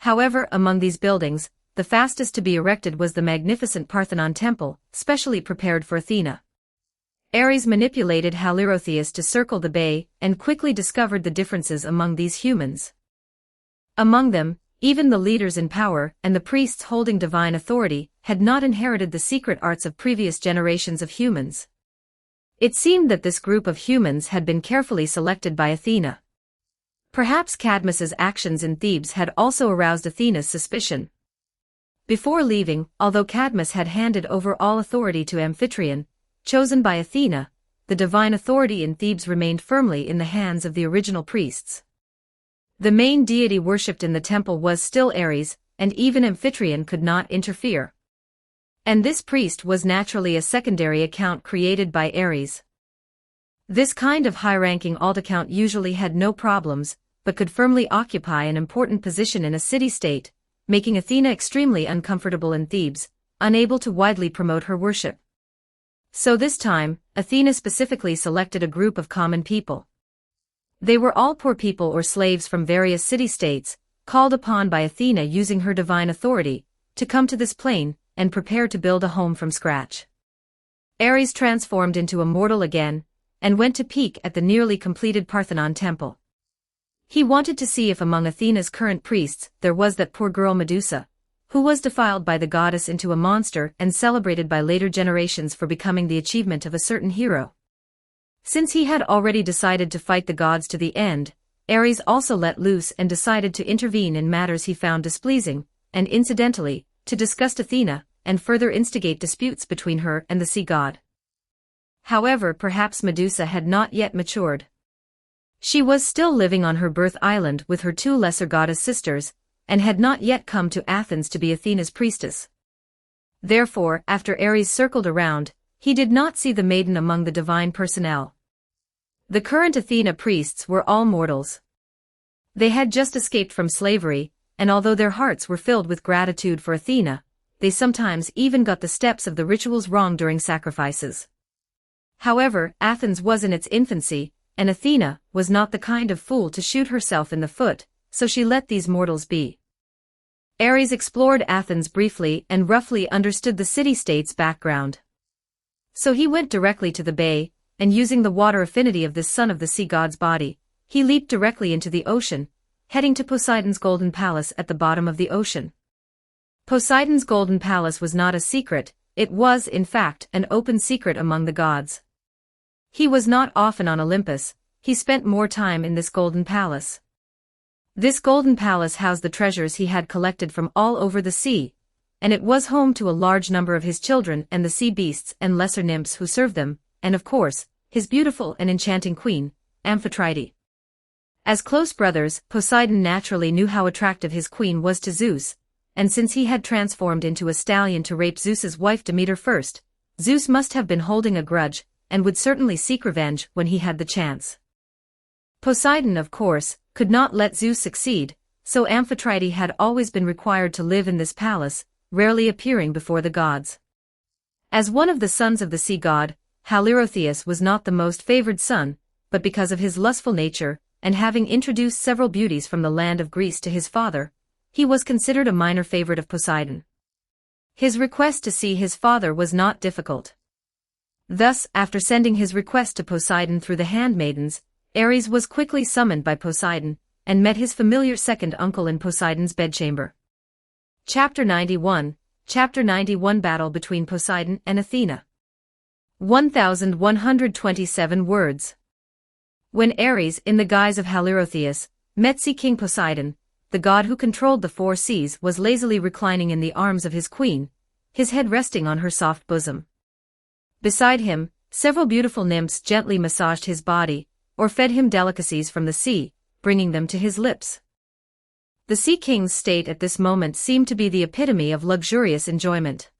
However, among these buildings, the fastest to be erected was the magnificent Parthenon temple, specially prepared for Athena. Ares manipulated Halirrhothios to circle the bay and quickly discovered the differences among these humans. Among them, even the leaders in power and the priests holding divine authority had not inherited the secret arts of previous generations of humans. It seemed that this group of humans had been carefully selected by Athena. Perhaps Cadmus's actions in Thebes had also aroused Athena's suspicion. Before leaving, although Cadmus had handed over all authority to Amphitryon, chosen by Athena, the divine authority in Thebes remained firmly in the hands of the original priests. The main deity worshipped in the temple was still Ares, and even Amphitryon could not interfere. And this priest was naturally a secondary account created by Ares. This kind of high-ranking alt account usually had no problems, but could firmly occupy an important position in a city-state, making Athena extremely uncomfortable in Thebes, unable to widely promote her worship. So this time, Athena specifically selected a group of common people. They were all poor people or slaves from various city-states, called upon by Athena using her divine authority, to come to this plain and prepare to build a home from scratch. Ares transformed into a mortal again, and went to peek at the nearly completed Parthenon temple. He wanted to see if among Athena's current priests there was that poor girl Medusa, who was defiled by the goddess into a monster and celebrated by later generations for becoming the achievement of a certain hero. Since he had already decided to fight the gods to the end, Ares also let loose and decided to intervene in matters he found displeasing, and incidentally, to disgust Athena, and further instigate disputes between her and the sea god. However, perhaps Medusa had not yet matured. She was still living on her birth island with her 2 lesser goddess sisters, and had not yet come to Athens to be Athena's priestess. Therefore, after Ares circled around, he did not see the maiden among the divine personnel. The current Athena priests were all mortals. They had just escaped from slavery, and although their hearts were filled with gratitude for Athena, they sometimes even got the steps of the rituals wrong during sacrifices. However, Athens was in its infancy, and Athena was not the kind of fool to shoot herself in the foot, so she let these mortals be. Ares explored Athens briefly and roughly understood the city-state's background. So he went directly to the bay, and using the water affinity of this son of the sea god's body, he leaped directly into the ocean, heading to Poseidon's golden palace at the bottom of the ocean. Poseidon's golden palace was not a secret, it was, in fact, an open secret among the gods. He was not often on Olympus, he spent more time in this golden palace. This golden palace housed the treasures he had collected from all over the sea, and it was home to a large number of his children and the sea beasts and lesser nymphs who served them, and of course, his beautiful and enchanting queen, Amphitrite. As close brothers, Poseidon naturally knew how attractive his queen was to Zeus, and since he had transformed into a stallion to rape Zeus's wife Demeter first, Zeus must have been holding a grudge, and would certainly seek revenge when he had the chance. Poseidon, of course, could not let Zeus succeed, so Amphitrite had always been required to live in this palace, rarely appearing before the gods. As one of the sons of the sea god, Halirrhothios was not the most favored son, but because of his lustful nature, and having introduced several beauties from the land of Greece to his father, he was considered a minor favorite of Poseidon. His request to see his father was not difficult. Thus, after sending his request to Poseidon through the handmaidens, Ares was quickly summoned by Poseidon, and met his familiar second uncle in Poseidon's bedchamber. Chapter 91 Battle between Poseidon and Athena. 1127 words. When Ares, in the guise of Halirrhothios, met Sea King Poseidon, the god who controlled the four seas was lazily reclining in the arms of his queen, his head resting on her soft bosom. Beside him, several beautiful nymphs gently massaged his body, or fed him delicacies from the sea, bringing them to his lips. The Sea King's state at this moment seemed to be the epitome of luxurious enjoyment.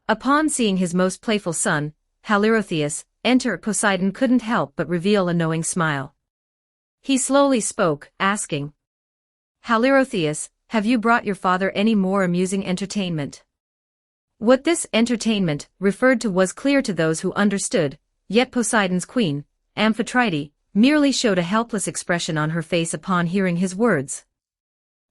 Upon seeing his most playful son, Halirrhothios, enter, Poseidon couldn't help but reveal a knowing smile. He slowly spoke, asking, "Halirrhothios, have you brought your father any more amusing entertainment?" What this entertainment referred to was clear to those who understood, yet Poseidon's queen, Amphitrite, merely showed a helpless expression on her face upon hearing his words.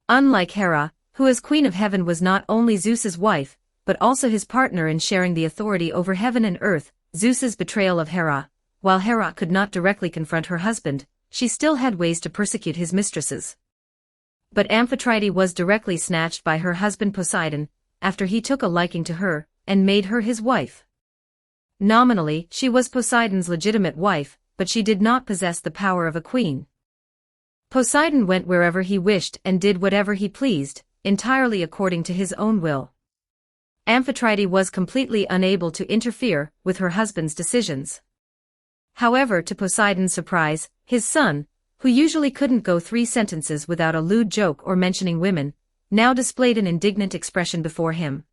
Unlike Hera, who as Queen of Heaven was not only Zeus's wife, but also his partner in sharing the authority over heaven and earth, Zeus's betrayal of Hera, while Hera could not directly confront her husband, she still had ways to persecute his mistresses. But Amphitrite was directly snatched by her husband Poseidon, after he took a liking to her, and made her his wife. Nominally, she was Poseidon's legitimate wife, but she did not possess the power of a queen. Poseidon went wherever he wished and did whatever he pleased, entirely according to his own will. Amphitrite was completely unable to interfere with her husband's decisions. However, to Poseidon's surprise, his son, who usually couldn't go 3 sentences without a lewd joke or mentioning women, now displayed an indignant expression before him.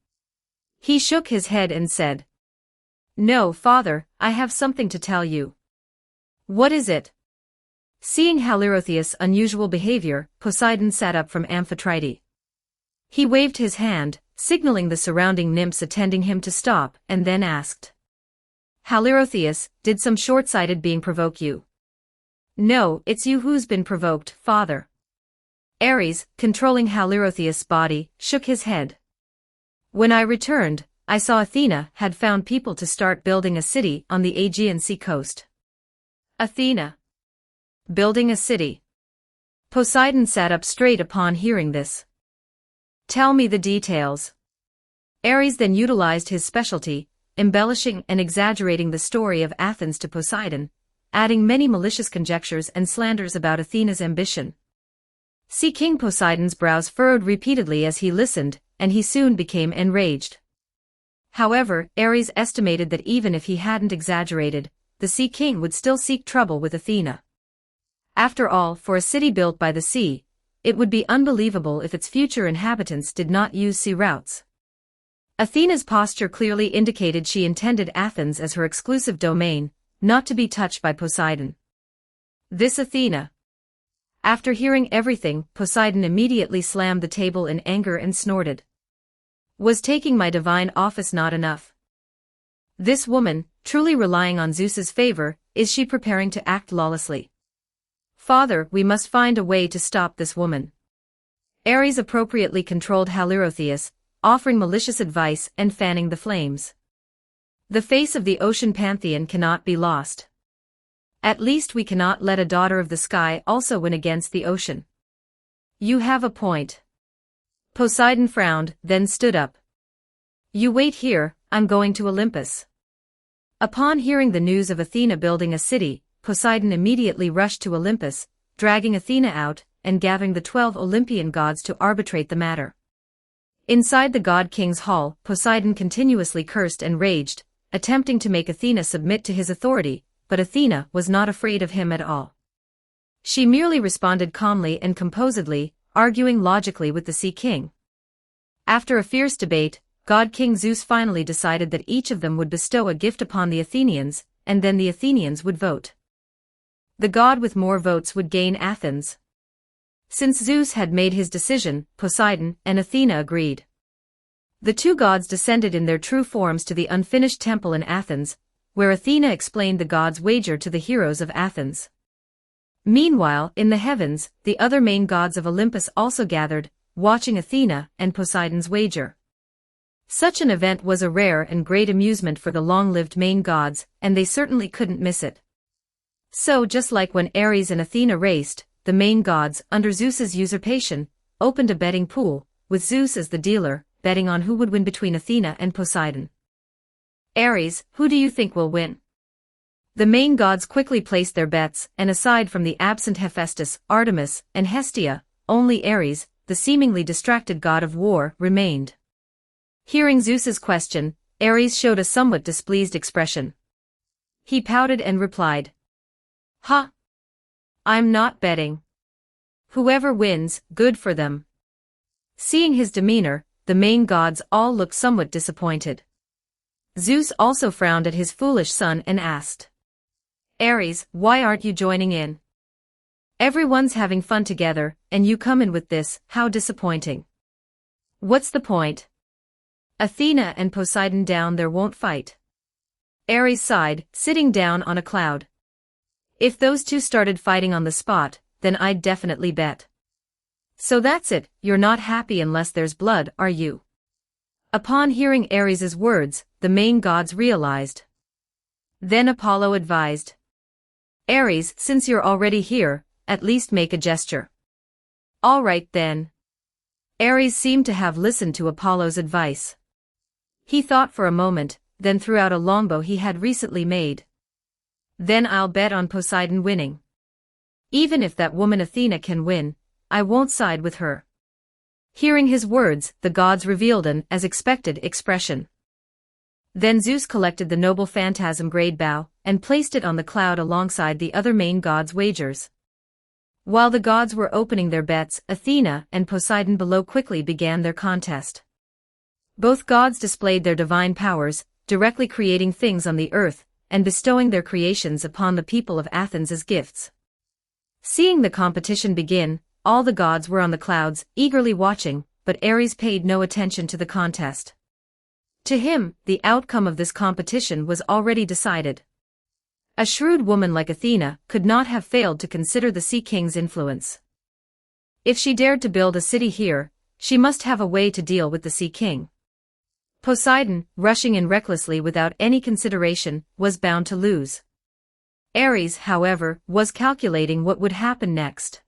He shook his head and said, "No, father, I have something to tell you." "What is it?" Seeing Halirrhothios' unusual behavior, Poseidon sat up from Amphitrite. He waved his hand, signaling the surrounding nymphs attending him to stop, and then asked, "Halirrhothios, did some short-sighted being provoke you?" "No, it's you who's been provoked, father." Ares, controlling Halirrhothios' body, shook his head. "When I returned, I saw Athena had found people to start building a city on the Aegean Sea coast." Athena building a city. Poseidon sat up straight upon hearing this. "Tell me the details." Ares then utilized his specialty, embellishing and exaggerating the story of Athens to Poseidon, adding many malicious conjectures and slanders about Athena's ambition. Sea King Poseidon's brows furrowed repeatedly as he listened, and he soon became enraged. However, Ares estimated that even if he hadn't exaggerated, the Sea King would still seek trouble with Athena. After all, for a city built by the sea, it would be unbelievable if its future inhabitants did not use sea routes. Athena's posture clearly indicated she intended Athens as her exclusive domain, not to be touched by Poseidon. This Athena. After hearing everything, Poseidon immediately slammed the table in anger and snorted. "Was taking my divine office not enough? This woman, truly relying on Zeus's favor, is she preparing to act lawlessly? Father, we must find a way to stop this woman." Ares appropriately controlled Halirrhothios, offering malicious advice and fanning the flames. "The face of the ocean pantheon cannot be lost. At least we cannot let a daughter of the sky also win against the ocean." "You have a point." Poseidon frowned, then stood up. "You wait here, I'm going to Olympus." Upon hearing the news of Athena building a city, Poseidon immediately rushed to Olympus, dragging Athena out, and gathering the 12 Olympian gods to arbitrate the matter. Inside the god king's hall, Poseidon continuously cursed and raged, attempting to make Athena submit to his authority, but Athena was not afraid of him at all. She merely responded calmly and composedly, arguing logically with the Sea King. After a fierce debate, God King Zeus finally decided that each of them would bestow a gift upon the Athenians, and then the Athenians would vote. The god with more votes would gain Athens. Since Zeus had made his decision, Poseidon and Athena agreed. The two gods descended in their true forms to the unfinished temple in Athens, where Athena explained the gods' wager to the heroes of Athens. Meanwhile, in the heavens, the other main gods of Olympus also gathered, watching Athena and Poseidon's wager. Such an event was a rare and great amusement for the long-lived main gods, and they certainly couldn't miss it. So just like when Ares and Athena raced, the main gods, under Zeus's usurpation, opened a betting pool, with Zeus as the dealer, betting on who would win between Athena and Poseidon. Ares, who do you think will win? The main gods quickly placed their bets, and aside from the absent Hephaestus, Artemis, and Hestia, only Ares, the seemingly distracted god of war, remained. Hearing Zeus's question, Ares showed a somewhat displeased expression. He pouted and replied, "Ha! I'm not betting. Whoever wins, good for them." Seeing his demeanor, the main gods all looked somewhat disappointed. Zeus also frowned at his foolish son and asked, "Ares, why aren't you joining in? Everyone's having fun together, and you come in with this, how disappointing. What's the point? Athena and Poseidon down there won't fight." Ares sighed, sitting down on a cloud. "If those two started fighting on the spot, then I'd definitely bet. So that's it, you're not happy unless there's blood, are you?" Upon hearing Ares's words, the main gods realized. Then Apollo advised, "Ares, since you're already here, at least make a gesture." "All right then." Ares seemed to have listened to Apollo's advice. He thought for a moment, then threw out a longbow he had recently made. "Then I'll bet on Poseidon winning. Even if that woman Athena can win, I won't side with her." Hearing his words, the gods revealed an, as expected, expression. Then Zeus collected the noble phantasm great bow, and placed it on the cloud alongside the other main gods' wagers. While the gods were opening their bets, Athena and Poseidon below quickly began their contest. Both gods displayed their divine powers, directly creating things on the earth, and bestowing their creations upon the people of Athens as gifts. Seeing the competition begin, all the gods were on the clouds, eagerly watching, but Ares paid no attention to the contest. To him, the outcome of this competition was already decided. A shrewd woman like Athena could not have failed to consider the Sea King's influence. If she dared to build a city here, she must have a way to deal with the Sea King. Poseidon, rushing in recklessly without any consideration, was bound to lose. Ares, however, was calculating what would happen next.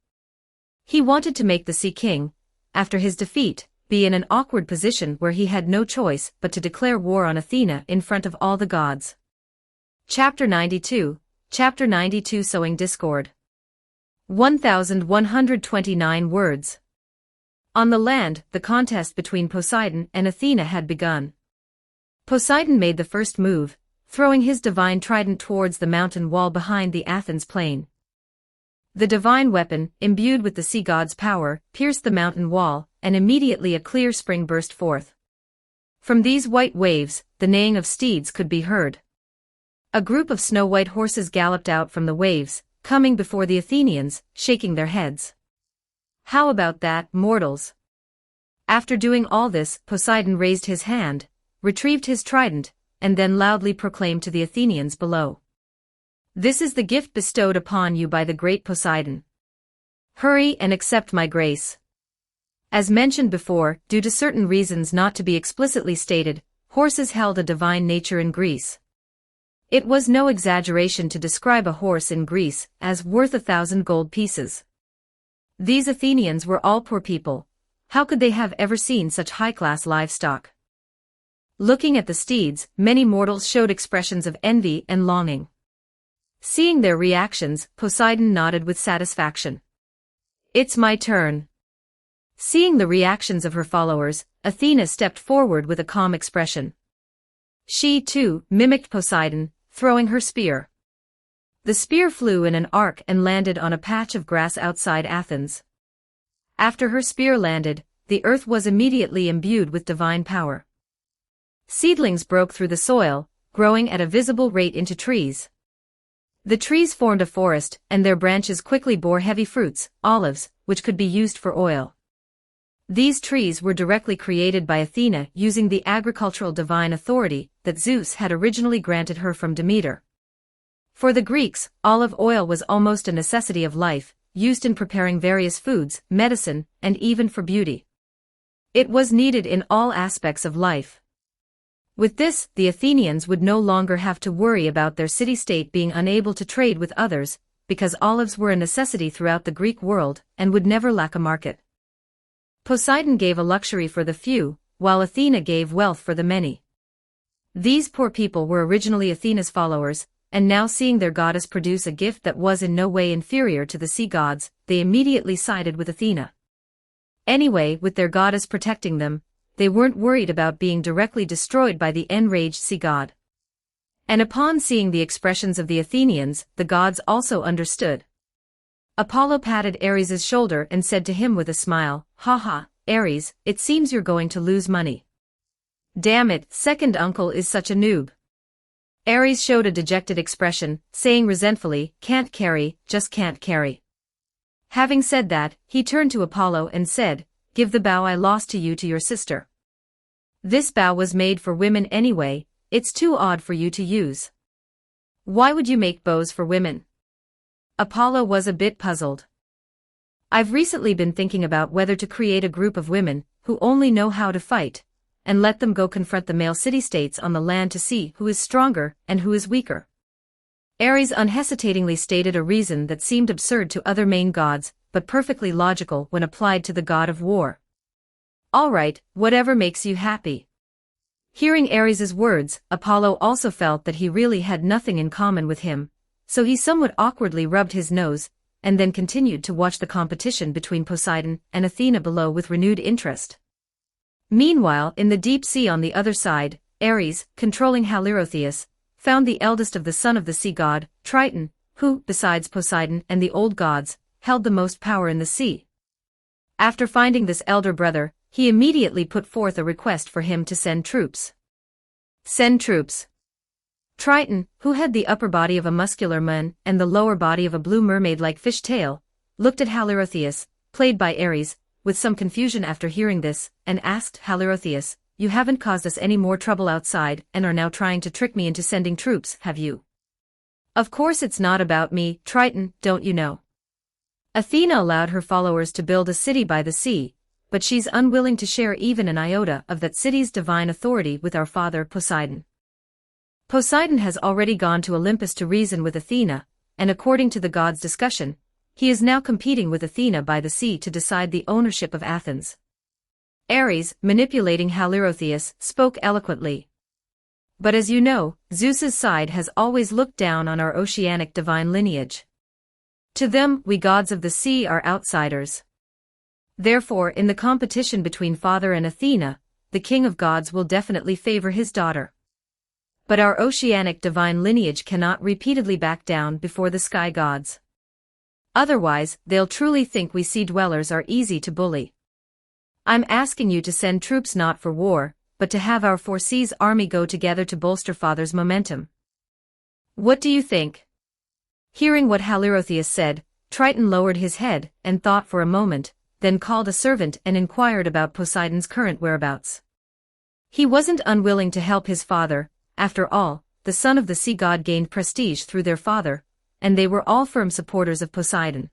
He wanted to make the Sea King, after his defeat, be in an awkward position where he had no choice but to declare war on Athena in front of all the gods. Chapter 92, Sowing Discord. 1129 words. On the land, the contest between Poseidon and Athena had begun. Poseidon made the first move, throwing his divine trident towards the mountain wall behind the Athens plain. The divine weapon, imbued with the sea god's power, pierced the mountain wall, and immediately a clear spring burst forth. From these white waves, the neighing of steeds could be heard. A group of snow-white horses galloped out from the waves, coming before the Athenians, shaking their heads. "How about that, mortals?" After doing all this, Poseidon raised his hand, retrieved his trident, and then loudly proclaimed to the Athenians below. "This is the gift bestowed upon you by the great Poseidon. Hurry and accept my grace." As mentioned before, due to certain reasons not to be explicitly stated, horses held a divine nature in Greece. It was no exaggeration to describe a horse in Greece as worth 1,000 gold pieces. These Athenians were all poor people. How could they have ever seen such high-class livestock? Looking at the steeds, many mortals showed expressions of envy and longing. Seeing their reactions, Poseidon nodded with satisfaction. "It's my turn." Seeing the reactions of her followers, Athena stepped forward with a calm expression. She, too, mimicked Poseidon, throwing her spear. The spear flew in an arc and landed on a patch of grass outside Athens. After her spear landed, the earth was immediately imbued with divine power. Seedlings broke through the soil, growing at a visible rate into trees. The trees formed a forest, and their branches quickly bore heavy fruits, olives, which could be used for oil. These trees were directly created by Athena using the agricultural divine authority that Zeus had originally granted her from Demeter. For the Greeks, olive oil was almost a necessity of life, used in preparing various foods, medicine, and even for beauty. It was needed in all aspects of life. With this, the Athenians would no longer have to worry about their city-state being unable to trade with others, because olives were a necessity throughout the Greek world and would never lack a market. Poseidon gave a luxury for the few, while Athena gave wealth for the many. These poor people were originally Athena's followers, and now seeing their goddess produce a gift that was in no way inferior to the sea gods, they immediately sided with Athena. Anyway, with their goddess protecting them, they weren't worried about being directly destroyed by the enraged sea god. And upon seeing the expressions of the Athenians, the gods also understood. Apollo patted Ares' shoulder and said to him with a smile, "Ha ha, Ares, it seems you're going to lose money. Damn it, second uncle is such a noob." Ares showed a dejected expression, saying resentfully, "Can't carry, just can't carry." Having said that, he turned to Apollo and said, "Give the bow I lost to you to your sister. This bow was made for women anyway, it's too odd for you to use. Why would you make bows for women?" Apollo was a bit puzzled. "I've recently been thinking about whether to create a group of women who only know how to fight, and let them go confront the male city-states on the land to see who is stronger and who is weaker." Ares unhesitatingly stated a reason that seemed absurd to other main gods, but perfectly logical when applied to the god of war. "All right, whatever makes you happy." Hearing Ares' words, Apollo also felt that he really had nothing in common with him, so he somewhat awkwardly rubbed his nose, and then continued to watch the competition between Poseidon and Athena below with renewed interest. Meanwhile, in the deep sea on the other side, Ares, controlling Halirrhothios, found the eldest of the son of the sea god, Triton, who, besides Poseidon and the old gods, held the most power in the sea. After finding this elder brother, he immediately put forth a request for him to send troops. Send troops. Triton, who had the upper body of a muscular man and the lower body of a blue mermaid-like fish tail, looked at Halirrhothios, played by Ares, with some confusion after hearing this, and asked Halirrhothios, "You haven't caused us any more trouble outside and are now trying to trick me into sending troops, have you?" "Of course it's not about me, Triton, don't you know? Athena allowed her followers to build a city by the sea, but she's unwilling to share even an iota of that city's divine authority with our father Poseidon. Poseidon has already gone to Olympus to reason with Athena, and according to the gods' discussion, he is now competing with Athena by the sea to decide the ownership of Athens." Ares, manipulating Halirrhothios, spoke eloquently. "But as you know, Zeus's side has always looked down on our oceanic divine lineage. To them, we gods of the sea are outsiders. Therefore, in the competition between Father and Athena, the king of gods will definitely favor his daughter. But our oceanic divine lineage cannot repeatedly back down before the sky gods. Otherwise, they'll truly think we sea dwellers are easy to bully. I'm asking you to send troops not for war, but to have our four seas army go together to bolster Father's momentum. What do you think?" Hearing what Halirrhothios said, Triton lowered his head and thought for a moment, then called a servant and inquired about Poseidon's current whereabouts. He wasn't unwilling to help his father. After all, the son of the sea god gained prestige through their father, and they were all firm supporters of Poseidon.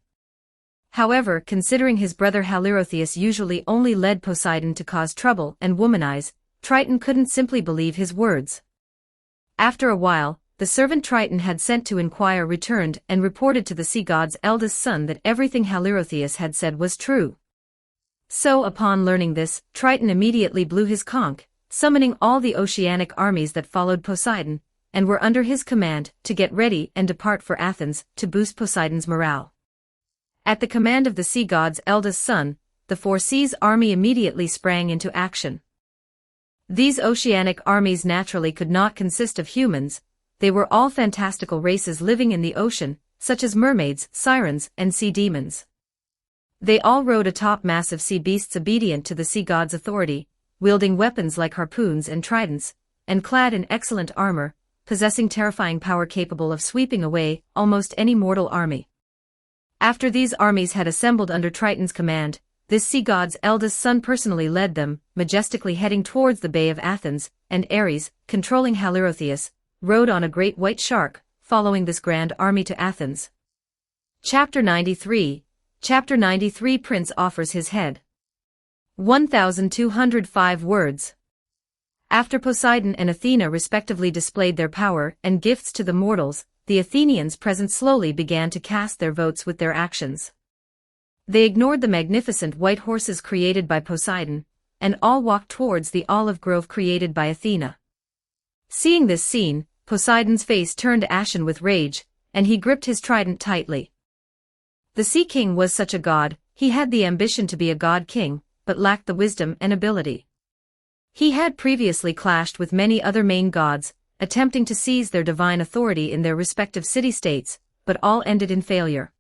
However, considering his brother Halirrhothios usually only led Poseidon to cause trouble and womanize, Triton couldn't simply believe his words. After a while, the servant Triton had sent to inquire returned and reported to the sea god's eldest son that everything Halirrhothios had said was true. So upon learning this, Triton immediately blew his conch, summoning all the oceanic armies that followed Poseidon, and were under his command, to get ready and depart for Athens, to boost Poseidon's morale. At the command of the sea god's eldest son, the four seas army immediately sprang into action. These oceanic armies naturally could not consist of humans, they were all fantastical races living in the ocean, such as mermaids, sirens, and sea demons. They all rode atop massive sea beasts obedient to the sea god's authority, wielding weapons like harpoons and tridents, and clad in excellent armor, possessing terrifying power capable of sweeping away almost any mortal army. After these armies had assembled under Triton's command, this sea god's eldest son personally led them, majestically heading towards the Bay of Athens, and Ares, controlling Halirrhothius, rode on a great white shark, following this grand army to Athens. Chapter 93. Chapter 93. Prince offers his head. 1205 words. After Poseidon and Athena respectively displayed their power and gifts to the mortals, the Athenians present slowly began to cast their votes with their actions. They ignored the magnificent white horses created by Poseidon, and all walked towards the olive grove created by Athena. Seeing this scene, Poseidon's face turned ashen with rage, and he gripped his trident tightly. The Sea King was such a god, he had the ambition to be a god king, but lacked the wisdom and ability. He had previously clashed with many other main gods, attempting to seize their divine authority in their respective city-states, but all ended in failure.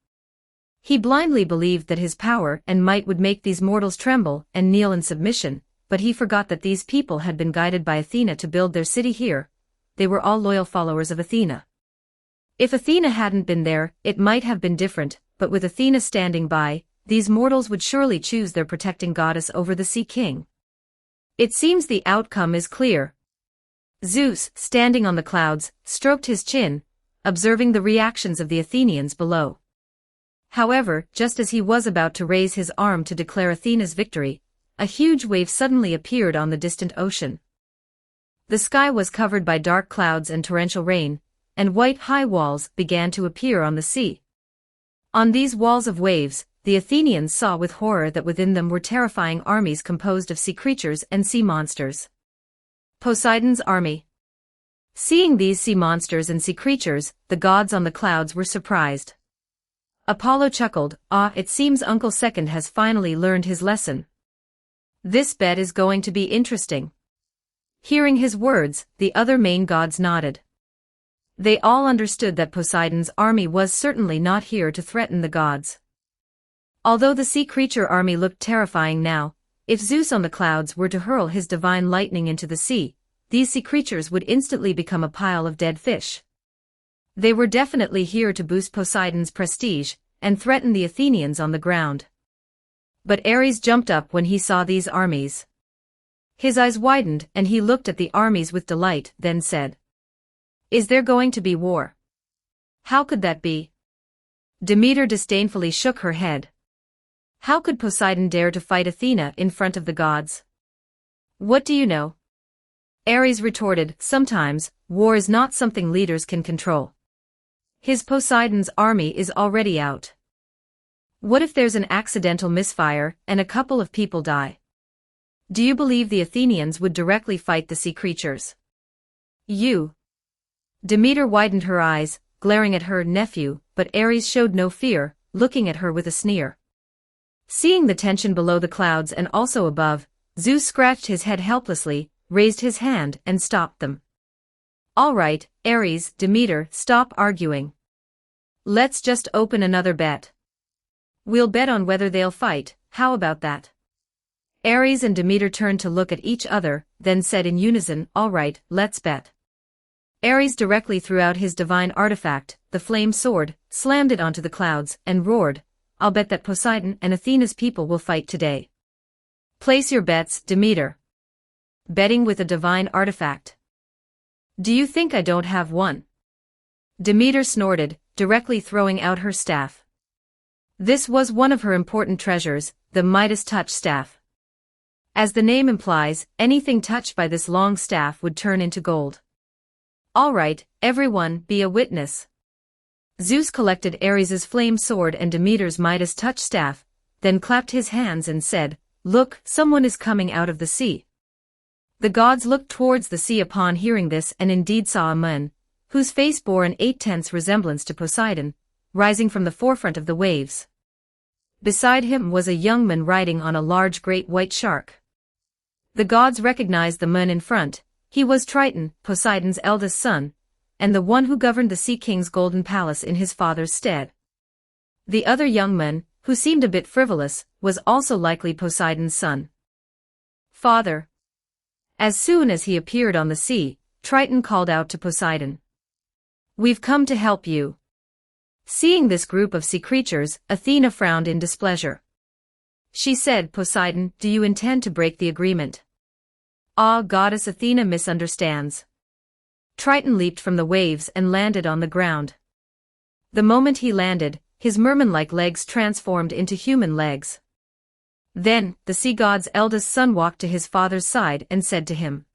He blindly believed that his power and might would make these mortals tremble and kneel in submission, but he forgot that these people had been guided by Athena to build their city here. They were all loyal followers of Athena. If Athena hadn't been there, it might have been different, but with Athena standing by, these mortals would surely choose their protecting goddess over the Sea King. It seems the outcome is clear. Zeus, standing on the clouds, stroked his chin, observing the reactions of the Athenians below. However, just as he was about to raise his arm to declare Athena's victory, a huge wave suddenly appeared on the distant ocean. The sky was covered by dark clouds and torrential rain, and white high walls began to appear on the sea. On these walls of waves, the Athenians saw with horror that within them were terrifying armies composed of sea creatures and sea monsters. Poseidon's army. Seeing these sea monsters and sea creatures, the gods on the clouds were surprised. Apollo chuckled, "Ah, it seems Uncle Second has finally learned his lesson. This bet is going to be interesting." Hearing his words, the other main gods nodded. They all understood that Poseidon's army was certainly not here to threaten the gods. Although the sea creature army looked terrifying now, if Zeus on the clouds were to hurl his divine lightning into the sea, these sea creatures would instantly become a pile of dead fish. They were definitely here to boost Poseidon's prestige and threaten the Athenians on the ground. But Ares jumped up when he saw these armies. His eyes widened and he looked at the armies with delight, then said, "Is there going to be war?" "How could that be?" Demeter disdainfully shook her head. "How could Poseidon dare to fight Athena in front of the gods?" "What do you know?" Ares retorted, "Sometimes, war is not something leaders can control. His Poseidon's army is already out. What if there's an accidental misfire and a couple of people die? Do you believe the Athenians would directly fight the sea creatures?" "You." Demeter widened her eyes, glaring at her nephew, but Ares showed no fear, looking at her with a sneer. Seeing the tension below the clouds and also above, Zeus scratched his head helplessly, raised his hand and stopped them. "All right, Ares, Demeter, stop arguing. Let's just open another bet. We'll bet on whether they'll fight, how about that?" Ares and Demeter turned to look at each other, then said in unison, "All right, let's bet." Ares directly threw out his divine artifact, the flame sword, slammed it onto the clouds, and roared, "I'll bet that Poseidon and Athena's people will fight today." "Place your bets, Demeter." "Betting with a divine artifact. Do you think I don't have one?" Demeter snorted, directly throwing out her staff. This was one of her important treasures, the Midas touch staff. As the name implies, anything touched by this long staff would turn into gold. "All right, everyone, be a witness." Zeus collected Ares's flame sword and Demeter's Midas touch staff, then clapped his hands and said, "Look, someone is coming out of the sea." The gods looked towards the sea upon hearing this and indeed saw a man, whose face bore an 8/10 resemblance to Poseidon, rising from the forefront of the waves. Beside him was a young man riding on a large great white shark. The gods recognized the man in front. He was Triton, Poseidon's eldest son, and the one who governed the Sea King's golden palace in his father's stead. The other young man, who seemed a bit frivolous, was also likely Poseidon's son. "Father." As soon as he appeared on the sea, Triton called out to Poseidon, "We've come to help you." Seeing this group of sea creatures, Athena frowned in displeasure. She said, Poseidon, do you intend to break the agreement? Ah, goddess Athena misunderstands. Triton leaped from the waves and landed on the ground. The moment he landed, his merman-like legs transformed into human legs. Then, the sea god's eldest son walked to his father's side and said to him,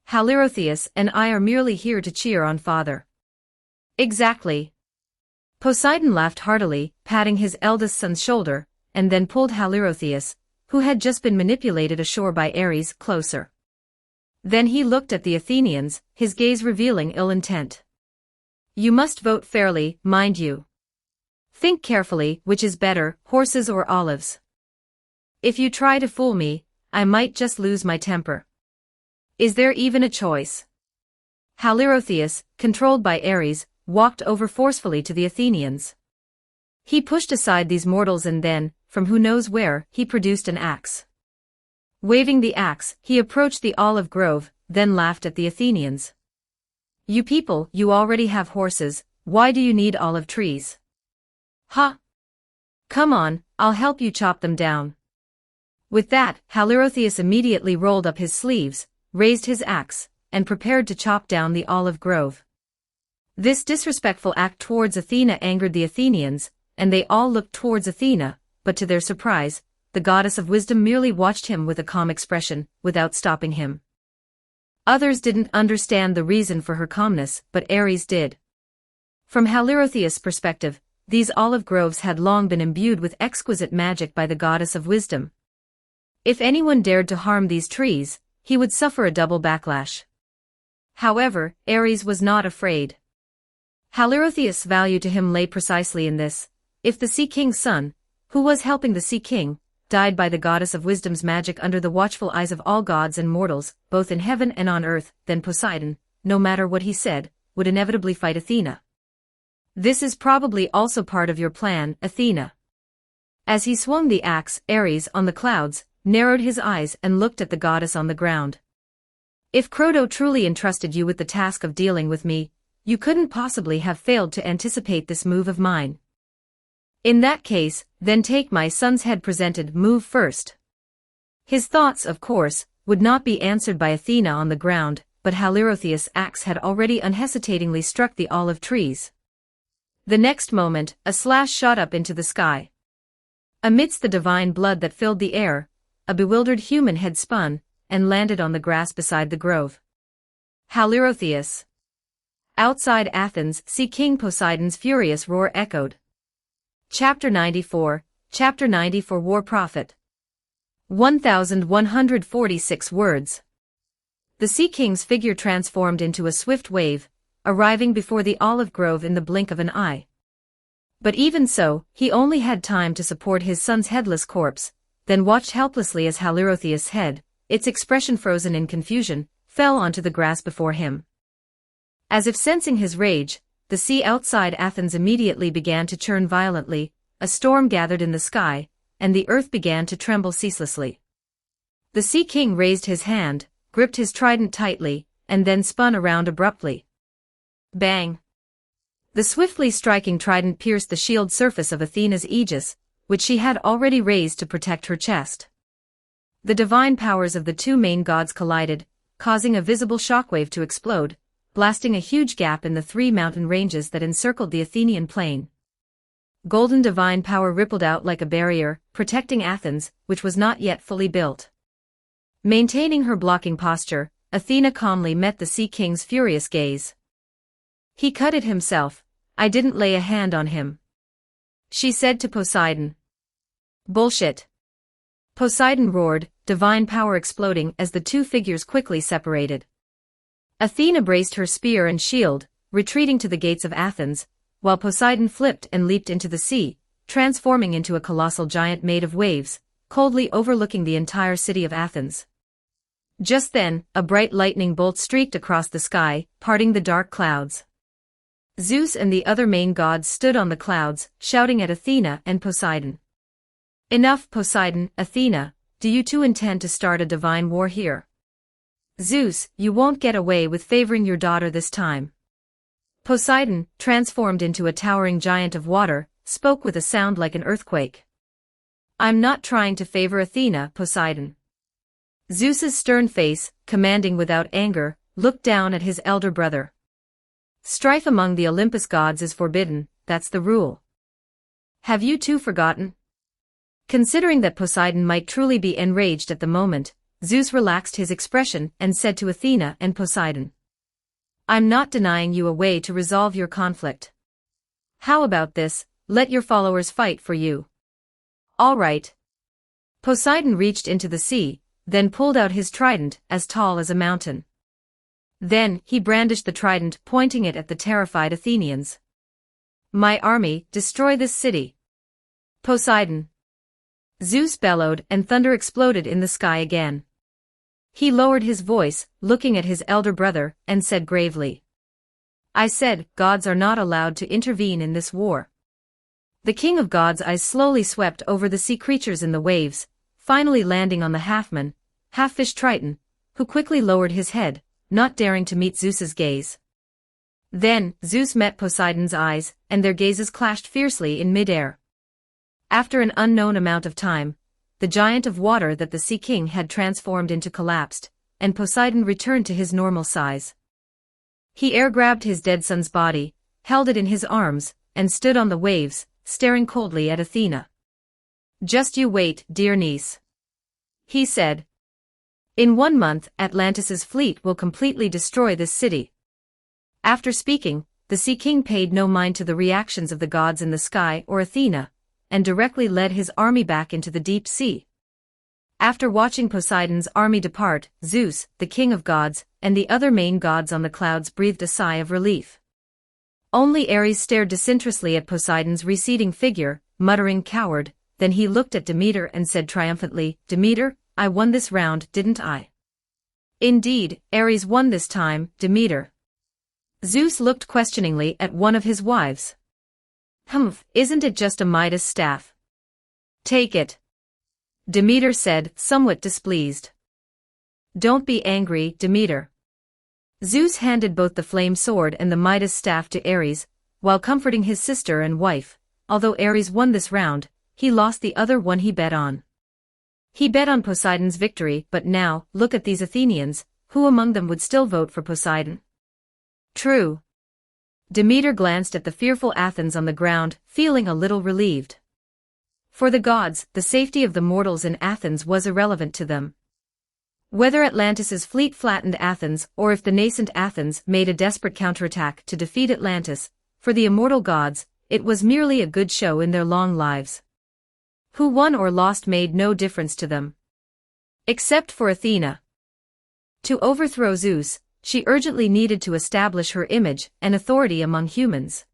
Halirrhothios and I are merely here to cheer on father. Exactly. Poseidon laughed heartily, patting his eldest son's shoulder, and then pulled Halirrhothios, who had just been manipulated ashore by Ares, closer. Then he looked at the Athenians, his gaze revealing ill intent. You must vote fairly, mind you. Think carefully, which is better, horses or olives? If you try to fool me, I might just lose my temper. Is there even a choice? Halirrhothios, controlled by Ares, walked over forcefully to the Athenians. He pushed aside these mortals and then, from who knows where, he produced an axe. Waving the axe, he approached the olive grove, then laughed at the Athenians. You people, you already have horses, why do you need olive trees? Ha! Come on, I'll help you chop them down. With that, Halirrhothios immediately rolled up his sleeves, raised his axe, and prepared to chop down the olive grove. This disrespectful act towards Athena angered the Athenians, and they all looked towards Athena, but to their surprise, the goddess of wisdom merely watched him with a calm expression, without stopping him. Others didn't understand the reason for her calmness, but Ares did. From Halirrhothios' perspective, these olive groves had long been imbued with exquisite magic by the goddess of wisdom. If anyone dared to harm these trees, he would suffer a double backlash. However, Ares was not afraid. Halirrhothios' value to him lay precisely in this: if the Sea King's son, who was helping the Sea King, died by the goddess of wisdom's magic under the watchful eyes of all gods and mortals, both in heaven and on earth, then Poseidon, no matter what he said, would inevitably fight Athena. This is probably also part of your plan, Athena. As he swung the axe, Ares, on the clouds, narrowed his eyes and looked at the goddess on the ground. If Croto truly entrusted you with the task of dealing with me, you couldn't possibly have failed to anticipate this move of mine. In that case, then take my son's head presented move first. His thoughts, of course, would not be answered by Athena on the ground, but Halirrhothios' axe had already unhesitatingly struck the olive trees. The next moment, a slash shot up into the sky. Amidst the divine blood that filled the air, a bewildered human head spun, and landed on the grass beside the grove. Halirrhothios. Outside Athens, Sea King Poseidon's furious roar echoed. Chapter 94, War Prophet. 1146 words. The Sea King's figure transformed into a swift wave, arriving before the olive grove in the blink of an eye. But even so, he only had time to support his son's headless corpse, then watched helplessly as Halirrhothios' head, its expression frozen in confusion, fell onto the grass before him. As if sensing his rage, the sea outside Athens immediately began to churn violently, a storm gathered in the sky, and the earth began to tremble ceaselessly. The Sea King raised his hand, gripped his trident tightly, and then spun around abruptly. Bang! The swiftly striking trident pierced the shield surface of Athena's aegis, which she had already raised to protect her chest. The divine powers of the two main gods collided, causing a visible shockwave to explode, blasting a huge gap in the three mountain ranges that encircled the Athenian plain. Golden divine power rippled out like a barrier, protecting Athens, which was not yet fully built. Maintaining her blocking posture, Athena calmly met the Sea King's furious gaze. He cut it himself. I didn't lay a hand on him, she said to Poseidon. Bullshit. Poseidon roared, divine power exploding as the two figures quickly separated. Athena braced her spear and shield, retreating to the gates of Athens, while Poseidon flipped and leaped into the sea, transforming into a colossal giant made of waves, coldly overlooking the entire city of Athens. Just then, a bright lightning bolt streaked across the sky, parting the dark clouds. Zeus and the other main gods stood on the clouds, shouting at Athena and Poseidon. Enough, Poseidon, Athena, do you two intend to start a divine war here? Zeus, you won't get away with favoring your daughter this time. Poseidon, transformed into a towering giant of water, spoke with a sound like an earthquake. I'm not trying to favor Athena, Poseidon. Zeus's stern face, commanding without anger, looked down at his elder brother. Strife among the Olympus gods is forbidden, that's the rule. Have you too forgotten? Considering that Poseidon might truly be enraged at the moment, Zeus relaxed his expression and said to Athena and Poseidon, I'm not denying you a way to resolve your conflict. How about this, let your followers fight for you. All right. Poseidon reached into the sea, then pulled out his trident, as tall as a mountain. Then, he brandished the trident, pointing it at the terrified Athenians. My army, destroy this city. Poseidon. Zeus bellowed, and thunder exploded in the sky again. He lowered his voice, looking at his elder brother, and said gravely, I said, gods are not allowed to intervene in this war. The king of gods' eyes slowly swept over the sea creatures in the waves, finally landing on the half-man, half-fish Triton, who quickly lowered his head, not daring to meet Zeus's gaze. Then, Zeus met Poseidon's eyes, and their gazes clashed fiercely in mid-air. After an unknown amount of time, the giant of water that the Sea King had transformed into collapsed, and Poseidon returned to his normal size. He air-grabbed his dead son's body, held it in his arms, and stood on the waves, staring coldly at Athena. Just you wait, dear niece. He said. In 1 month, Atlantis's fleet will completely destroy this city. After speaking, the Sea King paid no mind to the reactions of the gods in the sky or Athena, and directly led his army back into the deep sea. After watching Poseidon's army depart, Zeus, the king of gods, and the other main gods on the clouds breathed a sigh of relief. Only Ares stared disinterestedly at Poseidon's receding figure, muttering coward, then he looked at Demeter and said triumphantly, Demeter, I won this round, didn't I? Indeed, Ares won this time, Demeter. Zeus looked questioningly at one of his wives. Humph, isn't it just a Midas staff? Take it. Demeter said, somewhat displeased. Don't be angry, Demeter. Zeus handed both the flame sword and the Midas staff to Ares, while comforting his sister and wife. Although Ares won this round, he lost the other one he bet on. He bet on Poseidon's victory, but now, look at these Athenians, who among them would still vote for Poseidon? True. Demeter glanced at the fearful Athens on the ground, feeling a little relieved. For the gods, the safety of the mortals in Athens was irrelevant to them. Whether Atlantis's fleet flattened Athens or if the nascent Athens made a desperate counterattack to defeat Atlantis, for the immortal gods, it was merely a good show in their long lives. Who won or lost made no difference to them. Except for Athena. To overthrow Zeus, she urgently needed to establish her image and authority among humans.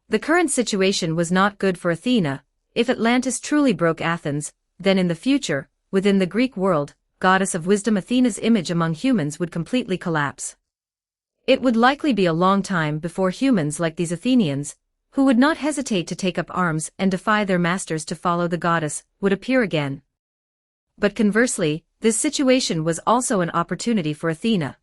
The current situation was not good for Athena. If Atlantis truly broke Athens, then in the future, within the Greek world, goddess of wisdom Athena's image among humans would completely collapse. It would likely be a long time before humans like these Athenians, who would not hesitate to take up arms and defy their masters to follow the goddess, would appear again. But conversely, this situation was also an opportunity for Athena.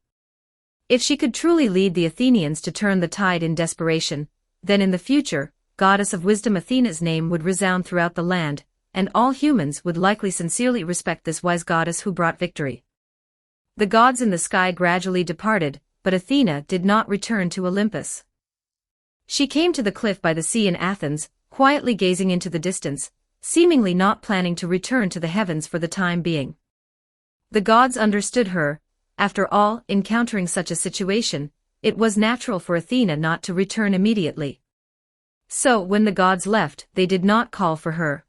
If she could truly lead the Athenians to turn the tide in desperation, then in the future, goddess of wisdom Athena's name would resound throughout the land, and all humans would likely sincerely respect this wise goddess who brought victory. The gods in the sky gradually departed, but Athena did not return to Olympus. She came to the cliff by the sea in Athens, quietly gazing into the distance, seemingly not planning to return to the heavens for the time being. The gods understood her. After all, encountering such a situation, it was natural for Athena not to return immediately. So, when the gods left, they did not call for her.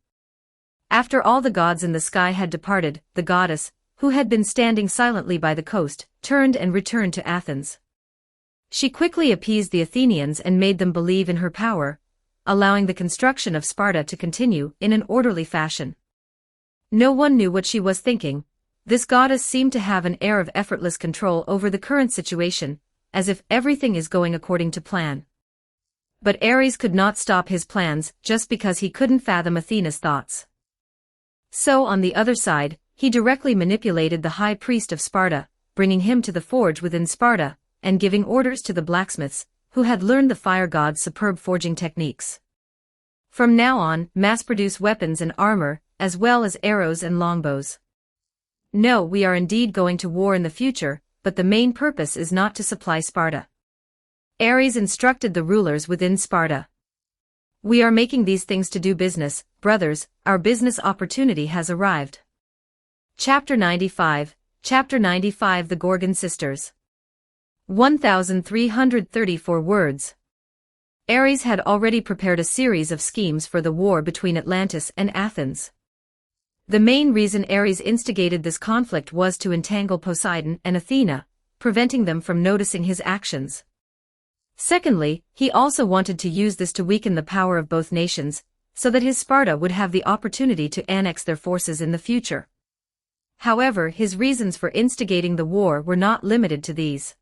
After all the gods in the sky had departed, the goddess, who had been standing silently by the coast, turned and returned to Athens. She quickly appeased the Athenians and made them believe in her power, allowing the construction of Sparta to continue in an orderly fashion. No one knew what she was thinking. This goddess seemed to have an air of effortless control over the current situation, as if everything is going according to plan. But Ares could not stop his plans just because he couldn't fathom Athena's thoughts. So on the other side, he directly manipulated the high priest of Sparta, bringing him to the forge within Sparta, and giving orders to the blacksmiths, who had learned the fire god's superb forging techniques. From now on, mass-produce weapons and armor, as well as arrows and longbows. No, we are indeed going to war in the future, but the main purpose is not to supply Sparta. Ares instructed the rulers within Sparta. We are making these things to do business, brothers, our business opportunity has arrived. Chapter 95, The Gorgon Sisters. 1,334 words. Ares had already prepared a series of schemes for the war between Atlantis and Athens. The main reason Ares instigated this conflict was to entangle Poseidon and Athena, preventing them from noticing his actions. Secondly, he also wanted to use this to weaken the power of both nations, so that his Sparta would have the opportunity to annex their forces in the future. However, his reasons for instigating the war were not limited to these.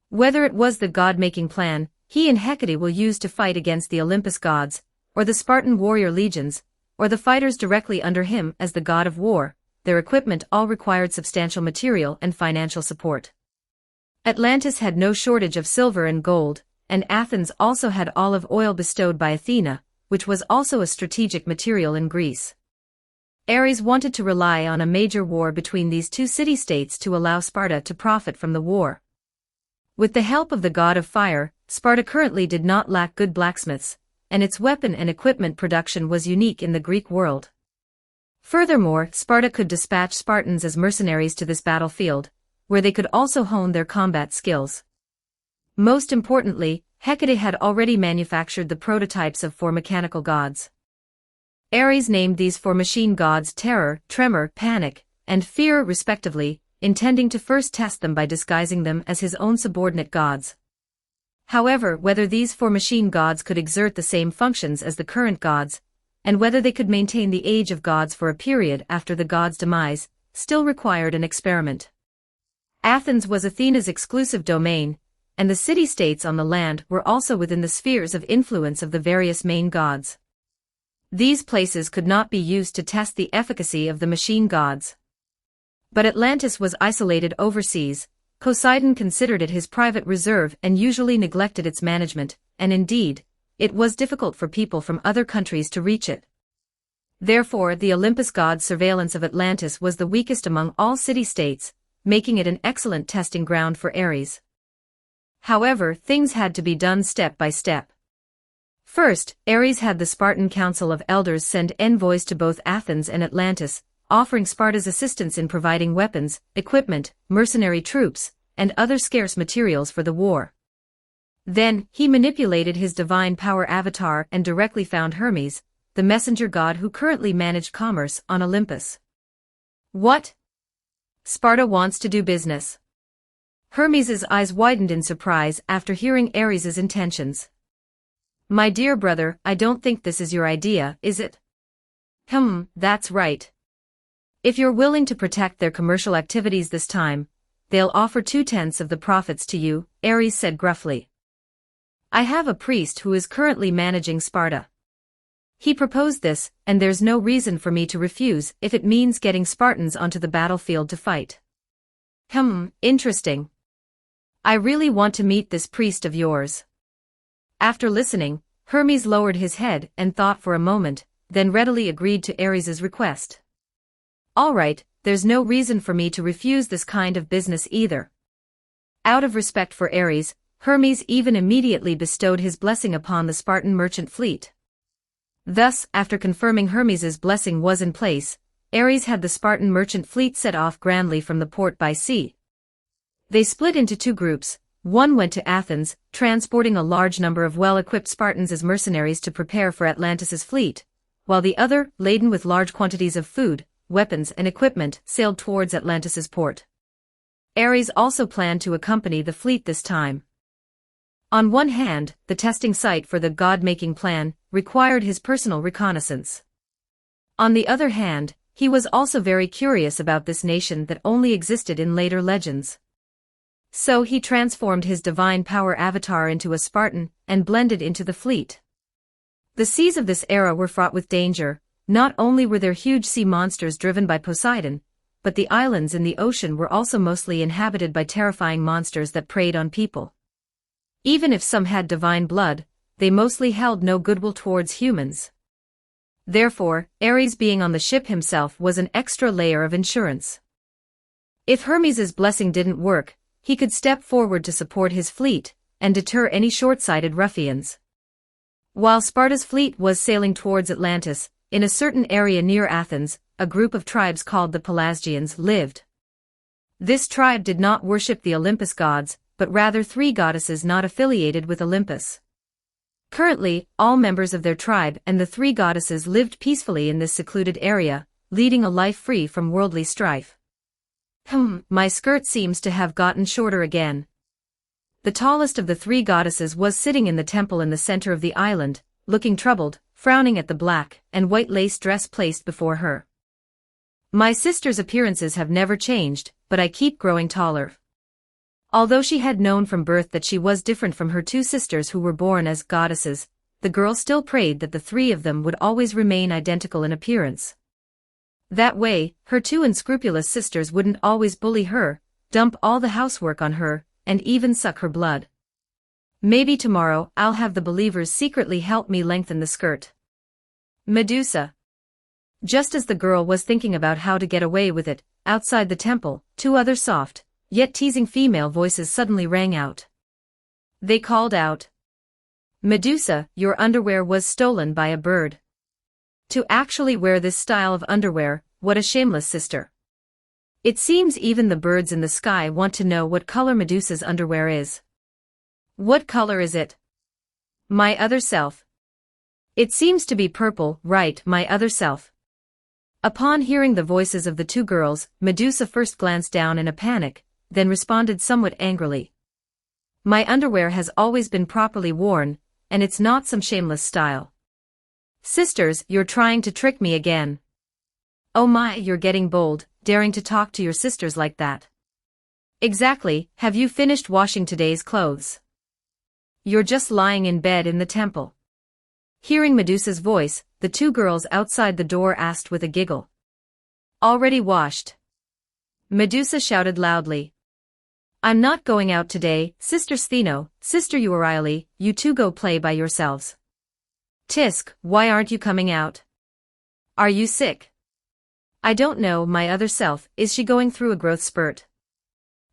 Whether it was the god-making plan he and Hecate will use to fight against the Olympus gods, or the Spartan warrior legions, or the fighters directly under him as the god of war, their equipment all required substantial material and financial support. Atlantis had no shortage of silver and gold, and Athens also had olive oil bestowed by Athena, which was also a strategic material in Greece. Ares wanted to rely on a major war between these two city-states to allow Sparta to profit from the war. With the help of the god of fire, Sparta currently did not lack good blacksmiths, and its weapon and equipment production was unique in the Greek world. Furthermore, Sparta could dispatch Spartans as mercenaries to this battlefield, where they could also hone their combat skills. Most importantly, Hecate had already manufactured the prototypes of four mechanical gods. Ares named these four machine gods Terror, Tremor, Panic, and Fear respectively, intending to first test them by disguising them as his own subordinate gods. However, whether these four machine gods could exert the same functions as the current gods, and whether they could maintain the age of gods for a period after the gods' demise, still required an experiment. Athens was Athena's exclusive domain, and the city-states on the land were also within the spheres of influence of the various main gods. These places could not be used to test the efficacy of the machine gods. But Atlantis was isolated overseas. Poseidon considered it his private reserve and usually neglected its management, and indeed, it was difficult for people from other countries to reach it. Therefore, the Olympus god's surveillance of Atlantis was the weakest among all city-states, making it an excellent testing ground for Ares. However, things had to be done step by step. First, Ares had the Spartan Council of Elders send envoys to both Athens and Atlantis, offering Sparta's assistance in providing weapons, equipment, mercenary troops, and other scarce materials for the war. Then, he manipulated his divine power avatar and directly found Hermes, the messenger god who currently managed commerce on Olympus. What? Sparta wants to do business. Hermes' eyes widened in surprise after hearing Ares' intentions. My dear brother, I don't think this is your idea, is it? That's right. If you're willing to protect their commercial activities this time, they'll offer 2/10 of the profits to you, Ares said gruffly. I have a priest who is currently managing Sparta. He proposed this, and there's no reason for me to refuse if it means getting Spartans onto the battlefield to fight. Interesting. I really want to meet this priest of yours. After listening, Hermes lowered his head and thought for a moment, then readily agreed to Ares' request. All right, there's no reason for me to refuse this kind of business either. Out of respect for Ares, Hermes even immediately bestowed his blessing upon the Spartan merchant fleet. Thus, after confirming Hermes' blessing was in place, Ares had the Spartan merchant fleet set off grandly from the port by sea. They split into two groups. One went to Athens, transporting a large number of well-equipped Spartans as mercenaries to prepare for Atlantis' fleet, while the other, laden with large quantities of food, weapons and equipment, sailed towards Atlantis' port. Ares also planned to accompany the fleet this time. On one hand, the testing site for the god-making plan required his personal reconnaissance. On the other hand, he was also very curious about this nation that only existed in later legends. So he transformed his divine power avatar into a Spartan and blended into the fleet. The seas of this era were fraught with danger. Not only were there huge sea monsters driven by Poseidon, but the islands in the ocean were also mostly inhabited by terrifying monsters that preyed on people. Even if some had divine blood, they mostly held no goodwill towards humans. Therefore, Ares being on the ship himself was an extra layer of insurance. If Hermes's blessing didn't work, he could step forward to support his fleet and deter any short-sighted ruffians. While Sparta's fleet was sailing towards Atlantis, in a certain area near Athens, a group of tribes called the Pelasgians lived. This tribe did not worship the Olympus gods, but rather three goddesses not affiliated with Olympus. Currently, all members of their tribe and the three goddesses lived peacefully in this secluded area, leading a life free from worldly strife. My skirt seems to have gotten shorter again. The tallest of the three goddesses was sitting in the temple in the center of the island, looking troubled, frowning at the black and white lace dress placed before her. My sister's appearances have never changed, but I keep growing taller. Although she had known from birth that she was different from her two sisters who were born as goddesses, the girl still prayed that the three of them would always remain identical in appearance. That way, her two unscrupulous sisters wouldn't always bully her, dump all the housework on her, and even suck her blood. Maybe tomorrow I'll have the believers secretly help me lengthen the skirt. Medusa. Just as the girl was thinking about how to get away with it, outside the temple, two other soft, yet teasing female voices suddenly rang out. They called out, "Medusa, your underwear was stolen by a bird. To actually wear this style of underwear, what a shameless sister. It seems even the birds in the sky want to know what color Medusa's underwear is. What color is it? My other self. It seems to be purple, right, my other self." Upon hearing the voices of the two girls, Medusa first glanced down in a panic, then responded somewhat angrily. "My underwear has always been properly worn, and it's not some shameless style. Sisters, you're trying to trick me again. Oh my, you're getting bold, daring to talk to your sisters like that. Exactly, have you finished washing today's clothes? You're just lying in bed in the temple." Hearing Medusa's voice, the two girls outside the door asked with a giggle. "Already washed?" Medusa shouted loudly. "I'm not going out today, Sister Stheno, Sister Euryale, you two go play by yourselves." "Tisk, why aren't you coming out? Are you sick?" "I don't know, my other self, is she going through a growth spurt?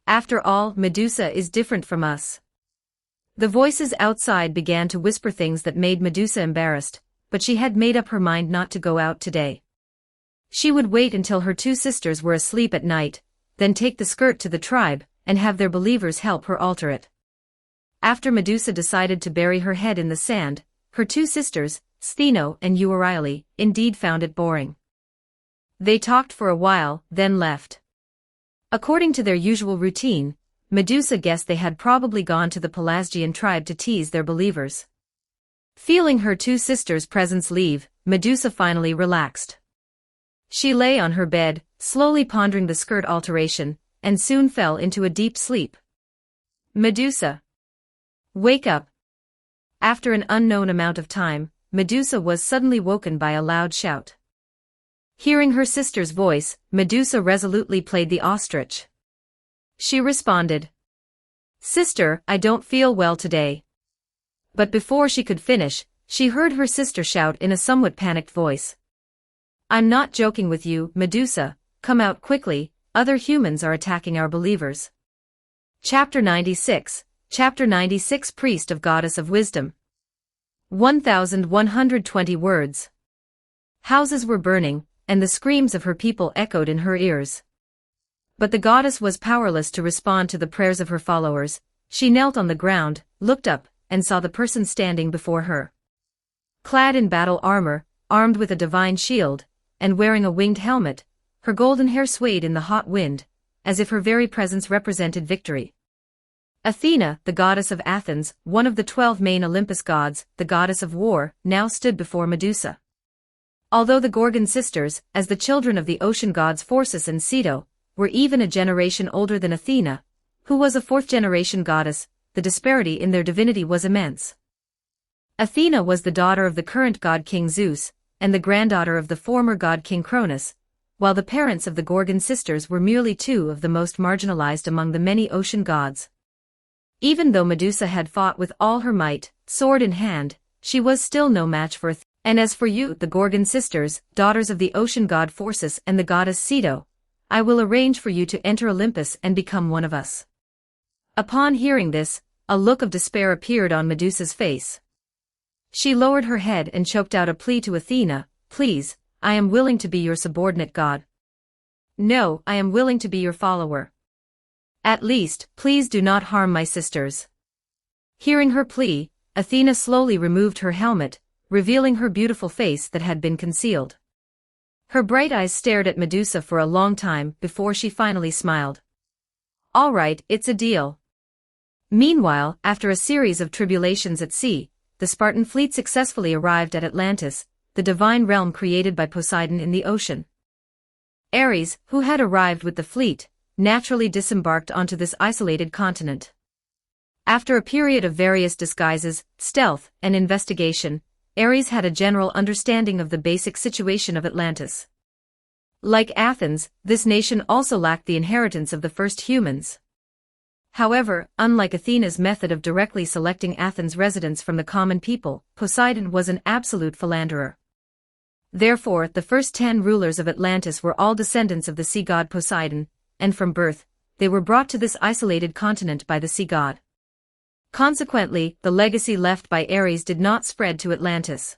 After all, Medusa is different from us." The voices outside began to whisper things that made Medusa embarrassed, but she had made up her mind not to go out today. She would wait until her two sisters were asleep at night, then take the skirt to the tribe, and have their believers help her alter it. After Medusa decided to bury her head in the sand, her two sisters, Stheno and Euryale, indeed found it boring. They talked for a while, then left. According to their usual routine, Medusa guessed they had probably gone to the Pelasgian tribe to tease their believers. Feeling her two sisters' presence leave, Medusa finally relaxed. She lay on her bed, slowly pondering the skirt alteration, and soon fell into a deep sleep. "Medusa! Wake up!" After an unknown amount of time, Medusa was suddenly woken by a loud shout. Hearing her sister's voice, Medusa resolutely played the ostrich. She responded, "Sister, I don't feel well today." But before she could finish, she heard her sister shout in a somewhat panicked voice. "I'm not joking with you, Medusa, come out quickly, other humans are attacking our believers." Chapter 96, Chapter 96 Priest of Goddess of Wisdom. 1120 words. Houses were burning, and the screams of her people echoed in her ears. But the goddess was powerless to respond to the prayers of her followers. She knelt on the ground, looked up, and saw the person standing before her. Clad in battle armor, armed with a divine shield, and wearing a winged helmet, her golden hair swayed in the hot wind, as if her very presence represented victory. Athena, the goddess of Athens, one of the 12 main Olympus gods, the goddess of war, now stood before Medusa. Although the Gorgon sisters, as the children of the ocean gods Phorcys and Ceto, were even a generation older than Athena, who was a fourth-generation goddess, the disparity in their divinity was immense. Athena was the daughter of the current god King Zeus, and the granddaughter of the former god King Cronus, while the parents of the Gorgon sisters were merely two of the most marginalized among the many ocean gods. Even though Medusa had fought with all her might, sword in hand, she was still no match for Athena. And as for you, the Gorgon sisters, daughters of the ocean god Phorcys and the goddess Ceto, I will arrange for you to enter Olympus and become one of us." Upon hearing this, a look of despair appeared on Medusa's face. She lowered her head and choked out a plea to Athena, "Please, I am willing to be your subordinate god. No, I am willing to be your follower. At least, please do not harm my sisters." Hearing her plea, Athena slowly removed her helmet, revealing her beautiful face that had been concealed. Her bright eyes stared at Medusa for a long time before she finally smiled. "All right, it's a deal." Meanwhile, after a series of tribulations at sea, the Spartan fleet successfully arrived at Atlantis, the divine realm created by Poseidon in the ocean. Ares, who had arrived with the fleet, naturally disembarked onto this isolated continent. After a period of various disguises, stealth, and investigation, Ares had a general understanding of the basic situation of Atlantis. Like Athens, this nation also lacked the inheritance of the first humans. However, unlike Athena's method of directly selecting Athens' residents from the common people, Poseidon was an absolute philanderer. Therefore, the first 10 rulers of Atlantis were all descendants of the sea god Poseidon, and from birth, they were brought to this isolated continent by the sea god. Consequently, the legacy left by Ares did not spread to Atlantis.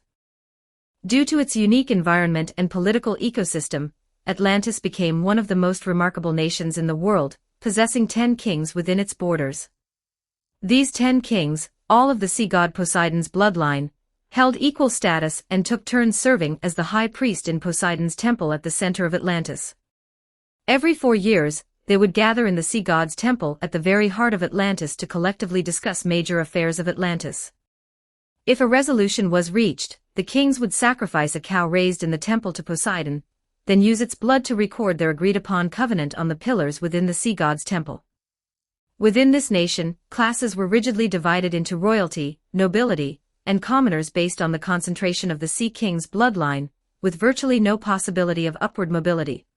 Due to its unique environment and political ecosystem, Atlantis became one of the most remarkable nations in the world, possessing 10 kings within its borders. These 10 kings, all of the sea god Poseidon's bloodline, held equal status and took turns serving as the high priest in Poseidon's temple at the center of Atlantis. Every 4 years, they would gather in the sea god's temple at the very heart of Atlantis to collectively discuss major affairs of Atlantis. If a resolution was reached, the kings would sacrifice a cow raised in the temple to Poseidon, then use its blood to record their agreed-upon covenant on the pillars within the sea god's temple. Within this nation, classes were rigidly divided into royalty, nobility, and commoners based on the concentration of the sea king's bloodline, with virtually no possibility of upward mobility.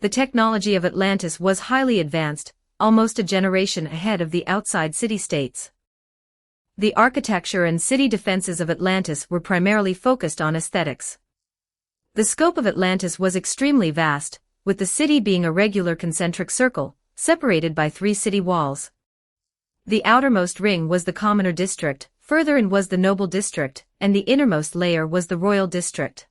The technology of Atlantis was highly advanced, almost a generation ahead of the outside city-states. The architecture and city defenses of Atlantis were primarily focused on aesthetics. The scope of Atlantis was extremely vast, with the city being a regular concentric circle, separated by 3 city walls. The outermost ring was the commoner district, further in was the noble district, and the innermost layer was the royal district.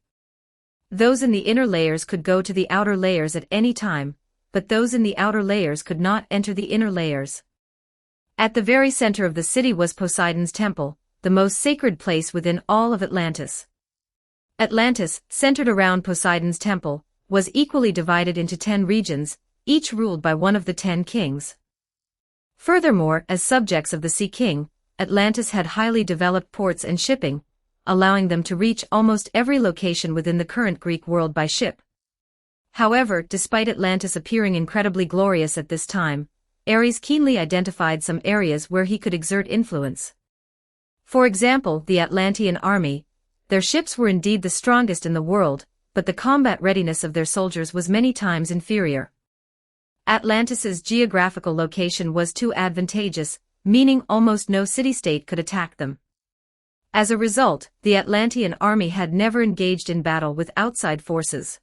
Those in the inner layers could go to the outer layers at any time, but those in the outer layers could not enter the inner layers. At the very center of the city was Poseidon's temple, the most sacred place within all of Atlantis. Atlantis, centered around Poseidon's temple, was equally divided into 10 regions, each ruled by one of the 10 kings. Furthermore, as subjects of the Sea King, Atlantis had highly developed ports and shipping, allowing them to reach almost every location within the current Greek world by ship. However, despite Atlantis appearing incredibly glorious at this time, Ares keenly identified some areas where he could exert influence. For example, the Atlantean army. Their ships were indeed the strongest in the world, but the combat readiness of their soldiers was many times inferior. Atlantis's geographical location was too advantageous, meaning almost no city-state could attack them. As a result, the Atlantean army had never engaged in battle with outside forces.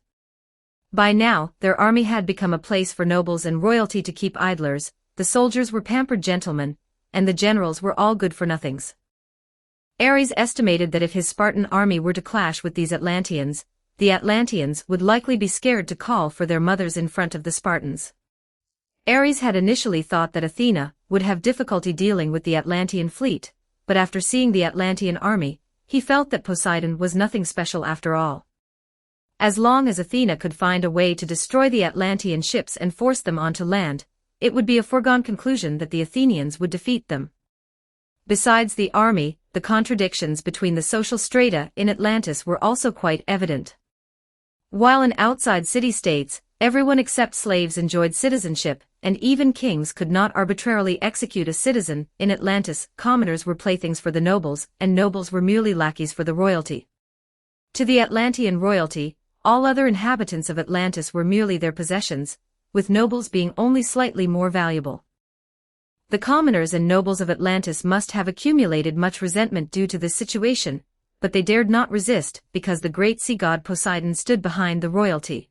By now, their army had become a place for nobles and royalty to keep idlers, the soldiers were pampered gentlemen, and the generals were all good-for-nothings. Ares estimated that if his Spartan army were to clash with these Atlanteans, the Atlanteans would likely be scared to call for their mothers in front of the Spartans. Ares had initially thought that Athena would have difficulty dealing with the Atlantean fleet, but after seeing the Atlantean army, he felt that Poseidon was nothing special after all. As long as Athena could find a way to destroy the Atlantean ships and force them onto land, it would be a foregone conclusion that the Athenians would defeat them. Besides the army, the contradictions between the social strata in Atlantis were also quite evident. While in outside city-states, everyone except slaves enjoyed citizenship, and even kings could not arbitrarily execute a citizen. In Atlantis, commoners were playthings for the nobles, and nobles were merely lackeys for the royalty. To the Atlantean royalty, all other inhabitants of Atlantis were merely their possessions, with nobles being only slightly more valuable. The commoners and nobles of Atlantis must have accumulated much resentment due to this situation, but they dared not resist because the great sea god Poseidon stood behind the royalty.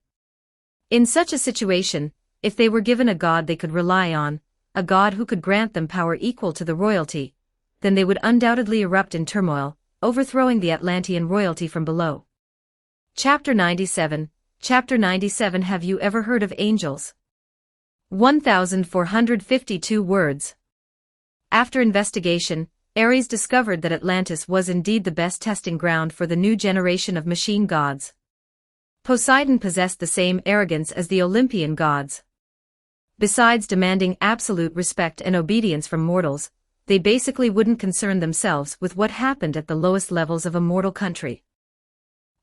In such a situation, if they were given a god they could rely on, a god who could grant them power equal to the royalty, then they would undoubtedly erupt in turmoil, overthrowing the Atlantean royalty from below. Chapter 97. Chapter 97. Have you ever heard of angels? 1452 words. After investigation, Ares discovered that Atlantis was indeed the best testing ground for the new generation of machine gods. Poseidon possessed the same arrogance as the Olympian gods. Besides demanding absolute respect and obedience from mortals, they basically wouldn't concern themselves with what happened at the lowest levels of a mortal country.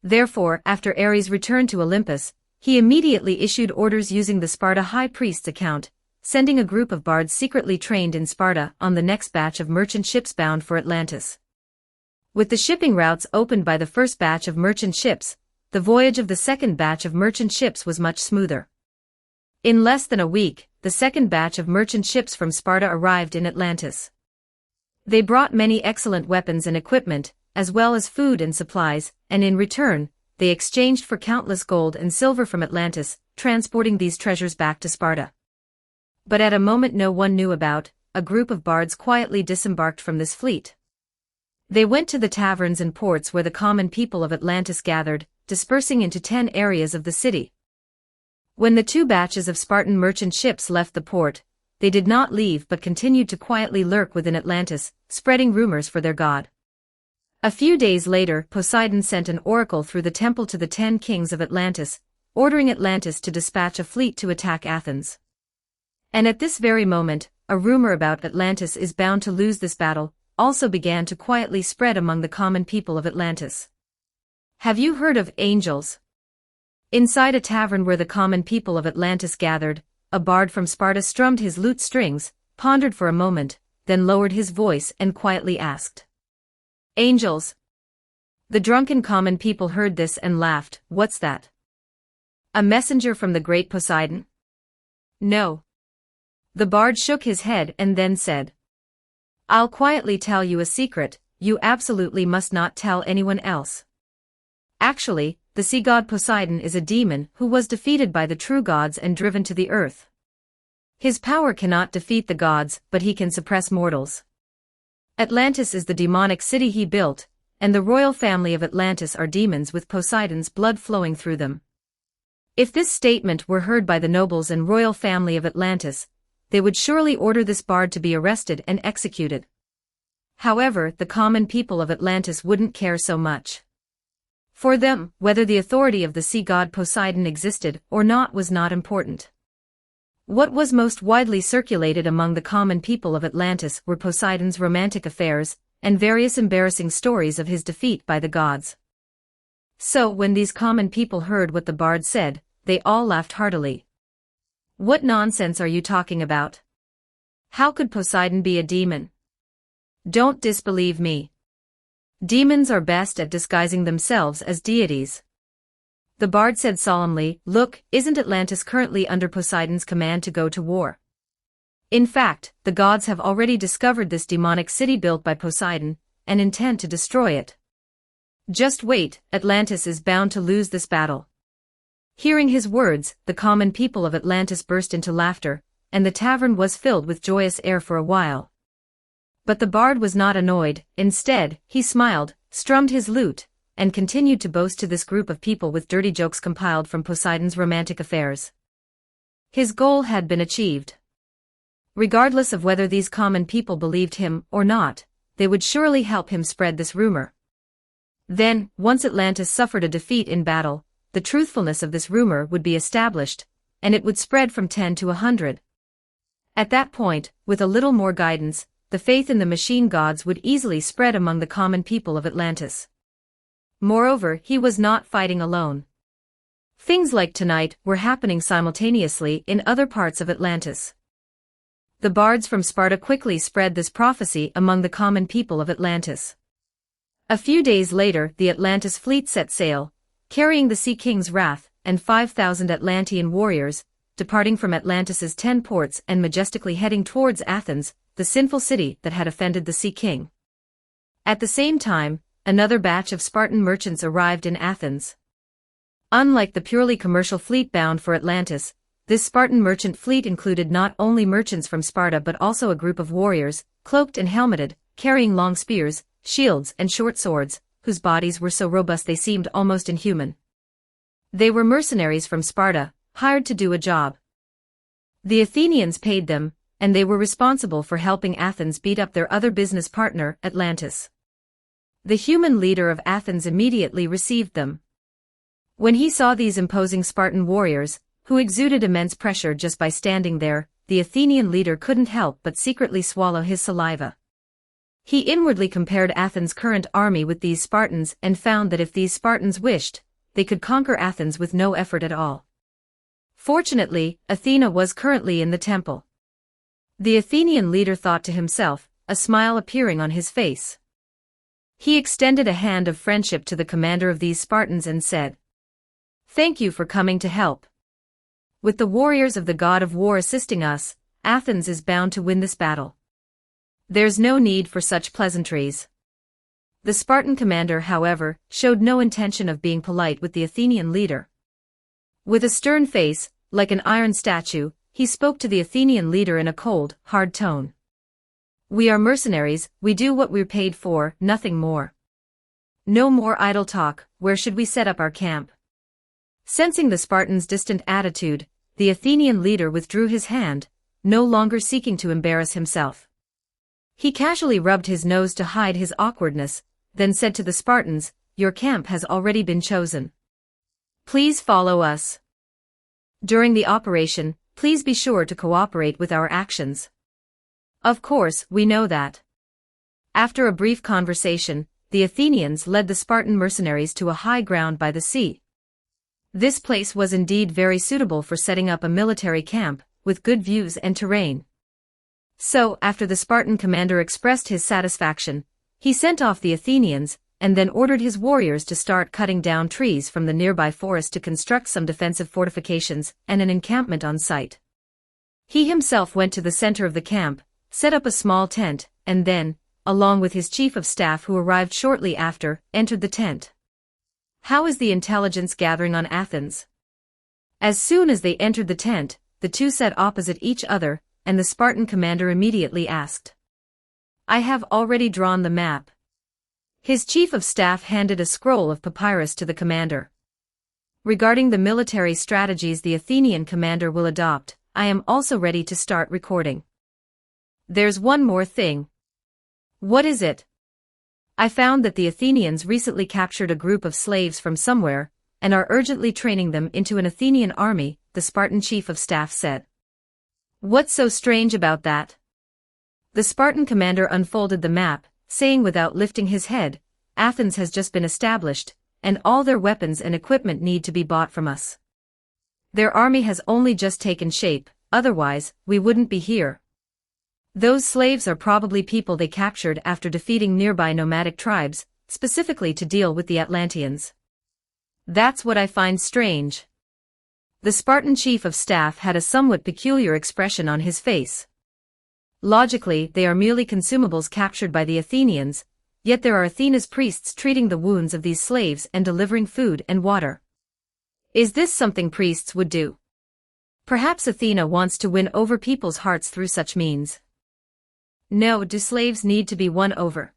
Therefore, after Ares returned to Olympus, he immediately issued orders using the Sparta high priest's account, sending a group of bards secretly trained in Sparta on the next batch of merchant ships bound for Atlantis. With the shipping routes opened by the first batch of merchant ships, the voyage of the second batch of merchant ships was much smoother. In less than a week, the second batch of merchant ships from Sparta arrived in Atlantis. They brought many excellent weapons and equipment, as well as food and supplies, and in return, they exchanged for countless gold and silver from Atlantis, transporting these treasures back to Sparta. But at a moment no one knew about, a group of bards quietly disembarked from this fleet. They went to the taverns and ports where the common people of Atlantis gathered, dispersing into 10 areas of the city. When the two batches of Spartan merchant ships left the port, they did not leave but continued to quietly lurk within Atlantis, spreading rumors for their god. A few days later, Poseidon sent an oracle through the temple to the 10 kings of Atlantis, ordering Atlantis to dispatch a fleet to attack Athens. And at this very moment, a rumor about Atlantis is bound to lose this battle also began to quietly spread among the common people of Atlantis. Have you heard of angels? Inside a tavern where the common people of Atlantis gathered, a bard from Sparta strummed his lute strings, pondered for a moment, then lowered his voice and quietly asked. Angels. The drunken common people heard this and laughed. What's that? A messenger from the great Poseidon? No. The bard shook his head and then said, I'll quietly tell you a secret, you absolutely must not tell anyone else. Actually, the sea god Poseidon is a demon who was defeated by the true gods and driven to the earth. His power cannot defeat the gods, but he can suppress mortals. Atlantis is the demonic city he built, and the royal family of Atlantis are demons with Poseidon's blood flowing through them. If this statement were heard by the nobles and royal family of Atlantis, they would surely order this bard to be arrested and executed. However, the common people of Atlantis wouldn't care so much. For them, whether the authority of the sea god Poseidon existed or not was not important. What was most widely circulated among the common people of Atlantis were Poseidon's romantic affairs, and various embarrassing stories of his defeat by the gods. So when these common people heard what the bard said, they all laughed heartily. What nonsense are you talking about? How could Poseidon be a demon? Don't disbelieve me. Demons are best at disguising themselves as deities. The bard said solemnly, Look, isn't Atlantis currently under Poseidon's command to go to war? In fact, the gods have already discovered this demonic city built by Poseidon, and intend to destroy it. Just wait, Atlantis is bound to lose this battle. Hearing his words, the common people of Atlantis burst into laughter, and the tavern was filled with joyous air for a while. But the bard was not annoyed. Instead, he smiled, strummed his lute, and continued to boast to this group of people with dirty jokes compiled from Poseidon's romantic affairs. His goal had been achieved. Regardless of whether these common people believed him or not, they would surely help him spread this rumor. Then, once Atlantis suffered a defeat in battle, the truthfulness of this rumor would be established, and it would spread from 10 to 100. At that point, with a little more guidance, the faith in the machine gods would easily spread among the common people of Atlantis. Moreover, he was not fighting alone. Things like tonight were happening simultaneously in other parts of Atlantis. The bards from Sparta quickly spread this prophecy among the common people of Atlantis. A few days later, the Atlantis fleet set sail, carrying the Sea King's wrath and 5,000 Atlantean warriors, departing from Atlantis's 10 ports and majestically heading towards Athens, the sinful city that had offended the Sea King. At the same time, another batch of Spartan merchants arrived in Athens. Unlike the purely commercial fleet bound for Atlantis, this Spartan merchant fleet included not only merchants from Sparta but also a group of warriors, cloaked and helmeted, carrying long spears, shields and short swords, whose bodies were so robust they seemed almost inhuman. They were mercenaries from Sparta, hired to do a job. The Athenians paid them, and they were responsible for helping Athens beat up their other business partner, Atlantis. The human leader of Athens immediately received them. When he saw these imposing Spartan warriors, who exuded immense pressure just by standing there, the Athenian leader couldn't help but secretly swallow his saliva. He inwardly compared Athens' current army with these Spartans and found that if these Spartans wished, they could conquer Athens with no effort at all. Fortunately, Athena was currently in the temple. The Athenian leader thought to himself, a smile appearing on his face. He extended a hand of friendship to the commander of these Spartans and said, "Thank you for coming to help. With the warriors of the god of war assisting us, Athens is bound to win this battle. There's no need for such pleasantries." The Spartan commander, however, showed no intention of being polite with the Athenian leader. With a stern face, like an iron statue, he spoke to the Athenian leader in a cold, hard tone. "We are mercenaries, we do what we're paid for, nothing more. No more idle talk, where should we set up our camp?" Sensing the Spartans' distant attitude, the Athenian leader withdrew his hand, no longer seeking to embarrass himself. He casually rubbed his nose to hide his awkwardness, then said to the Spartans, "Your camp has already been chosen. Please follow us. During the operation, please be sure to cooperate with our actions." "Of course, we know that." After a brief conversation, the Athenians led the Spartan mercenaries to a high ground by the sea. This place was indeed very suitable for setting up a military camp, with good views and terrain. So, after the Spartan commander expressed his satisfaction, he sent off the Athenians, and then ordered his warriors to start cutting down trees from the nearby forest to construct some defensive fortifications and an encampment on site. He himself went to the center of the camp, set up a small tent, and then, along with his chief of staff who arrived shortly after, entered the tent. How is the intelligence gathering on Athens? As soon as they entered the tent, the two sat opposite each other, and the Spartan commander immediately asked, "I have already drawn the map." His chief of staff handed a scroll of papyrus to the commander. "Regarding the military strategies the Athenian commander will adopt, I am also ready to start recording. There's one more thing." "What is it?" "I found that the Athenians recently captured a group of slaves from somewhere, and are urgently training them into an Athenian army," the Spartan chief of staff said. "What's so strange about that?" The Spartan commander unfolded the map, saying without lifting his head, "Athens has just been established, and all their weapons and equipment need to be bought from us. Their army has only just taken shape, otherwise, we wouldn't be here. Those slaves are probably people they captured after defeating nearby nomadic tribes, specifically to deal with the Atlanteans. That's what I find strange." The Spartan chief of staff had a somewhat peculiar expression on his face. Logically, they are merely consumables captured by the Athenians, yet there are Athena's priests treating the wounds of these slaves and delivering food and water. Is this something priests would do? Perhaps Athena wants to win over people's hearts through such means. No, do slaves need to be won over?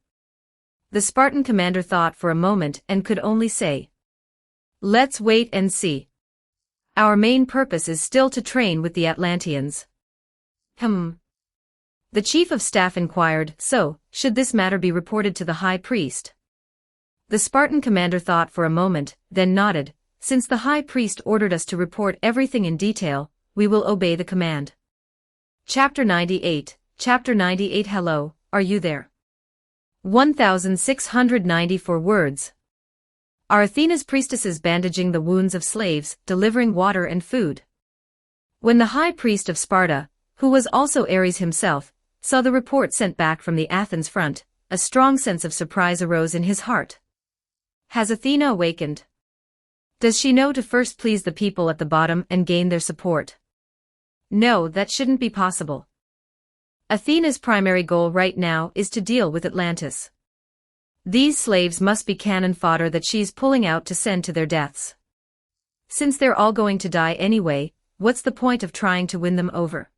The Spartan commander thought for a moment and could only say, "Let's wait and see. Our main purpose is still to train with the Atlanteans." The chief of staff inquired, "So, should this matter be reported to the high priest?" The Spartan commander thought for a moment, then nodded, "Since the high priest ordered us to report everything in detail, we will obey the command." Chapter 98. Chapter 98. Hello, are you there? 1694 words. Are Athena's priestesses bandaging the wounds of slaves, delivering water and food? When the high priest of Sparta, who was also Ares himself, saw the report sent back from the Athens front, a strong sense of surprise arose in his heart. Has Athena awakened? Does she know to first please the people at the bottom and gain their support? No, that shouldn't be possible. Athena's primary goal right now is to deal with Atlantis. These slaves must be cannon fodder that she's pulling out to send to their deaths. Since they're all going to die anyway, what's the point of trying to win them over?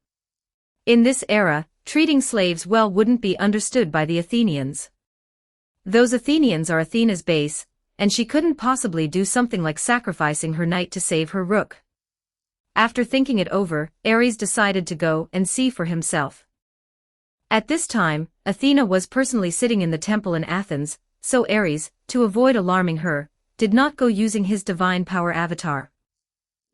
In this era, treating slaves well wouldn't be understood by the Athenians. Those Athenians are Athena's base, and she couldn't possibly do something like sacrificing her knight to save her rook. After thinking it over, Ares decided to go and see for himself. At this time, Athena was personally sitting in the temple in Athens, so Ares, to avoid alarming her, did not go using his divine power avatar.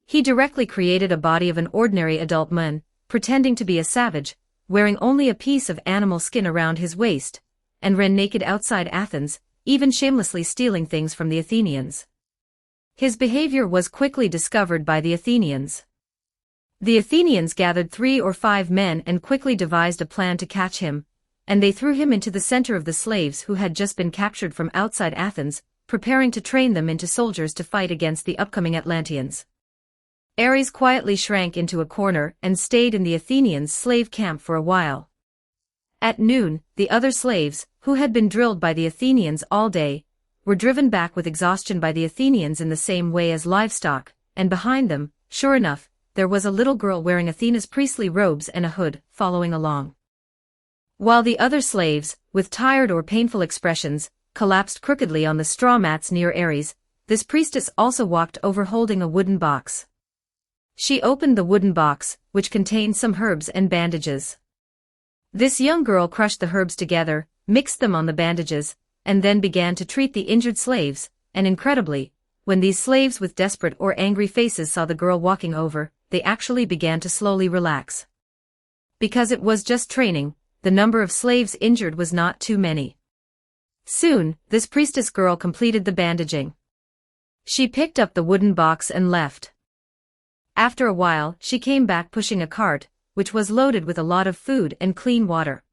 He directly created a body of an ordinary adult man, pretending to be a savage, wearing only a piece of animal skin around his waist, and ran naked outside Athens, even shamelessly stealing things from the Athenians. His behavior was quickly discovered by the Athenians. The Athenians gathered 3 or 5 men and quickly devised a plan to catch him, and they threw him into the center of the slaves who had just been captured from outside Athens, preparing to train them into soldiers to fight against the upcoming Atlanteans. Ares quietly shrank into a corner and stayed in the Athenians' slave camp for a while. At noon, the other slaves, who had been drilled by the Athenians all day, were driven back with exhaustion by the Athenians in the same way as livestock, and behind them, sure enough, there was a little girl wearing Athena's priestly robes and a hood, following along. While the other slaves, with tired or painful expressions, collapsed crookedly on the straw mats near Ares, this priestess also walked over holding a wooden box. She opened the wooden box, which contained some herbs and bandages. This young girl crushed the herbs together, mixed them on the bandages, and then began to treat the injured slaves, and incredibly, when these slaves with desperate or angry faces saw the girl walking over, they actually began to slowly relax. Because it was just training, the number of slaves injured was not too many. Soon, this priestess girl completed the bandaging. She picked up the wooden box and left. After a while, she came back pushing a cart, which was loaded with a lot of food and clean water.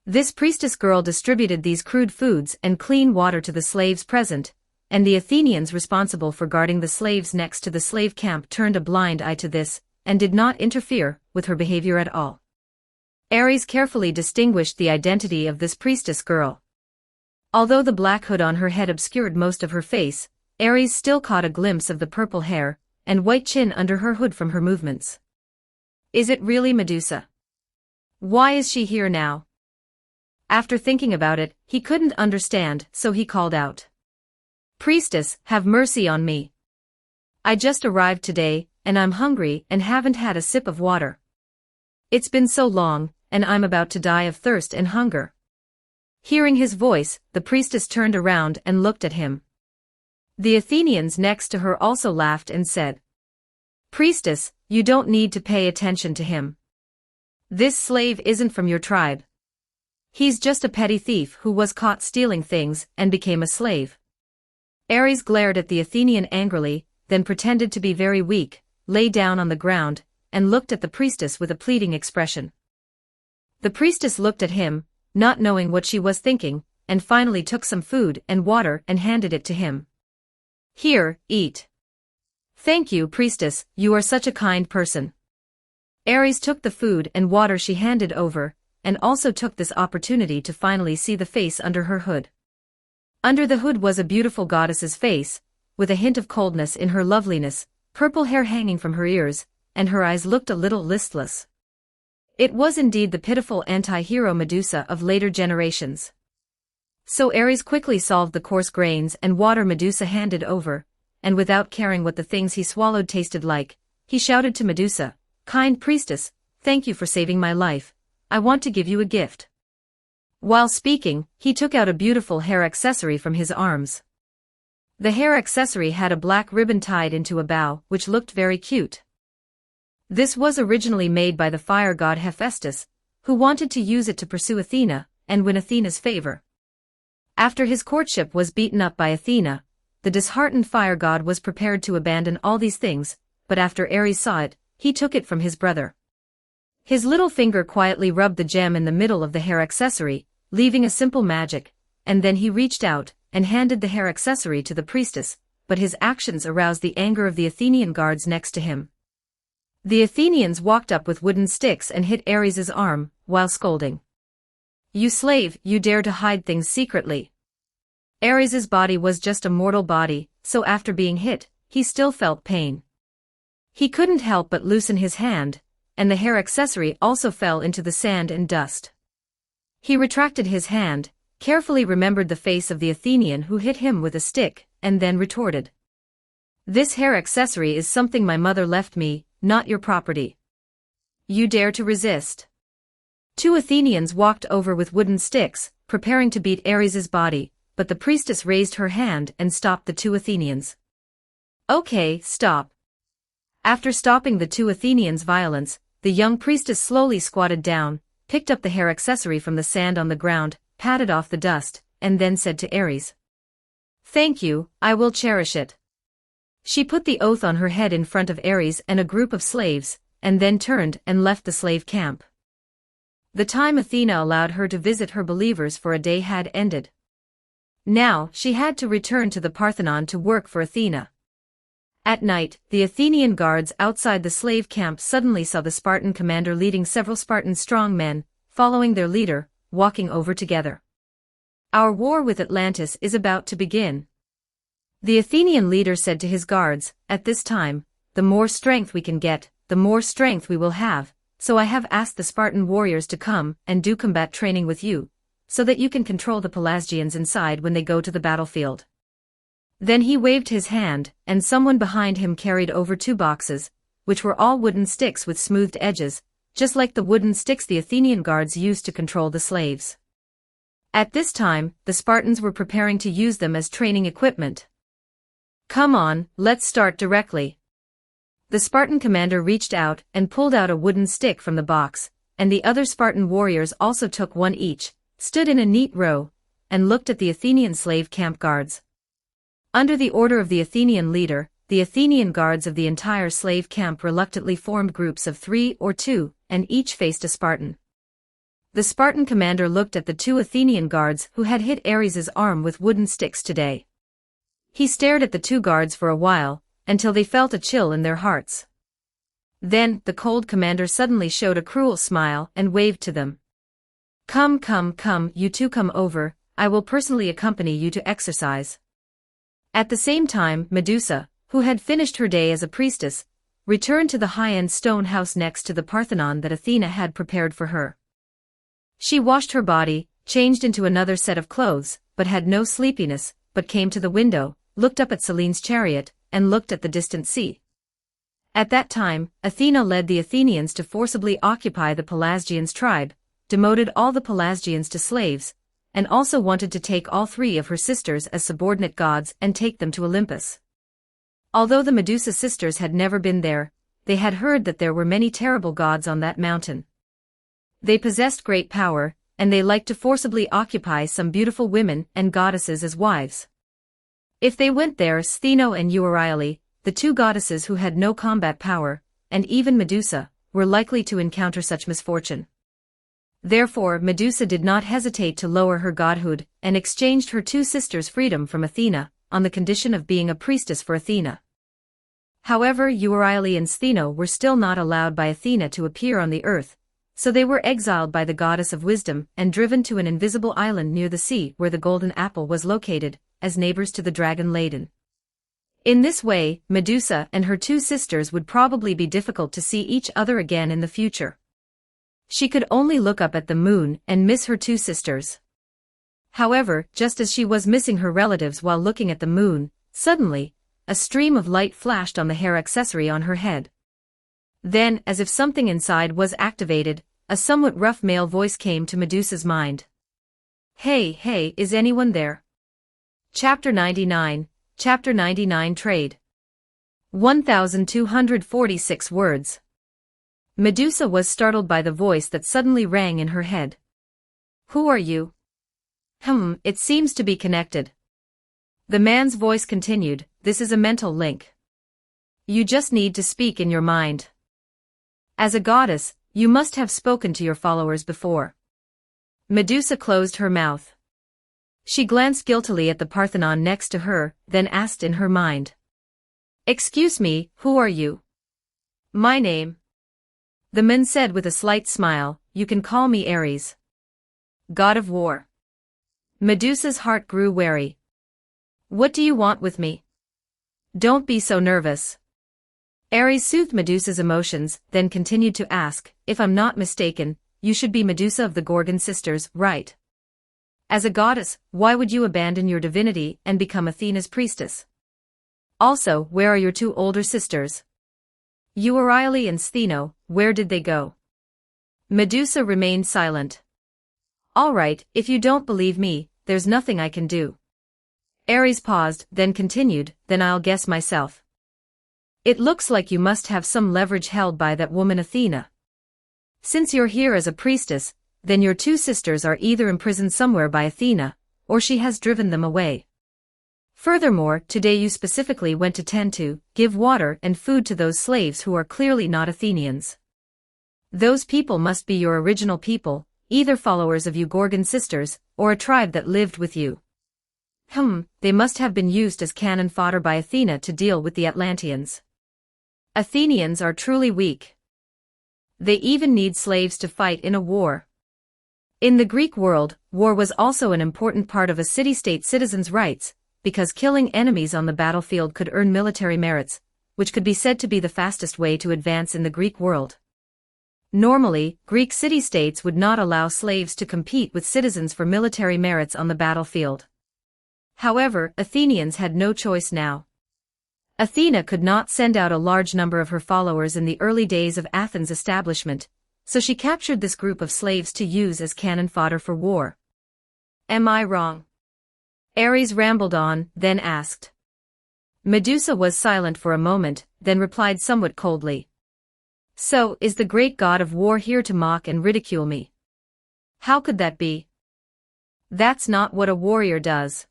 This priestess girl distributed these crude foods and clean water to the slaves present, and the Athenians responsible for guarding the slaves next to the slave camp turned a blind eye to this, and did not interfere with her behavior at all. Ares carefully distinguished the identity of this priestess girl. Although the black hood on her head obscured most of her face, Ares still caught a glimpse of the purple hair and white chin under her hood from her movements. Is it really Medusa? Why is she here now? After thinking about it, he couldn't understand, so he called out. Priestess, have mercy on me. I just arrived today, and I'm hungry and haven't had a sip of water. It's been so long, and I'm about to die of thirst and hunger. Hearing his voice, the priestess turned around and looked at him. The Athenians next to her also laughed and said, Priestess, you don't need to pay attention to him. This slave isn't from your tribe. He's just a petty thief who was caught stealing things and became a slave. Ares glared at the Athenian angrily, then pretended to be very weak, lay down on the ground, and looked at the priestess with a pleading expression. The priestess looked at him, not knowing what she was thinking, and finally took some food and water and handed it to him. Here, eat. Thank you, priestess, you are such a kind person. Ares took the food and water she handed over, and also took this opportunity to finally see the face under her hood. Under the hood was a beautiful goddess's face, with a hint of coldness in her loveliness, purple hair hanging from her ears, and her eyes looked a little listless. It was indeed the pitiful anti-hero Medusa of later generations. So Ares quickly solved the coarse grains and water Medusa handed over, and without caring what the things he swallowed tasted like, he shouted to Medusa, Kind priestess, thank you for saving my life. I want to give you a gift. While speaking, he took out a beautiful hair accessory from his arms. The hair accessory had a black ribbon tied into a bow, which looked very cute. This was originally made by the fire god Hephaestus, who wanted to use it to pursue Athena and win Athena's favor. After his courtship was beaten up by Athena, the disheartened fire god was prepared to abandon all these things, but after Ares saw it, he took it from his brother. His little finger quietly rubbed the gem in the middle of the hair accessory, leaving a simple magic, and then he reached out and handed the hair accessory to the priestess, but his actions aroused the anger of the Athenian guards next to him. The Athenians walked up with wooden sticks and hit Ares's arm, while scolding. You slave, you dare to hide things secretly. Ares's body was just a mortal body, so after being hit, he still felt pain. He couldn't help but loosen his hand, and the hair accessory also fell into the sand and dust. He retracted his hand, carefully remembered the face of the Athenian who hit him with a stick, and then retorted. "This hair accessory is something my mother left me, not your property. You dare to resist?" Two Athenians walked over with wooden sticks, preparing to beat Ares's body, but the priestess raised her hand and stopped the two Athenians. "Okay, stop." After stopping the two Athenians' violence, the young priestess slowly squatted down, picked up the hair accessory from the sand on the ground, patted off the dust, and then said to Ares, "Thank you, I will cherish it." She put the oath on her head in front of Ares and a group of slaves, and then turned and left the slave camp. The time Athena allowed her to visit her believers for a day had ended. Now, she had to return to the Parthenon to work for Athena. At night, the Athenian guards outside the slave camp suddenly saw the Spartan commander leading several Spartan strong men, following their leader, walking over together. "Our war with Atlantis is about to begin," the Athenian leader said to his guards. "At this time, the more strength we can get, the more strength we will have, so I have asked the Spartan warriors to come and do combat training with you, so that you can control the Pelasgians inside when they go to the battlefield." Then he waved his hand, and someone behind him carried over 2 boxes, which were all wooden sticks with smoothed edges, just like the wooden sticks the Athenian guards used to control the slaves. At this time, the Spartans were preparing to use them as training equipment. "Come on, let's start directly." The Spartan commander reached out and pulled out a wooden stick from the box, and the other Spartan warriors also took one each, stood in a neat row, and looked at the Athenian slave camp guards. Under the order of the Athenian leader, the Athenian guards of the entire slave camp reluctantly formed groups of 3 or 2, and each faced a Spartan. The Spartan commander looked at the 2 Athenian guards who had hit Ares's arm with wooden sticks today. He stared at the 2 guards for a while, until they felt a chill in their hearts. Then, the cold commander suddenly showed a cruel smile and waved to them. Come, you 2 come over, I will personally accompany you to exercise." At the same time, Medusa, who had finished her day as a priestess, returned to the high-end stone house next to the Parthenon that Athena had prepared for her. She washed her body, changed into another set of clothes, but had no sleepiness, but came to the window, looked up at Selene's chariot, and looked at the distant sea. At that time, Athena led the Athenians to forcibly occupy the Pelasgians' tribe, demoted all the Pelasgians to slaves, and also wanted to take all 3 of her sisters as subordinate gods and take them to Olympus. Although the Medusa sisters had never been there, they had heard that there were many terrible gods on that mountain. They possessed great power, and they liked to forcibly occupy some beautiful women and goddesses as wives. If they went there, Stheno and Euryale, the 2 goddesses who had no combat power, and even Medusa, were likely to encounter such misfortune. Therefore, Medusa did not hesitate to lower her godhood, and exchanged her 2 sisters' freedom from Athena, on the condition of being a priestess for Athena. However, Euryale and Stheno were still not allowed by Athena to appear on the earth, so they were exiled by the goddess of wisdom and driven to an invisible island near the sea where the golden apple was located, as neighbors to the dragon-laden. In this way, Medusa and her 2 sisters would probably be difficult to see each other again in the future. She could only look up at the moon and miss her 2 sisters. However, just as she was missing her relatives while looking at the moon, suddenly, a stream of light flashed on the hair accessory on her head. Then, as if something inside was activated, a somewhat rough male voice came to Medusa's mind. Hey, is anyone there?" Chapter 99 Trade. 1246 words. Medusa was startled by the voice that suddenly rang in her head. "Who are you?" It seems to be connected." The man's voice continued, "This is a mental link. You just need to speak in your mind. As a goddess, you must have spoken to your followers before." Medusa closed her mouth. She glanced guiltily at the Parthenon next to her, then asked in her mind. "Excuse me, who are you?" "My name," the man said with a slight smile, "you can call me Ares. God of war." Medusa's heart grew wary. What do you want with me? Don't be so nervous. Ares soothed Medusa's emotions, then continued to ask, if I'm not mistaken, you should be Medusa of the Gorgon sisters, right? As a goddess, why would you abandon your divinity and become Athena's priestess? Also, where are your two older sisters? Euryale and Stheno, where did they go? Medusa remained silent. All right, if you don't believe me, there's nothing I can do. Ares paused, then continued, then I'll guess myself. It looks like you must have some leverage held by that woman Athena. Since you're here as a priestess, then your two sisters are either imprisoned somewhere by Athena, or she has driven them away. Furthermore, today you specifically went to tend to, give water and food to those slaves who are clearly not Athenians. Those people must be your original people, either followers of you Gorgon sisters, or a tribe that lived with you. They must have been used as cannon fodder by Athena to deal with the Atlanteans. Athenians are truly weak. They even need slaves to fight in a war. In the Greek world, war was also an important part of a city-state citizen's rights, because killing enemies on the battlefield could earn military merits, which could be said to be the fastest way to advance in the Greek world. Normally, Greek city-states would not allow slaves to compete with citizens for military merits on the battlefield. However, Athenians had no choice now. Athena could not send out a large number of her followers in the early days of Athens' establishment, so she captured this group of slaves to use as cannon fodder for war. Am I wrong? Ares rambled on, then asked. Medusa was silent for a moment, then replied somewhat coldly. So, is the great god of war here to mock and ridicule me? How could that be? That's not what a warrior does.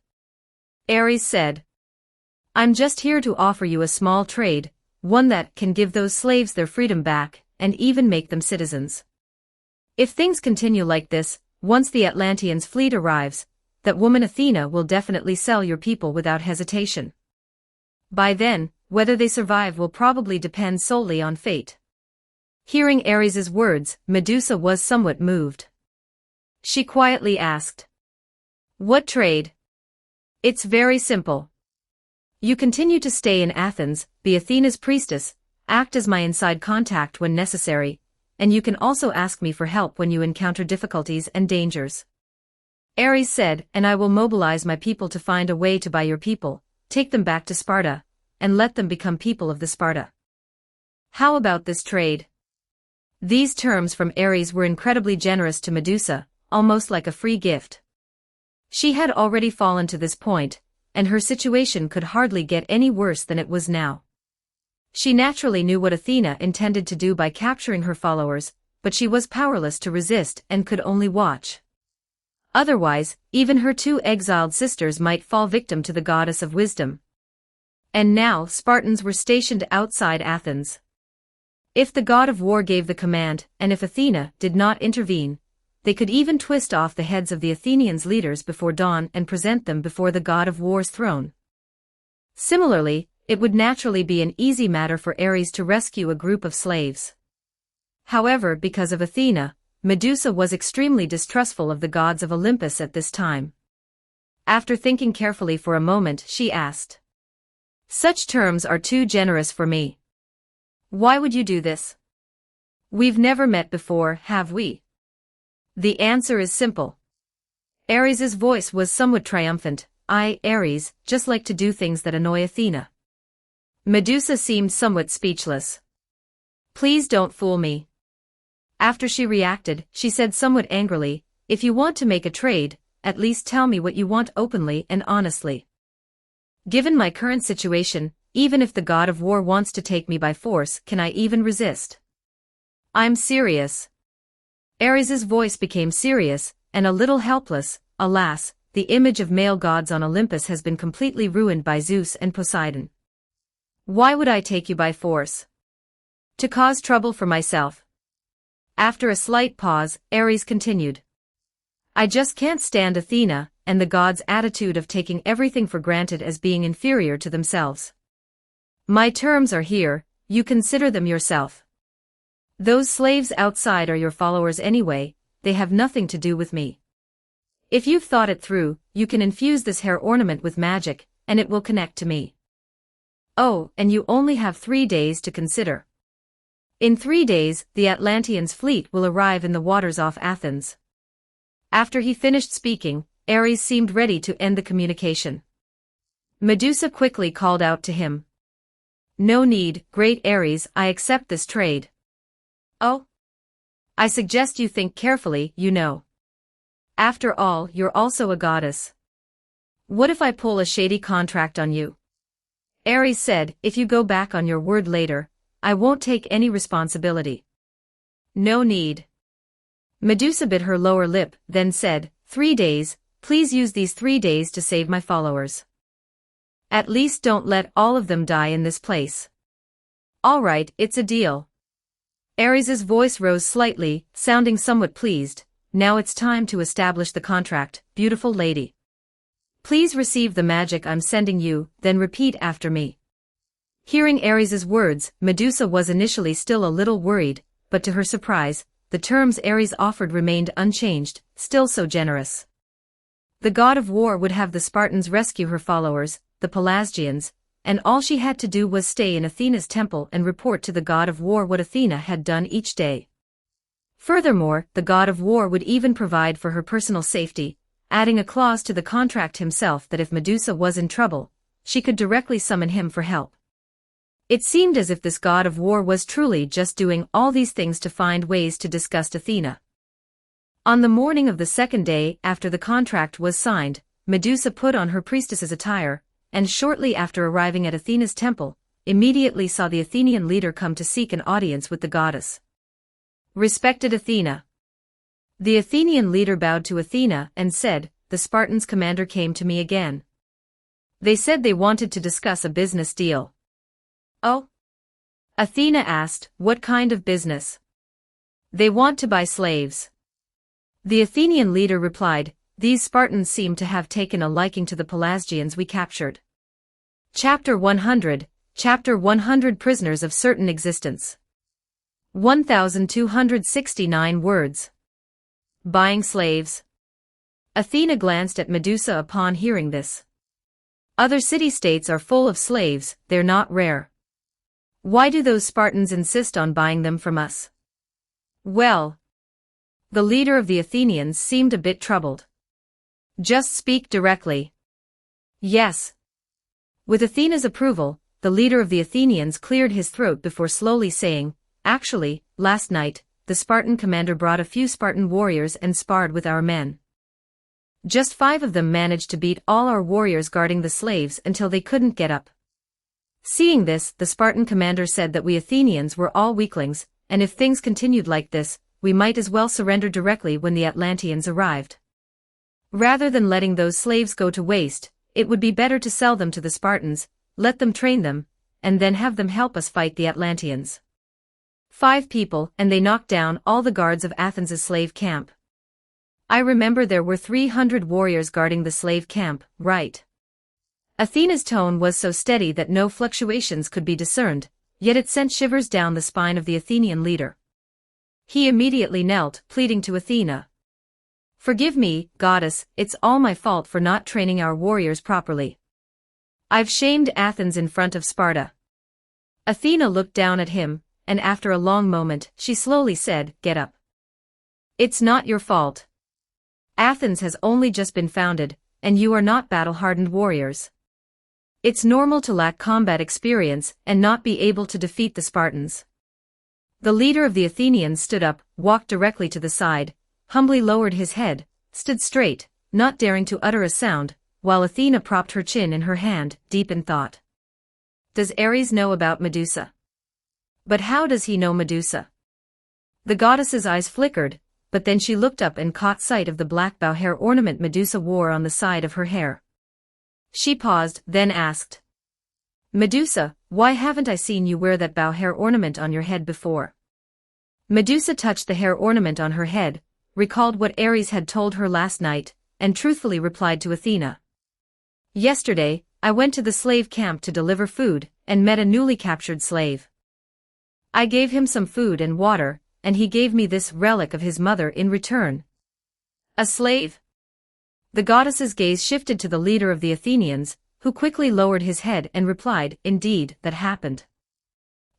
Ares said. I'm just here to offer you a small trade, one that can give those slaves their freedom back, and even make them citizens. If things continue like this, once the Atlanteans' fleet arrives, that woman Athena will definitely sell your people without hesitation. By then, whether they survive will probably depend solely on fate. Hearing Ares's words, Medusa was somewhat moved. She quietly asked. What trade? It's very simple. You continue to stay in Athens, be Athena's priestess, act as my inside contact when necessary, and you can also ask me for help when you encounter difficulties and dangers. Ares said, and I will mobilize my people to find a way to buy your people, take them back to Sparta, and let them become people of the Sparta. How about this trade? These terms from Ares were incredibly generous to Medusa, almost like a free gift. She had already fallen to this point, and her situation could hardly get any worse than it was now. She naturally knew what Athena intended to do by capturing her followers, but she was powerless to resist and could only watch. Otherwise, even her two exiled sisters might fall victim to the goddess of wisdom. And now Spartans were stationed outside Athens. If the god of war gave the command, and if Athena did not intervene, they could even twist off the heads of the Athenians' leaders before dawn and present them before the god of war's throne. Similarly, it would naturally be an easy matter for Ares to rescue a group of slaves. However, because of Athena, Medusa was extremely distrustful of the gods of Olympus at this time. After thinking carefully for a moment, she asked. Such terms are too generous for me. Why would you do this? We've never met before, have we? The answer is simple. Ares's voice was somewhat triumphant. I, Ares, just like to do things that annoy Athena. Medusa seemed somewhat speechless. Please don't fool me. After she reacted, she said somewhat angrily, if you want to make a trade, at least tell me what you want openly and honestly. Given my current situation, even if the god of war wants to take me by force, can I even resist? I'm serious. Ares's voice became serious, and a little helpless. Alas, the image of male gods on Olympus has been completely ruined by Zeus and Poseidon. Why would I take you by force? To cause trouble for myself. After a slight pause, Ares continued. I just can't stand Athena, and the gods' attitude of taking everything for granted as being inferior to themselves. My terms are here, you consider them yourself. Those slaves outside are your followers anyway, they have nothing to do with me. If you've thought it through, you can infuse this hair ornament with magic, and it will connect to me. Oh, and you only have 3 days to consider. In 3 days, the Atlanteans' fleet will arrive in the waters off Athens. After he finished speaking, Ares seemed ready to end the communication. Medusa quickly called out to him. No need, great Ares, I accept this trade. Oh? I suggest you think carefully, you know. After all, you're also a goddess. What if I pull a shady contract on you? Ares said, if you go back on your word later, I won't take any responsibility. No need. Medusa bit her lower lip, then said, 3 days, please use these 3 days to save my followers. At least don't let all of them die in this place. All right, it's a deal. Ares's voice rose slightly, sounding somewhat pleased. Now it's time to establish the contract, beautiful lady. Please receive the magic I'm sending you, then repeat after me. Hearing Ares's words, Medusa was initially still a little worried, but to her surprise, the terms Ares offered remained unchanged, still so generous. The god of war would have the Spartans rescue her followers, the Pelasgians, and all she had to do was stay in Athena's temple and report to the god of war what Athena had done each day. Furthermore, the god of war would even provide for her personal safety, adding a clause to the contract himself that if Medusa was in trouble, she could directly summon him for help. It seemed as if this god of war was truly just doing all these things to find ways to disgust Athena. On the morning of the second day after the contract was signed, Medusa put on her priestess's attire, and shortly after arriving at Athena's temple, immediately saw the Athenian leader come to seek an audience with the goddess. Respected Athena. The Athenian leader bowed to Athena and said, the Spartans' commander came to me again. They said they wanted to discuss a business deal. Oh? Athena asked, what kind of business? They want to buy slaves. The Athenian leader replied, these Spartans seem to have taken a liking to the Pelasgians we captured. Chapter 100, Chapter 100 Prisoners of Certain Existence. 1269 words. Buying slaves. Athena glanced at Medusa upon hearing this. Other city-states are full of slaves, they're not rare. Why do those Spartans insist on buying them from us? Well, the leader of the Athenians seemed a bit troubled. Just speak directly. Yes. With Athena's approval, the leader of the Athenians cleared his throat before slowly saying, actually, last night, the Spartan commander brought a few Spartan warriors and sparred with our men. Just 5 of them managed to beat all our warriors guarding the slaves until they couldn't get up. Seeing this, the Spartan commander said that we Athenians were all weaklings, and if things continued like this, we might as well surrender directly when the Atlanteans arrived. Rather than letting those slaves go to waste, it would be better to sell them to the Spartans, let them train them, and then have them help us fight the Atlanteans. 5 people, and they knocked down all the guards of Athens' slave camp. I remember there were 300 warriors guarding the slave camp, right? Athena's tone was so steady that no fluctuations could be discerned, yet it sent shivers down the spine of the Athenian leader. He immediately knelt, pleading to Athena. Forgive me, goddess, it's all my fault for not training our warriors properly. I've shamed Athens in front of Sparta. Athena looked down at him, and after a long moment, she slowly said, get up. It's not your fault. Athens has only just been founded, and you are not battle-hardened warriors. It's normal to lack combat experience and not be able to defeat the Spartans. The leader of the Athenians stood up, walked directly to the side, humbly lowered his head, stood straight, not daring to utter a sound, while Athena propped her chin in her hand, deep in thought. Does Ares know about Medusa? But how does he know Medusa? The goddess's eyes flickered, but then she looked up and caught sight of the black bow hair ornament Medusa wore on the side of her hair. She paused, then asked. Medusa, why haven't I seen you wear that bow hair ornament on your head before? Medusa touched the hair ornament on her head, recalled what Ares had told her last night, and truthfully replied to Athena. Yesterday, I went to the slave camp to deliver food, and met a newly captured slave. I gave him some food and water, and he gave me this relic of his mother in return. A slave? The goddess's gaze shifted to the leader of the Athenians, who quickly lowered his head and replied, "Indeed, that happened.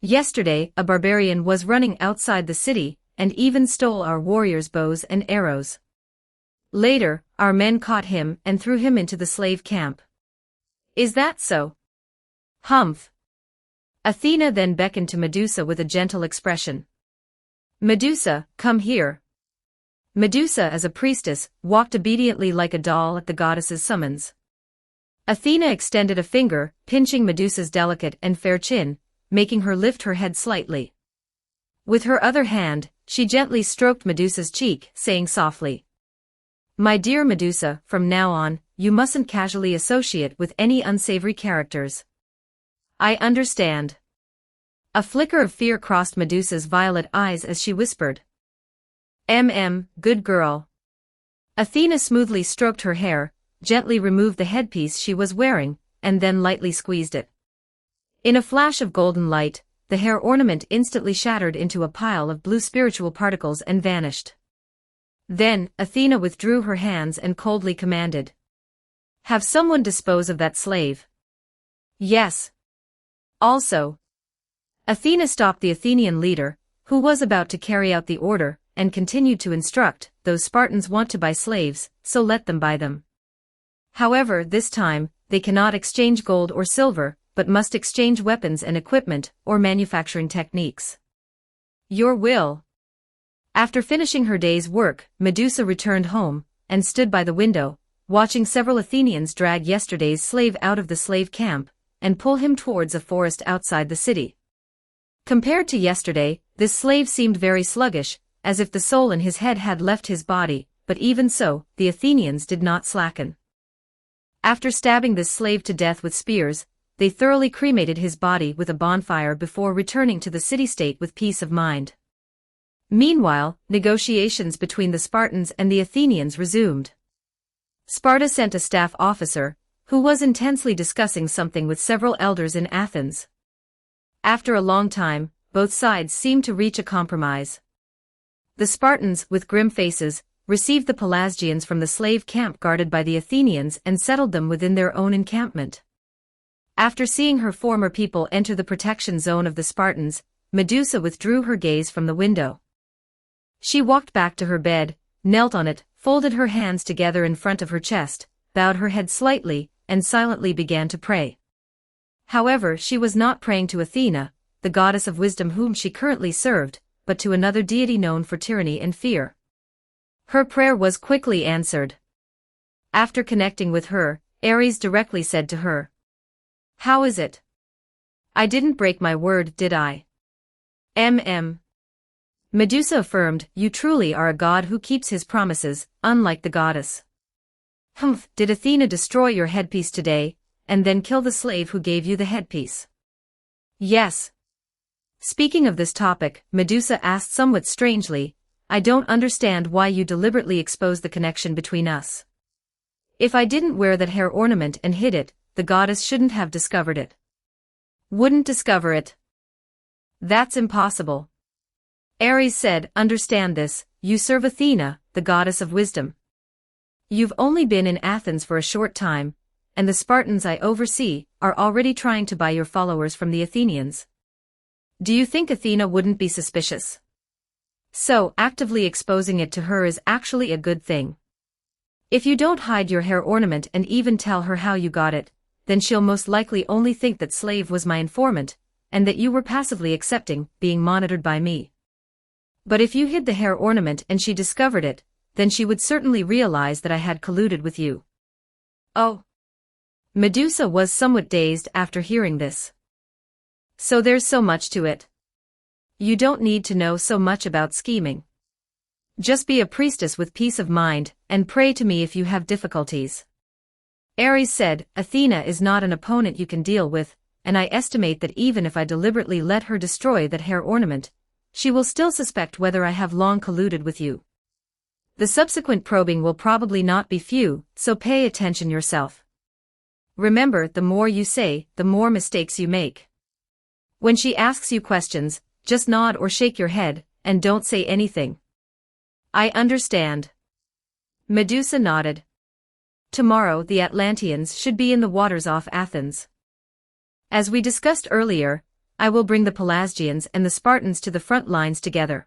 Yesterday, a barbarian was running outside the city, and even stole our warriors' bows and arrows. Later, our men caught him and threw him into the slave camp." "Is that so?" "Humph." Athena then beckoned to Medusa with a gentle expression. "Medusa, come here." Medusa, as a priestess, walked obediently like a doll at the goddess's summons. Athena extended a finger, pinching Medusa's delicate and fair chin, making her lift her head slightly. With her other hand, she gently stroked Medusa's cheek, saying softly, "My dear Medusa, from now on, you mustn't casually associate with any unsavory characters." "I understand." A flicker of fear crossed Medusa's violet eyes as she whispered, Good girl." Athena smoothly stroked her hair, gently removed the headpiece she was wearing, and then lightly squeezed it. In a flash of golden light, the hair ornament instantly shattered into a pile of blue spiritual particles and vanished. Then, Athena withdrew her hands and coldly commanded, "Have someone dispose of that slave." "Yes." "Also." Athena stopped the Athenian leader, who was about to carry out the order, and continued to instruct, "Those Spartans want to buy slaves, so let them buy them. However, this time, they cannot exchange gold or silver, but must exchange weapons and equipment, or manufacturing techniques." "Your will." After finishing her day's work, Medusa returned home, and stood by the window, watching several Athenians drag yesterday's slave out of the slave camp, and pull him towards a forest outside the city. Compared to yesterday, this slave seemed very sluggish, as if the soul in his head had left his body, but even so, the Athenians did not slacken. After stabbing this slave to death with spears, they thoroughly cremated his body with a bonfire before returning to the city-state with peace of mind. Meanwhile, negotiations between the Spartans and the Athenians resumed. Sparta sent a staff officer, who was intensely discussing something with several elders in Athens. After a long time, both sides seemed to reach a compromise. The Spartans, with grim faces, received the Pelasgians from the slave camp guarded by the Athenians and settled them within their own encampment. After seeing her former people enter the protection zone of the Spartans, Medusa withdrew her gaze from the window. She walked back to her bed, knelt on it, folded her hands together in front of her chest, bowed her head slightly, and silently began to pray. However, she was not praying to Athena, the goddess of wisdom whom she currently served, but to another deity known for tyranny and fear. Her prayer was quickly answered. After connecting with her, Ares directly said to her, "How is it? I didn't break my word, did I?" Medusa affirmed, "You truly are a god who keeps his promises, unlike the goddess." "Humph, did Athena destroy your headpiece today, and then kill the slave who gave you the headpiece?" "Yes." Speaking of this topic, Medusa asked somewhat strangely, "I don't understand why you deliberately exposed the connection between us. If I didn't wear that hair ornament and hid it, the goddess shouldn't have discovered it." "Wouldn't discover it? That's impossible." Ares said, "Understand this, you serve Athena, the goddess of wisdom. You've only been in Athens for a short time, and the Spartans I oversee are already trying to buy your followers from the Athenians. Do you think Athena wouldn't be suspicious? So, actively exposing it to her is actually a good thing. If you don't hide your hair ornament and even tell her how you got it, then she'll most likely only think that slave was my informant, and that you were passively accepting being monitored by me. But if you hid the hair ornament and she discovered it, then she would certainly realize that I had colluded with you." "Oh." Medusa was somewhat dazed after hearing this. "So there's so much to it. You don't need to know so much about scheming. Just be a priestess with peace of mind, and pray to me if you have difficulties." Ares said, "Athena is not an opponent you can deal with, and I estimate that even if I deliberately let her destroy that hair ornament, she will still suspect whether I have long colluded with you. The subsequent probing will probably not be few, so pay attention yourself. Remember, the more you say, the more mistakes you make. When she asks you questions, just nod or shake your head, and don't say anything." "I understand." Medusa nodded. Tomorrow the Atlanteans should be in the waters off Athens. As we discussed earlier, I will bring the Pelasgians and the Spartans to the front lines together.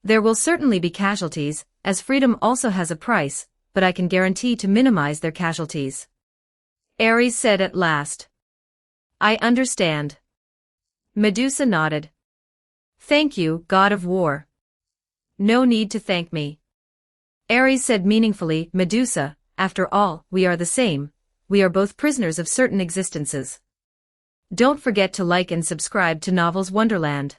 There will certainly be casualties, as freedom also has a price, but I can guarantee to minimize their casualties. Ares said at last. I understand. Medusa nodded. Thank you, god of war. No need to thank me. Ares said meaningfully, Medusa, after all, we are the same, we are both prisoners of certain existences. Don't forget to like and subscribe to Novels Wonderland.